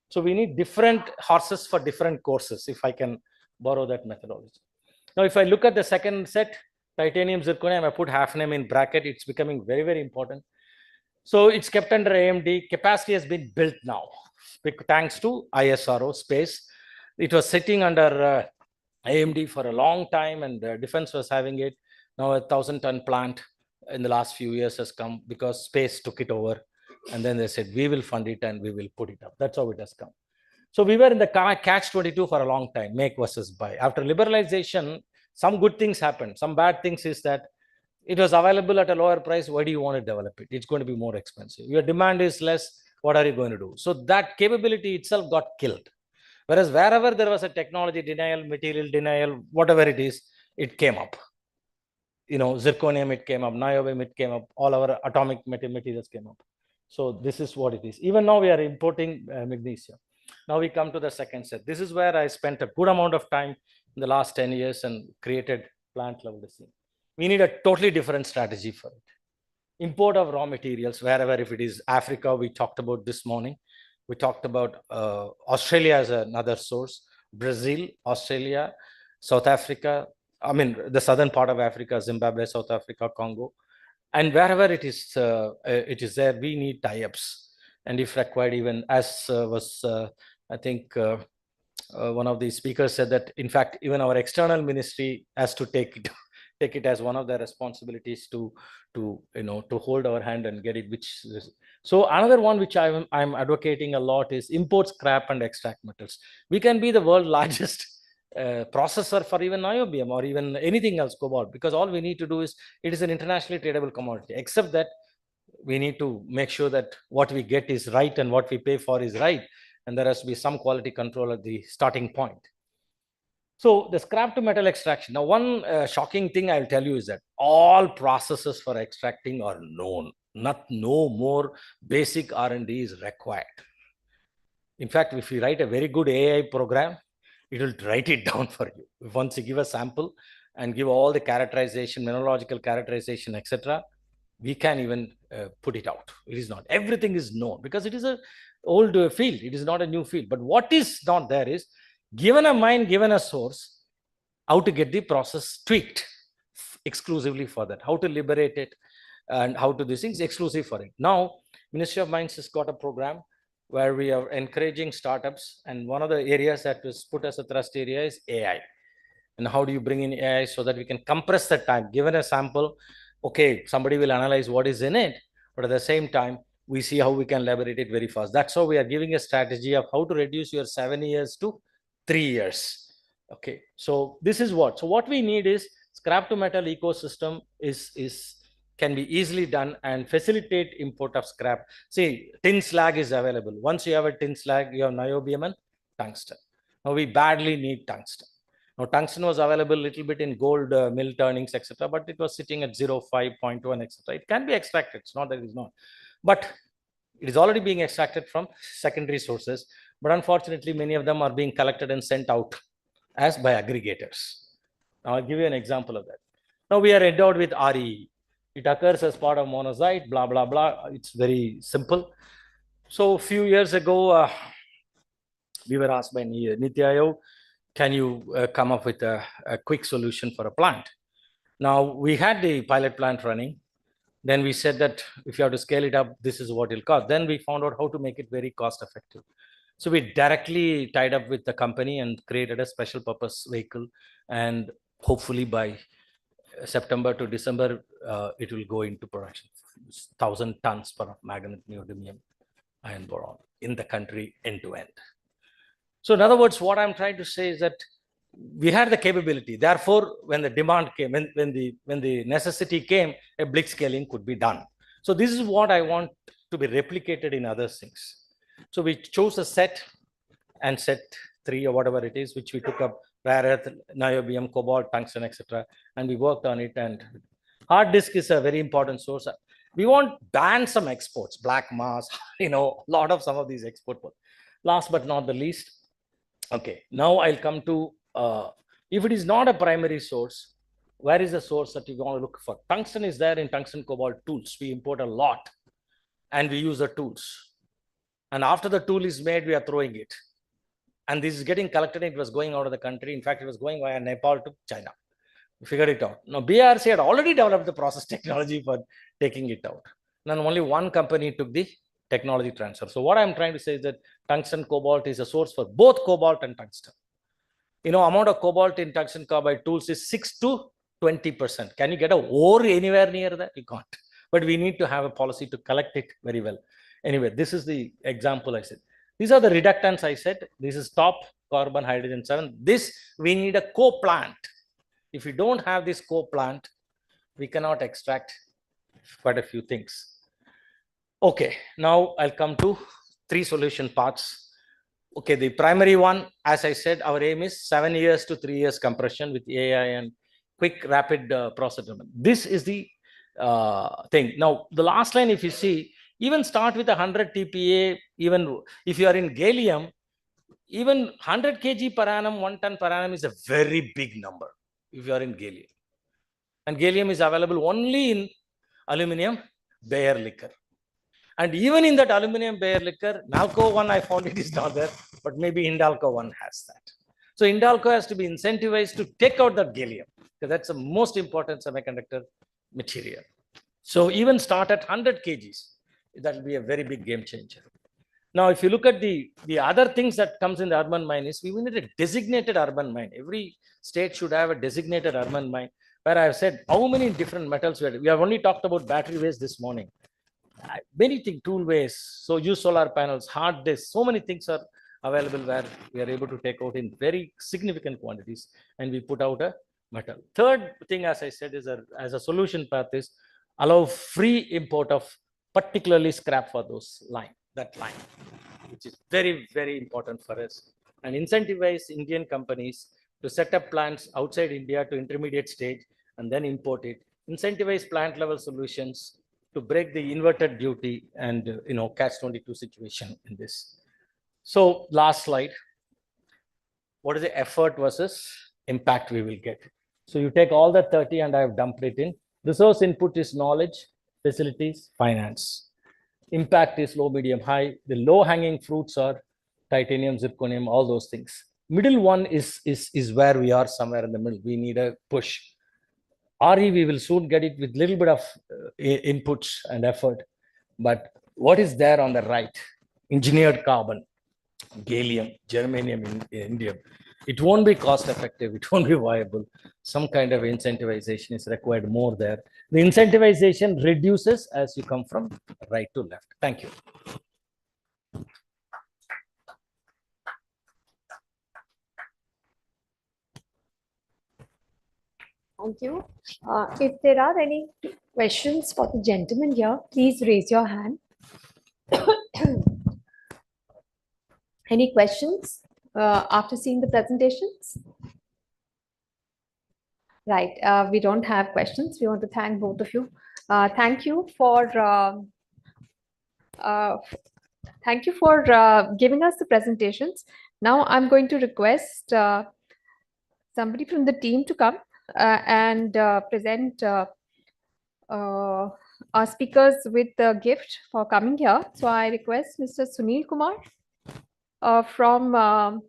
So we need different horses for different courses, if I can borrow that methodology. Now, if I look at the second set, titanium, zirconium, I put half name in bracket. It's becoming very, very important. So it's kept under AMD. Capacity has been built now, thanks to ISRO space. It was sitting under AMD for a long time, and defense was having it. Now a 1,000-ton plant in the last few years has come because space took it over. And then they said, we will fund it and we will put it up. That's how it has come. So we were in the catch-22 for a long time, make versus buy. After liberalization, some good things happened. Some bad things is that it was available at a lower price. Why do you want to develop it? It's going to be more expensive. Your demand is less. What are you going to do? So that capability itself got killed. Whereas wherever there was a technology denial, material denial, whatever it is, it came up. Zirconium, it came up. Niobium, it came up. All our atomic materials came up. So this is what it is. Even now we are importing magnesium. Now we come to the second set. This is where I spent a good amount of time in the last 10 years and created plant level design. We need a totally different strategy for it. Import of raw materials, wherever, if it is Africa, we talked about this morning. We talked about Australia as another source, Brazil, Australia, South Africa, the southern part of Africa, Zimbabwe, South Africa, Congo. And wherever it is there, we need tie-ups. And if required, even as I think one of the speakers said that, in fact, even our external ministry has to take it as one of their responsibilities to hold our hand and get it. So another one which I'm advocating a lot is import scrap and extract metals. We can be the world's largest processor for even niobium or even anything else, cobalt, because all we need to do is, it is an internationally tradable commodity, except that we need to make sure that what we get is right and what we pay for is right. And there has to be some quality control at the starting point. So the scrap to metal extraction. Now, one shocking thing I'll tell you is that all processes for extracting are known. No more basic R&D is required. In fact, if you write a very good AI program, it will write it down for you. Once you give a sample and give all the characterization, mineralogical characterization, etc., we can even put it out. It is not. Everything is known because it is an old field. It is not a new field. But what is not there is, given a mine, given a source, how to get the process tweaked exclusively for that, how to liberate it, and how to do things exclusive for it. Now, Ministry of Mines has got a program where we are encouraging startups, and one of the areas that was put as a thrust area is AI. And how do you bring in AI so that we can compress the time? Given a sample, okay, somebody will analyze what is in it, but at the same time, we see how we can liberate it very fast. That's how we are giving a strategy of how to reduce your 7 years to 3 years. Okay, so this is what. So what we need is scrap to metal ecosystem can be easily done and facilitate import of scrap. See, tin slag is available. Once you have a tin slag, you have niobium and tungsten. Now we badly need tungsten. Now, tungsten was available a little bit in gold mill turnings, etc., but it was sitting at 0.5, 0.1, etc. It can be extracted. It's not that it's not. But it is already being extracted from secondary sources. But unfortunately, many of them are being collected and sent out as by aggregators. Now, I'll give you an example of that. Now, we are endowed with RE. It occurs as part of monazite, blah, blah, blah. It's very simple. So, a few years ago, we were asked by Niti Aayog, can you come up with a quick solution for a plant? Now, we had the pilot plant running. Then we said that if you have to scale it up, this is what it'll cost. Then we found out how to make it very cost effective. So we directly tied up with the company and created a special purpose vehicle. And hopefully by September to December, it will go into production. 1,000 tons per manganese, neodymium, iron boron in the country end to end. So in other words, what I'm trying to say is that we had the capability. Therefore, when the demand came, when the necessity came, a blitz scaling could be done. So this is what I want to be replicated in other things. So we chose a set and set 3 or whatever it is, which we took up rare earth, niobium, cobalt, tungsten, etc. And we worked on it. And hard disk is a very important source. We want ban some exports, black mass, a lot of some of these export. Last but not the least, okay, now I'll come to, if it is not a primary source, where is the source that you want to look for? Tungsten is there in tungsten cobalt tools. We import a lot and we use the tools. And after the tool is made, we are throwing it. And this is getting collected. It was going out of the country. In fact, it was going via Nepal to China. We figured it out. Now, BRC had already developed the process technology for taking it out. And only one company took the technology transfer. So what I'm trying to say is that tungsten cobalt is a source for both cobalt and tungsten. Amount of cobalt in tungsten carbide tools is 6 to 20%. Can you get a ore anywhere near that? You can't. But we need to have a policy to collect it very well. Anyway, this is the example I said. These are the reductants I said. This is top carbon hydrogen 7. This we need a co-plant. If we don't have this co-plant, we cannot extract quite a few things. Okay, now I'll come to 3 solution parts. Okay, the primary one, as I said, our aim is 7 years to 3 years compression with AI and quick, rapid process development. This is the thing. Now, the last line, if you see, even start with 100 TPA, even if you are in gallium, even 100 kg per annum, 1 ton per annum is a very big number if you are in gallium. And gallium is available only in aluminum Bayer liquor. And even in that aluminum Bayer liquor, Nalco 1, I found it is not there, but maybe Hindalco 1 has that. So Hindalco has to be incentivized to take out that gallium, because that's the most important semiconductor material. So even start at 100 kgs, that will be a very big game changer. Now, if you look at the other things that comes in the urban mine is we need a designated urban mine. Every state should have a designated urban mine, where I have said how many different metals we have only talked about battery waste this morning. Many things, tool waste, so use solar panels, hard disk, so many things are available where we are able to take out in very significant quantities and we put out a metal. Third thing, as I said, is as a solution path is allow free import of particularly scrap for that line, which is very, very important for us. And incentivize Indian companies to set up plants outside India to intermediate stage and then import it. Incentivize plant level solutions to break the inverted duty and catch-22 situation in this. So last slide. What is the effort versus impact we will get? So you take all the 30 and I have dumped it in. Resource input is knowledge, facilities, finance. Impact is low, medium, high. The low-hanging fruits are titanium, zirconium, all those things. Middle one is where we are, somewhere in the middle. We need a push. RE, we will soon get it with little bit of inputs and effort. But what is there on the right? Engineered carbon, gallium, germanium, indium. It won't be cost effective. It won't be viable. Some kind of incentivization is required more there. The incentivization reduces as you come from right to left. Thank you. Thank you. If there are any questions for the gentleman here, please raise your hand. Any questions after seeing the presentations? Right. We don't have questions. We want to thank both of you. Thank you for giving us the presentations. Now I'm going to request somebody from the team to come and present our speakers with the gift for coming here. So I request Mr. Sunil Kumar from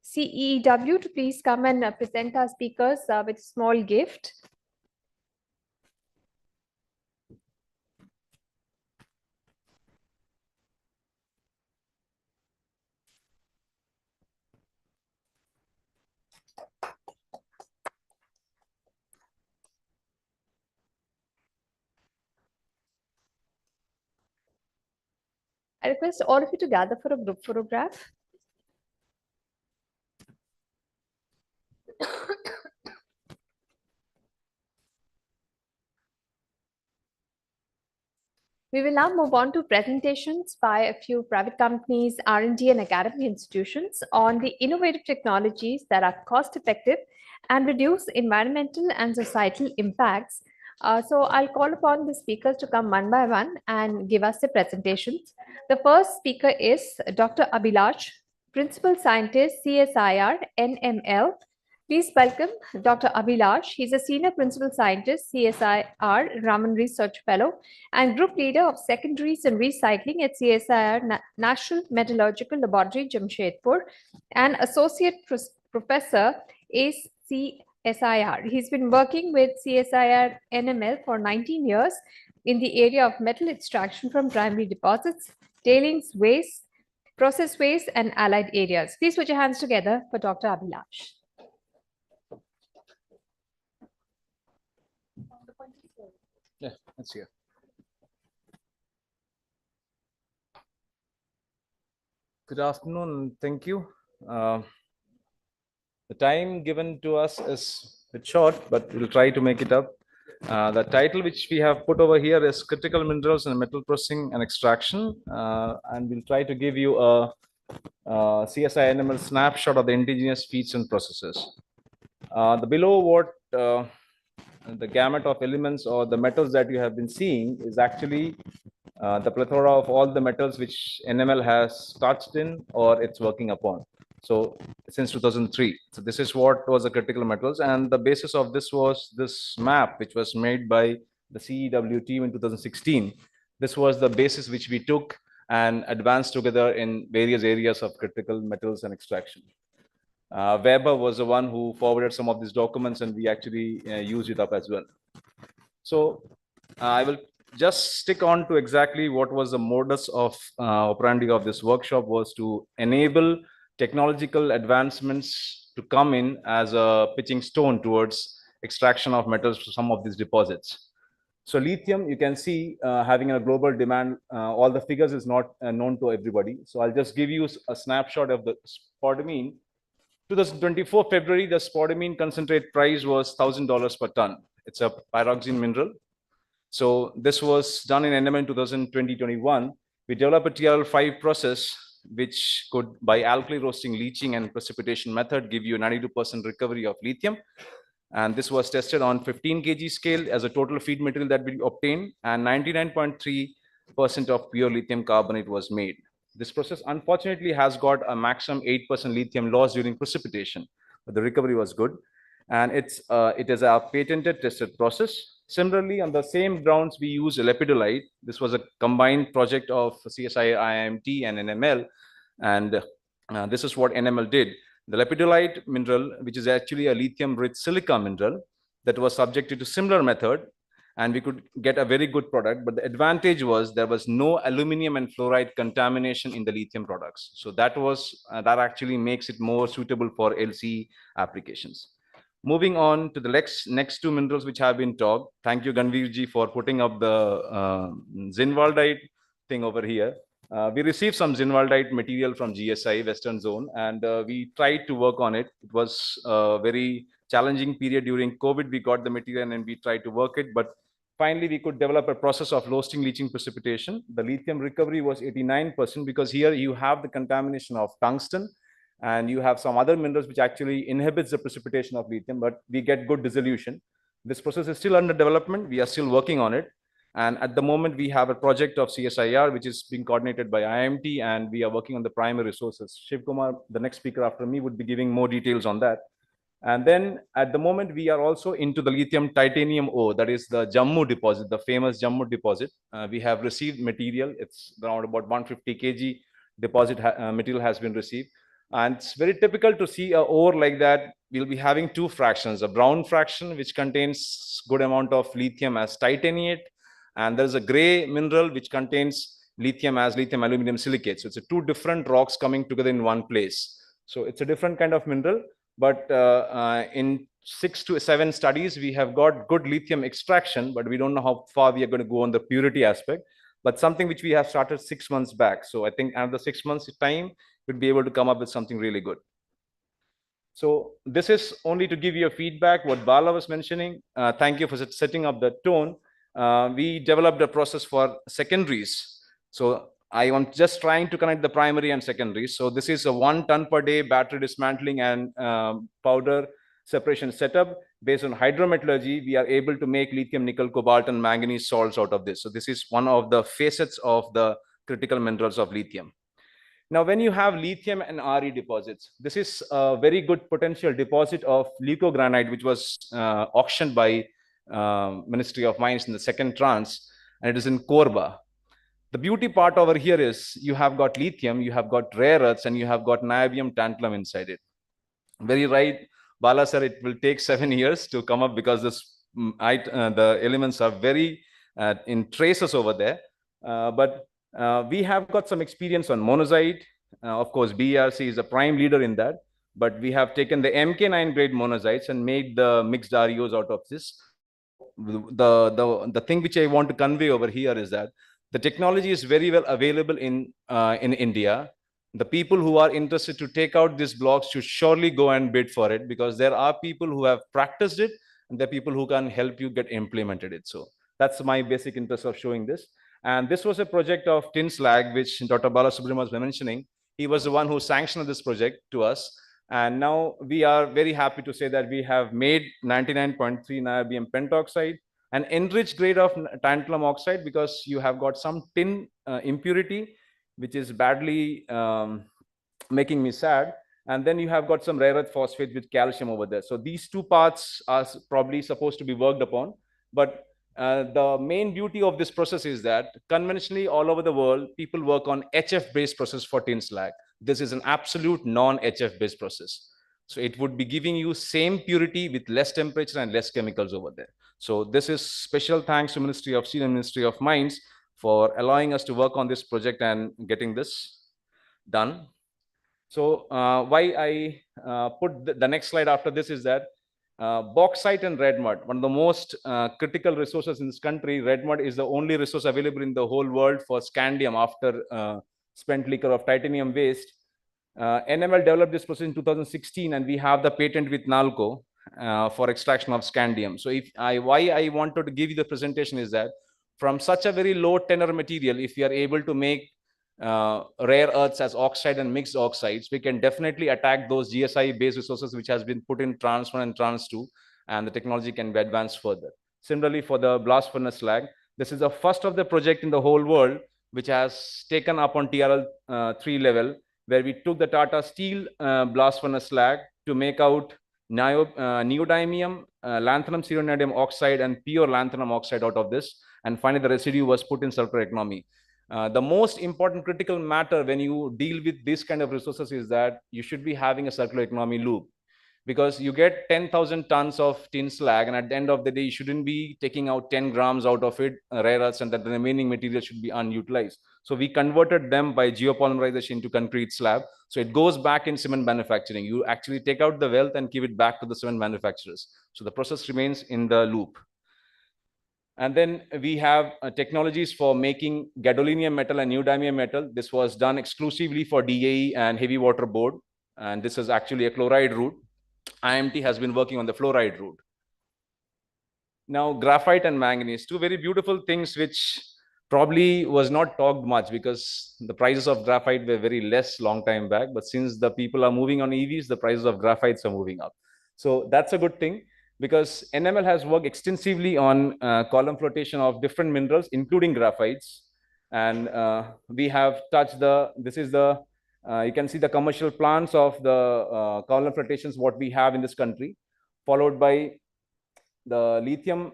CEEW to please come and present our speakers with a small gift. I request all of you to gather for a group photograph. We will now move on to presentations by a few private companies, R&D and academic institutions on the innovative technologies that are cost-effective and reduce environmental and societal impacts. So I'll call upon the speakers to come one by one and give us the presentations. The first speaker is Dr. Abhilash, Principal Scientist, CSIR, NML. Please welcome Dr. Abhilash. He's a Senior Principal Scientist, CSIR, Raman Research Fellow, and Group Leader of Secondaries and Recycling at CSIR National Metallurgical Laboratory, Jamshedpur, and Associate Professor is CSIR. He's been working with CSIR NML for 19 years in the area of metal extraction from primary deposits, tailings, waste, process waste, and allied areas. Please put your hands together for Dr. Abhilash. Yeah, that's here. Good afternoon, and thank you. The time given to us is a bit short, but we'll try to make it up. The title which we have put over here is Critical Minerals and Metal Processing and Extraction, and we'll try to give you a CSI NML snapshot of the indigenous feeds and processes. The below what the gamut of elements or the metals that you have been seeing is actually the plethora of all the metals which NML has touched in or it's working upon. So since 2003, so this is what was the critical metals, and the basis of this was this map which was made by the CEEW team in 2016. This was the basis which we took and advanced together in various areas of critical metals and extraction. Weber was the one who forwarded some of these documents, and we actually used it up as well. So I will just stick on to exactly what was the modus of operandi of this workshop, was to enable technological advancements to come in as a pitching stone towards extraction of metals to some of these deposits. So lithium, you can see having a global demand, all the figures is not known to everybody. So I'll just give you a snapshot of the spodumene. 2024 February, the spodumene concentrate price was $1,000 per ton. It's a pyroxene mineral. So this was done in NML in 2020-21. We developed a TRL5 process, which could, by alkali roasting, leaching, and precipitation method, give you a 92% recovery of lithium. And this was tested on 15 kg scale as a total feed material that we obtained, and 99.3% of pure lithium carbonate was made. This process, unfortunately, has got a maximum 8% lithium loss during precipitation, but the recovery was good. And it is a patented tested process. Similarly, on the same grounds, we use lepidolite. This was a combined project of CSI, IIMT, and NML. And this is what NML did. The lepidolite mineral, which is actually a lithium-rich silica mineral, that was subjected to similar method, and we could get a very good product. But the advantage was there was no aluminum and fluoride contamination in the lithium products. So that was that actually makes it more suitable for LCE applications. Moving on to the next two minerals which have been talked. Thank you, Ganveer ji, for putting up the zinwaldite thing over here. We received some zinwaldite material from GSI Western Zone, and we tried to work on it. It was a very challenging period during COVID. We got the material and we tried to work it, but finally we could develop a process of roasting, leaching, precipitation. The lithium recovery was 89% because here you have the contamination of tungsten, and you have some other minerals which actually inhibits the precipitation of lithium, but we get good dissolution. This process is still under development. We are still working on it. And at the moment, we have a project of CSIR, which is being coordinated by IMT, and we are working on the primary resources. Shiv Kumar, the next speaker after me, would be giving more details on that. And then at the moment, we are also into the lithium titanium ore, that is the Jammu deposit, the famous Jammu deposit. We have received material. It's around about 150 kg deposit material has been received. And it's very typical to see a ore like that. We'll be having two fractions, a brown fraction, which contains good amount of lithium as titaniate. And there's a gray mineral, which contains lithium as lithium aluminum silicate. So it's two different rocks coming together in one place. So it's a different kind of mineral. But in 6 to 7 studies, we have got good lithium extraction, but we don't know how far we are going to go on the purity aspect. But something which we have started 6 months back. So I think after 6 months time, we'll be able to come up with something really good. So this is only to give you a feedback, what Bala was mentioning. Thank you for setting up the tone. We developed a process for secondaries. So I am just trying to connect the primary and secondary. So this is a 1 ton per day battery dismantling and powder separation setup. Based on hydrometallurgy, we are able to make lithium, nickel, cobalt, and manganese salts out of this. So this is one of the facets of the critical minerals of lithium. Now, when you have lithium and RE deposits, this is a very good potential deposit of leucogranite, which was auctioned by Ministry of Mines in the second tranche, and it is in Korba. The beauty part over here is you have got lithium, you have got rare earths, and you have got niobium tantalum inside it. Very right, Bala sir, it will take 7 years to come up because the elements are very in traces over there. But we have got some experience on monazite. Of course, BRC is a prime leader in that. But we have taken the MK9 grade monazites and made the mixed REOs out of this. The thing which I want to convey over here is that the technology is very well available in India. The people who are interested to take out these blocks should surely go and bid for it, because there are people who have practiced it and there are people who can help you get implemented it. So that's my basic interest of showing this. And this was a project of tin slag, which Dr. Bala Subramanian was mentioning. He was the one who sanctioned this project to us. And now we are very happy to say that we have made 99.3 niobium pentoxide, an enriched grade of tantalum oxide, because you have got some tin impurity, which is badly making me sad. And then you have got some rare earth phosphate with calcium over there. So these two parts are probably supposed to be worked upon. But the main beauty of this process is that conventionally all over the world, people work on HF-based process for tin slag. This is an absolute non-HF based process. So it would be giving you same purity with less temperature and less chemicals over there. So this is special thanks to Ministry of Steel and Ministry of Mines for allowing us to work on this project and getting this done. So why I put the next slide after this is that bauxite and red mud, one of the most critical resources in this country. Red mud is the only resource available in the whole world for scandium after spent liquor of titanium waste. NML developed this process in 2016, and we have the patent with NALCO for extraction of scandium. So why I wanted to give you the presentation is that from such a very low tenor material, if we are able to make rare earths as oxide and mixed oxides, we can definitely attack those GSI based resources which has been put in trans 1 and trans 2, and the technology can be advanced further. Similarly, for the blast furnace slag, this is the first of the project in the whole world which has taken up on TRL 3 level, where we took the Tata Steel blast furnace slag to make out neodymium, lanthanum cerulean oxide, and pure lanthanum oxide out of this. And finally, the residue was put in circular economy. The most important critical matter when you deal with this kind of resources is that you should be having a circular economy loop. because you get 10,000 tons of tin slag, and at the end of the day, you shouldn't be taking out 10 grams out of it, rare earths, and that the remaining material should be unutilized. So we converted them by geopolymerization into concrete slab. So it goes back in cement manufacturing. You actually take out the wealth and give it back to the cement manufacturers. So the process remains in the loop. And then we have technologies for making gadolinium metal and neodymium metal. This was done exclusively for DAE and heavy water board. And this is actually a chloride route. IMT has been working on the fluoride route. Now, graphite and manganese, two very beautiful things which probably was not talked much because the prices of graphite were very less long time back. But since the people are moving on EVs, the prices of graphites are moving up. So that's a good thing, because NML has worked extensively on column flotation of different minerals, including graphites. And we have touched this is the, you can see the commercial plants of the column flotations, what we have in this country, followed by the lithium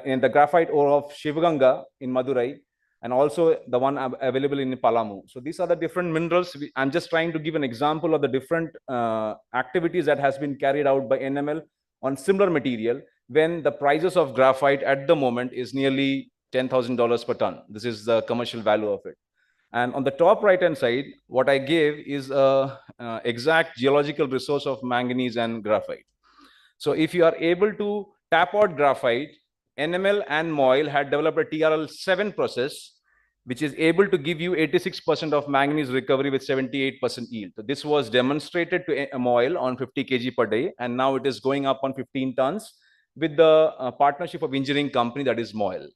in the graphite ore of Shivaganga in Madurai, and also the one available in Palamu. So these are the different minerals. I'm just trying to give an example of the different activities that has been carried out by NML on similar material, when the prices of graphite at the moment is nearly $10,000 per ton. This is the commercial value of it. And on the top right-hand side, what I gave is a exact geological resource of manganese and graphite. So if you are able to tap out graphite, NML and MOIL had developed a TRL7 process, which is able to give you 86% of manganese recovery with 78% yield. So this was demonstrated to MOIL on 50 kg per day, and now it is going up on 15 tons with the partnership of engineering company, that is MOIL.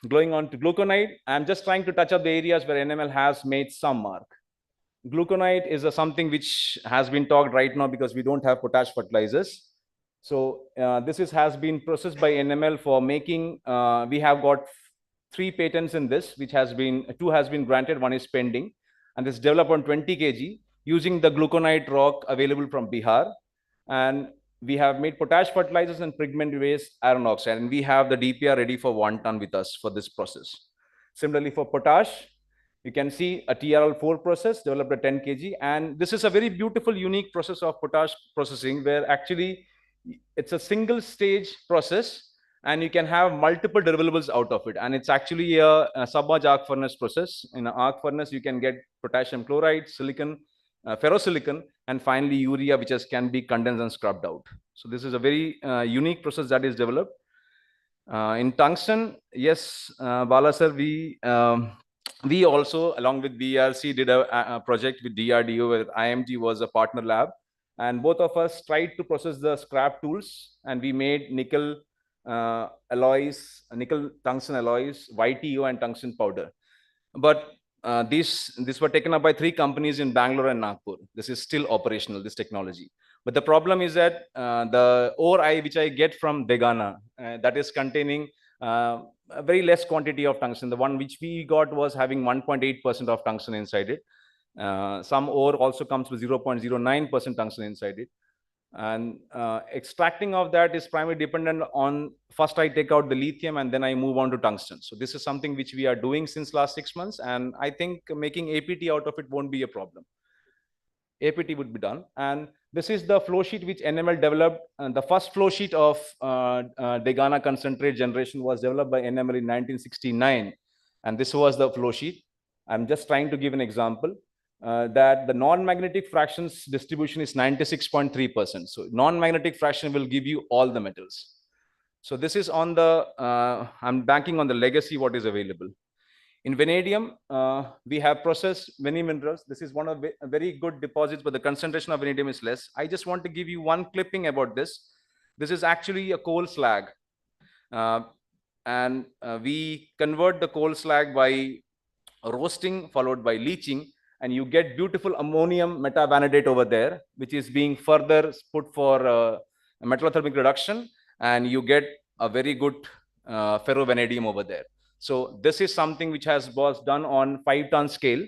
Going on to gluconite, I'm just trying to touch up the areas where NML has made some mark. Gluconite is something which has been talked right now because we don't have potash fertilizers. So this has been processed by NML for making, we have got 3 patents in this, which has been, 2 has been granted, 1 is pending. And this developed on 20 kg using the gluconite rock available from Bihar. And we have made potash fertilizers and pigment-based iron oxide. And we have the DPR ready for 1 ton with us for this process. Similarly, for potash, you can see a TRL4 process developed at 10 kg. And this is a very beautiful, unique process of potash processing, where actually it's a single stage process and you can have multiple deliverables out of it. And it's actually a submerged arc furnace process. In an arc furnace, you can get potassium chloride, silicon, ferrosilicon, and finally urea, which can be condensed and scrubbed out. So this is a very unique process that is developed. In tungsten, yes, Bala sir, we also, along with BRC, did a project with DRDO where IMG was a partner lab. And both of us tried to process the scrap tools, and we made nickel alloys, nickel tungsten alloys, YTO, and tungsten powder. But these were taken up by 3 companies in Bangalore and Nagpur. This is still operational, this technology. But the problem is that the ore which I get from Degana, that is containing a very less quantity of tungsten. The one which we got was having 1.8% of tungsten inside it. Some ore also comes with 0.09% tungsten inside it. And extracting of that is primarily dependent on, first I take out the lithium and then I move on to tungsten. So this is something which we are doing since last 6 months. And I think making APT out of it won't be a problem. APT would be done. And this is the flow sheet which NML developed. And the first flow sheet of Degana concentrate generation was developed by NML in 1969. And this was the flow sheet. I'm just trying to give an example. That the non-magnetic fractions distribution is 96.3%. So non-magnetic fraction will give you all the metals. So this is on the, I'm banking on the legacy what is available. In vanadium, we have processed many minerals. This is one of very good deposits, but the concentration of vanadium is less. I just want to give you one clipping about this. This is actually a coal slag. And we convert the coal slag by roasting followed by leaching, and you get beautiful ammonium metavanadate over there, which is being further put for metallothermic reduction, and you get a very good ferrovanadium over there. So this is something which was done on 5-ton scale,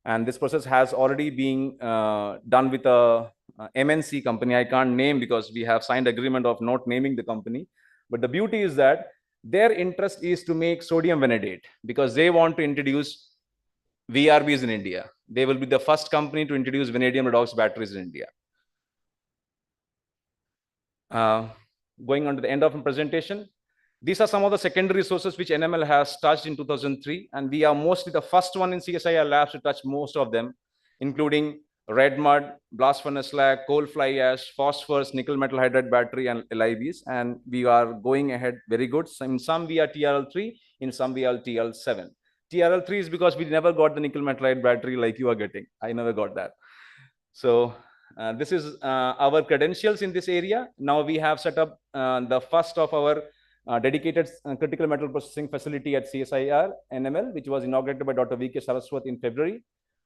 and this process has already been done with a MNC company. I can't name because we have signed agreement of not naming the company. But the beauty is that their interest is to make sodium vanadate because they want to introduce VRBs in India. They will be the first company to introduce vanadium redox batteries in India. Going on to the end of the presentation, these are some of the secondary resources which NML has touched in 2003, and we are mostly the first one in CSIR labs to touch most of them, including red mud, blast furnace slag, coal fly ash, phosphorus, nickel metal hydride battery, and LIBs. And we are going ahead very good. So in some we are TRL3, in some we are TL7. TRL3 is because we never got the nickel metal hydride battery like you are getting. I never got that. So this is our credentials in this area. Now we have set up the first of our dedicated critical metal processing facility at CSIR NML, which was inaugurated by Dr. V.K. Saraswat in February.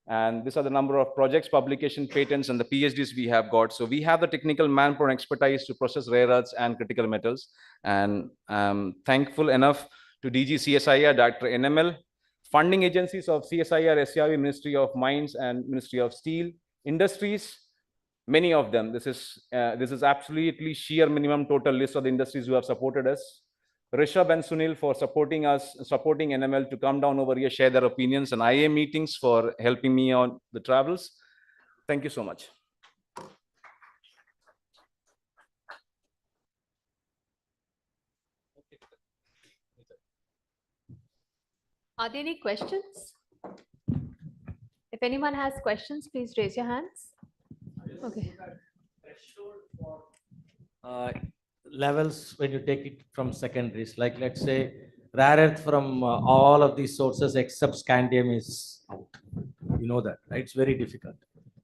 And these are the number of projects, publication, patents, and the PhDs we have got. So we have the technical manpower and expertise to process rare earths and critical metals. And I'm thankful enough to DG CSIR, Dr. NML, funding agencies of CSIR, SRV, Ministry of Mines, and Ministry of Steel, industries, many of them. This is absolutely sheer minimum total list of the industries who have supported us. Rishabh and Sunil for supporting us, supporting NML to come down over here, share their opinions, and IA meetings for helping me on the travels. Thank you so much. Are there any questions? If anyone has questions, please raise your hands. Okay. Levels when you take it from secondaries, like let's say rare earth from all of these sources except scandium is out. You know that, right? It's very difficult.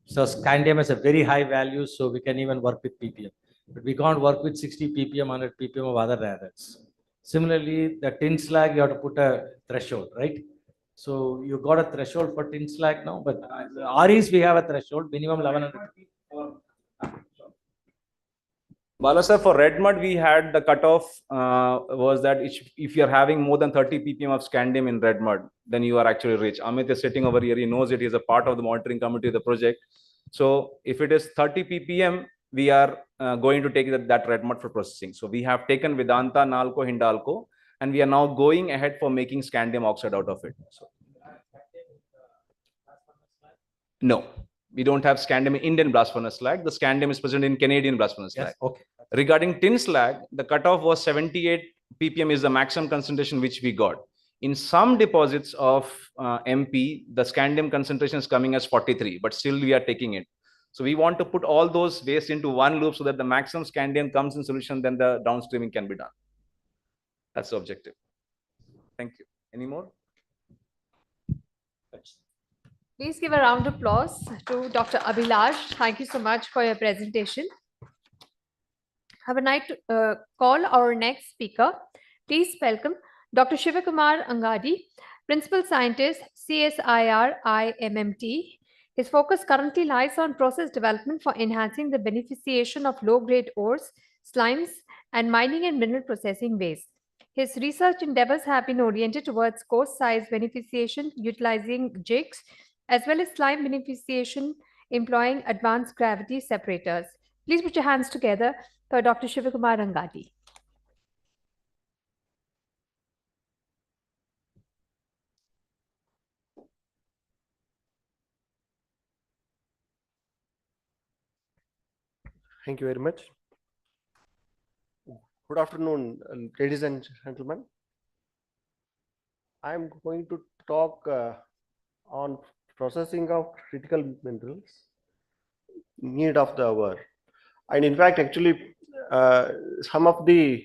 So scandium has a very high value, so we can even work with ppm, but we can't work with 60 ppm, 100 ppm of other rare earths. Similarly, the tin slag, you have to put a threshold, right? So you got a threshold for tin slag now, but REs we have a threshold minimum 1100. Bala sir, for red mud, we had the cutoff was that if you're having more than 30 ppm of scandium in red mud, then you are actually rich. Amit is sitting over here. He knows it. He is a part of the monitoring committee of the project. So if it is 30 ppm, we are going to take that red mud for processing. So we have taken Vedanta, Nalco, Hindalco, and we are now going ahead for making scandium oxide out of it. So, no. We don't have scandium in Indian blast furnace slag. The scandium is present in Canadian blast furnace slag. Yes, okay. Regarding tin slag, the cutoff was 78 ppm is the maximum concentration which we got. In some deposits of MP, the scandium concentration is coming as 43, but still we are taking it. So we want to put all those waste into one loop so that the maximum scandium comes in solution, then the downstreaming can be done. That's the objective. Thank you. Any more? Please give a round of applause to Dr. Abhilash. Thank you so much for your presentation. I would like to call our next speaker. Please welcome Dr. Shivakumar Angadi, Principal Scientist, CSIR IMMT. His focus currently lies on process development for enhancing the beneficiation of low-grade ores, slimes, and mining and mineral processing waste. His research endeavors have been oriented towards coarse size beneficiation utilizing jigs, as well as slime beneficiation employing advanced gravity separators. Please put your hands together for Dr. Shivakumar Angadi. Thank you very much. Good afternoon, ladies and gentlemen. I am going to talk on processing of critical minerals, need of the hour. And in fact, actually, some of the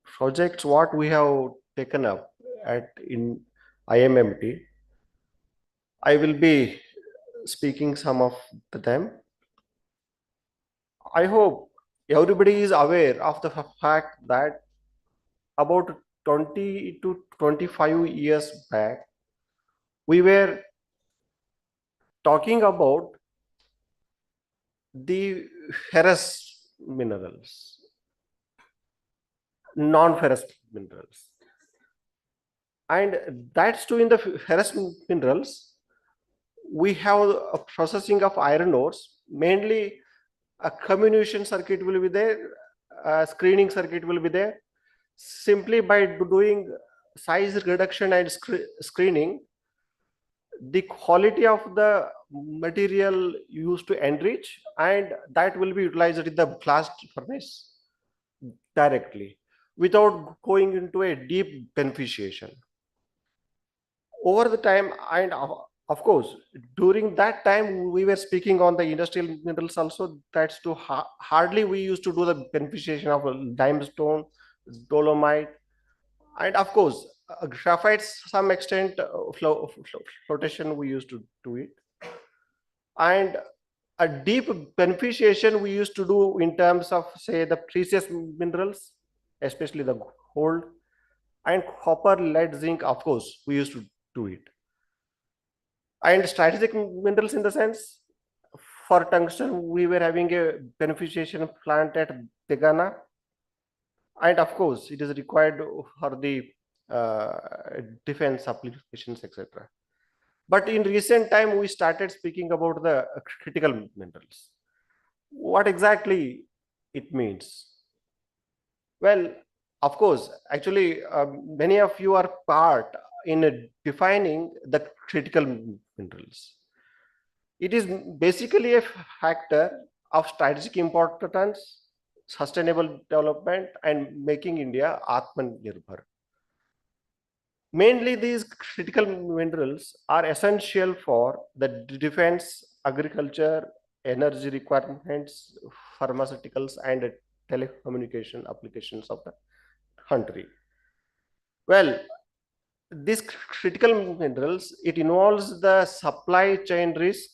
projects what we have taken up in IMMT, I will be speaking some of them. I hope everybody is aware of the fact that about 20 to 25 years back, we were talking about the ferrous minerals, non-ferrous minerals. And that's too, in the ferrous minerals, we have a processing of iron ores, mainly a comminution circuit will be there, a screening circuit will be there. Simply by doing size reduction and screening, the quality of the material used to enrich, and that will be utilized in the blast furnace directly without going into a deep beneficiation. Over the time, and of course, during that time, we were speaking on the industrial minerals also. That's to hardly we used to do the beneficiation of limestone, dolomite, and of course, graphite, some extent, flotation we used to do it. And a deep beneficiation we used to do in terms of, say, the precious minerals, especially the gold and copper, lead, zinc, of course, we used to do it. And strategic minerals, in the sense, for tungsten, we were having a beneficiation plant at Tegana. And of course, it is required for the defense applications, etc. But in recent time, we started speaking about the critical minerals. What exactly it means? Well, of course, actually, many of you are part in defining the critical minerals. It is basically a factor of strategic importance, sustainable development, and making India Atmanirbhar. Mainly, these critical minerals are essential for the defense, agriculture, energy requirements, pharmaceuticals, and telecommunication applications of the country. Well, these critical minerals, it involves the supply chain risk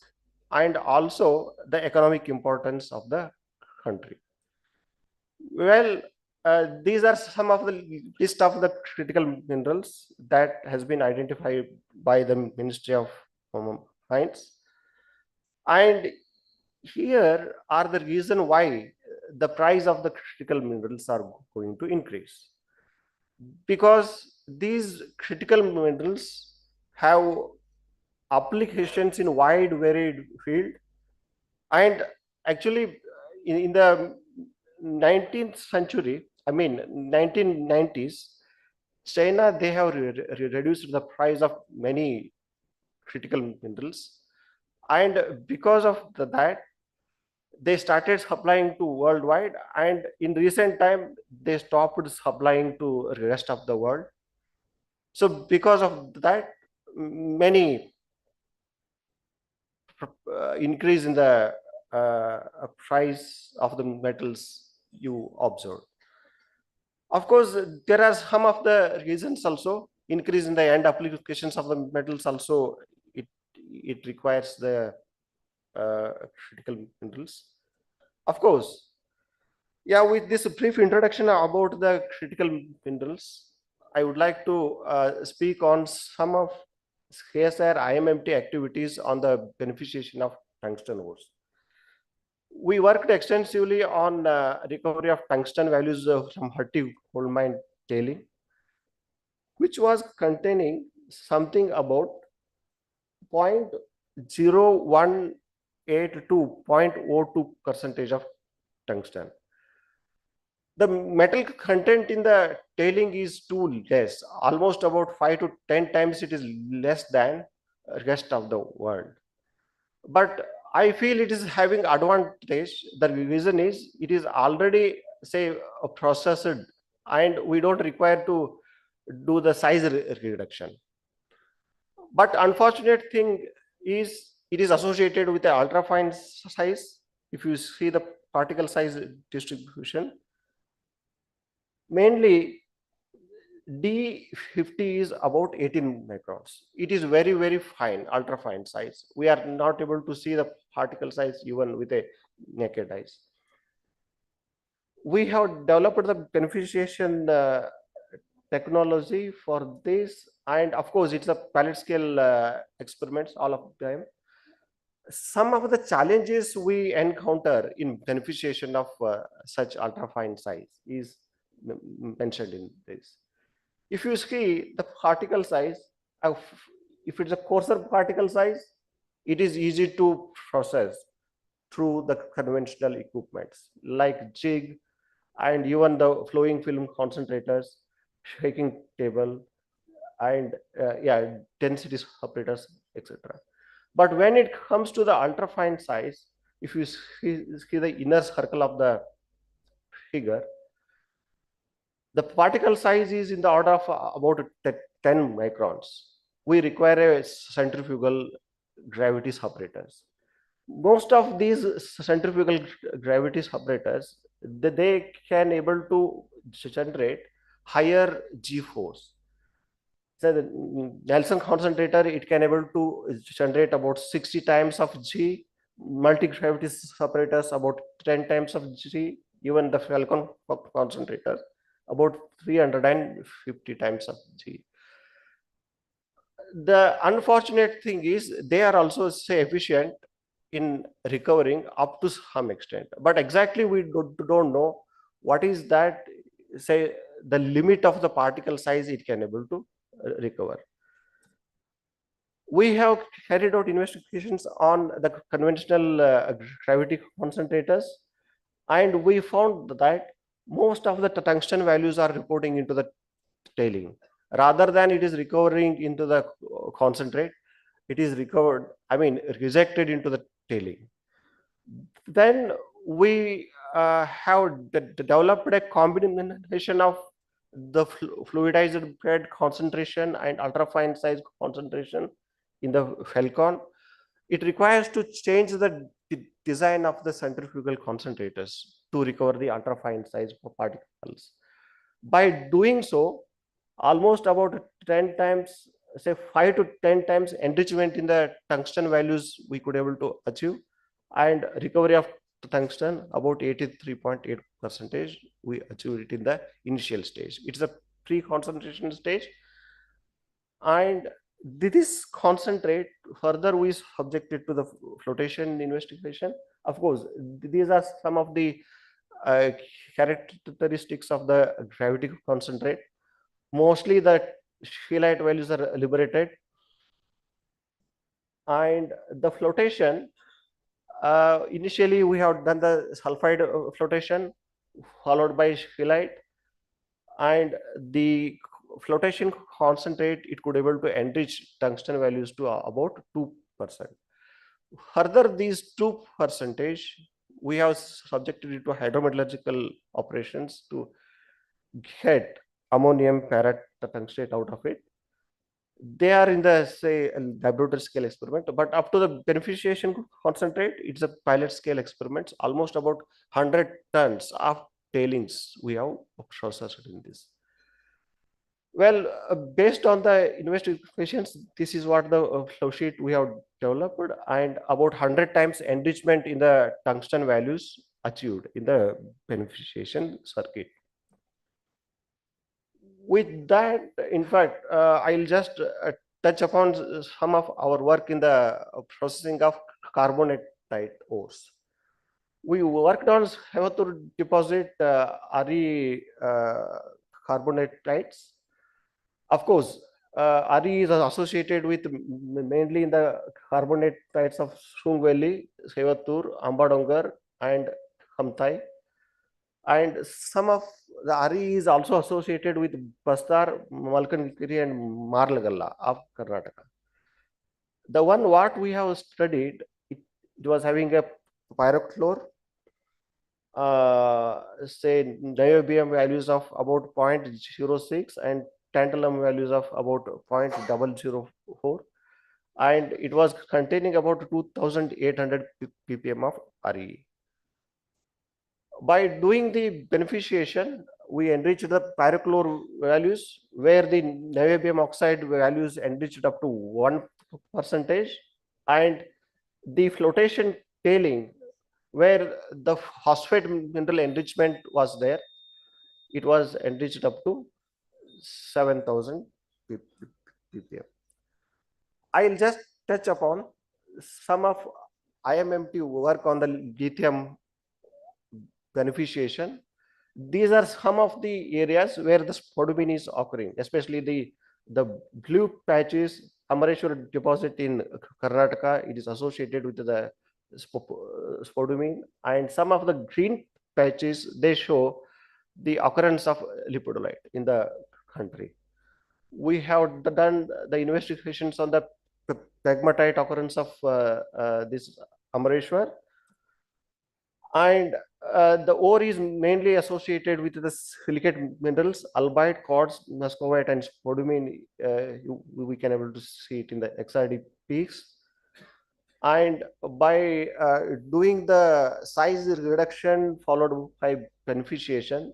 and also the economic importance of the country. Well, these are some of the list of the critical minerals that has been identified by the Ministry of Mines. And here are the reason why the price of the critical minerals are going to increase. Because these critical minerals have applications in wide varied field. And actually, in the 19th century, I mean 1990s, China, they have reduced the price of many critical minerals, and because of that, they started supplying to worldwide, and in recent time they stopped supplying to the rest of the world. So because of that, many increase in the price of the metals you observe. Of course, there are some of the reasons also. Increase in the end applications of the metals also, it requires the critical minerals. Of course, yeah, with this brief introduction about the critical minerals, I would like to speak on some of CSIR IMMT activities on the beneficiation of tungsten ores. We worked extensively on recovery of tungsten values from Hatti coal mine tailing, which was containing something about 0.0182 0.02% of tungsten. The metal content in the tailing is too less, almost about 5 to 10 times it is less than rest of the world. But I feel it is having advantage. The reason is it is already, say, processed, and we don't require to do the size reduction. But unfortunate thing is it is associated with the ultra fine size. If you see the particle size distribution, mainly D50 is about 18 microns. It is very, very fine, ultra fine size. We are not able to see the particle size even with a naked eyes. We have developed the beneficiation technology for this, and of course it's a pallet scale experiments, all of them. Some of the challenges we encounter in beneficiation of such ultra fine size is mentioned in this. If you see the particle size, if it's a coarser particle size, it is easy to process through the conventional equipments like jig and even the flowing film concentrators, shaking table, and density separators, etc. But when it comes to the ultrafine size, if you see the inner circle of the figure, the particle size is in the order of about 10 microns. We require a centrifugal gravity separators. Most of these centrifugal gravity separators, they can able to generate higher G force. So the Nelson concentrator, it can able to generate about 60 times of G, multi-gravity separators about 10 times of G, even the Falcon concentrator about 350 times of G. The unfortunate thing is they are also say efficient in recovering up to some extent, but exactly we don't know what is that, say, the limit of the particle size it can able to recover. We have carried out investigations on the conventional gravity concentrators, and we found that most of the tungsten values are reporting into the tailing rather than it is recovering into the concentrate. It is recovered, I mean, rejected into the tailing. Then we have developed a combination of the fluidized bed concentration and ultrafine size concentration in the Falcon. It requires to change the design of the centrifugal concentrators to recover the ultrafine size particles. By doing so, almost about 10 times, say 5 to 10 times enrichment in the tungsten values we could able to achieve, and recovery of tungsten about 83.8% we achieved it in the initial stage. It's a pre-concentration stage, and this concentrate further we subjected to the flotation investigation. Of course, these are some of the characteristics of the gravity concentrate. Mostly the scheelite values are liberated, and the flotation, initially we have done the sulfide flotation followed by scheelite, and the flotation concentrate it could able to enrich tungsten values to about 2%. Further, these 2% we have subjected it to hydrometallurgical operations to get ammonium paratungstate out of it. They are in the, say, laboratory scale experiment, but up to the beneficiation concentrate, it's a pilot scale experiments, almost about 100 tons of tailings we have processed in this. Well, based on the investigations, this is what the flow sheet we have developed, and about 100 times enrichment in the tungsten values achieved in the beneficiation circuit. With that, in fact, I'll just touch upon some of our work in the processing of carbonatite ores. We worked on Hevatur deposit RE carbonatites. Of course, RE is associated with mainly in the carbonatites of Shung Valley, Hevatur, Ambadongar, and Khamtai. And some of the RE is also associated with Bastar, Malkankiri, and Marlagalla of Karnataka. The one what we have studied, it was having a pyrochlore, say niobium values of about 0.06 and tantalum values of about 0.004, and it was containing about 2,800 ppm of RE. By doing the beneficiation, we enriched the pyrochlore values where the niobium oxide values enriched up to 1%, and the flotation tailing where the phosphate mineral enrichment was there, it was enriched up to 7,000 ppm. I'll just touch upon some of IMMT work on the lithium beneficiation. These are some of the areas where the spodumene is occurring, especially the blue patches, Amareshwar deposit in Karnataka, it is associated with the spodumene, and some of the green patches, they show the occurrence of lipidolite in the country. We have done the investigations on the pegmatite occurrence of this Amareshwar. And the ore is mainly associated with the silicate minerals, albite, quartz, muscovite, and spodumene. We can able to see it in the XRD peaks. And by doing the size reduction followed by beneficiation,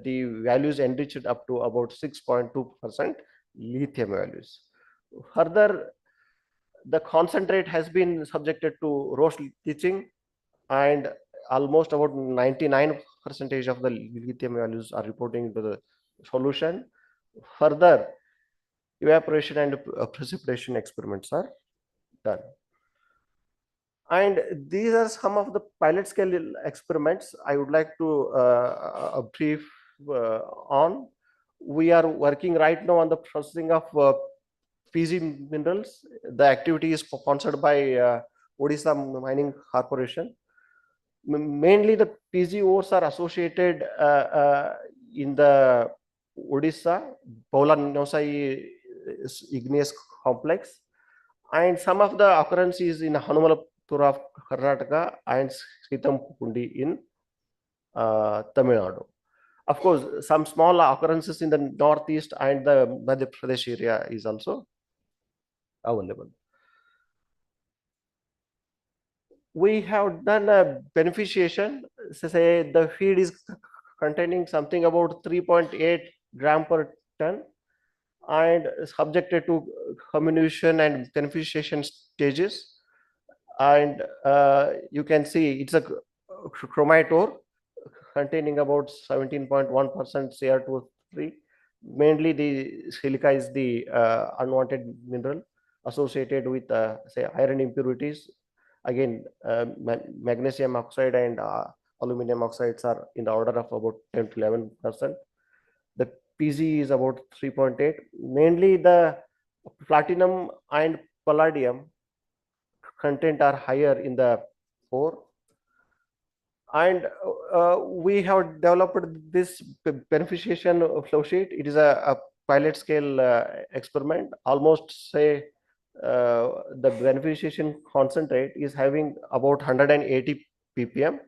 the values enriched up to about 6.2% lithium values. Further, the concentrate has been subjected to roast leaching, and almost about 99% of the lithium values are reporting into the solution. Further, evaporation and precipitation experiments are done. And these are some of the pilot scale experiments I would like to brief on. We are working right now on the processing of PG minerals. The activity is sponsored by Odisha Mining Corporation. Mainly the PG ores are associated in the Odisha, Paula-Nosai igneous complex, and some of the occurrences in Hanumalapura of Karnataka and Sitampudi in Tamil Nadu. Of course, some small occurrences in the northeast and the Madhya Pradesh area is also available. We have done a beneficiation. So say the feed is containing something about 3.8 gram per ton and subjected to comminution and beneficiation stages. And you can see it's a chromite ore containing about 17.1% Cr2O3. Mainly the silica is the unwanted mineral associated with say iron impurities. Again, magnesium oxide and aluminum oxides are in the order of about 10 to 11%. The PG is about 3.8. Mainly the platinum and palladium content are higher in the ore. And we have developed this beneficiation flow sheet. It is a pilot scale experiment. Almost say the beneficiation concentrate is having about 180 ppm,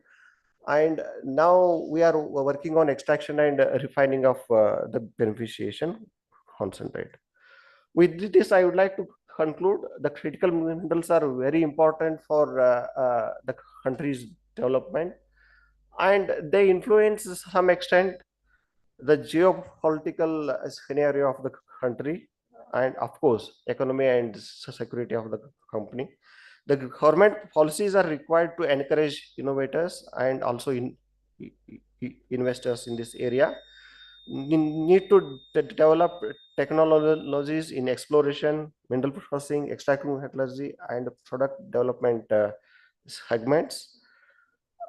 and now we are working on extraction and refining of the beneficiation concentrate. With this, I would like to conclude the critical minerals are very important for the country's development, and they influence to some extent the geopolitical scenario of the country, and of course economy and security of the company. The government policies are required to encourage innovators and also investors in this area. Need to develop technologies in exploration, mineral processing, extractive metallurgy, and product development segments,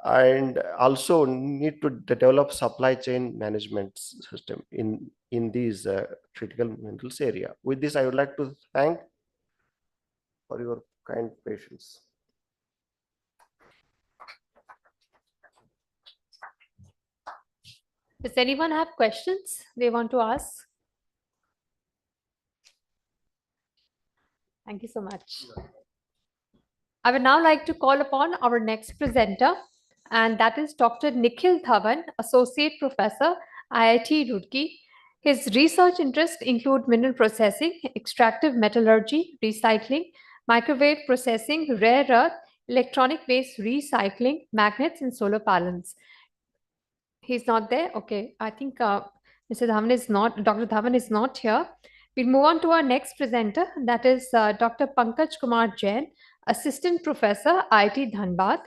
and also need to develop supply chain management system in these critical minerals area. With this, I would like to thank for your kind patience. Does anyone have questions they want to ask? Thank you so much. I would now like to call upon our next presenter, and that is Dr. Nikhil Dhawan, Associate Professor, IIT Roorkee. His research interests include mineral processing, extractive metallurgy, recycling, microwave processing, rare earth, electronic waste recycling, magnets, and solar panels. He's not there? Okay, I think Mr. Dhawan is not, Dr. Dhawan is not here. We'll move on to our next presenter, that is Dr. Pankaj Kumar Jain, Assistant Professor, IIT Dhanbad.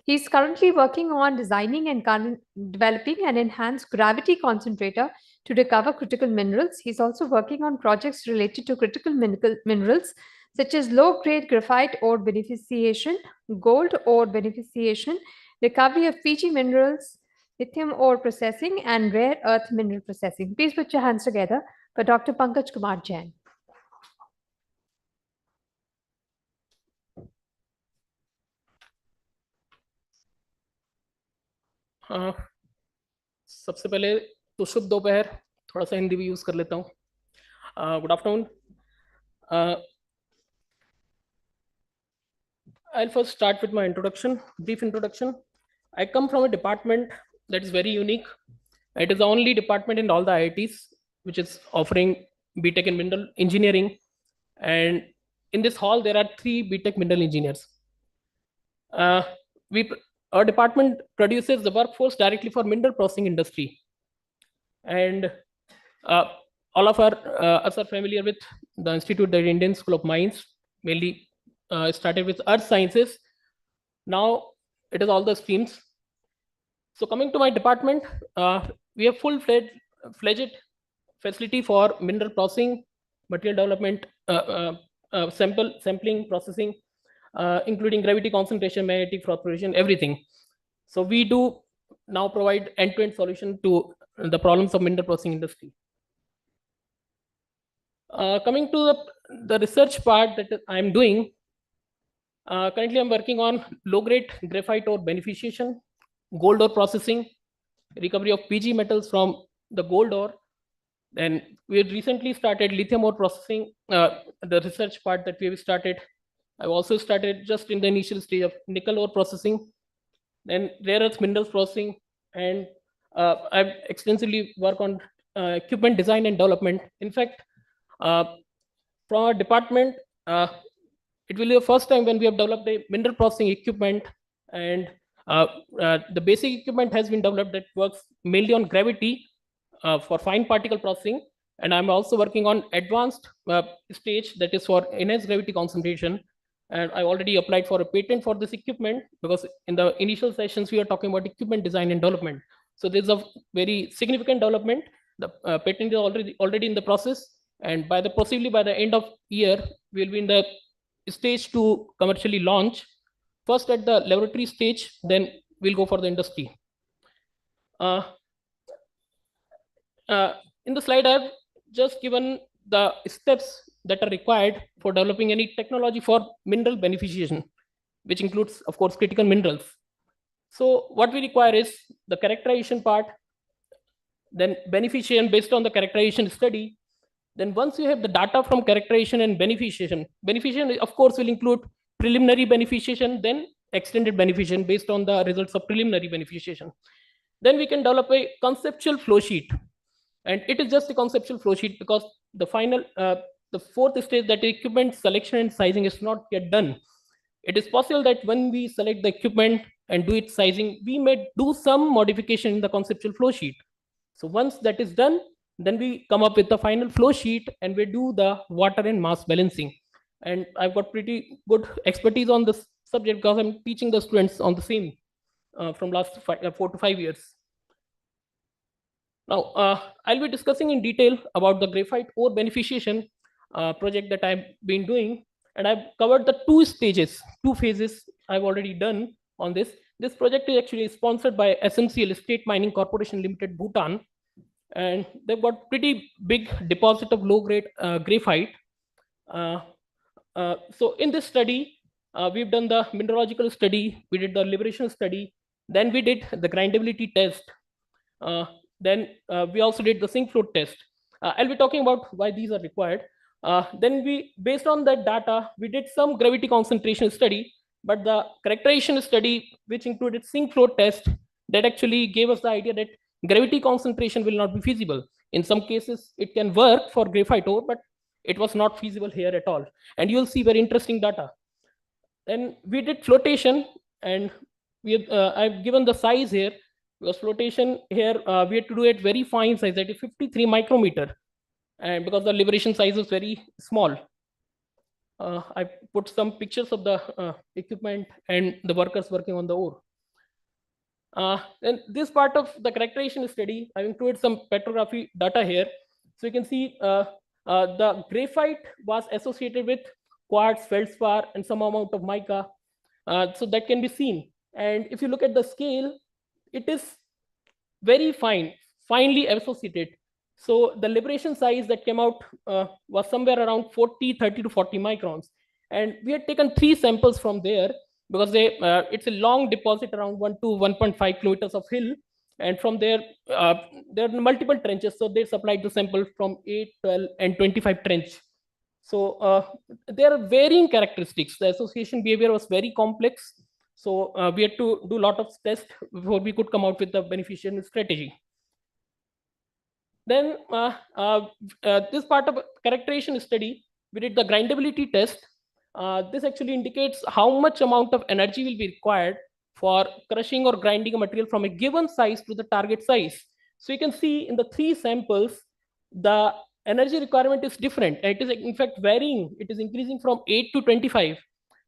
He's currently working on designing and developing an enhanced gravity concentrator to recover critical minerals. He's also working on projects related to critical minerals, such as low-grade graphite ore beneficiation, gold ore beneficiation, recovery of PG minerals, lithium ore processing, and rare earth mineral processing. Please put your hands together for Dr. Pankaj Kumar Jain. सबसे पहले तो शुभ दोपहर, थोड़ा सा हिंदी भी use कर लेता हूँ. Good afternoon. I'll first start with my introduction, brief introduction. I come from a department that is very unique. It is the only department in all the IITs which is offering BTech in mineral engineering. And in this hall, there are 3 BTech mineral engineers. Uh, our department produces the workforce directly for mineral processing industry. And all of us are familiar with the Institute, the Indian School of Mines, mainly started with earth sciences. Now it is all the streams. So coming to my department, we have full-fledged facility for mineral processing, material development, sampling, processing, including gravity concentration, magnetic fluctuation, everything. So we do now provide end-to-end solution to the problems of mineral processing industry. Coming to the research part that I'm doing, currently I'm working on low-grade graphite ore beneficiation, gold ore processing, recovery of PG metals from the gold ore. And we had recently started lithium ore processing, the research part that we have started. I've also started just in the initial stage of nickel ore processing, then rare earth minerals processing, and I've extensively worked on equipment design and development. In fact, from our department, it will be the first time when we have developed a mineral processing equipment, and the basic equipment has been developed that works mainly on gravity for fine particle processing. And I'm also working on advanced stage that is for enhanced gravity concentration. And I already applied for a patent for this equipment, because in the initial sessions, we are talking about equipment design and development. So there's a very significant development. The patent is already in the process. And possibly by the end of year, we'll be in the stage to commercially launch. First at the laboratory stage, then we'll go for the industry. In the slide, I've just given the steps that are required for developing any technology for mineral beneficiation, which includes, of course, critical minerals. So what we require is the characterization part, then beneficiation based on the characterization study. Then once you have the data from characterization and beneficiation, of course will include preliminary beneficiation, then extended beneficiation based on the results of preliminary beneficiation. Then we can develop a conceptual flow sheet. And it is just a conceptual flow sheet, because the final, the fourth stage, that equipment selection and sizing, is not yet done. It is possible that when we select the equipment and do its sizing, we may do some modification in the conceptual flow sheet. So once that is done, then we come up with the final flow sheet and we do the water and mass balancing. And I've got pretty good expertise on this subject, because I'm teaching the students on the same from last 4 to 5 years. Now, I'll be discussing in detail about the graphite ore beneficiation project that I've been doing. And I've covered the 2 stages, 2 phases I've already done on this. This project is actually sponsored by SMCL, State Mining Corporation Limited, Bhutan. And they've got pretty big deposit of low-grade graphite. So in this study, we've done the mineralogical study, we did the liberation study, then we did the grindability test. Then we also did the sink float test. I'll be talking about why these are required. Then we, based on that data, we did some gravity concentration study, but the characterization study, which included sink float test, that actually gave us the idea that gravity concentration will not be feasible. In some cases, it can work for graphite ore, but it was not feasible here at all. And you'll see very interesting data. Then we did flotation, and I've given the size here, because flotation here, we had to do it very fine size, that is 53 micrometer. And because the liberation size is very small. I put some pictures of the equipment and the workers working on the ore. Then this part of the characterization study, I've included some petrography data here. So you can see the graphite was associated with quartz, feldspar, and some amount of mica. So that can be seen. And if you look at the scale, it is very finely associated. So the liberation size that came out was somewhere around 30 to 40 microns. And we had taken 3 samples from there, because it's a long deposit, around 1 to 1.5 kilometers of hill. And from there, there are multiple trenches. So they supplied the sample from 8, 12, and 25 trench. So there are varying characteristics. The association behavior was very complex. So we had to do a lot of tests before we could come out with the beneficiation strategy. Then this part of characterization study, we did the grindability test. This actually indicates how much amount of energy will be required for crushing or grinding a material from a given size to the target size. So you can see in the 3 samples, the energy requirement is different. And it is in fact varying. It is increasing from 8 to 25.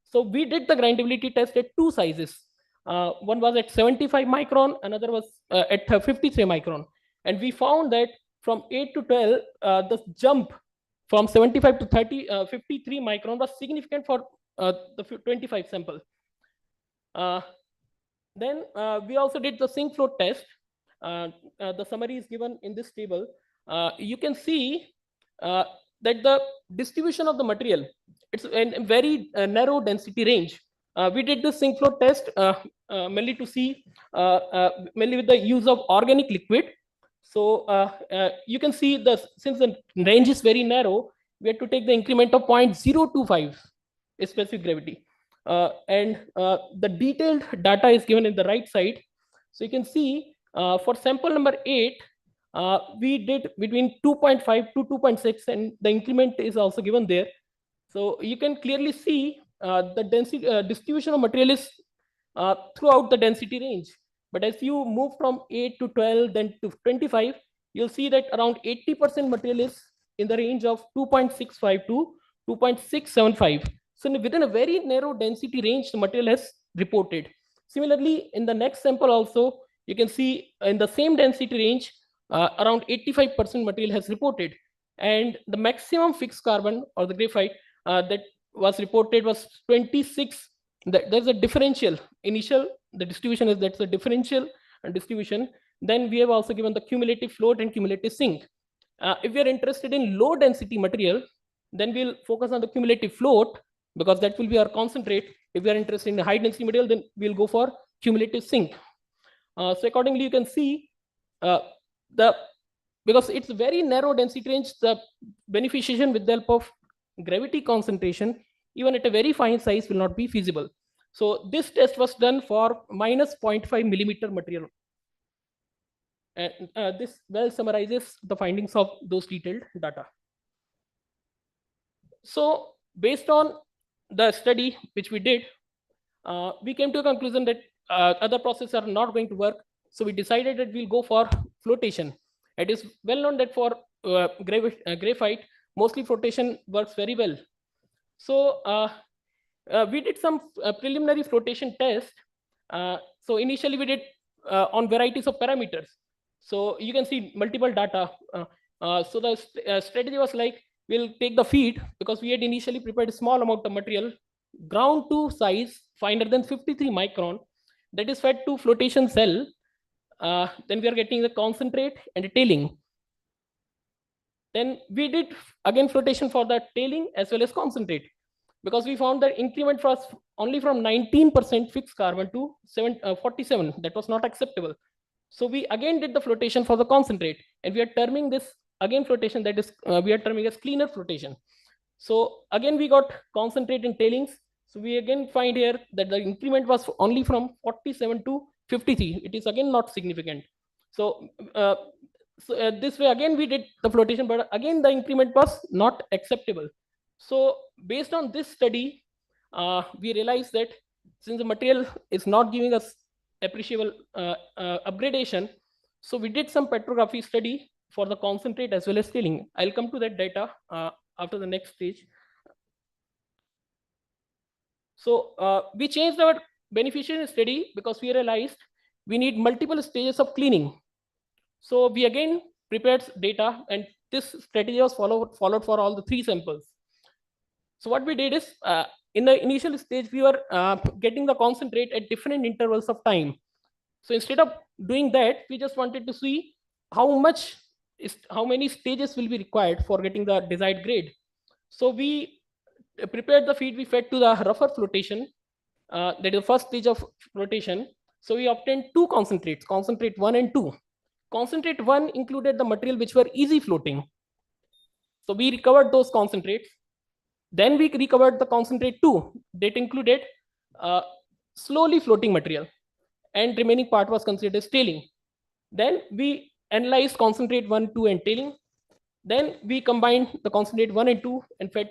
So we did the grindability test at 2 sizes. One was at 75 micron, another was at 53 micron. And we found that from 8 to 12, the jump from 75 to 53 micron was significant for the 25 sample. Then we also did the sink float test. The summary is given in this table. You can see that the distribution of the material, it's a very narrow density range. We did the sink float test mainly to see, mainly with the use of organic liquid. So you can see since the range is very narrow, we had to take the increment of 0.025 specific gravity. And the detailed data is given in the right side. So you can see for sample number 8, we did between 2.5 to 2.6, and the increment is also given there. So you can clearly see the density distribution of material is throughout the density range. But as you move from 8 to 12, then to 25, you'll see that around 80% material is in the range of 2.65 to 2.675. So within a very narrow density range, the material has reported. Similarly, in the next sample also, you can see in the same density range, around 85% material has reported. And the maximum fixed carbon or the graphite that was reported was 26. There's a differential. Initial, the distribution is that's a differential distribution. Then we have also given the cumulative float and cumulative sink. If we are interested in low density material, then we'll focus on the cumulative float, because that will be our concentrate. If we are interested in high density material, then we'll go for cumulative sink. So accordingly, you can see because it's very narrow density range, the beneficiation with the help of gravity concentration, even at a very fine size, will not be feasible. So this test was done for minus 0.5 millimeter material. And this well summarizes the findings of those detailed data. So based on the study which we did, we came to a conclusion that other processes are not going to work. So we decided that we'll go for flotation. It is well known that for graphite, mostly flotation works very well. So we did some preliminary flotation test. So initially we did on varieties of parameters. So you can see multiple data. So the strategy was like, we'll take the feed, because we had initially prepared a small amount of material, ground to size finer than 53 micron, that is fed to flotation cell. Then we are getting the concentrate and the tailing. Then we did again flotation for the tailing as well as concentrate, because we found that increment was only from 19% fixed carbon to 47. That was not acceptable. So we again did the flotation for the concentrate, and we are terming this again flotation, that is we are terming as cleaner flotation. So again we got concentrate and tailings. So we again find here that the increment was only from 47 to 53. It is again not significant. So this way again we did the flotation, but again the increment was not acceptable. So based on this study, we realized that since the material is not giving us appreciable upgradation, so we did some petrography study for the concentrate as well as tailing. I'll come to that data after the next stage. So we changed our beneficiation study because we realized we need multiple stages of cleaning. So we again prepared data, and this strategy was followed for all the 3 samples. So what we did is, in the initial stage, we were getting the concentrate at different intervals of time. So instead of doing that, we just wanted to see how many stages will be required for getting the desired grade. So we prepared the feed, we fed to the rougher flotation. That is the first stage of flotation. So we obtained 2 concentrates, concentrate 1 and 2. Concentrate 1 included the material which were easy floating. So we recovered those concentrates. Then we recovered the concentrate 2 that included slowly floating material, and remaining part was considered as tailing. Then we analyzed concentrate 1, 2 and tailing. Then we combined the concentrate 1 and 2 and fed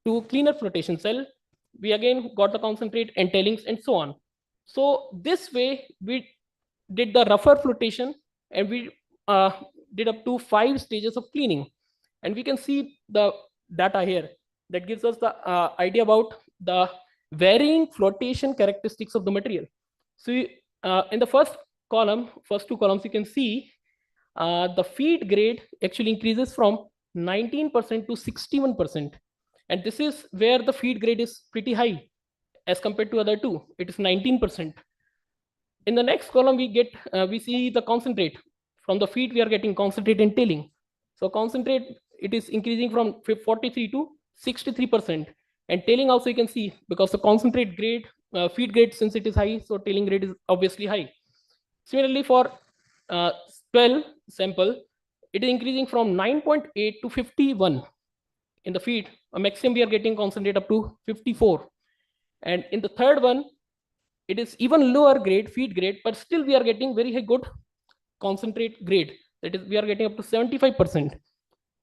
to cleaner flotation cell. We again got the concentrate and tailings and so on. So this way we did the rougher flotation, and we did up to 5 stages of cleaning. And we can see the data here that gives us the idea about the varying flotation characteristics of the material. So in the first two columns, you can see the feed grade actually increases from 19% to 61%. And this is where the feed grade is pretty high as compared to other two. It is 19%. In the next column, we see the concentrate. From the feed, we are getting concentrate and tailing. So concentrate, it is increasing from 43 to 63%. And tailing also you can see, because the concentrate grade, feed grade, since it is high, so tailing grade is obviously high. Similarly, for 12 sample, it is increasing from 9.8 to 51 in the feed. A maximum we are getting concentrate up to 54. And in the third one, it is even lower grade, feed grade, but still we are getting very good concentrate grade. That is, we are getting up to 75%.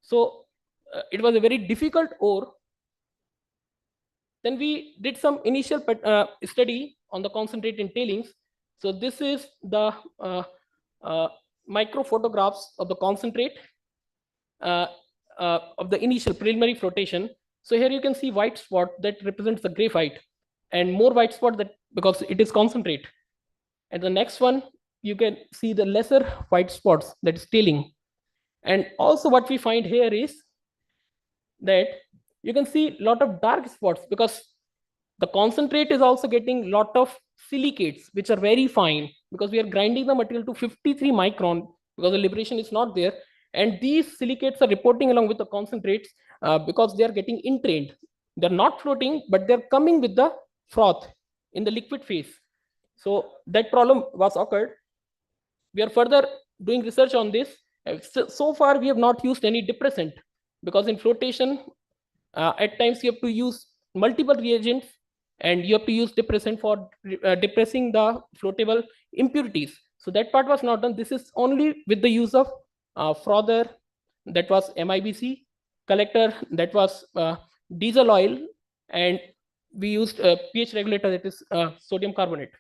So it was a very difficult ore. Then we did some initial study on the concentrate and tailings. So this is the micro photographs of the concentrate of the initial preliminary flotation. So here you can see white spot that represents the graphite, and more white spot that because it is concentrate. And the next one, you can see the lesser white spots, that is tailing. And also what we find here is that you can see a lot of dark spots, because the concentrate is also getting a lot of silicates, which are very fine, because we are grinding the material to 53 micron, because the liberation is not there. And these silicates are reporting along with the concentrates because they are getting entrained. They're not floating, but they're coming with the froth in the liquid phase. So that problem was occurred. We are further doing research on this. So far, we have not used any depressant, because in flotation, at times you have to use multiple reagents, and you have to use depressant for depressing the floatable impurities. So that part was not done. This is only with the use of frother, that was MIBC, collector, that was diesel oil, and we used a pH regulator, that is sodium carbonate.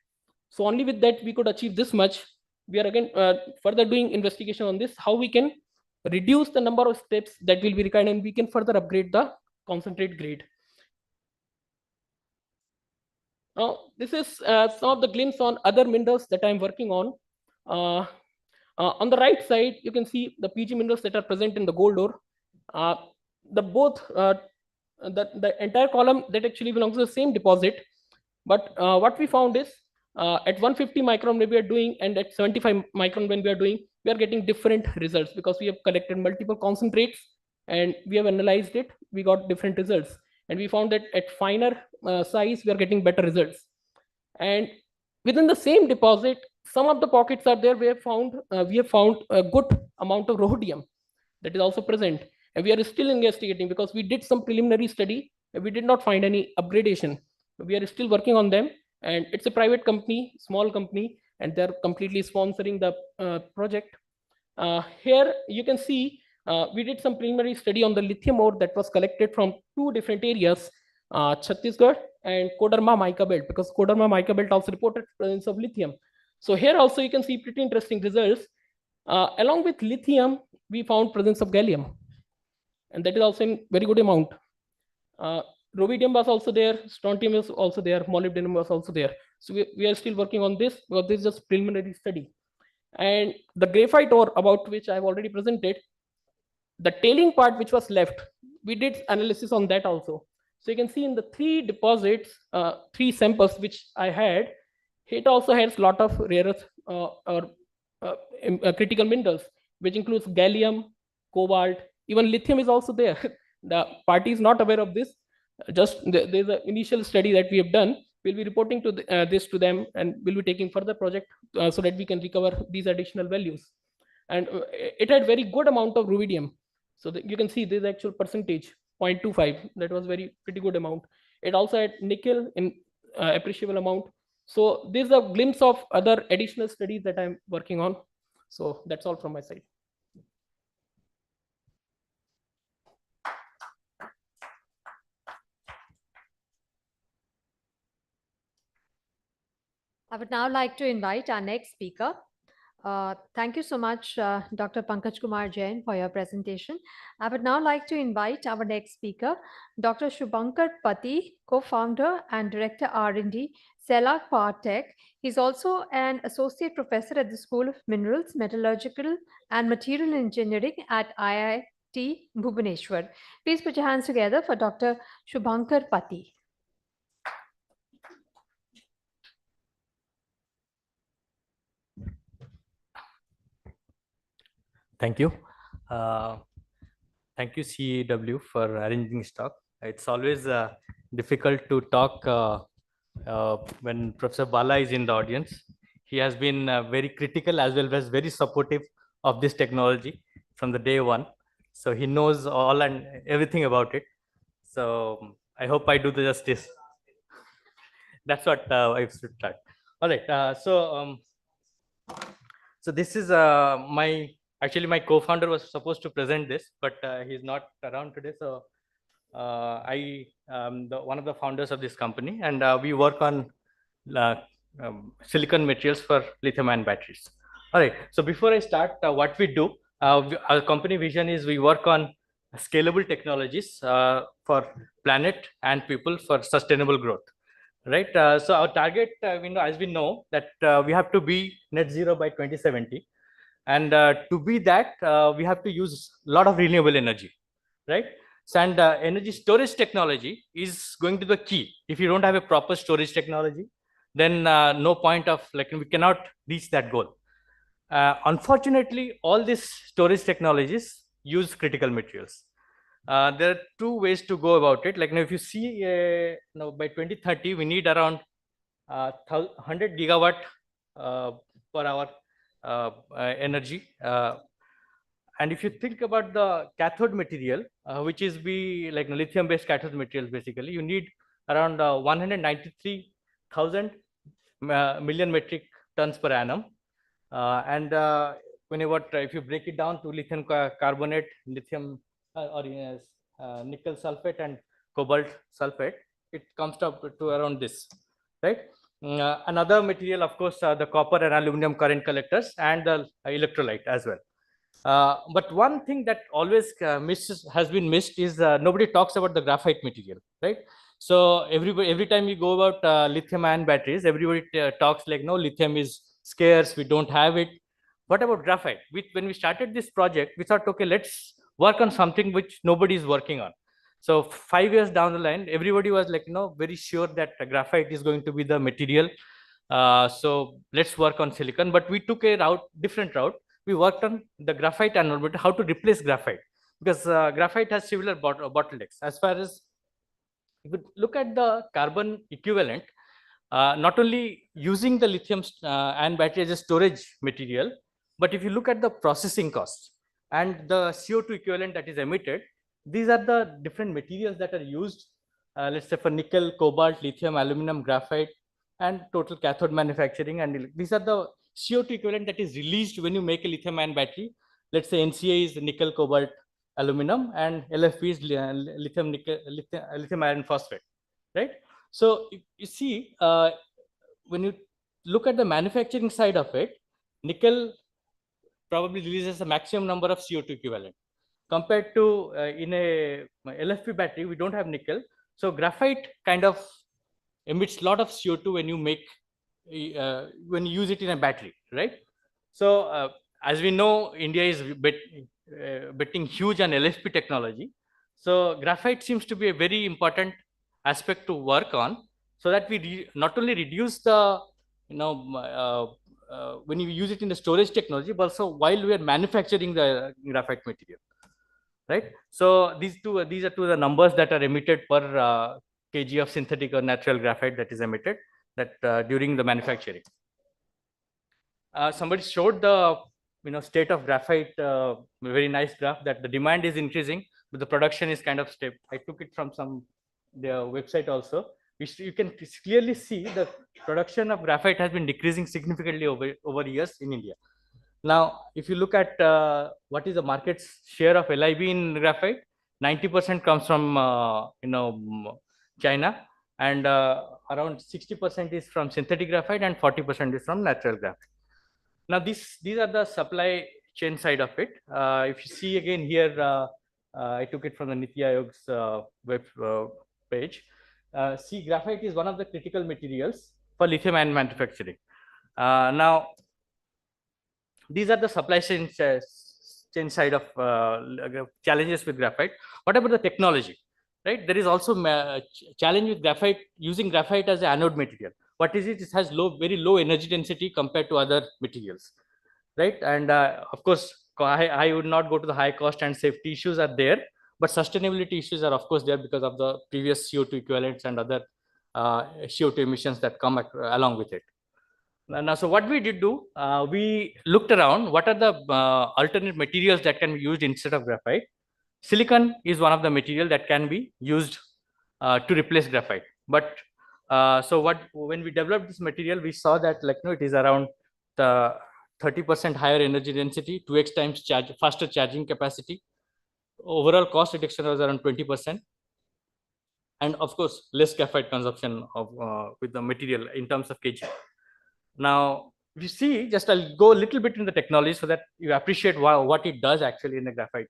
So only with that we could achieve this much. We are again further doing investigation on this, how we can reduce the number of steps that will be required, and we can further upgrade the concentrate grade. Now, this is some of the glimpse on other minerals that I'm working on. On the right side, you can see the PG minerals that are present in the gold ore. The entire column that actually belongs to the same deposit. But what we found is at 150 micron when we are doing, and at 75 micron when we are doing, we are getting different results, because we have collected multiple concentrates and we have analyzed it. We got different results, and we found that at finer size we are getting better results. And within the same deposit, some of the pockets are there. We have found a good amount of rhodium that is also present, and we are still investigating, because we did some preliminary study and we did not find any upgradation. We are still working on them, and it's a private company, small company, and they're completely sponsoring the project. Here you can see we did some preliminary study on the lithium ore that was collected from two different areas, Chhattisgarh and Koderma mica belt, because Koderma mica belt also reported presence of lithium. So here also you can see pretty interesting results. Along with lithium, we found presence of gallium, and that is also in very good amount. Rubidium was also there, strontium was also there, molybdenum was also there. So we are still working on this, because this is just preliminary study. And the graphite ore, about which I have already presented, the tailing part which was left, we did analysis on that also. So you can see in the three deposits, three samples which I had, it also has a lot of rare earth or critical minerals, which includes gallium, cobalt, even lithium is also there. The party is not aware of this. Just there's an initial study that we have done. We'll be reporting to this to them, and we'll be taking further project so that we can recover these additional values. And it had very good amount of rubidium. So you can see this actual percentage 0.25. That was pretty good amount. It also had nickel in appreciable amount. So this is a glimpse of other additional studies that I'm working on. So that's all from my side. I would now like to invite our next speaker. Thank you so much, Dr. Pankaj Kumar Jain, for your presentation. I would now like to invite our next speaker, Dr. Shubhankar Pati, co-founder and director R&D, Celak Power Tech. He's also an associate professor at the School of Minerals, Metallurgical and Material Engineering at IIT Bhubaneswar. Please put your hands together for Dr. Shubhankar Pati. Thank you. Thank you, CEEW, for arranging this talk. It's always difficult to talk when Professor Bala is in the audience. He has been very critical as well as very supportive of this technology from the day one. So he knows all and everything about it. So I hope I do the justice. That's what I should start. All right. So this is actually my co-founder was supposed to present this, but he's not around today. So I am one of the founders of this company, and we work on silicon materials for lithium-ion batteries. All right. So before I start, what we do, our company vision is we work on scalable technologies for planet and people for sustainable growth. Right. So our target, as we know that we have to be net zero by 2070. And to be that, we have to use a lot of renewable energy, right? And energy storage technology is going to be the key. If you don't have a proper storage technology, then no point of we cannot reach that goal. Unfortunately, all these storage technologies use critical materials. There are two ways to go about it. If you see, by 2030, we need around 100 gigawatt per hour energy. And if you think about the cathode material, which is lithium-based cathode materials, basically, you need around 193,000 million metric tons per annum. And if you break it down to lithium carbonate, lithium or nickel sulfate and cobalt sulfate, it comes up to around this, right? Another material, of course, the copper and aluminum current collectors and the electrolyte as well. But one thing that always has been missed is nobody talks about the graphite material, right? So every time you go about lithium-ion batteries, everybody talks no, lithium is scarce, we don't have it. What about graphite? When we started this project, we thought, okay, let's work on something which nobody is working on. So 5 years down the line, everybody was very sure that graphite is going to be the material. So let's work on silicon. But we took a different route. We worked on the graphite anode, but how to replace graphite, because graphite has similar bottlenecks. As far as if you look at the carbon equivalent, not only using the lithium ion battery as a storage material, but if you look at the processing costs and the CO2 equivalent that is emitted, these are the different materials that are used, let's say for nickel, cobalt, lithium, aluminum, graphite, and total cathode manufacturing. And these are the CO2 equivalent that is released when you make a lithium-ion battery. Let's say NCA is nickel, cobalt, aluminum, and LFP is lithium iron phosphate, right? So you see, when you look at the manufacturing side of it, nickel probably releases a maximum number of CO2 equivalent. Compared to in a LFP battery, we don't have nickel. So graphite kind of emits a lot of CO2 when you when you use it in a battery, right? So as we know, India is betting huge on LFP technology. So graphite seems to be a very important aspect to work on, so that we not only reduce the when you use it in the storage technology, but also while we are manufacturing the graphite material, right? So these are two the numbers that are emitted per kg of synthetic or natural graphite that is emitted during the manufacturing. Somebody showed the state of graphite, very nice graph that the demand is increasing, but the production is kind of step. I took it from their website also. You can clearly see the production of graphite has been decreasing significantly over years in India. Now, if you look at what is the market's share of LIB in graphite, 90% comes from China, and around 60% is from synthetic graphite and 40% is from natural graphite. Now, these are the supply chain side of it. If you see again here, I took it from the Niti Aayog's web page. See, graphite is one of the critical materials for lithium ion manufacturing. Now, these are the supply chain side of challenges with graphite. What about the technology? Right, there is also a challenge with graphite, using graphite as an anode material. What is it? It has very low energy density compared to other materials, right? And of course, I would not go to the high cost and safety issues are there, but sustainability issues are of course there because of the previous CO2 equivalents and other CO2 emissions that come along with it. Now, so what we did do, we looked around what are the alternate materials that can be used instead of graphite. Silicon is one of the material that can be used to replace graphite. But so when we developed this material, we saw that it is around 30% higher energy density, 2x times faster charging capacity. Overall cost reduction was around 20%. And of course, less graphite consumption with the material in terms of kg. Now, if you see, just I'll go a little bit in the technology so that you appreciate what it does actually in the graphite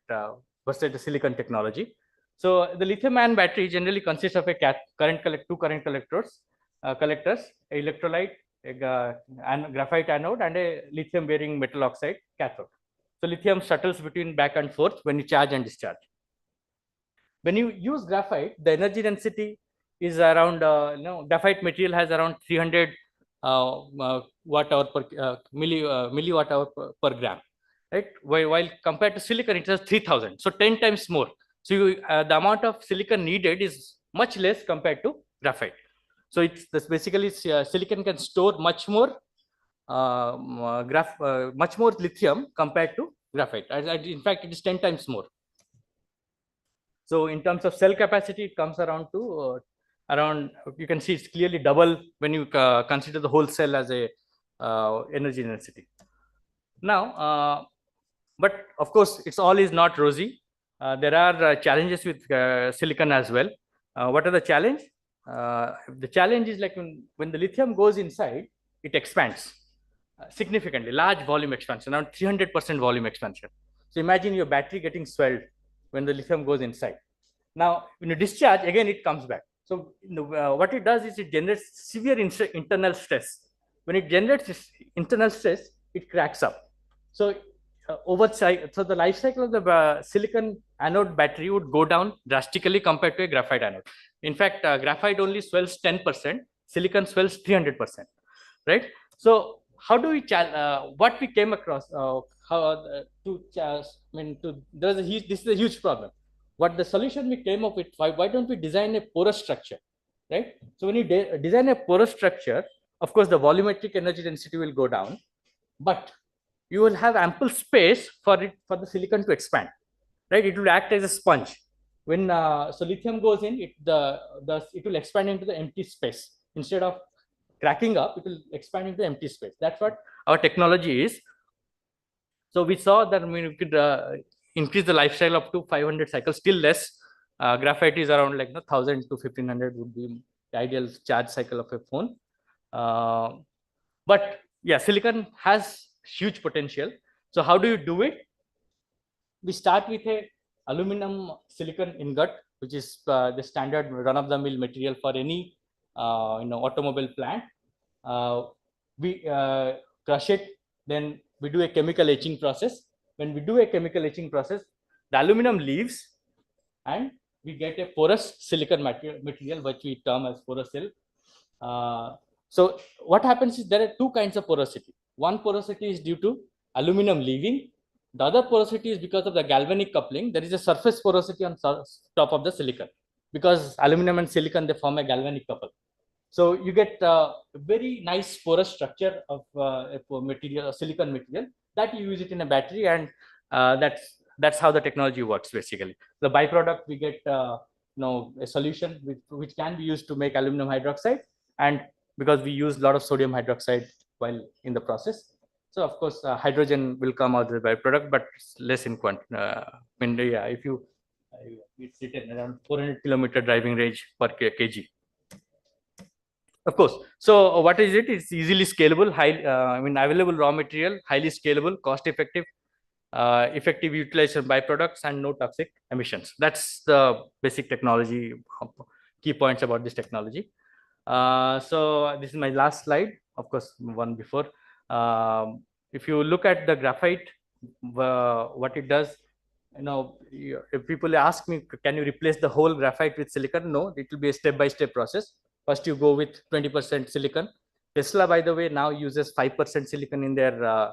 versus the silicon technology. So the lithium-ion battery generally consists of two current collectors, electrolyte, a graphite anode, and a lithium-bearing metal oxide cathode. So lithium shuttles between back and forth when you charge and discharge. When you use graphite, the energy density is around, graphite material has around 300 watt hour per milliwatt hour per gram, right? While compared to silicon, it has 3000, so 10 times more. So the amount of silicon needed is much less compared to graphite. So it's basically silicon can store much more much more lithium compared to graphite. In fact, it is 10 times more. So in terms of cell capacity, it comes around to you can see it's clearly double when you consider the whole cell as a energy density. Now, but of course, it's all is not rosy. There are challenges with silicon as well. What are the challenge? The challenge is when the lithium goes inside, it expands significantly, large volume expansion, around 300% volume expansion. So imagine your battery getting swelled when the lithium goes inside. Now, when you discharge, again, it comes back. So what it does is it generates severe internal stress. When it generates this internal stress, it cracks up. So so the life cycle of the silicon anode battery would go down drastically compared to a graphite anode. In fact, graphite only swells 10%, silicon swells 300%, right? So how do we what we came across? This is a huge problem. What the solution we came up with, why don't we design a porous structure, right? So when you design a porous structure, of course, the volumetric energy density will go down, but you will have ample space for the silicon to expand, right? It will act as a sponge. When so lithium goes in, it will expand into the empty space. Instead of cracking up, it will expand into empty space. That's what our technology is. So we saw that we could increase the lifestyle up to 500 cycles, still less. Graphite is around 1000 to 1500 would be the ideal charge cycle of a phone. But yeah, silicon has huge potential. So how do you do it? We start with a aluminum silicon ingot, which is the standard run-of-the-mill material for any automobile plant. We crush it, then we do a chemical etching process. When we do a chemical etching process, the aluminum leaves and we get a porous silicon material, which we term as porous cell. So what happens is there are two kinds of porosity. One porosity is due to aluminum leaving. The other porosity is because of the galvanic coupling. There is a surface porosity on top of the silicon. Because aluminum and silicon, they form a galvanic couple. So you get a very nice porous structure of a silicon material that you use it in a battery, and that's how the technology works basically. The byproduct we get a solution which can be used to make aluminum hydroxide, and because we use a lot of sodium hydroxide while in the process, so of course hydrogen will come out as a byproduct, but it's less in if you it's written around 400 kilometer driving range per kg. Of course. So what is it? It's easily scalable, available raw material, highly scalable, cost effective, effective utilization byproducts, and no toxic emissions. That's the basic technology, key points about this technology. So this is my last slide, of course, one before. If you look at the graphite, what it does, if people ask me, can you replace the whole graphite with silicon? No, it will be a step-by-step process. First, you go with 20% silicon. Tesla, by the way, now uses 5% silicon in their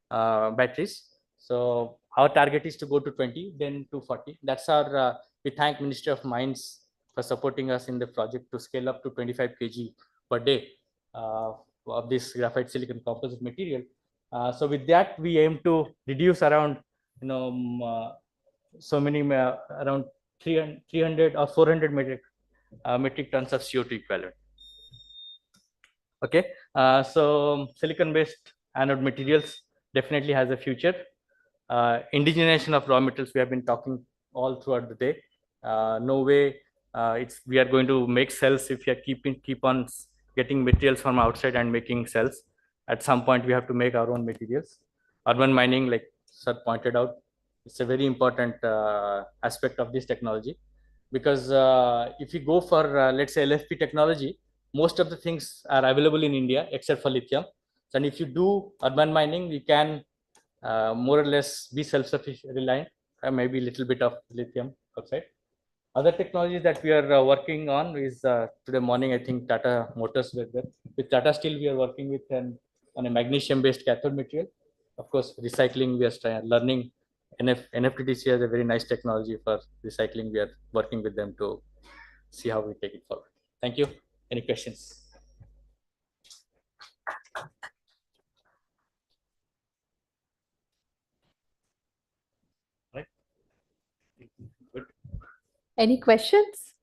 batteries. So our target is to go to 20, then to 40. That's our, we thank Ministry of Mines for supporting us in the project to scale up to 25 kg per day of this graphite silicon composite material. So with that, we aim to reduce around, so many, around 300 or 400 metric tons of CO2 equivalent. Okay, so silicon-based anode materials definitely has a future. Indigenization of raw materials, we have been talking all throughout the day. No way we are going to make cells if we are keep on getting materials from outside and making cells. At some point, we have to make our own materials. Urban mining, like Sir pointed out, it's a very important aspect of this technology, because if you go for let's say LFP technology, most of the things are available in India except for lithium. So, and if you do urban mining, we can more or less be self-sufficient, reliant, maybe a little bit of lithium oxide. Other technologies that we are working on is today morning, I think Tata Motors with Tata Steel, we are working with on a magnesium-based cathode material. Of course, recycling, we are learning. NFTTC has a very nice technology for recycling. We are working with them to see how we take it forward. Thank you. Any questions? Right. Good. Any questions?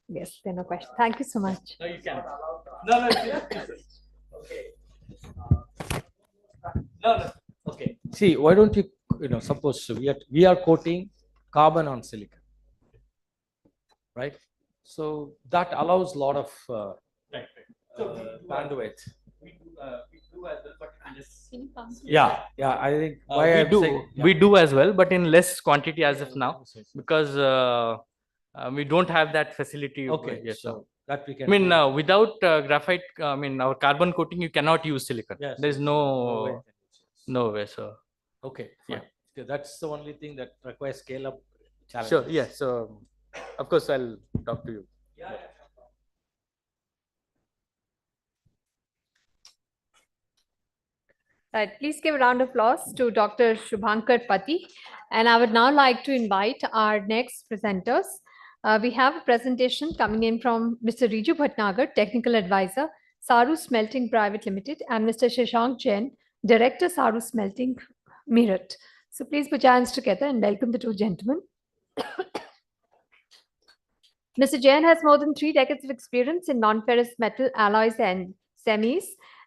Yes, there are no questions. Thank you so much. No, you can. No. Okay. No. Okay. See, why don't you, suppose we are coating carbon on silicon, right? So that allows a lot of bandwidth. We do as well, but Yeah, I think why we do as well, but in less quantity as of now, because we don't have that facility. Okay, yes, so that we can. I mean, without graphite, our carbon coating, you cannot use silicon. Yes, there's no way. So okay, fine. Yeah, that's the only thing that requires scale up challenges. Sure. Yes. So of course I'll talk to you. Yeah. Right, please give a round of applause to Dr. Shubhankar Pati. And I would now like to invite our next presenters. We have a presentation coming in from Mr. Riju Bhatnagar, Technical Advisor, Saru Smelting Private Limited, and Mr. Shashank Jain, Director, Saru Smelting, Meerut. So please put your hands together and welcome the two gentlemen. Mr. Jain has more than 3 decades of experience in non-ferrous metal alloys and semis.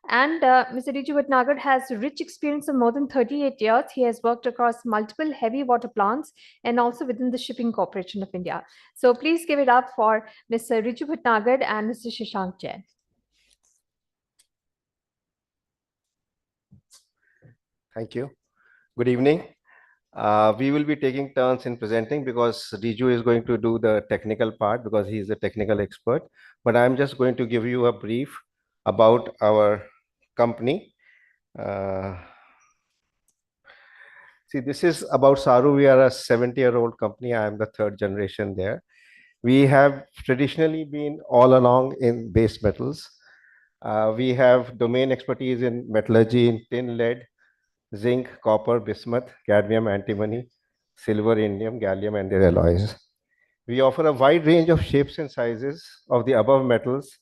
And Mr. Riju Bhatnagar has rich experience of more than 38 years. He has worked across multiple heavy water plants and also within the Shipping Corporation of India. So please give it up for Mr. Riju Bhatnagar and Mr. Shashank Jain. Thank you. Good evening. We will be taking turns in presenting because Riju is going to do the technical part because he is a technical expert. But I'm just going to give you a brief about our company. See, this is about Saru. We are a 70-year-old company. I am the 3rd generation there. We have traditionally been all along in base metals. We have domain expertise in metallurgy in tin, lead, zinc, copper, bismuth, cadmium, antimony, silver, indium, gallium, and their alloys. We offer a wide range of shapes and sizes of the above metals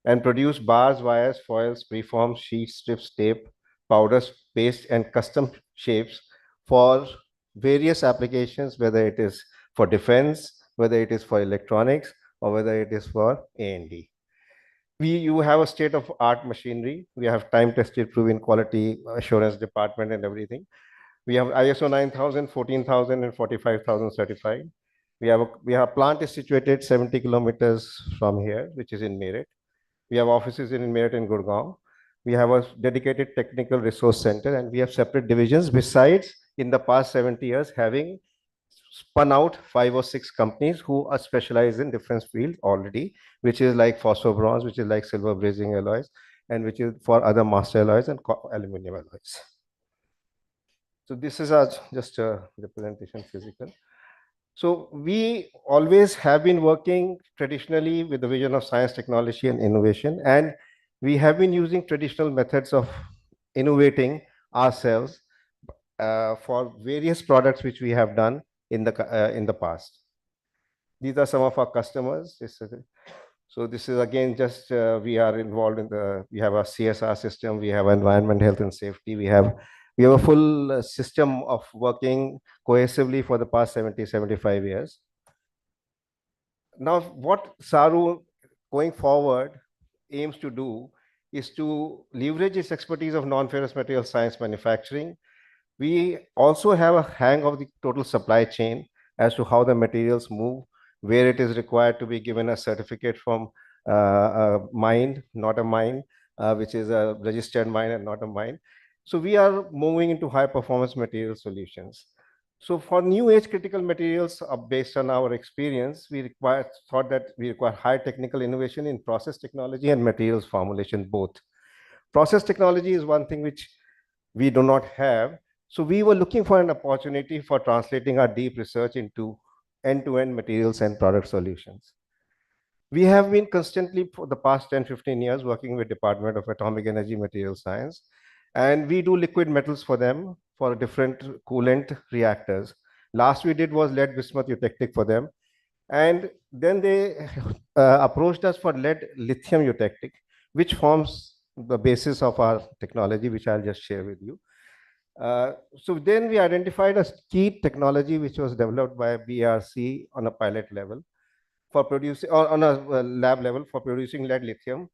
and produce bars, wires, foils, preforms, sheets, strips, tape, powders, paste, and custom shapes for various applications, whether it is for defense, whether it is for electronics, or whether it is for A&D. You have a state-of-art machinery. We have time-tested, proven quality assurance department and everything. We have ISO 9000, 14,000, and 45,000 certified. We have plant is situated 70 kilometers from here, which is in Meerut. We have offices in Meerut and Gurgaon. We have a dedicated technical resource center, and we have separate divisions. Besides, in the past 70 years, having spun out 5 or 6 companies who are specialized in different fields already, which is like phosphor-bronze, which is like silver brazing alloys, and which is for other master alloys and aluminum alloys. So this is just a representation physical. So we always have been working traditionally with the vision of science, technology, and innovation, and we have been using traditional methods of innovating ourselves for various products which we have done in the past. These are some of our customers. So this is again just we are involved in we have a CSR system, we have environment, health, and safety. We have a full system of working cohesively for the past 75 years. Now, what SARU going forward aims to do is to leverage its expertise of non-ferrous material science manufacturing. We also have a hang of the total supply chain as to how the materials move, where it is required to be given a certificate from a mine, not a mine, which is a registered mine and not a mine. So we are moving into high performance material solutions. So for new age critical materials, based on our experience, we thought that we require high technical innovation in process technology and materials formulation both. Process technology is one thing which we do not have. So we were looking for an opportunity for translating our deep research into end-to-end materials and product solutions. We have been constantly for the past 10-15 years working with Department of Atomic Energy Material Science, and we do liquid metals for them for different coolant reactors. Last we did was lead bismuth eutectic for them, and then they approached us for lead lithium eutectic, which forms the basis of our technology, which I'll just share with you. So then we identified a key technology which was developed by BRC on a pilot level for producing, or on a lab level for producing lead lithium.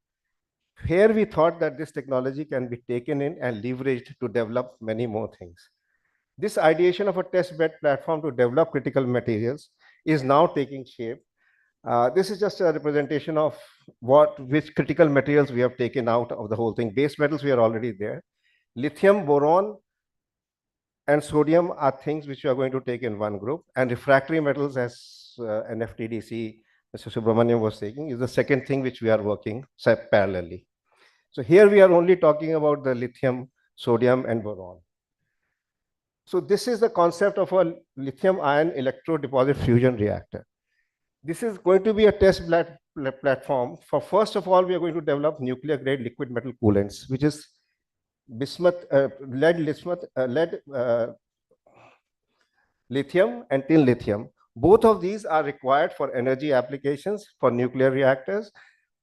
Here we thought that this technology can be taken in and leveraged to develop many more things. This ideation of a test bed platform to develop critical materials is now taking shape. This is just a representation of which critical materials we have taken out of the whole thing. Base metals, we are already there. Lithium, boron, and sodium are things which we are going to take in one group. And refractory metals, as NFTDC, Mr. Subramaniam was saying, is the second thing which we are working parallelly. So here we are only talking about the lithium, sodium, and boron. So this is the concept of a lithium ion electrode deposit fusion reactor. This is going to be a test platform. For first of all, we are going to develop nuclear grade liquid metal coolants, which is bismuth, lead, lithium, and tin lithium. Both of these are required for energy applications for nuclear reactors.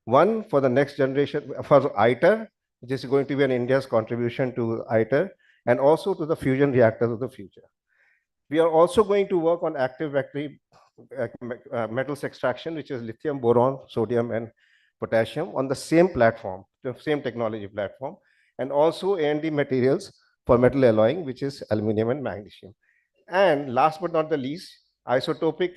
One for the next generation, for ITER, which is going to be an India's contribution to ITER, and also to the fusion reactors of the future. We are also going to work on active battery metals extraction, which is lithium, boron, sodium, and potassium on the same platform, the same technology platform, and also A&D materials for metal alloying, which is aluminum and magnesium. And last but not the least, isotopic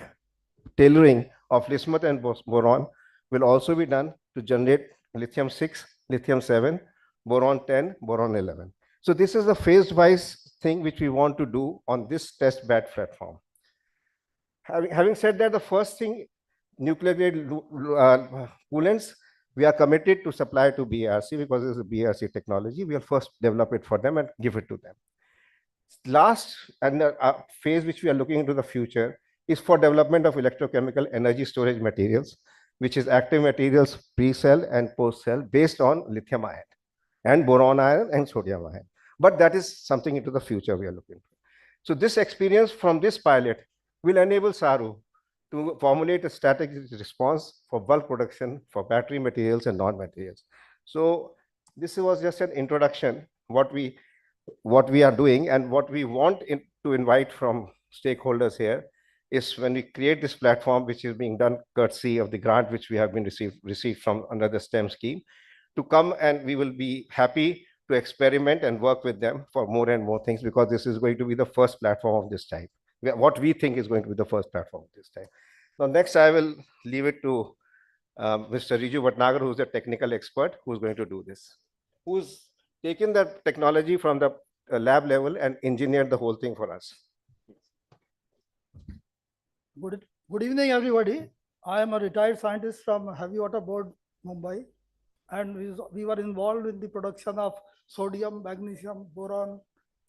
tailoring of bismuth and boron will also be done to generate lithium 6, lithium 7, boron 10, boron 11. So this is a phase-wise thing which we want to do on this test bed platform. Having said that, the first thing, nuclear grade coolants, we are committed to supply to BRC because it's a BRC technology. We'll first develop it for them and give it to them. Last and phase which we are looking into the future is for development of electrochemical energy storage materials, which is active materials pre-cell and post-cell based on lithium ion and boron ion and sodium ion. But that is something into the future we are looking for. So this experience from this pilot will enable SARU to formulate a strategic response for bulk production for battery materials and non-materials. So this was just an introduction, what we are doing and what we want to invite from stakeholders here is when we create this platform, which is being done courtesy of the grant which we have been received from under the STEM scheme, to come, and we will be happy to experiment and work with them for more and more things, because this is going to be the first platform of this type. What we think is going to be the first platform of this type. Now, next I will leave it to Mr. Riju Bhatnagar, who's a technical expert, who's going to do this, who's taken the technology from the lab level and engineered the whole thing for us. Good evening, everybody. I am a retired scientist from Heavy Water Board, Mumbai, and we were involved in the production of sodium, magnesium, boron,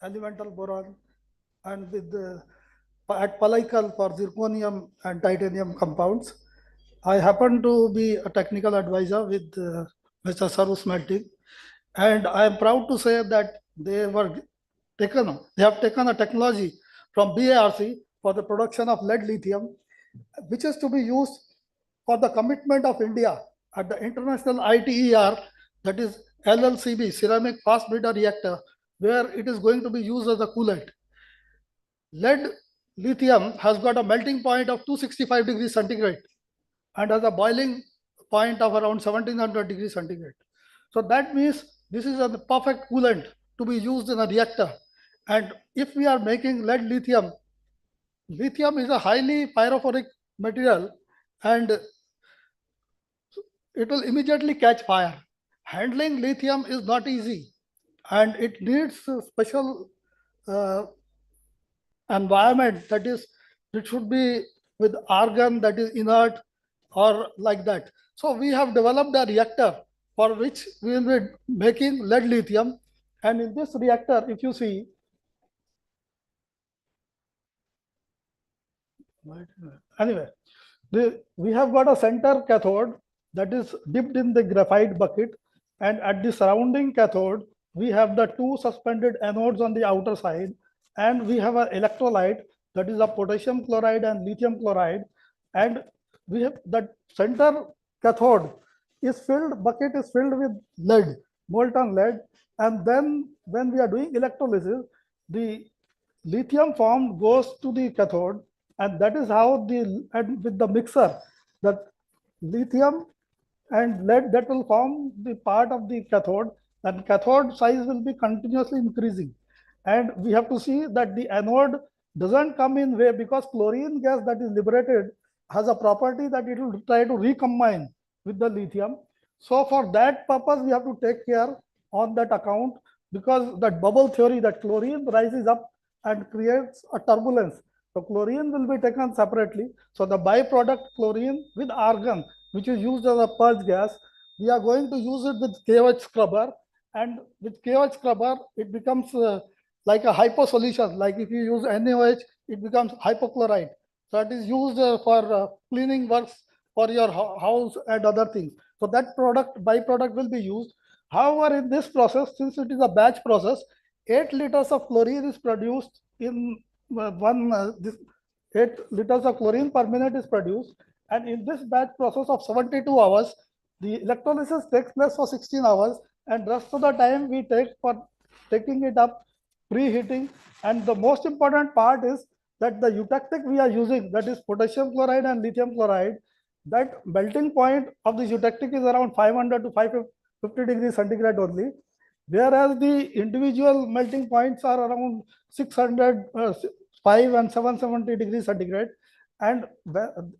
elemental boron, and with at Palaikal for zirconium and titanium compounds. I happen to be a technical advisor with Mr. Saru Smelting, and I am proud to say that they have taken a technology from BARC for the production of lead lithium, which is to be used for the commitment of India at the International ITER, that is LLCB, Ceramic Fast Breeder Reactor, where it is going to be used as a coolant. Lead lithium has got a melting point of 265 degrees centigrade and has a boiling point of around 1700 degrees centigrade. So that means this is a perfect coolant to be used in a reactor. And if we are making lead lithium, lithium is a highly pyrophoric material and it will immediately catch fire. Handling lithium is not easy and it needs a special environment, that is, it should be with argon that is inert or like that. So we have developed a reactor for which we will be making lead lithium. And in this reactor, if you see, anyway, we have got a center cathode that is dipped in the graphite bucket, and at the surrounding cathode, we have the two suspended anodes on the outer side, and we have an electrolyte that is a potassium chloride and lithium chloride, and we have that center cathode is filled, bucket is filled with lead, molten lead, and then when we are doing electrolysis, the lithium formed goes to the cathode, and that is how with the mixer, that lithium and lead that will form the part of the cathode, and cathode size will be continuously increasing. And we have to see that the anode doesn't come in way, because chlorine gas that is liberated has a property that it will try to recombine with the lithium. So for that purpose, we have to take care on that account, because that bubble theory, that chlorine rises up and creates a turbulence. So chlorine will be taken separately. So the byproduct chlorine with argon, which is used as a purge gas, we are going to use it with KOH scrubber. And with KOH scrubber, it becomes like a hypo solution. Like if you use NaOH, it becomes hypochlorite. So it is used for cleaning works for your house and other things. So that byproduct will be used. However, in this process, since it is a batch process, 8 liters of chlorine is produced in 8 liters of chlorine per minute is produced. And in this batch process of 72 hours, the electrolysis takes place for 16 hours, and rest of the time we take for taking it up, preheating. And the most important part is that the eutectic we are using, that is potassium chloride and lithium chloride, that melting point of the eutectic is around 500 to 550 degrees centigrade only, whereas the individual melting points are around 600, 5 and 770 degrees centigrade. And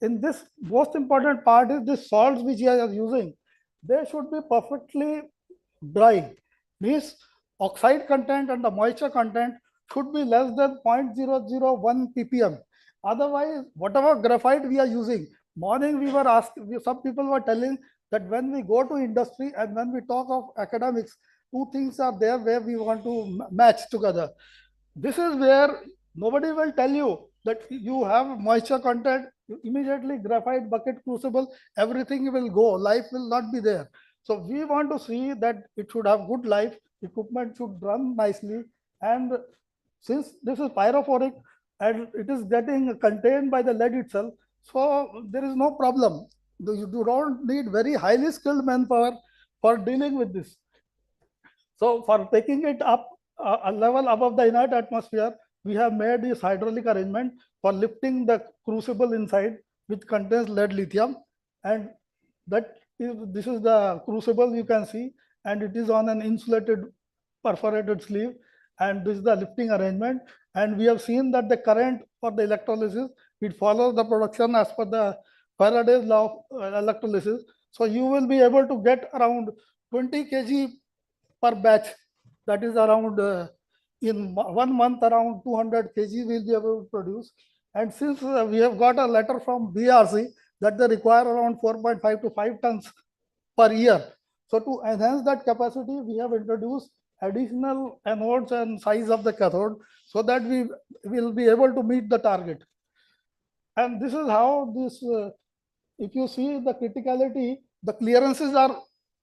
in this, most important part is the salts which we are using, they should be perfectly dry. Means oxide content and the moisture content should be less than 0.001 ppm. Otherwise, whatever graphite we are using, morning we were asked, some people were telling that when we go to industry and when we talk of academics, two things are there where we want to match together. This is where nobody will tell you that you have moisture content, immediately graphite bucket crucible, everything will go, life will not be there. So we want to see that it should have good life, equipment should run nicely, and since this is pyrophoric and it is getting contained by the lead itself, so there is no problem. You don't need very highly skilled manpower for dealing with this. So for taking it up a level above the inert atmosphere, we have made this hydraulic arrangement for lifting the crucible inside, which contains lead lithium. And this is the crucible you can see, and it is on an insulated perforated sleeve. And this is the lifting arrangement. And we have seen that the current for the electrolysis, it follows the production as per the Faraday's law of electrolysis. So you will be able to get around 20 kg per batch. That is around in 1 month, around 200 kg will be able to produce. And since we have got a letter from BRC that they require around 4.5 to 5 tons per year. So to enhance that capacity, we have introduced additional anodes and size of the cathode so that we will be able to meet the target. And this is how this, if you see the criticality, the clearances are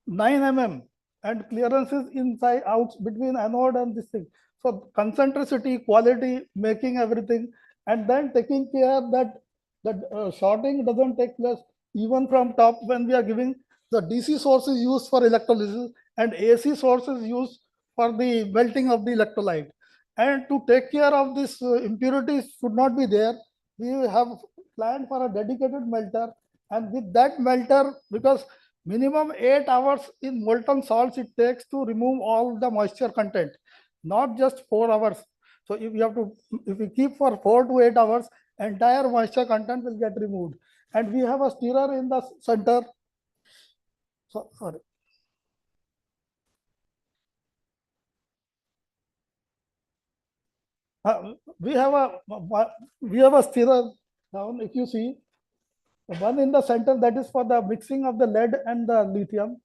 9 mm and clearances inside out between anode and this thing. So concentricity, quality, making everything, and then taking care that shorting doesn't take place even from top when we are giving the DC source is used for electrolysis and AC source is used for the melting of the electrolyte. And to take care of this impurities should not be there. We have planned for a dedicated melter, and with that melter, because minimum 8 hours in molten salts it takes to remove all the moisture content, not just 4 hours. So if we keep for 4 to 8 hours, entire moisture content will get removed. And we have a stirrer in the center. Sorry. We have a stirrer down. If you see, one in the center, that is for the mixing of the lead and the lithium,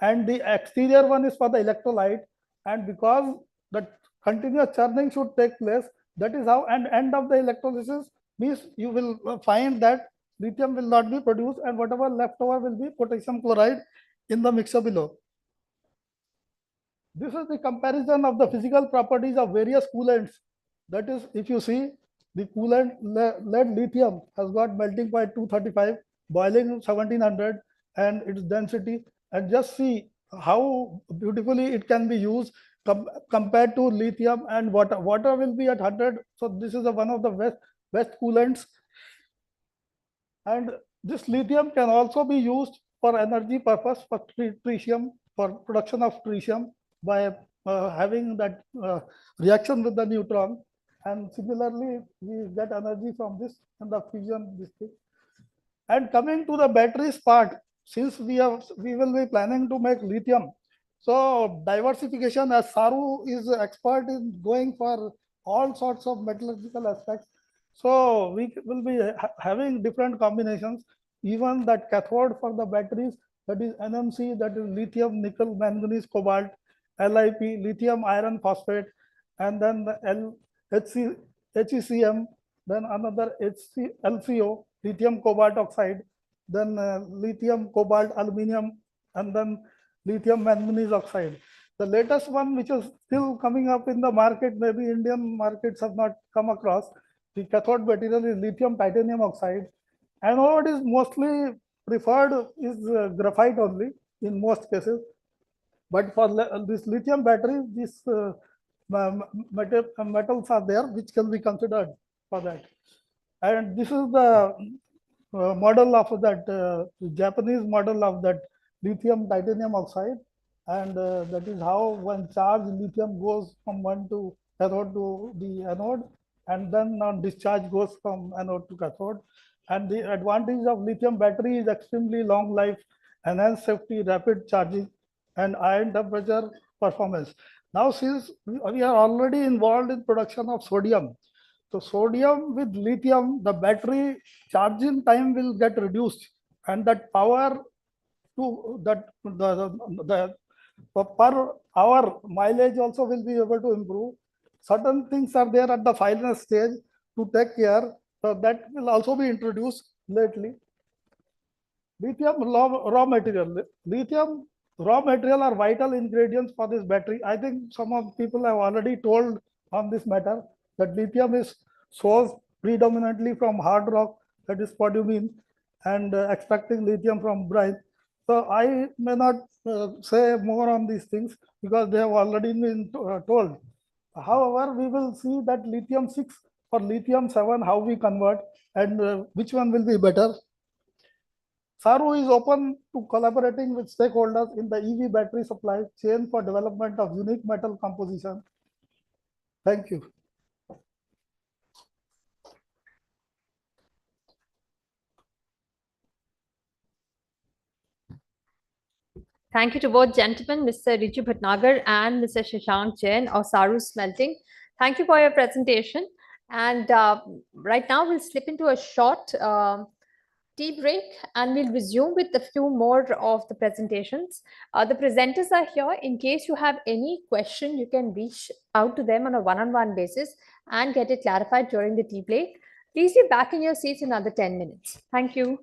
and the exterior one is for the electrolyte. And because the continuous churning should take place, that is how, and end of the electrolysis means you will find that lithium will not be produced, and whatever left over will be potassium chloride in the mixer below. This is the comparison of the physical properties of various coolants. That is, if you see, the coolant lead lithium has got melting point 235, boiling 1700, and its density. And just see how beautifully it can be used compared to lithium and water. Water will be at 100. So this is one of the best coolants. And this lithium can also be used for energy purpose, for tritium, for production of tritium by having that reaction with the neutron. And similarly, we get energy from this and the fusion this thing. And coming to the batteries part, since we will be planning to make lithium, so diversification, as Saru is expert in going for all sorts of metallurgical aspects. So we will be having different combinations, even that cathode for the batteries, that is NMC, that is lithium, nickel, manganese, cobalt, LiP, lithium iron phosphate, and then the HECM, then another LCO, lithium cobalt oxide, then lithium cobalt aluminum, and then lithium manganese oxide. The latest one, which is still coming up in the market, maybe Indian markets have not come across, the cathode material is lithium titanium oxide. Anode is mostly preferred is graphite only in most cases. But for this lithium battery, these metals are there which can be considered for that. And this is the model of that Japanese model of that lithium titanium oxide. And that is how when charged lithium goes from one to cathode to the anode, and then on discharge goes from anode to cathode. And the advantage of lithium battery is extremely long life, enhanced safety, rapid charging, and ion temperature performance. Now, since we are already involved in production of sodium, so sodium with lithium, the battery charging time will get reduced, and that power to that the per hour mileage also will be able to improve. Certain things are there at the final stage to take care, so that will also be introduced lately. Lithium raw material. Lithium raw material are vital ingredients for this battery. I think some of people have already told on this matter that lithium is sourced predominantly from hard rock, that is spodumene, and extracting lithium from brine. So I may not say more on these things because they have already been told. However, we will see that lithium 6 or lithium 7, how we convert and which one will be better. Saru is open to collaborating with stakeholders in the EV battery supply chain for development of unique metal composition. Thank you. Thank you to both gentlemen, Mr. Riju Bhatnagar and Mr. Shashank Jain of Saru Smelting. Thank you for your presentation. And right now we'll slip into a short tea break and we'll resume with a few more of the presentations. The presenters are here. In case you have any question, you can reach out to them on a one-on-one basis and get it clarified during the tea break. Please be back in your seats in another 10 minutes. Thank you.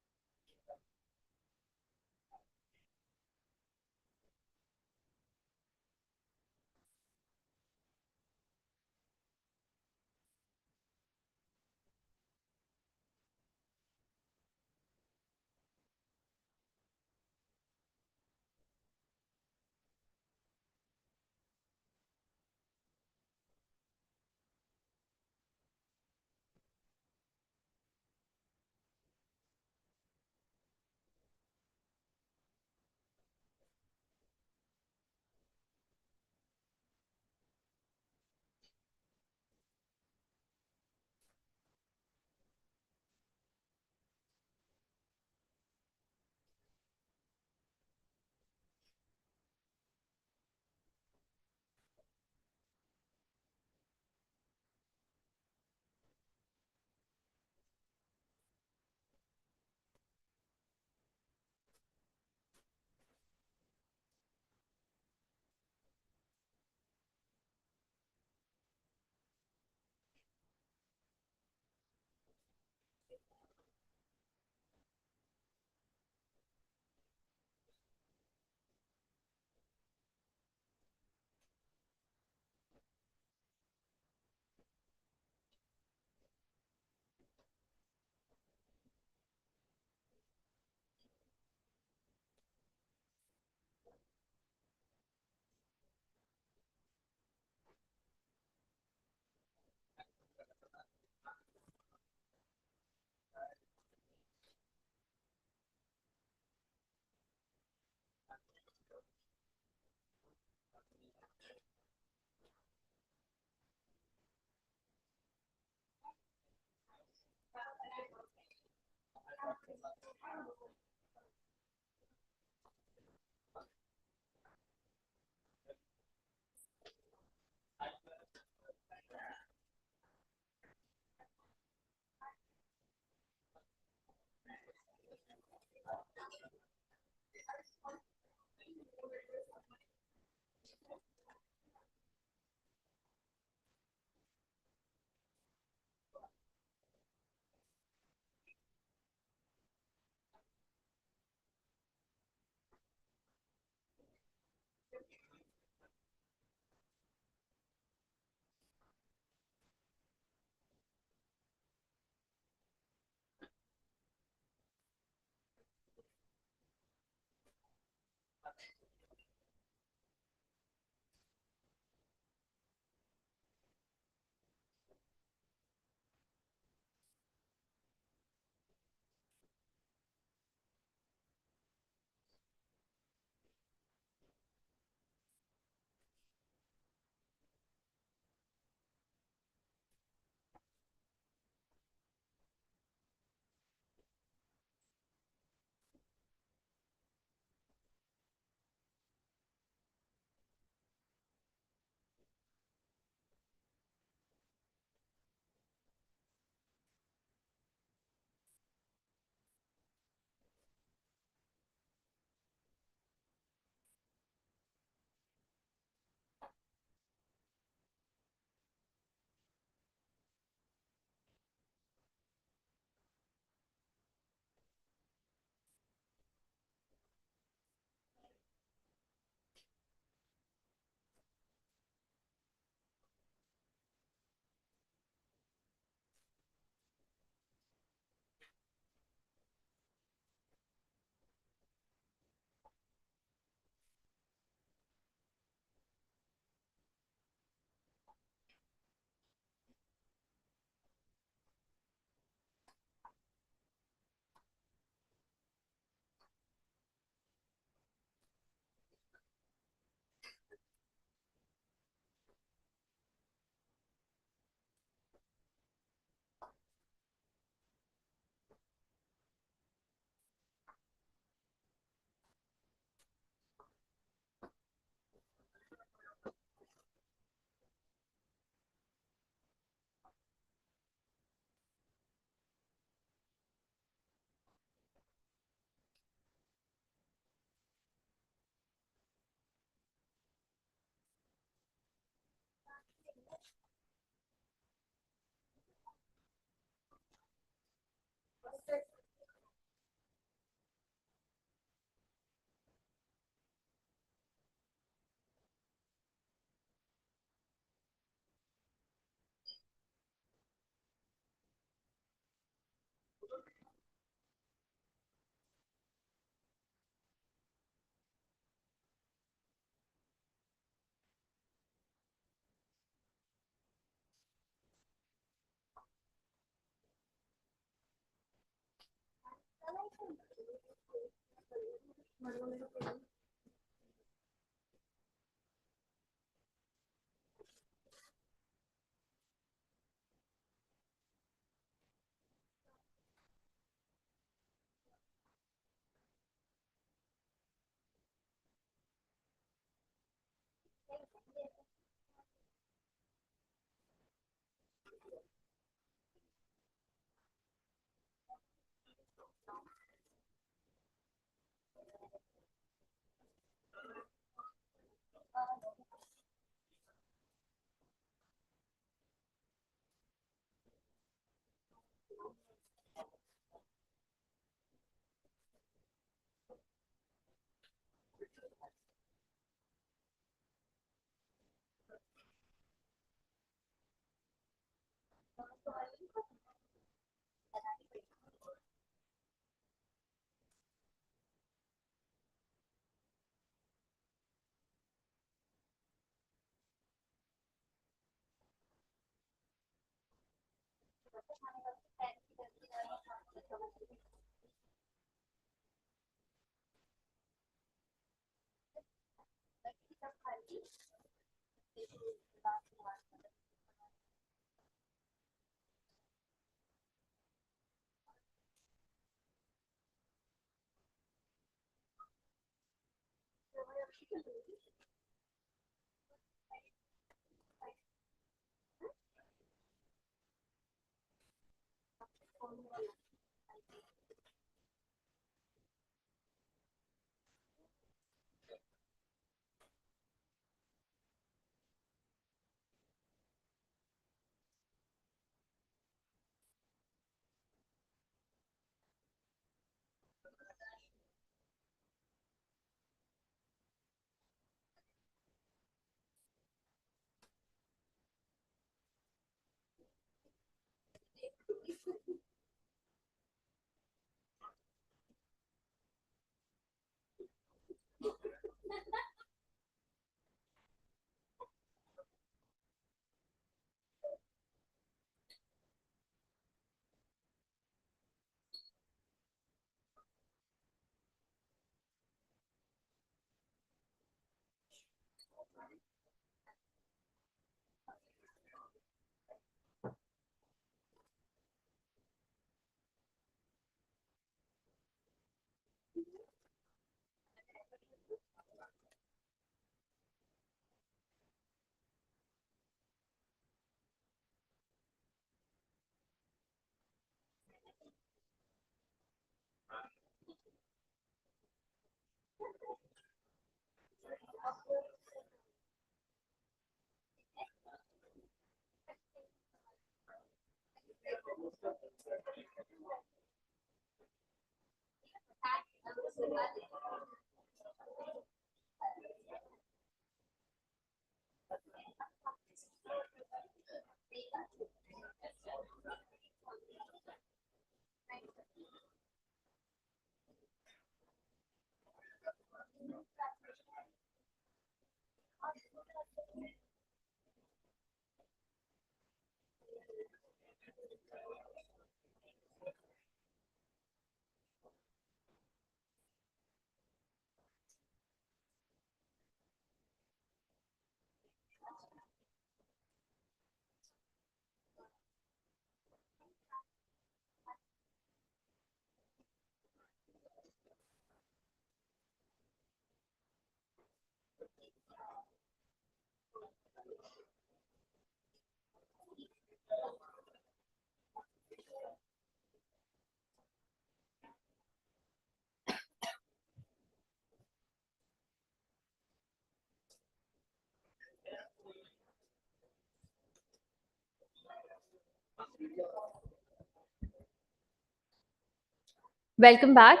Welcome back.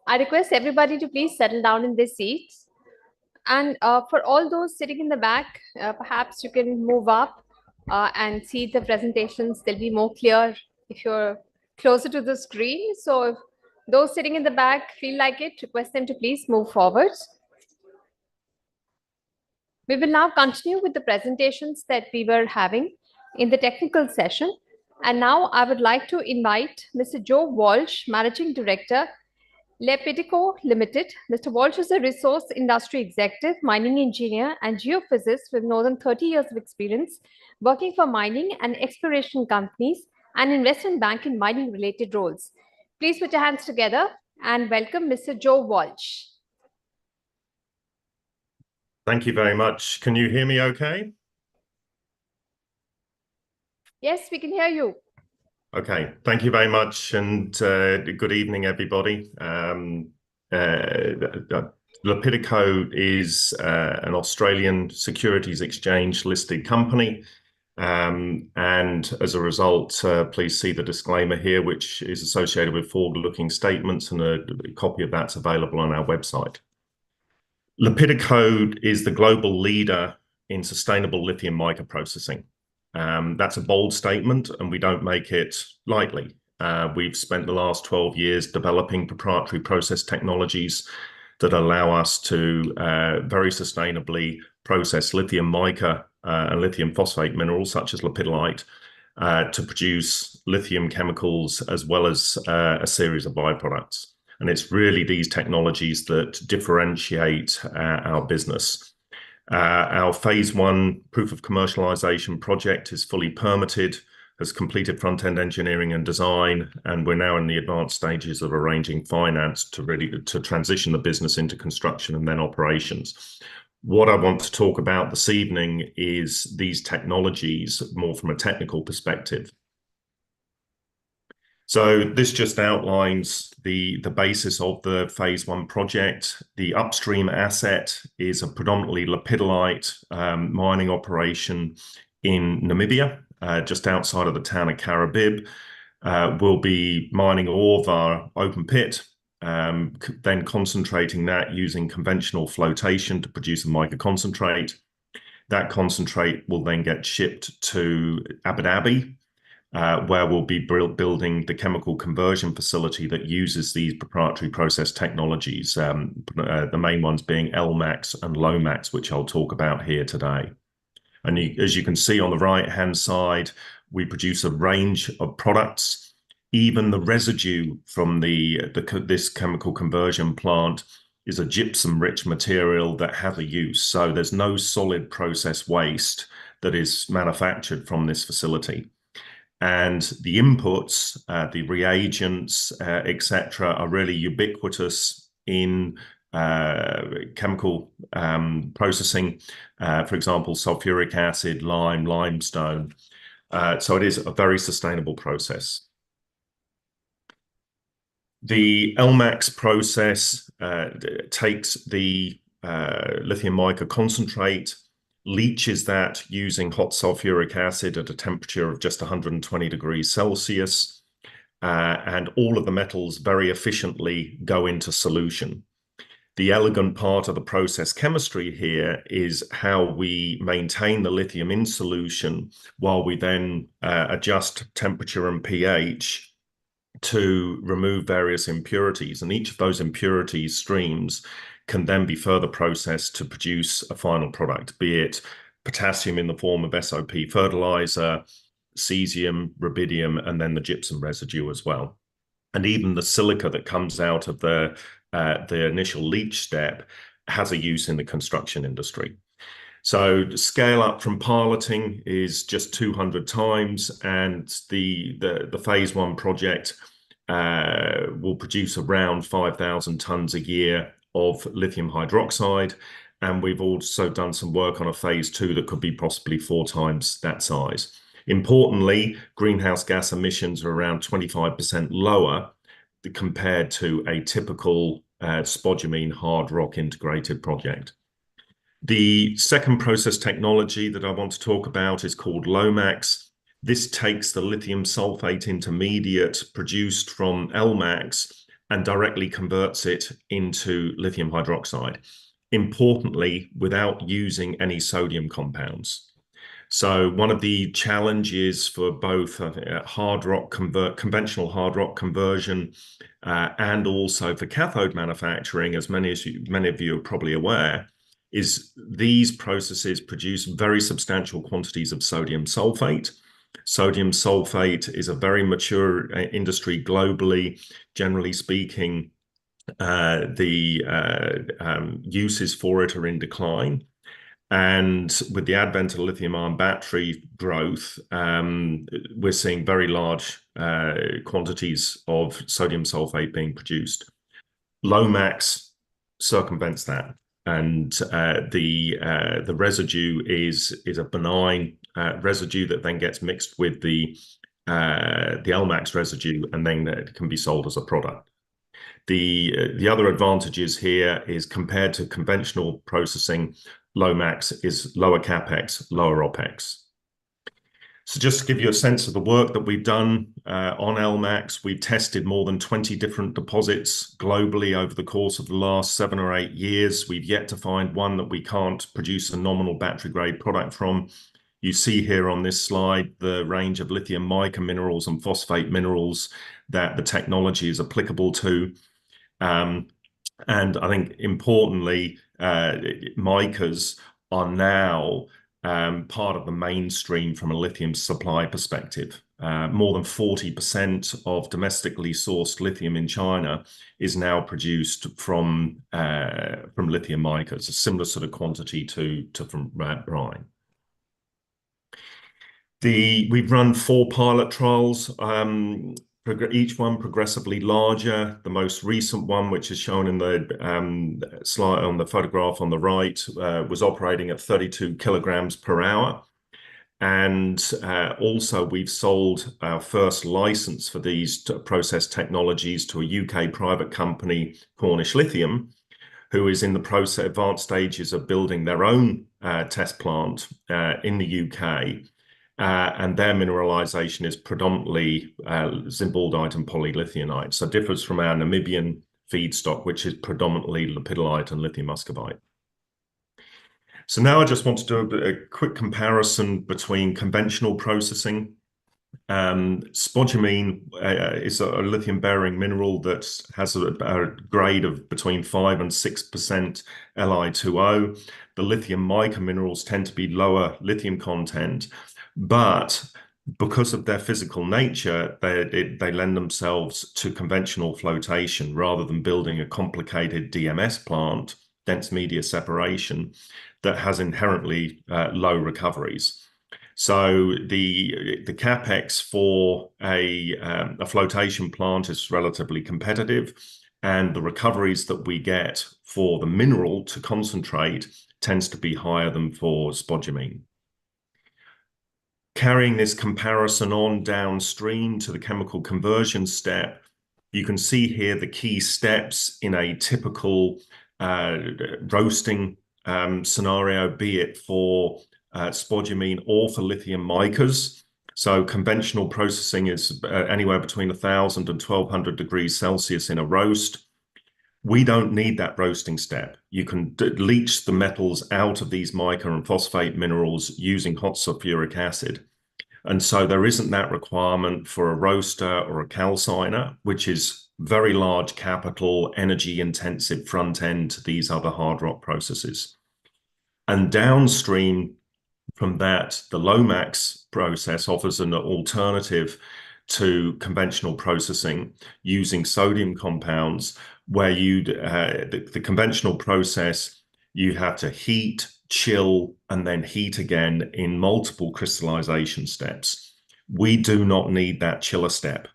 I request everybody to please settle down in their seats. And for all those sitting in the back, perhaps you can move up and see the presentations. They'll be more clear if you're closer to the screen. So if those sitting in the back feel like it, request them to please move forward. We will now continue with the presentations that we were having in the technical session. And now I would like to invite Mr. Joe Walsh, Managing Director, Lepitico Limited. Mr. Walsh is a resource industry executive, mining engineer, and geophysicist with more than 30 years of experience working for mining and exploration companies and investment bank in mining related roles. Please put your hands together and welcome Mr. Joe Walsh. Thank you very much. Can you hear me okay? Yes, we can hear you. Okay, thank you very much, and good evening, everybody. Lepitico is an Australian securities exchange listed company, and as a result, please see the disclaimer here, which is associated with forward-looking statements, and a copy of that's available on our website. Lepitico is the global leader in sustainable lithium mica processing. That's a bold statement, and we don't make it lightly. We've spent the last 12 years developing proprietary process technologies that allow us to very sustainably process lithium mica and lithium phosphate minerals such as lepidolite to produce lithium chemicals as well as a series of byproducts. And it's really these technologies that differentiate our business. Our phase 1 proof of commercialization project is fully permitted has completed front-end engineering and design, and we're now in the advanced stages of arranging finance to transition the business into construction and then operations. What I want to talk about this evening is these technologies more from a technical perspective. So this just outlines the basis of the phase 1 project. The upstream asset is a predominantly lepidolite mining operation in Namibia, just outside of the town of Karabib. We'll be mining ore via open pit, then concentrating that using conventional flotation to produce a mica concentrate. That concentrate will then get shipped to Abu Dhabi, where we'll be building the chemical conversion facility that uses these proprietary process technologies, the main ones being LMAX and LOMAX, which I'll talk about here today. And as you can see on the right-hand side, we produce a range of products. Even the residue from this chemical conversion plant is a gypsum-rich material that has a use. So there's no solid process waste that is manufactured from this facility. And the inputs, the reagents, etc., are really ubiquitous in chemical processing. For example, sulfuric acid, lime, limestone. So it is a very sustainable process. The LMAX process takes the lithium mica concentrate, leaches that using hot sulfuric acid at a temperature of just 120 degrees Celsius, and all of the metals very efficiently go into solution. The elegant part of the process chemistry here is how we maintain the lithium in solution while we then adjust temperature and pH to remove various impurities. And each of those impurity streams can then be further processed to produce a final product, be it potassium in the form of SOP fertilizer, cesium, rubidium, and then the gypsum residue as well. And even the silica that comes out of the initial leach step has a use in the construction industry. So the scale up from piloting is just 200 times, and the phase 1 project will produce around 5,000 tons a year of lithium hydroxide, and we've also done some work on a phase 2 that could be possibly 4 times that size. Importantly, greenhouse gas emissions are around 25% lower compared to a typical spodumene hard rock integrated project. The second process technology that I want to talk about is called LOMAX. This takes the lithium sulfate intermediate produced from LMAX and directly converts it into lithium hydroxide, importantly, without using any sodium compounds. So one of the challenges for both conventional hard rock conversion and also for cathode manufacturing, as many of you are probably aware, is these processes produce very substantial quantities of sodium sulfate. Sodium sulfate is a very mature industry globally. Generally speaking, the uses for it are in decline. And with the advent of lithium-ion battery growth, we're seeing very large quantities of sodium sulfate being produced. LOMAX circumvents that, and the residue is a benign residue that then gets mixed with the LMAX residue, and then it can be sold as a product. The other advantages here is, compared to conventional processing, LOMAX is lower capex, lower opex. So just to give you a sense of the work that we've done on LMAX, we've tested more than 20 different deposits globally over the course of the last 7 or 8 years. We've yet to find one that we can't produce a nominal battery grade product from. You see here on this slide the range of lithium mica minerals and phosphate minerals that the technology is applicable to. And I think importantly, micas are now part of the mainstream from a lithium supply perspective. More than 40% of domestically sourced lithium in China is now produced from lithium micas, a similar sort of quantity to from brine. We've run 4 pilot trials, each one progressively larger. The most recent one, which is shown in the slide on the photograph on the right, was operating at 32 kilograms per hour. And also we've sold our first license for these process technologies to a UK private company, Cornish Lithium, who is in the advanced stages of building their own test plant in the UK. And their mineralization is predominantly zimbaldite and polylithionite. So it differs from our Namibian feedstock, which is predominantly lepidolite and lithium muscovite. So now I just want to do a quick comparison between conventional processing. Spodumene is a lithium-bearing mineral that has a grade of between 5 and 6% Li2O. The lithium mica minerals tend to be lower lithium content, but because of their physical nature, they lend themselves to conventional flotation rather than building a complicated DMS plant, dense media separation, that has inherently low recoveries. So the capex for a flotation plant is relatively competitive, and the recoveries that we get for the mineral to concentrate tends to be higher than for spodumene. Carrying this comparison on downstream to the chemical conversion step, you can see here the key steps in a typical roasting scenario, be it for spodumene or for lithium micas. So conventional processing is anywhere between 1,000 and 1,200 degrees Celsius in a roast. We don't need that roasting step. You can leach the metals out of these mica and phosphate minerals using hot sulfuric acid. And so there isn't that requirement for a roaster or a calciner, which is very large capital, energy intensive front end to these other hard rock processes. And downstream from that, the Lomax process offers an alternative to conventional processing using sodium compounds, where the conventional process, you have to heat, chill, and then heat again in multiple crystallization steps. We do not need that chiller step,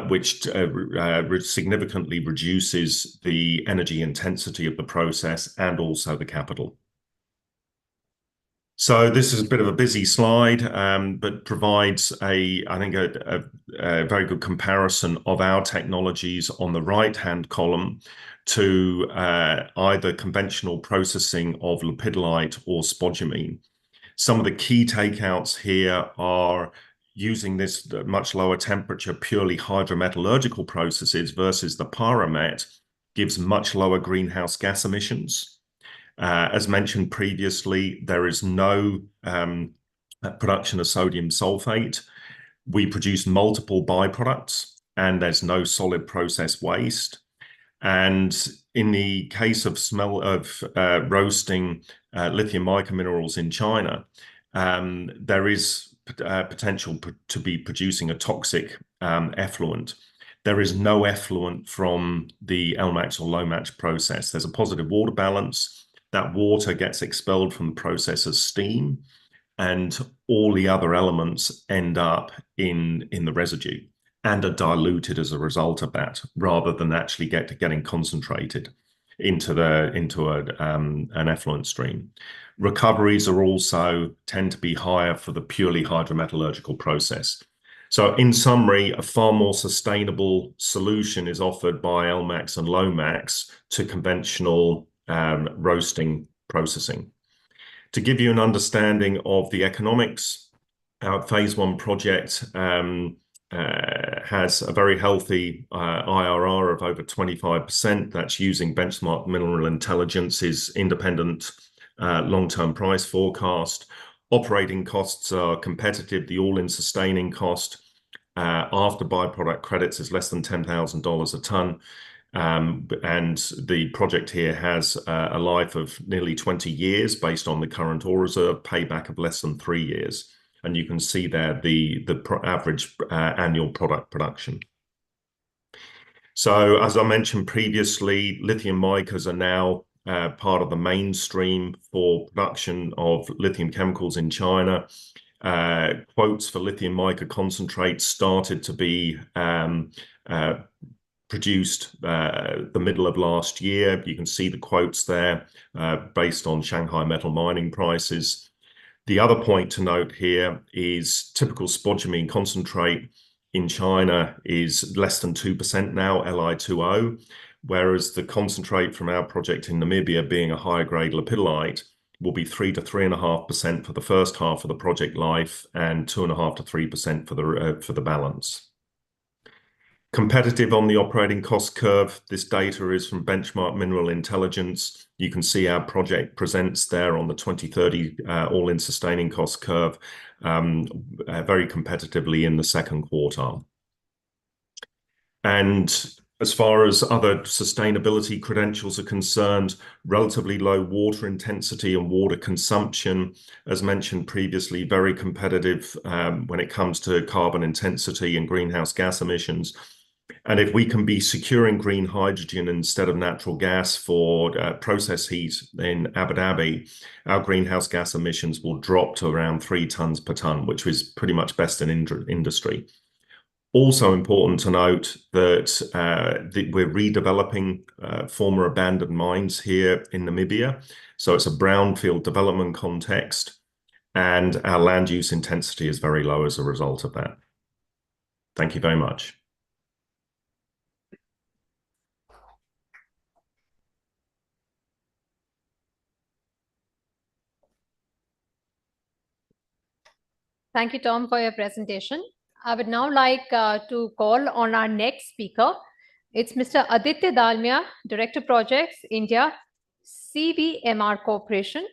which significantly reduces the energy intensity of the process and also the capital. So this is a bit of a busy slide, but provides I think a very good comparison of our technologies on the right-hand column to either conventional processing of lepidolite or spodumene. Some of the key takeouts here are using this much lower temperature, purely hydrometallurgical processes versus the pyromet gives much lower greenhouse gas emissions. As mentioned previously, there is no production of sodium sulfate. We produce multiple byproducts, and there's no solid process waste. And in the case of roasting lithium mica minerals in China, there is potential to be producing a toxic effluent. There is no effluent from the LMAX or Lomax process. There's a positive water balance. That water gets expelled from the process as steam, and all the other elements end up in the residue and are diluted as a result of that, rather than actually getting concentrated into an effluent stream. Recoveries are also tend to be higher for the purely hydrometallurgical process. So in summary, a far more sustainable solution is offered by LMAX and Lomax to conventional roasting processing. To give you an understanding of the economics, our phase 1 project has a very healthy IRR of over 25%. That's using Benchmark Mineral Intelligence's independent long-term price forecast. Operating costs are competitive. The all-in sustaining cost after byproduct credits is less than $10,000 a ton. And the project here has a life of nearly 20 years based on the current ore reserve, payback of less than 3 years. And you can see there the average annual product production. So as I mentioned previously, lithium micas are now part of the mainstream for production of lithium chemicals in China. quotes for lithium mica concentrate started to be produced the middle of last year. You can see the quotes there based on Shanghai metal mining prices. The other point to note here is typical spodumene concentrate in China is less than 2% now, Li2O, whereas the concentrate from our project in Namibia, being a higher grade lepidolite, will be 3 to 3.5% for the first half of the project life and 2.5 to 3% for the balance. Competitive on the operating cost curve. This data is from Benchmark Mineral Intelligence. You can see our project presents there on the 2030 all-in sustaining cost curve very competitively in the second quartile. And as far as other sustainability credentials are concerned, relatively low water intensity and water consumption, as mentioned previously, very competitive when it comes to carbon intensity and greenhouse gas emissions. And if we can be securing green hydrogen instead of natural gas for process heat in Abu Dhabi, our greenhouse gas emissions will drop to around 3 tons per ton, which is pretty much best in industry. Also important to note that we're redeveloping former abandoned mines here in Namibia. So it's a brownfield development context, and our land use intensity is very low as a result of that. Thank you very much. Thank you, Tom, for your presentation. I would now like to call on our next speaker. It's Mr. Aditya Dalmia, Director Projects, India, CVMR Corporation.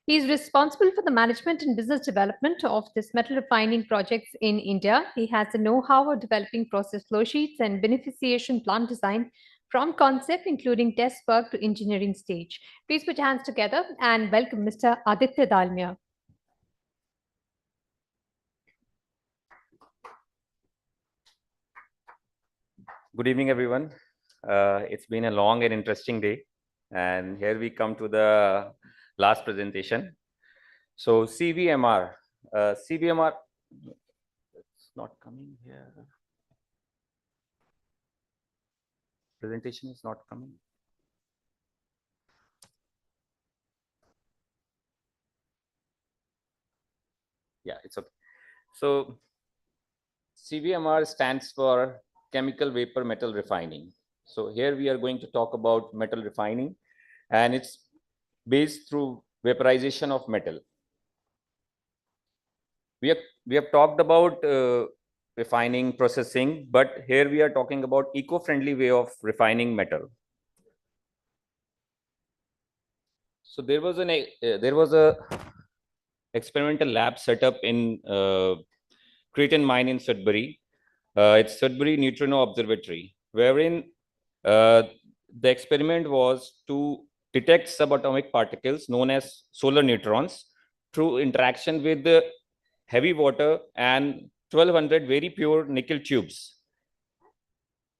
He is responsible for the management and business development of this metal refining projects in India. He has the know-how of developing process flow sheets and beneficiation plant design from concept, including test work to engineering stage. Please put your hands together and welcome Mr. Aditya Dalmia. Good evening, everyone. It's been a long and interesting day. And here we come to the last presentation. So CVMR, CVMR, it's not coming here. Presentation is not coming. Yeah, it's okay. So CVMR stands for Chemical Vapor Metal Refining. So here we are going to talk about metal refining, and it's based through vaporization of metal. We have talked about refining, processing, but here we are talking about eco-friendly way of refining metal. So there was a experimental lab set up in Cretan mine in Sudbury. It's Sudbury Neutrino Observatory, wherein the experiment was to detect subatomic particles known as solar neutrons through interaction with the heavy water and 1200 very pure nickel tubes.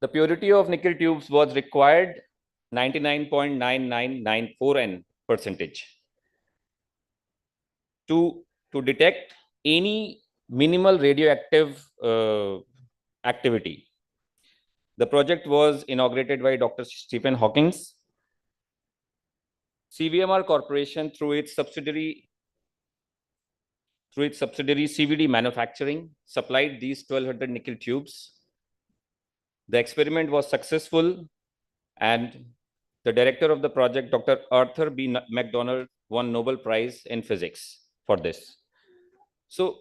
The purity of nickel tubes was required 99.9994% to detect any minimal radioactive activity. The project was inaugurated by Dr. Stephen Hawking. CVMR Corporation, through its subsidiary CVD Manufacturing, supplied these 1200 nickel tubes. The experiment was successful, and the director of the project, Dr. Arthur B. MacDonald, won Nobel Prize in Physics for this. So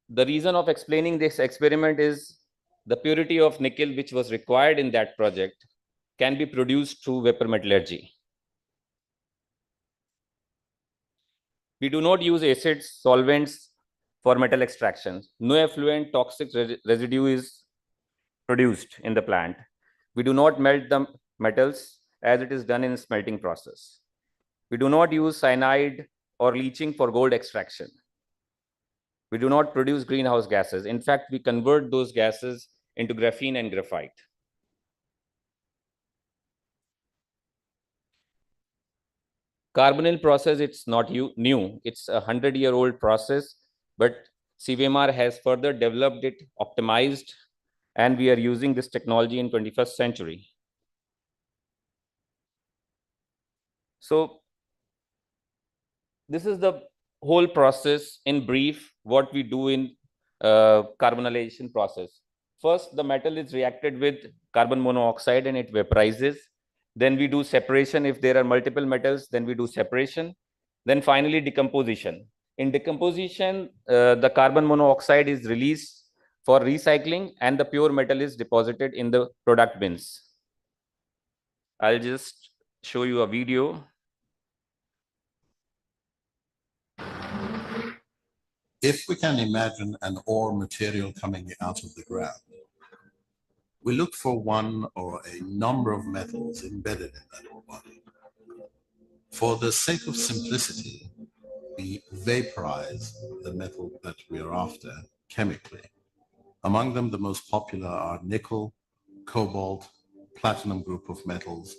the reason of explaining this experiment is the purity of nickel which was required in that project can be produced through vapor metallurgy. We do not use acids, solvents for metal extraction. No effluent toxic residue is produced in the plant. We do not melt the metals as it is done in the smelting process. We do not use cyanide or leaching for gold extraction. We do not produce greenhouse gases. In fact, we convert those gases into graphene and graphite. Carbonyl process, it's not new. It's a 100-year-old process, but CVMR has further developed it, optimized, and we are using this technology in 21st century. So this is the whole process in brief, what we do in carbonylation process. First, the metal is reacted with carbon monoxide and it vaporizes. Then we do separation. If there are multiple metals, then we do separation. Then finally decomposition. In decomposition, the carbon monoxide is released for recycling and the pure metal is deposited in the product bins. I'll just show you a video. If we can imagine an ore material coming out of the ground, we look for one or a number of metals embedded in that ore body. For the sake of simplicity, we vaporize the metal that we are after chemically. Among them, the most popular are nickel, cobalt, platinum group of metals,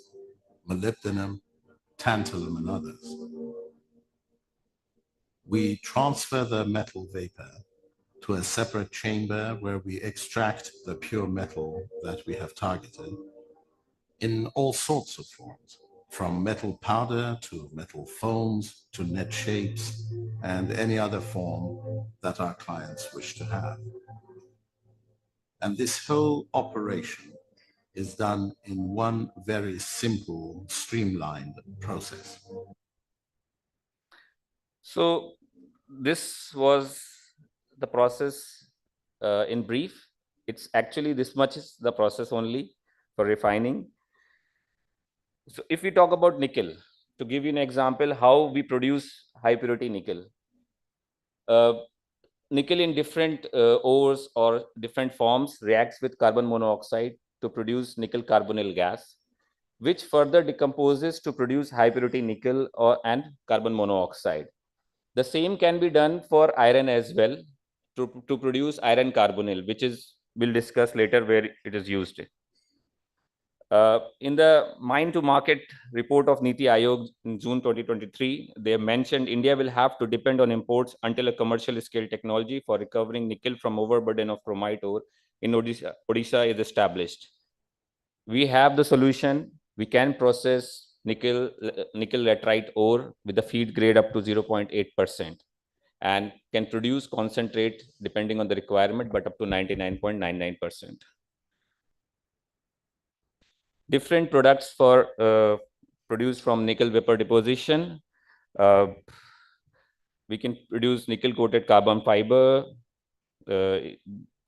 molybdenum, tantalum, and others. We transfer the metal vapor to a separate chamber where we extract the pure metal that we have targeted in all sorts of forms, from metal powder to metal foams to net shapes and any other form that our clients wish to have. And this whole operation is done in one very simple, streamlined process. So this was the process in brief. It's actually this much is the process only for refining. So if we talk about nickel, to give you an example, how we produce high purity nickel. Nickel in different ores or different forms reacts with carbon monoxide to produce nickel carbonyl gas, which further decomposes to produce high purity nickel and carbon monoxide. The same can be done for iron as well to produce iron carbonyl, which is we'll discuss later where it is used. In the mine to market report of Niti Aayog in June 2023, they mentioned India will have to depend on imports until a commercial scale technology for recovering nickel from overburden of chromite ore in Odisha is established. We have the solution. We can process nickel laterite ore with a feed grade up to 0.8% and can produce concentrate depending on the requirement, but up to 99.99%. Different products for produced from nickel vapor deposition. We can produce nickel coated carbon fiber.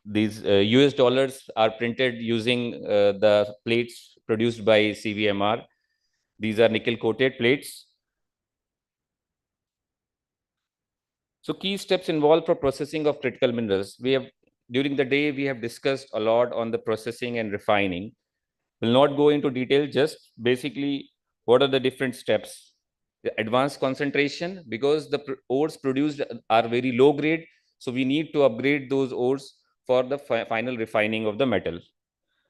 These US dollars are printed using the plates produced by CVMR. These are nickel coated plates. So key steps involved for processing of critical minerals. During the day, we have discussed a lot on the processing and refining. Will not go into detail, just basically what are the different steps. The advanced concentration, because the ores produced are very low grade, so we need to upgrade those ores for the final refining of the metal.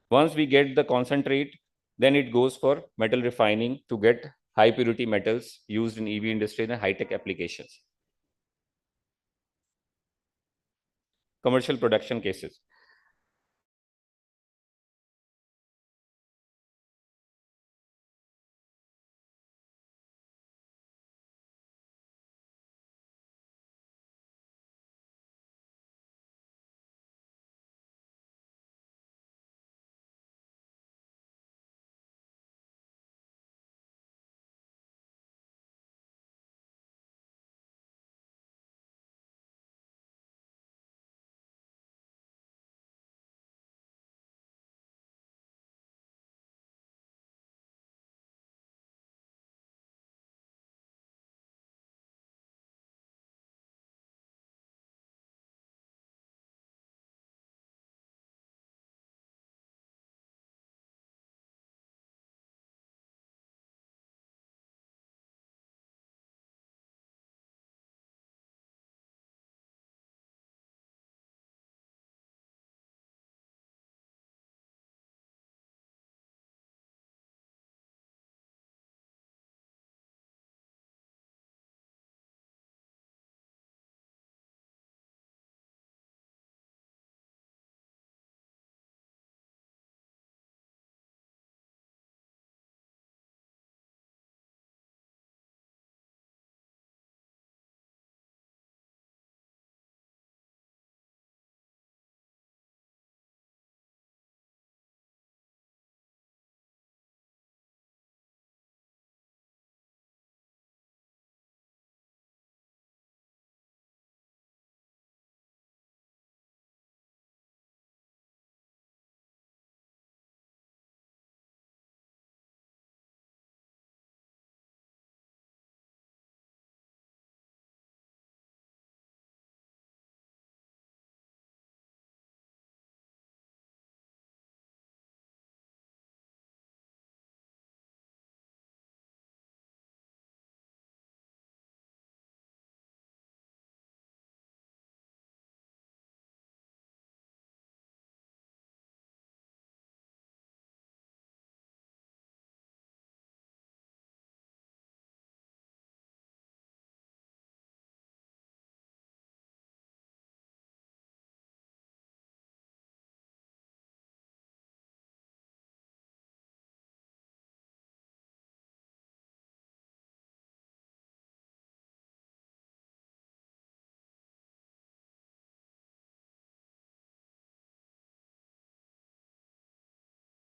Once we get the concentrate, then it goes for metal refining to get high purity metals used in EV industry and high-tech applications. Commercial production cases.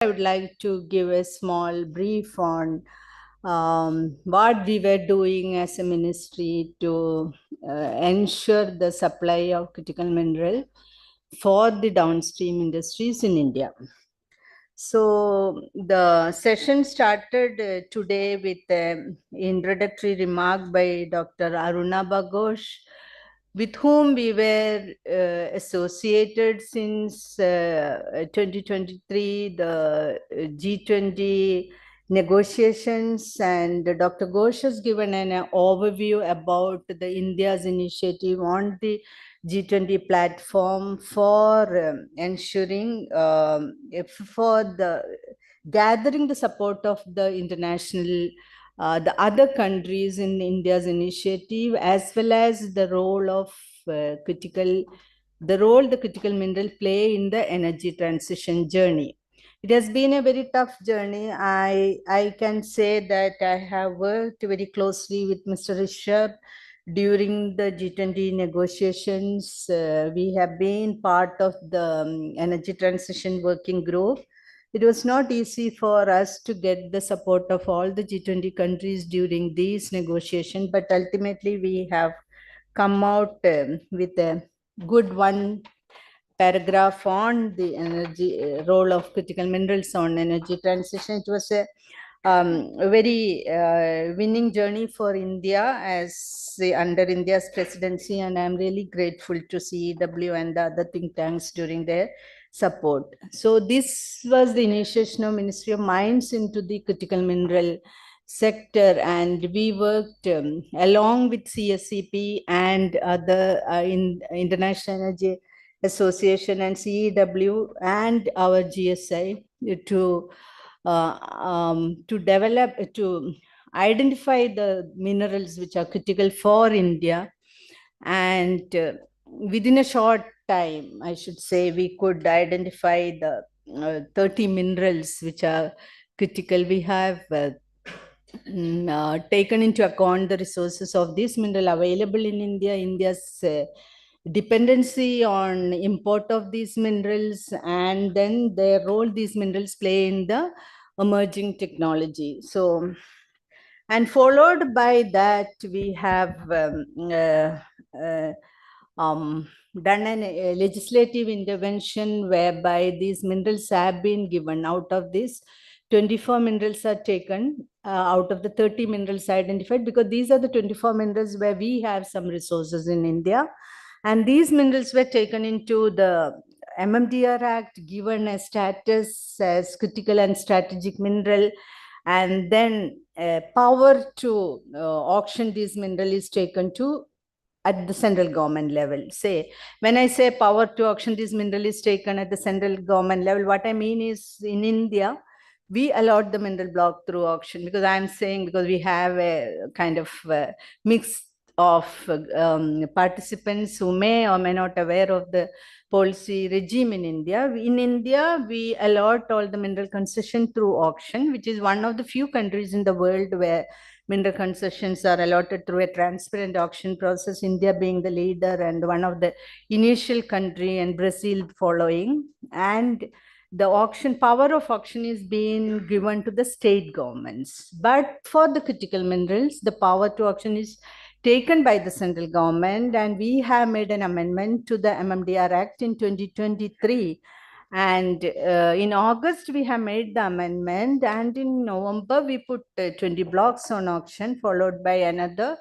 I would like to give a small brief on what we were doing as a ministry to ensure the supply of critical mineral for the downstream industries in India. So the session started today with an introductory remark by Dr. Aruna Baghosh, with whom we were associated since 2023, the G20 negotiations, and Dr. Ghosh has given an overview about the India's initiative on the G20 platform for ensuring for the gathering the support of the international the other countries in India's initiative, as well as the role of the critical mineral play in the energy transition journey. It has been a very tough journey. I can say that I have worked very closely with Mr. Rishabh during the G20 negotiations. We have been part of the energy transition working group. It was not easy for us to get the support of all the G20 countries during these negotiations, but ultimately we have come out with a good one paragraph on the energy role of critical minerals on energy transition. It was a very winning journey for India under India's presidency, and I'm really grateful to CEEW and the other think tanks during their support. So this was the initiation of Ministry of Mines into the critical mineral sector, and we worked along with CSCP and other International Energy Association and CEEW and our GSI to identify the minerals which are critical for India. And within a short time, I should say, we could identify the 30 minerals which are critical. We have taken into account the resources of this mineral available in India, India's dependency on import of these minerals, and then the role these minerals play in the emerging technology. So, and followed by that, we have done a legislative intervention whereby these minerals have been given. Out of this, 24 minerals are taken out of the 30 minerals identified, because these are the 24 minerals where we have some resources in India. And these minerals were taken into the MMDR Act, given a status as critical and strategic mineral, and then power to auction these minerals is taken to at the central government level. Say, when I say power to auction this mineral is taken at the central government level, what I mean is in India, we allowed the mineral block through auction, because I'm saying because we have a kind of mix of participants who may or may not aware of the policy regime in India. In India, we allot all the mineral concession through auction, which is one of the few countries in the world where mineral concessions are allotted through a transparent auction process, India being the leader and one of the initial country, and Brazil following. And the auction power of auction is being given to the state governments. But for the critical minerals, the power to auction is taken by the central government, and we have made an amendment to the MMDR Act in 2023. And in August, we have made the amendment, and in November, we put 20 blocks on auction, followed by another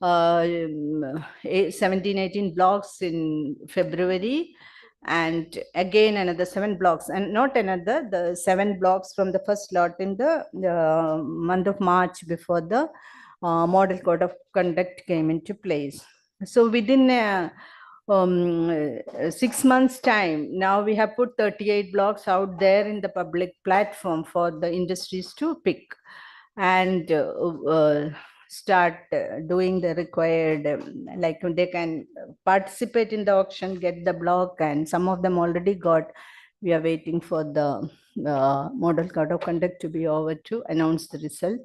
17-18 blocks in February, and again another 7 blocks, and not another, the 7 blocks from the first lot in the month of March, before the Model Code of Conduct came into place. So within 6 months' time, now we have put 38 blocks out there in the public platform for the industries to pick and start doing the required, like they can participate in the auction, get the block, and some of them already got. We are waiting for the Model Code of Conduct to be over to announce the result.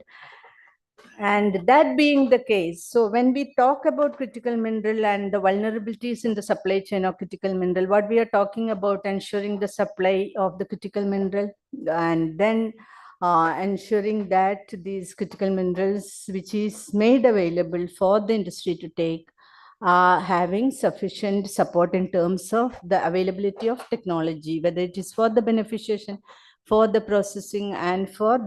And that being the case, so when we talk about critical mineral and the vulnerabilities in the supply chain of critical mineral, what we are talking about ensuring the supply of the critical mineral, and then ensuring that these critical minerals which is made available for the industry to take having sufficient support in terms of the availability of technology, whether it is for the beneficiation, for the processing, and for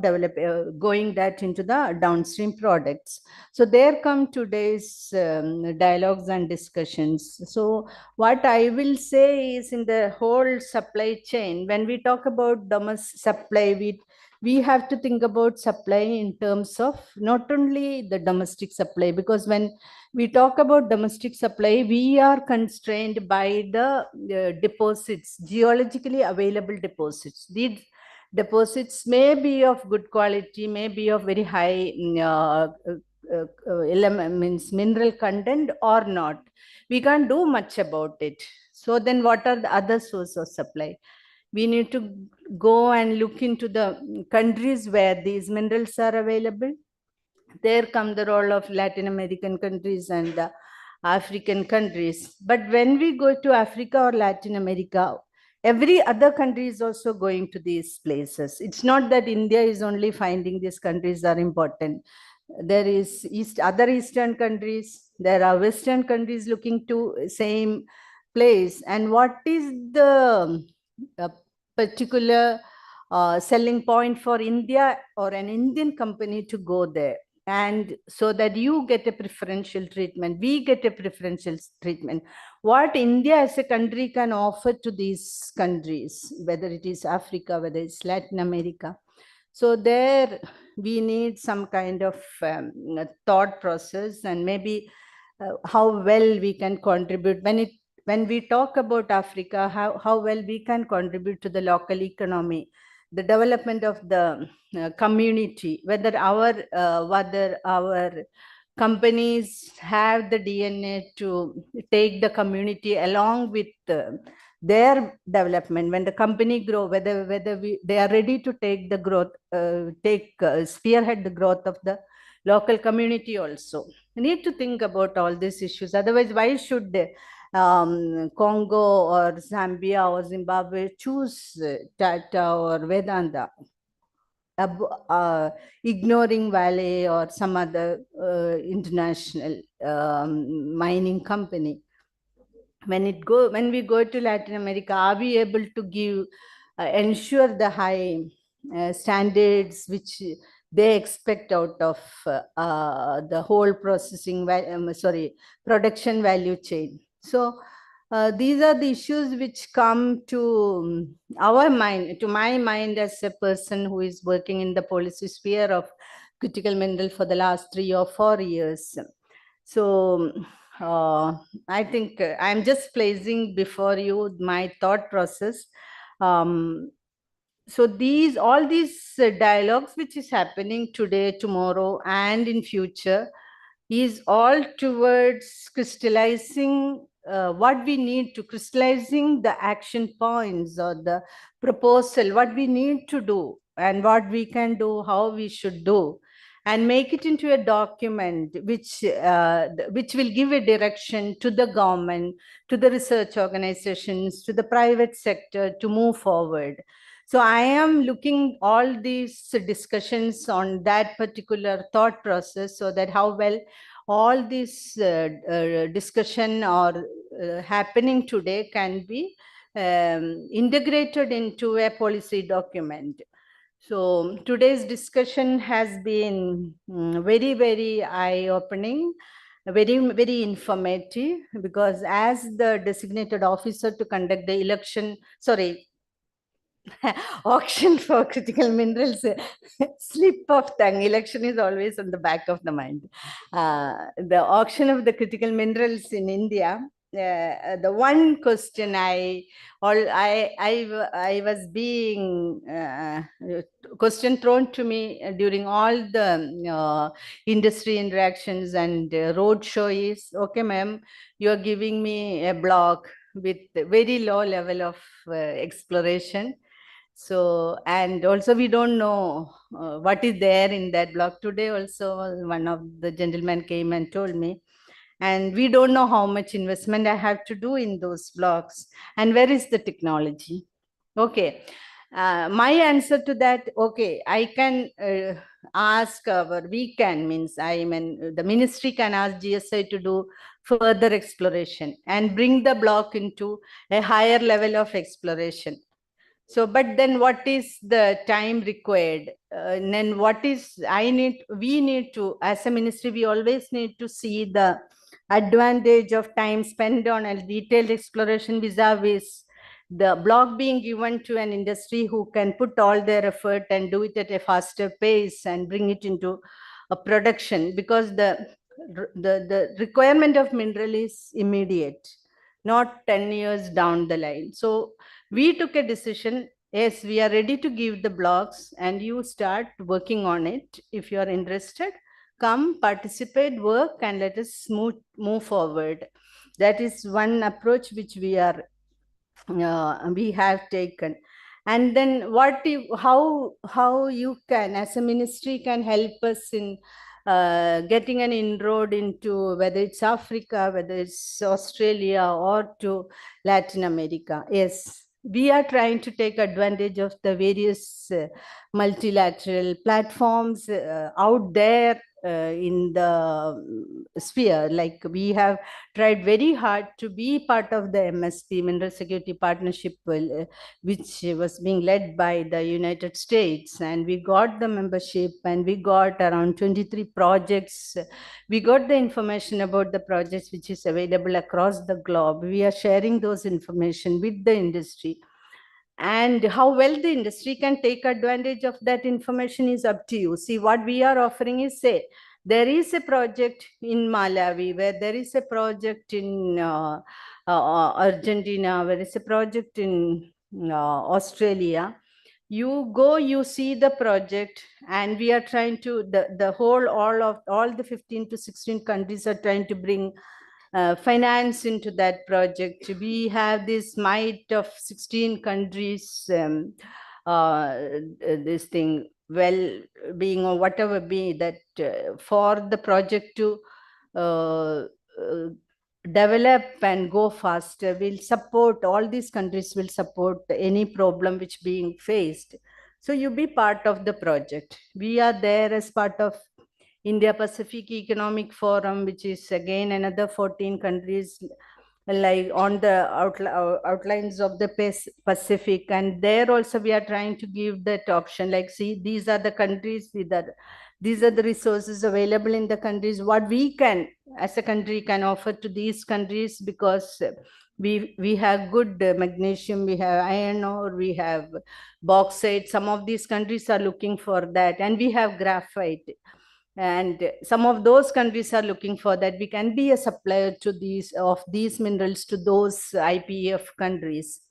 going that into the downstream products. So there come today's dialogues and discussions. So what I will say is, in the whole supply chain, when we talk about domestic supply, we have to think about supply in terms of not only the domestic supply, because when we talk about domestic supply, we are constrained by the deposits, geologically available deposits. These deposits may be of good quality, may be of very high means mineral content or not. We can't do much about it. So then what are the other sources of supply? We need to go and look into the countries where these minerals are available. There come the role of Latin American countries and the African countries. But when we go to Africa or Latin America, every other country is also going to these places. It's not that India is only finding these countries are important. There is other Eastern countries, there are Western countries looking to same place. And what is the particular selling point for India or an Indian company to go there? And so that you get a preferential treatment, we get a preferential treatment. What India as a country can offer to these countries, whether it is Africa, whether it's Latin America. So there we need some kind of thought process, and maybe how well we can contribute. When we talk about Africa, how well we can contribute to the local economy, the development of the community, whether our companies have the DNA to take the community along with their development. When the company grow, whether they are ready to take the growth, spearhead the growth of the local community also. We need to think about all these issues. Otherwise, why should Congo or Zambia or Zimbabwe choose Tata or Vedanta, ignoring Vale or some other international mining company? When we go to Latin America, are we able to give ensure the high standards which they expect out of the whole production value chain? So these are the issues which come to our mind, to my mind as a person who is working in the policy sphere of critical mineral for the last 3 or 4 years. So I think I'm just placing before you my thought process. So all these dialogues which is happening today, tomorrow, and in future is all towards crystallizing what we need to crystallizing the action points or the proposal, what we need to do and what we can do, how we should do, and make it into a document which will give a direction to the government, to the research organizations, to the private sector to move forward. So I am looking all these discussions on that particular thought process, so that how well all this discussion or happening today can be integrated into a policy document. So today's discussion has been very, very eye-opening, very, very informative, because as the designated officer to conduct the auction for critical minerals, slip of tongue, election is always on the back of the mind. The auction of the critical minerals in India, the one question I was being question thrown to me during all the industry interactions and road show is, okay ma'am, you are giving me a block with very low level of exploration. So, and also we don't know what is there in that block. Today also one of the gentlemen came and told me, and we don't know how much investment I have to do in those blocks and where is the technology. Okay. My answer to that, okay, I can ask we can means I mean the ministry can ask GSI to do further exploration and bring the block into a higher level of exploration. So, but then what is the time required? And then what is, we need to, as a ministry, we always need to see the advantage of time spent on a detailed exploration vis-a-vis the block being given to an industry who can put all their effort and do it at a faster pace and bring it into a production, because the requirement of mineral is immediate, not 10 years down the line. So we took a decision, yes, we are ready to give the blocks and you start working on it. If you are interested, come participate, work, and let us move forward. That is one approach which we have taken. And then how you can, as a ministry, can help us in getting an inroad into whether it's Africa, whether it's Australia, or to Latin America. Yes, we are trying to take advantage of the various multilateral platforms out there in the sphere. Like we have tried very hard to be part of the MSP, Mineral Security Partnership, which was being led by the United States, and we got the membership, and we got around 23 projects. We got the information about the projects which is available across the globe. We are sharing those information with the industry. And how well the industry can take advantage of that information is up to you. See, what we are offering is, say, there is a project in Malawi, where there is a project in Argentina, where there is a project in Australia. You go, you see the project, and we are trying to, all the 15 to 16 countries are trying to bring finance into that project. We have this might of 16 countries, this thing, well being or whatever be that, for the project to develop and go faster, will support, all these countries will support any problem which being faced. So you be part of the project. We are there as part of India Pacific Economic Forum, which is again another 14 countries, like on the outlines of the Pacific. And there also we are trying to give that option, like, see, these are the countries, these are the resources available in the countries, what we can as a country can offer to these countries, because we have good magnesium, we have iron ore, we have bauxite. Some of these countries are looking for that, and we have graphite. And some of those countries are looking for that. We can be a supplier to these minerals to those IPF countries.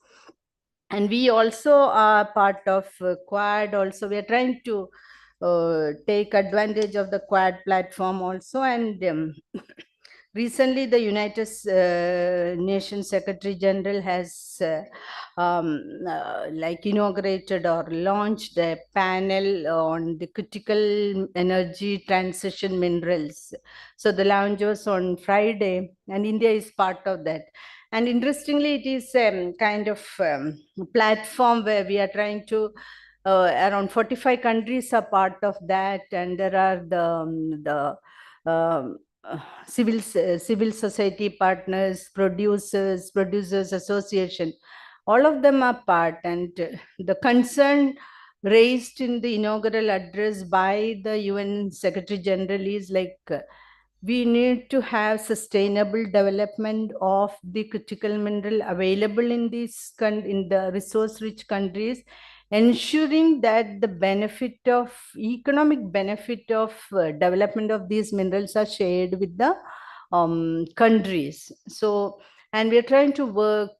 And we also are part of Quad. Also, we are trying to take advantage of the Quad platform also. And recently, the United Nations Secretary General has inaugurated or launched a panel on the critical energy transition minerals. So the launch was on Friday, and India is part of that. And interestingly, it is kind of platform where we are trying to, around 45 countries are part of that, and there are the civil society partners, producers association, all of them are part. And the concern raised in the inaugural address by the UN Secretary General is like, we need to have sustainable development of the critical mineral available in the resource rich countries, ensuring that the economic benefit of development of these minerals are shared with the countries. So, and we are trying to work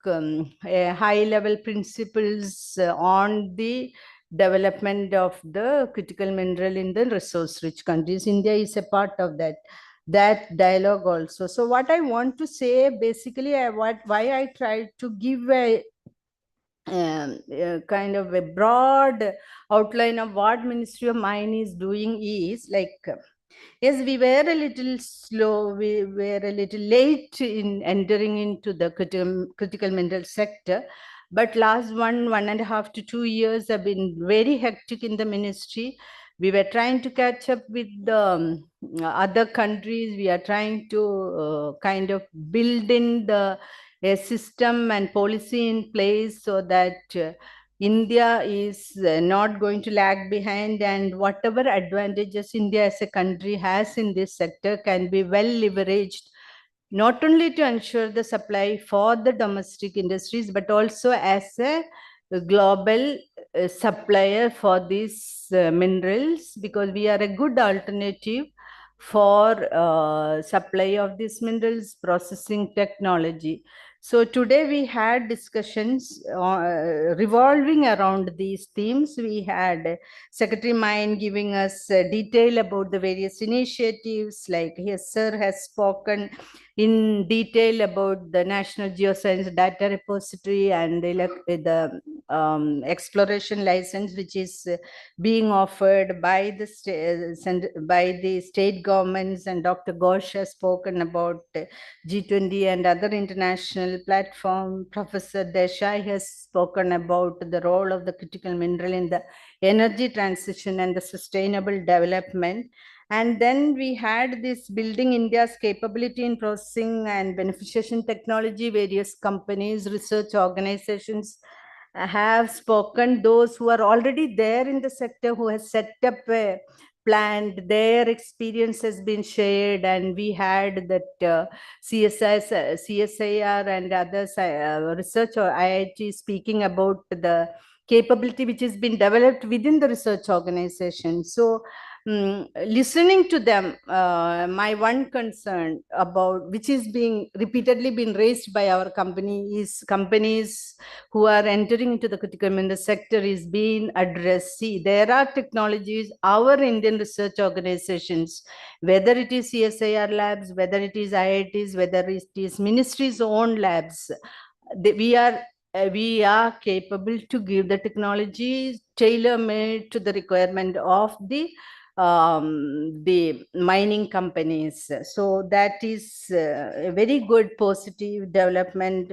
high level principles on the development of the critical mineral in the resource rich countries. India is a part of that dialogue also. So what I want to say basically, why I tried to give a kind of a broad outline of what Ministry of Mine is doing is like, yes, we were a little slow, we were a little late in entering into the critical mineral sector, but last 1.5 to 2 years have been very hectic in the ministry. We were trying to catch up with the other countries. We are trying to kind of build in a system and policy in place so that India is not going to lag behind, and whatever advantages India as a country has in this sector can be well leveraged, not only to ensure the supply for the domestic industries, but also as a global supplier for these minerals, because we are a good alternative for supply of these minerals processing technology. So today we had discussions revolving around these themes. We had Secretary Mine giving us detail about the various initiatives, like his sir has spoken in detail about the National Geoscience Data Repository and the exploration license, which is being offered by the state governments, and Dr. Ghosh has spoken about G20 and other international platform. Professor Desai has spoken about the role of the critical mineral in the energy transition and the sustainable development. And then we had this building India's capability in processing and beneficiation technology. Various companies, research organizations have spoken. Those who are already there in the sector, who has set up a plant, their experience has been shared, and we had that CSIR and others research or IIT speaking about the capability which has been developed within the research organization. So listening to them, my one concern about which is being repeatedly been raised by our company is companies who are entering into the critical mineral sector is being addressed. See, there are technologies, our Indian research organizations, whether it is CSIR labs, whether it is IITs, whether it is ministry's own labs, we are capable to give the technology tailor-made to the requirement of the mining companies. So that is a very good positive development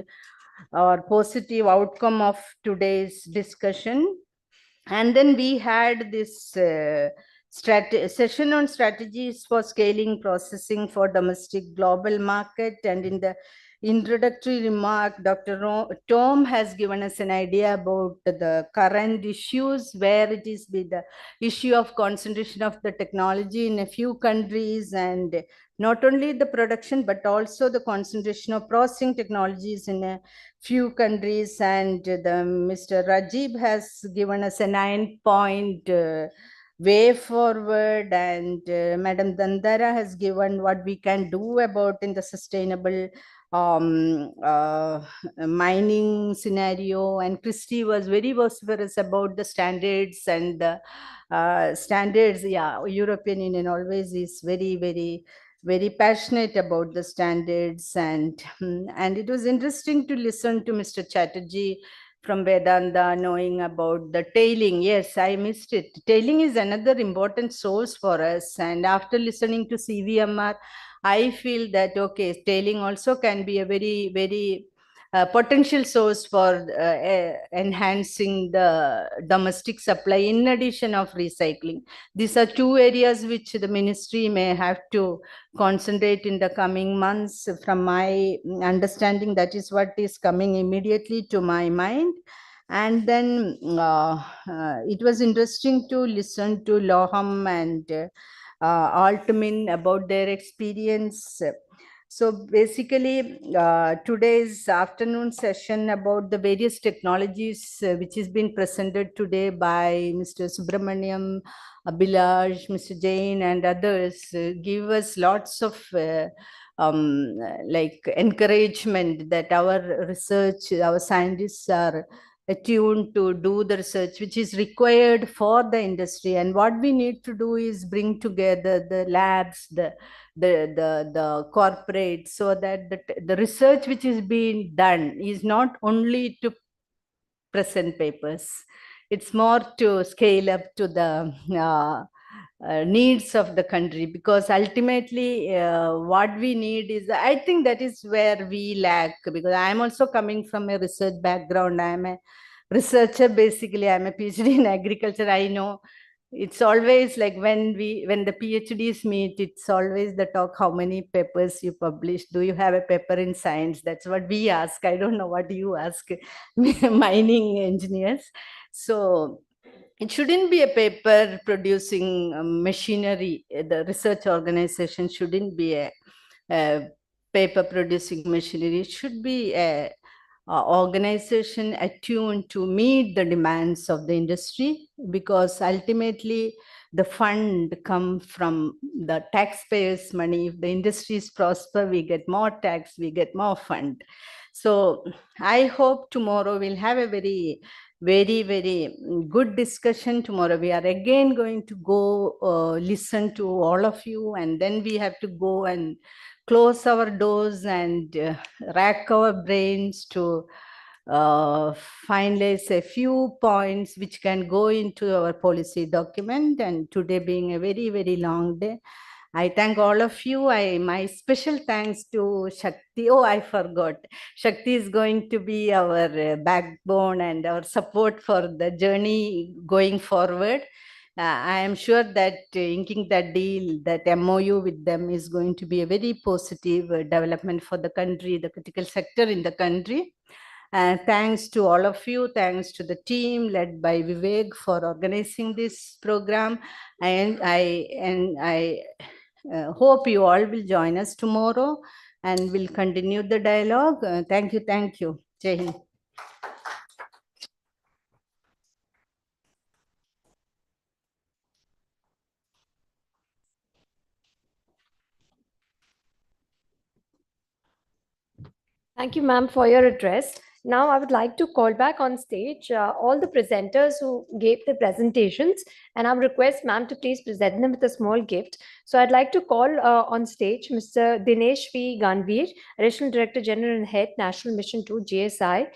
or positive outcome of today's discussion. And then we had this session on strategies for scaling processing for domestic global market. And in the introductory remark, Dr. Tom has given us an idea about the current issues, where it is the issue of concentration of the technology in a few countries, and not only the production, but also the concentration of processing technologies in a few countries. And Mr. Rajiv has given us a 9-point way forward, and Madam Dandara has given what we can do about in the sustainable mining scenario, and Christy was very vociferous about the standards and the standards. Yeah, European Union always is very passionate about the standards, and it was interesting to listen to Mr. Chatterjee from Vedanta knowing about the tailing. Yes, I missed it. Tailing is another important source for us, and after listening to CVMR, I feel that, okay, tailing also can be a very potential source for enhancing the domestic supply in addition of recycling. These are two areas which the ministry may have to concentrate in the coming months. From my understanding, that is what is coming immediately to my mind. And then it was interesting to listen to Loham and Altman about their experience. So basically, today's afternoon session about the various technologies which has been presented today by Mr. Subramaniam, Abhilash, Mr. Jain, and others give us lots of like encouragement that our research, our scientists are attuned to do the research which is required for the industry. And what we need to do is bring together the labs, the corporate, so that the research which is being done is not only to present papers. It's more to scale up to the needs of the country, because ultimately what we need is, I think that is where we lack, because I'm also coming from a research background. I'm a researcher, basically. I'm a PhD in agriculture. I know it's always like when the PhDs meet, it's always the talk, how many papers you publish, do you have a paper in science? That's what we ask. I don't know what you ask mining engineers. So it shouldn't be a paper producing machinery. The research organization shouldn't be a paper producing machinery. It should be a organization attuned to meet the demands of the industry, because ultimately the fund comes from the taxpayers' money. If the industries prosper, we get more tax, we get more fund. So I hope tomorrow we'll have a very good discussion. Tomorrow we are again going to go listen to all of you, and then we have to go and close our doors and rack our brains to finalize a few points which can go into our policy document. And today being a very long day, I thank all of you. My special thanks to Shakti. Oh, I forgot. Shakti is going to be our backbone and our support for the journey going forward. I am sure that inking that deal, that MOU with them, is going to be a very positive development for the country, the critical sector in the country. Thanks to all of you. Thanks to the team led by Vivek for organizing this program. And I hope you all will join us tomorrow and we'll continue the dialogue. Thank you. Thank you. Jai Hind. Thank you, ma'am, for your address. Now, I would like to call back on stage all the presenters who gave the presentations, and I would request ma'am to please present them with a small gift. So I'd like to call on stage Mr. Dinesh V. Ganveer, Additional Director General and Head, National Mission 2, GSI,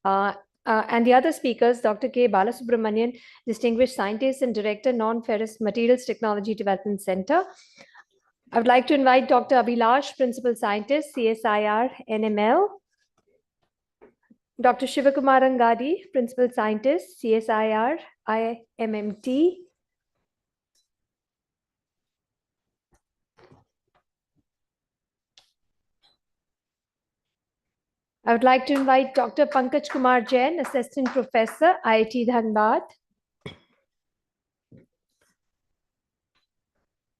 and the other speakers, Dr. K. Balasubramanian, Distinguished Scientist and Director, Non-Ferrous Materials Technology Development Center. I would like to invite Dr. Abhilash, Principal Scientist, CSIR, NML. Dr. Shivakumar Angadi, Principal Scientist, CSIR, IMMT. I would like to invite Dr. Pankaj Kumar Jain, Assistant Professor, IIT Dhanbad.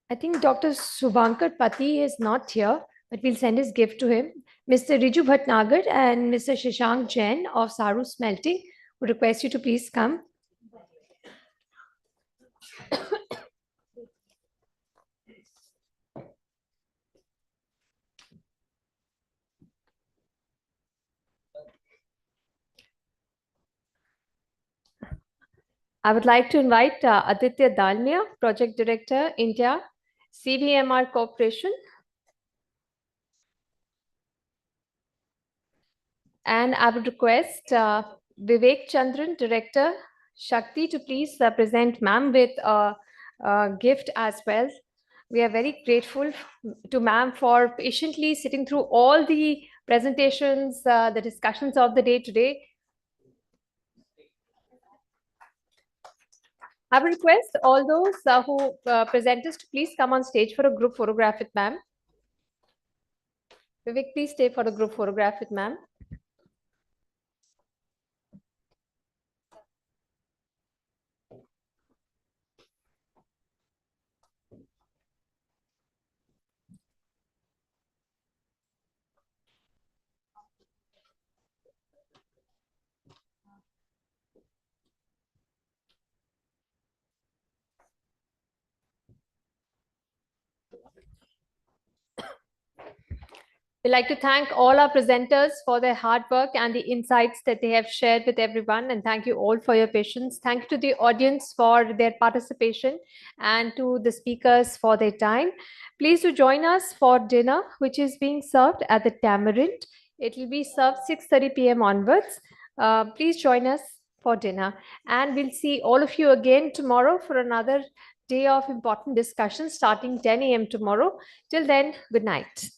I think Dr. Subhankar Pati is not here, but we'll send his gift to him. Mr. Riju Bhatnagar and Mr. Shashank Jain of Saru Smelting would request you to please come. I would like to invite Aditya Dalmia, Project Director, India, CVMR Corporation. And I would request Vivek Chandran, Director, Shakti, to please present ma'am with a gift as well. We are very grateful to ma'am for patiently sitting through all the presentations, the discussions of the day today. I would request all those who presenters to please come on stage for a group photograph with ma'am. Vivek, please stay for a group photograph with ma'am. We'd like to thank all our presenters for their hard work and the insights that they have shared with everyone. And thank you all for your patience. Thank you to the audience for their participation and to the speakers for their time. Please do join us for dinner, which is being served at the Tamarind. It will be served 6:30 p.m. onwards. Please join us for dinner. And we'll see all of you again tomorrow for another day of important discussion starting 10 a.m. tomorrow. Till then, good night.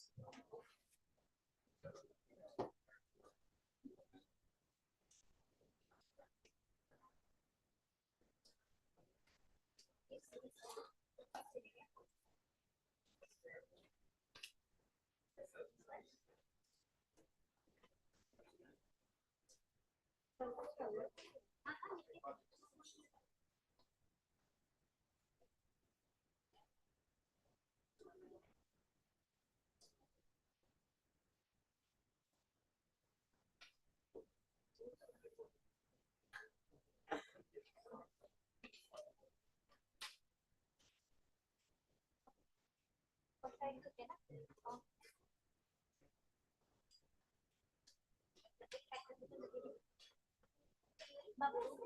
Bagus.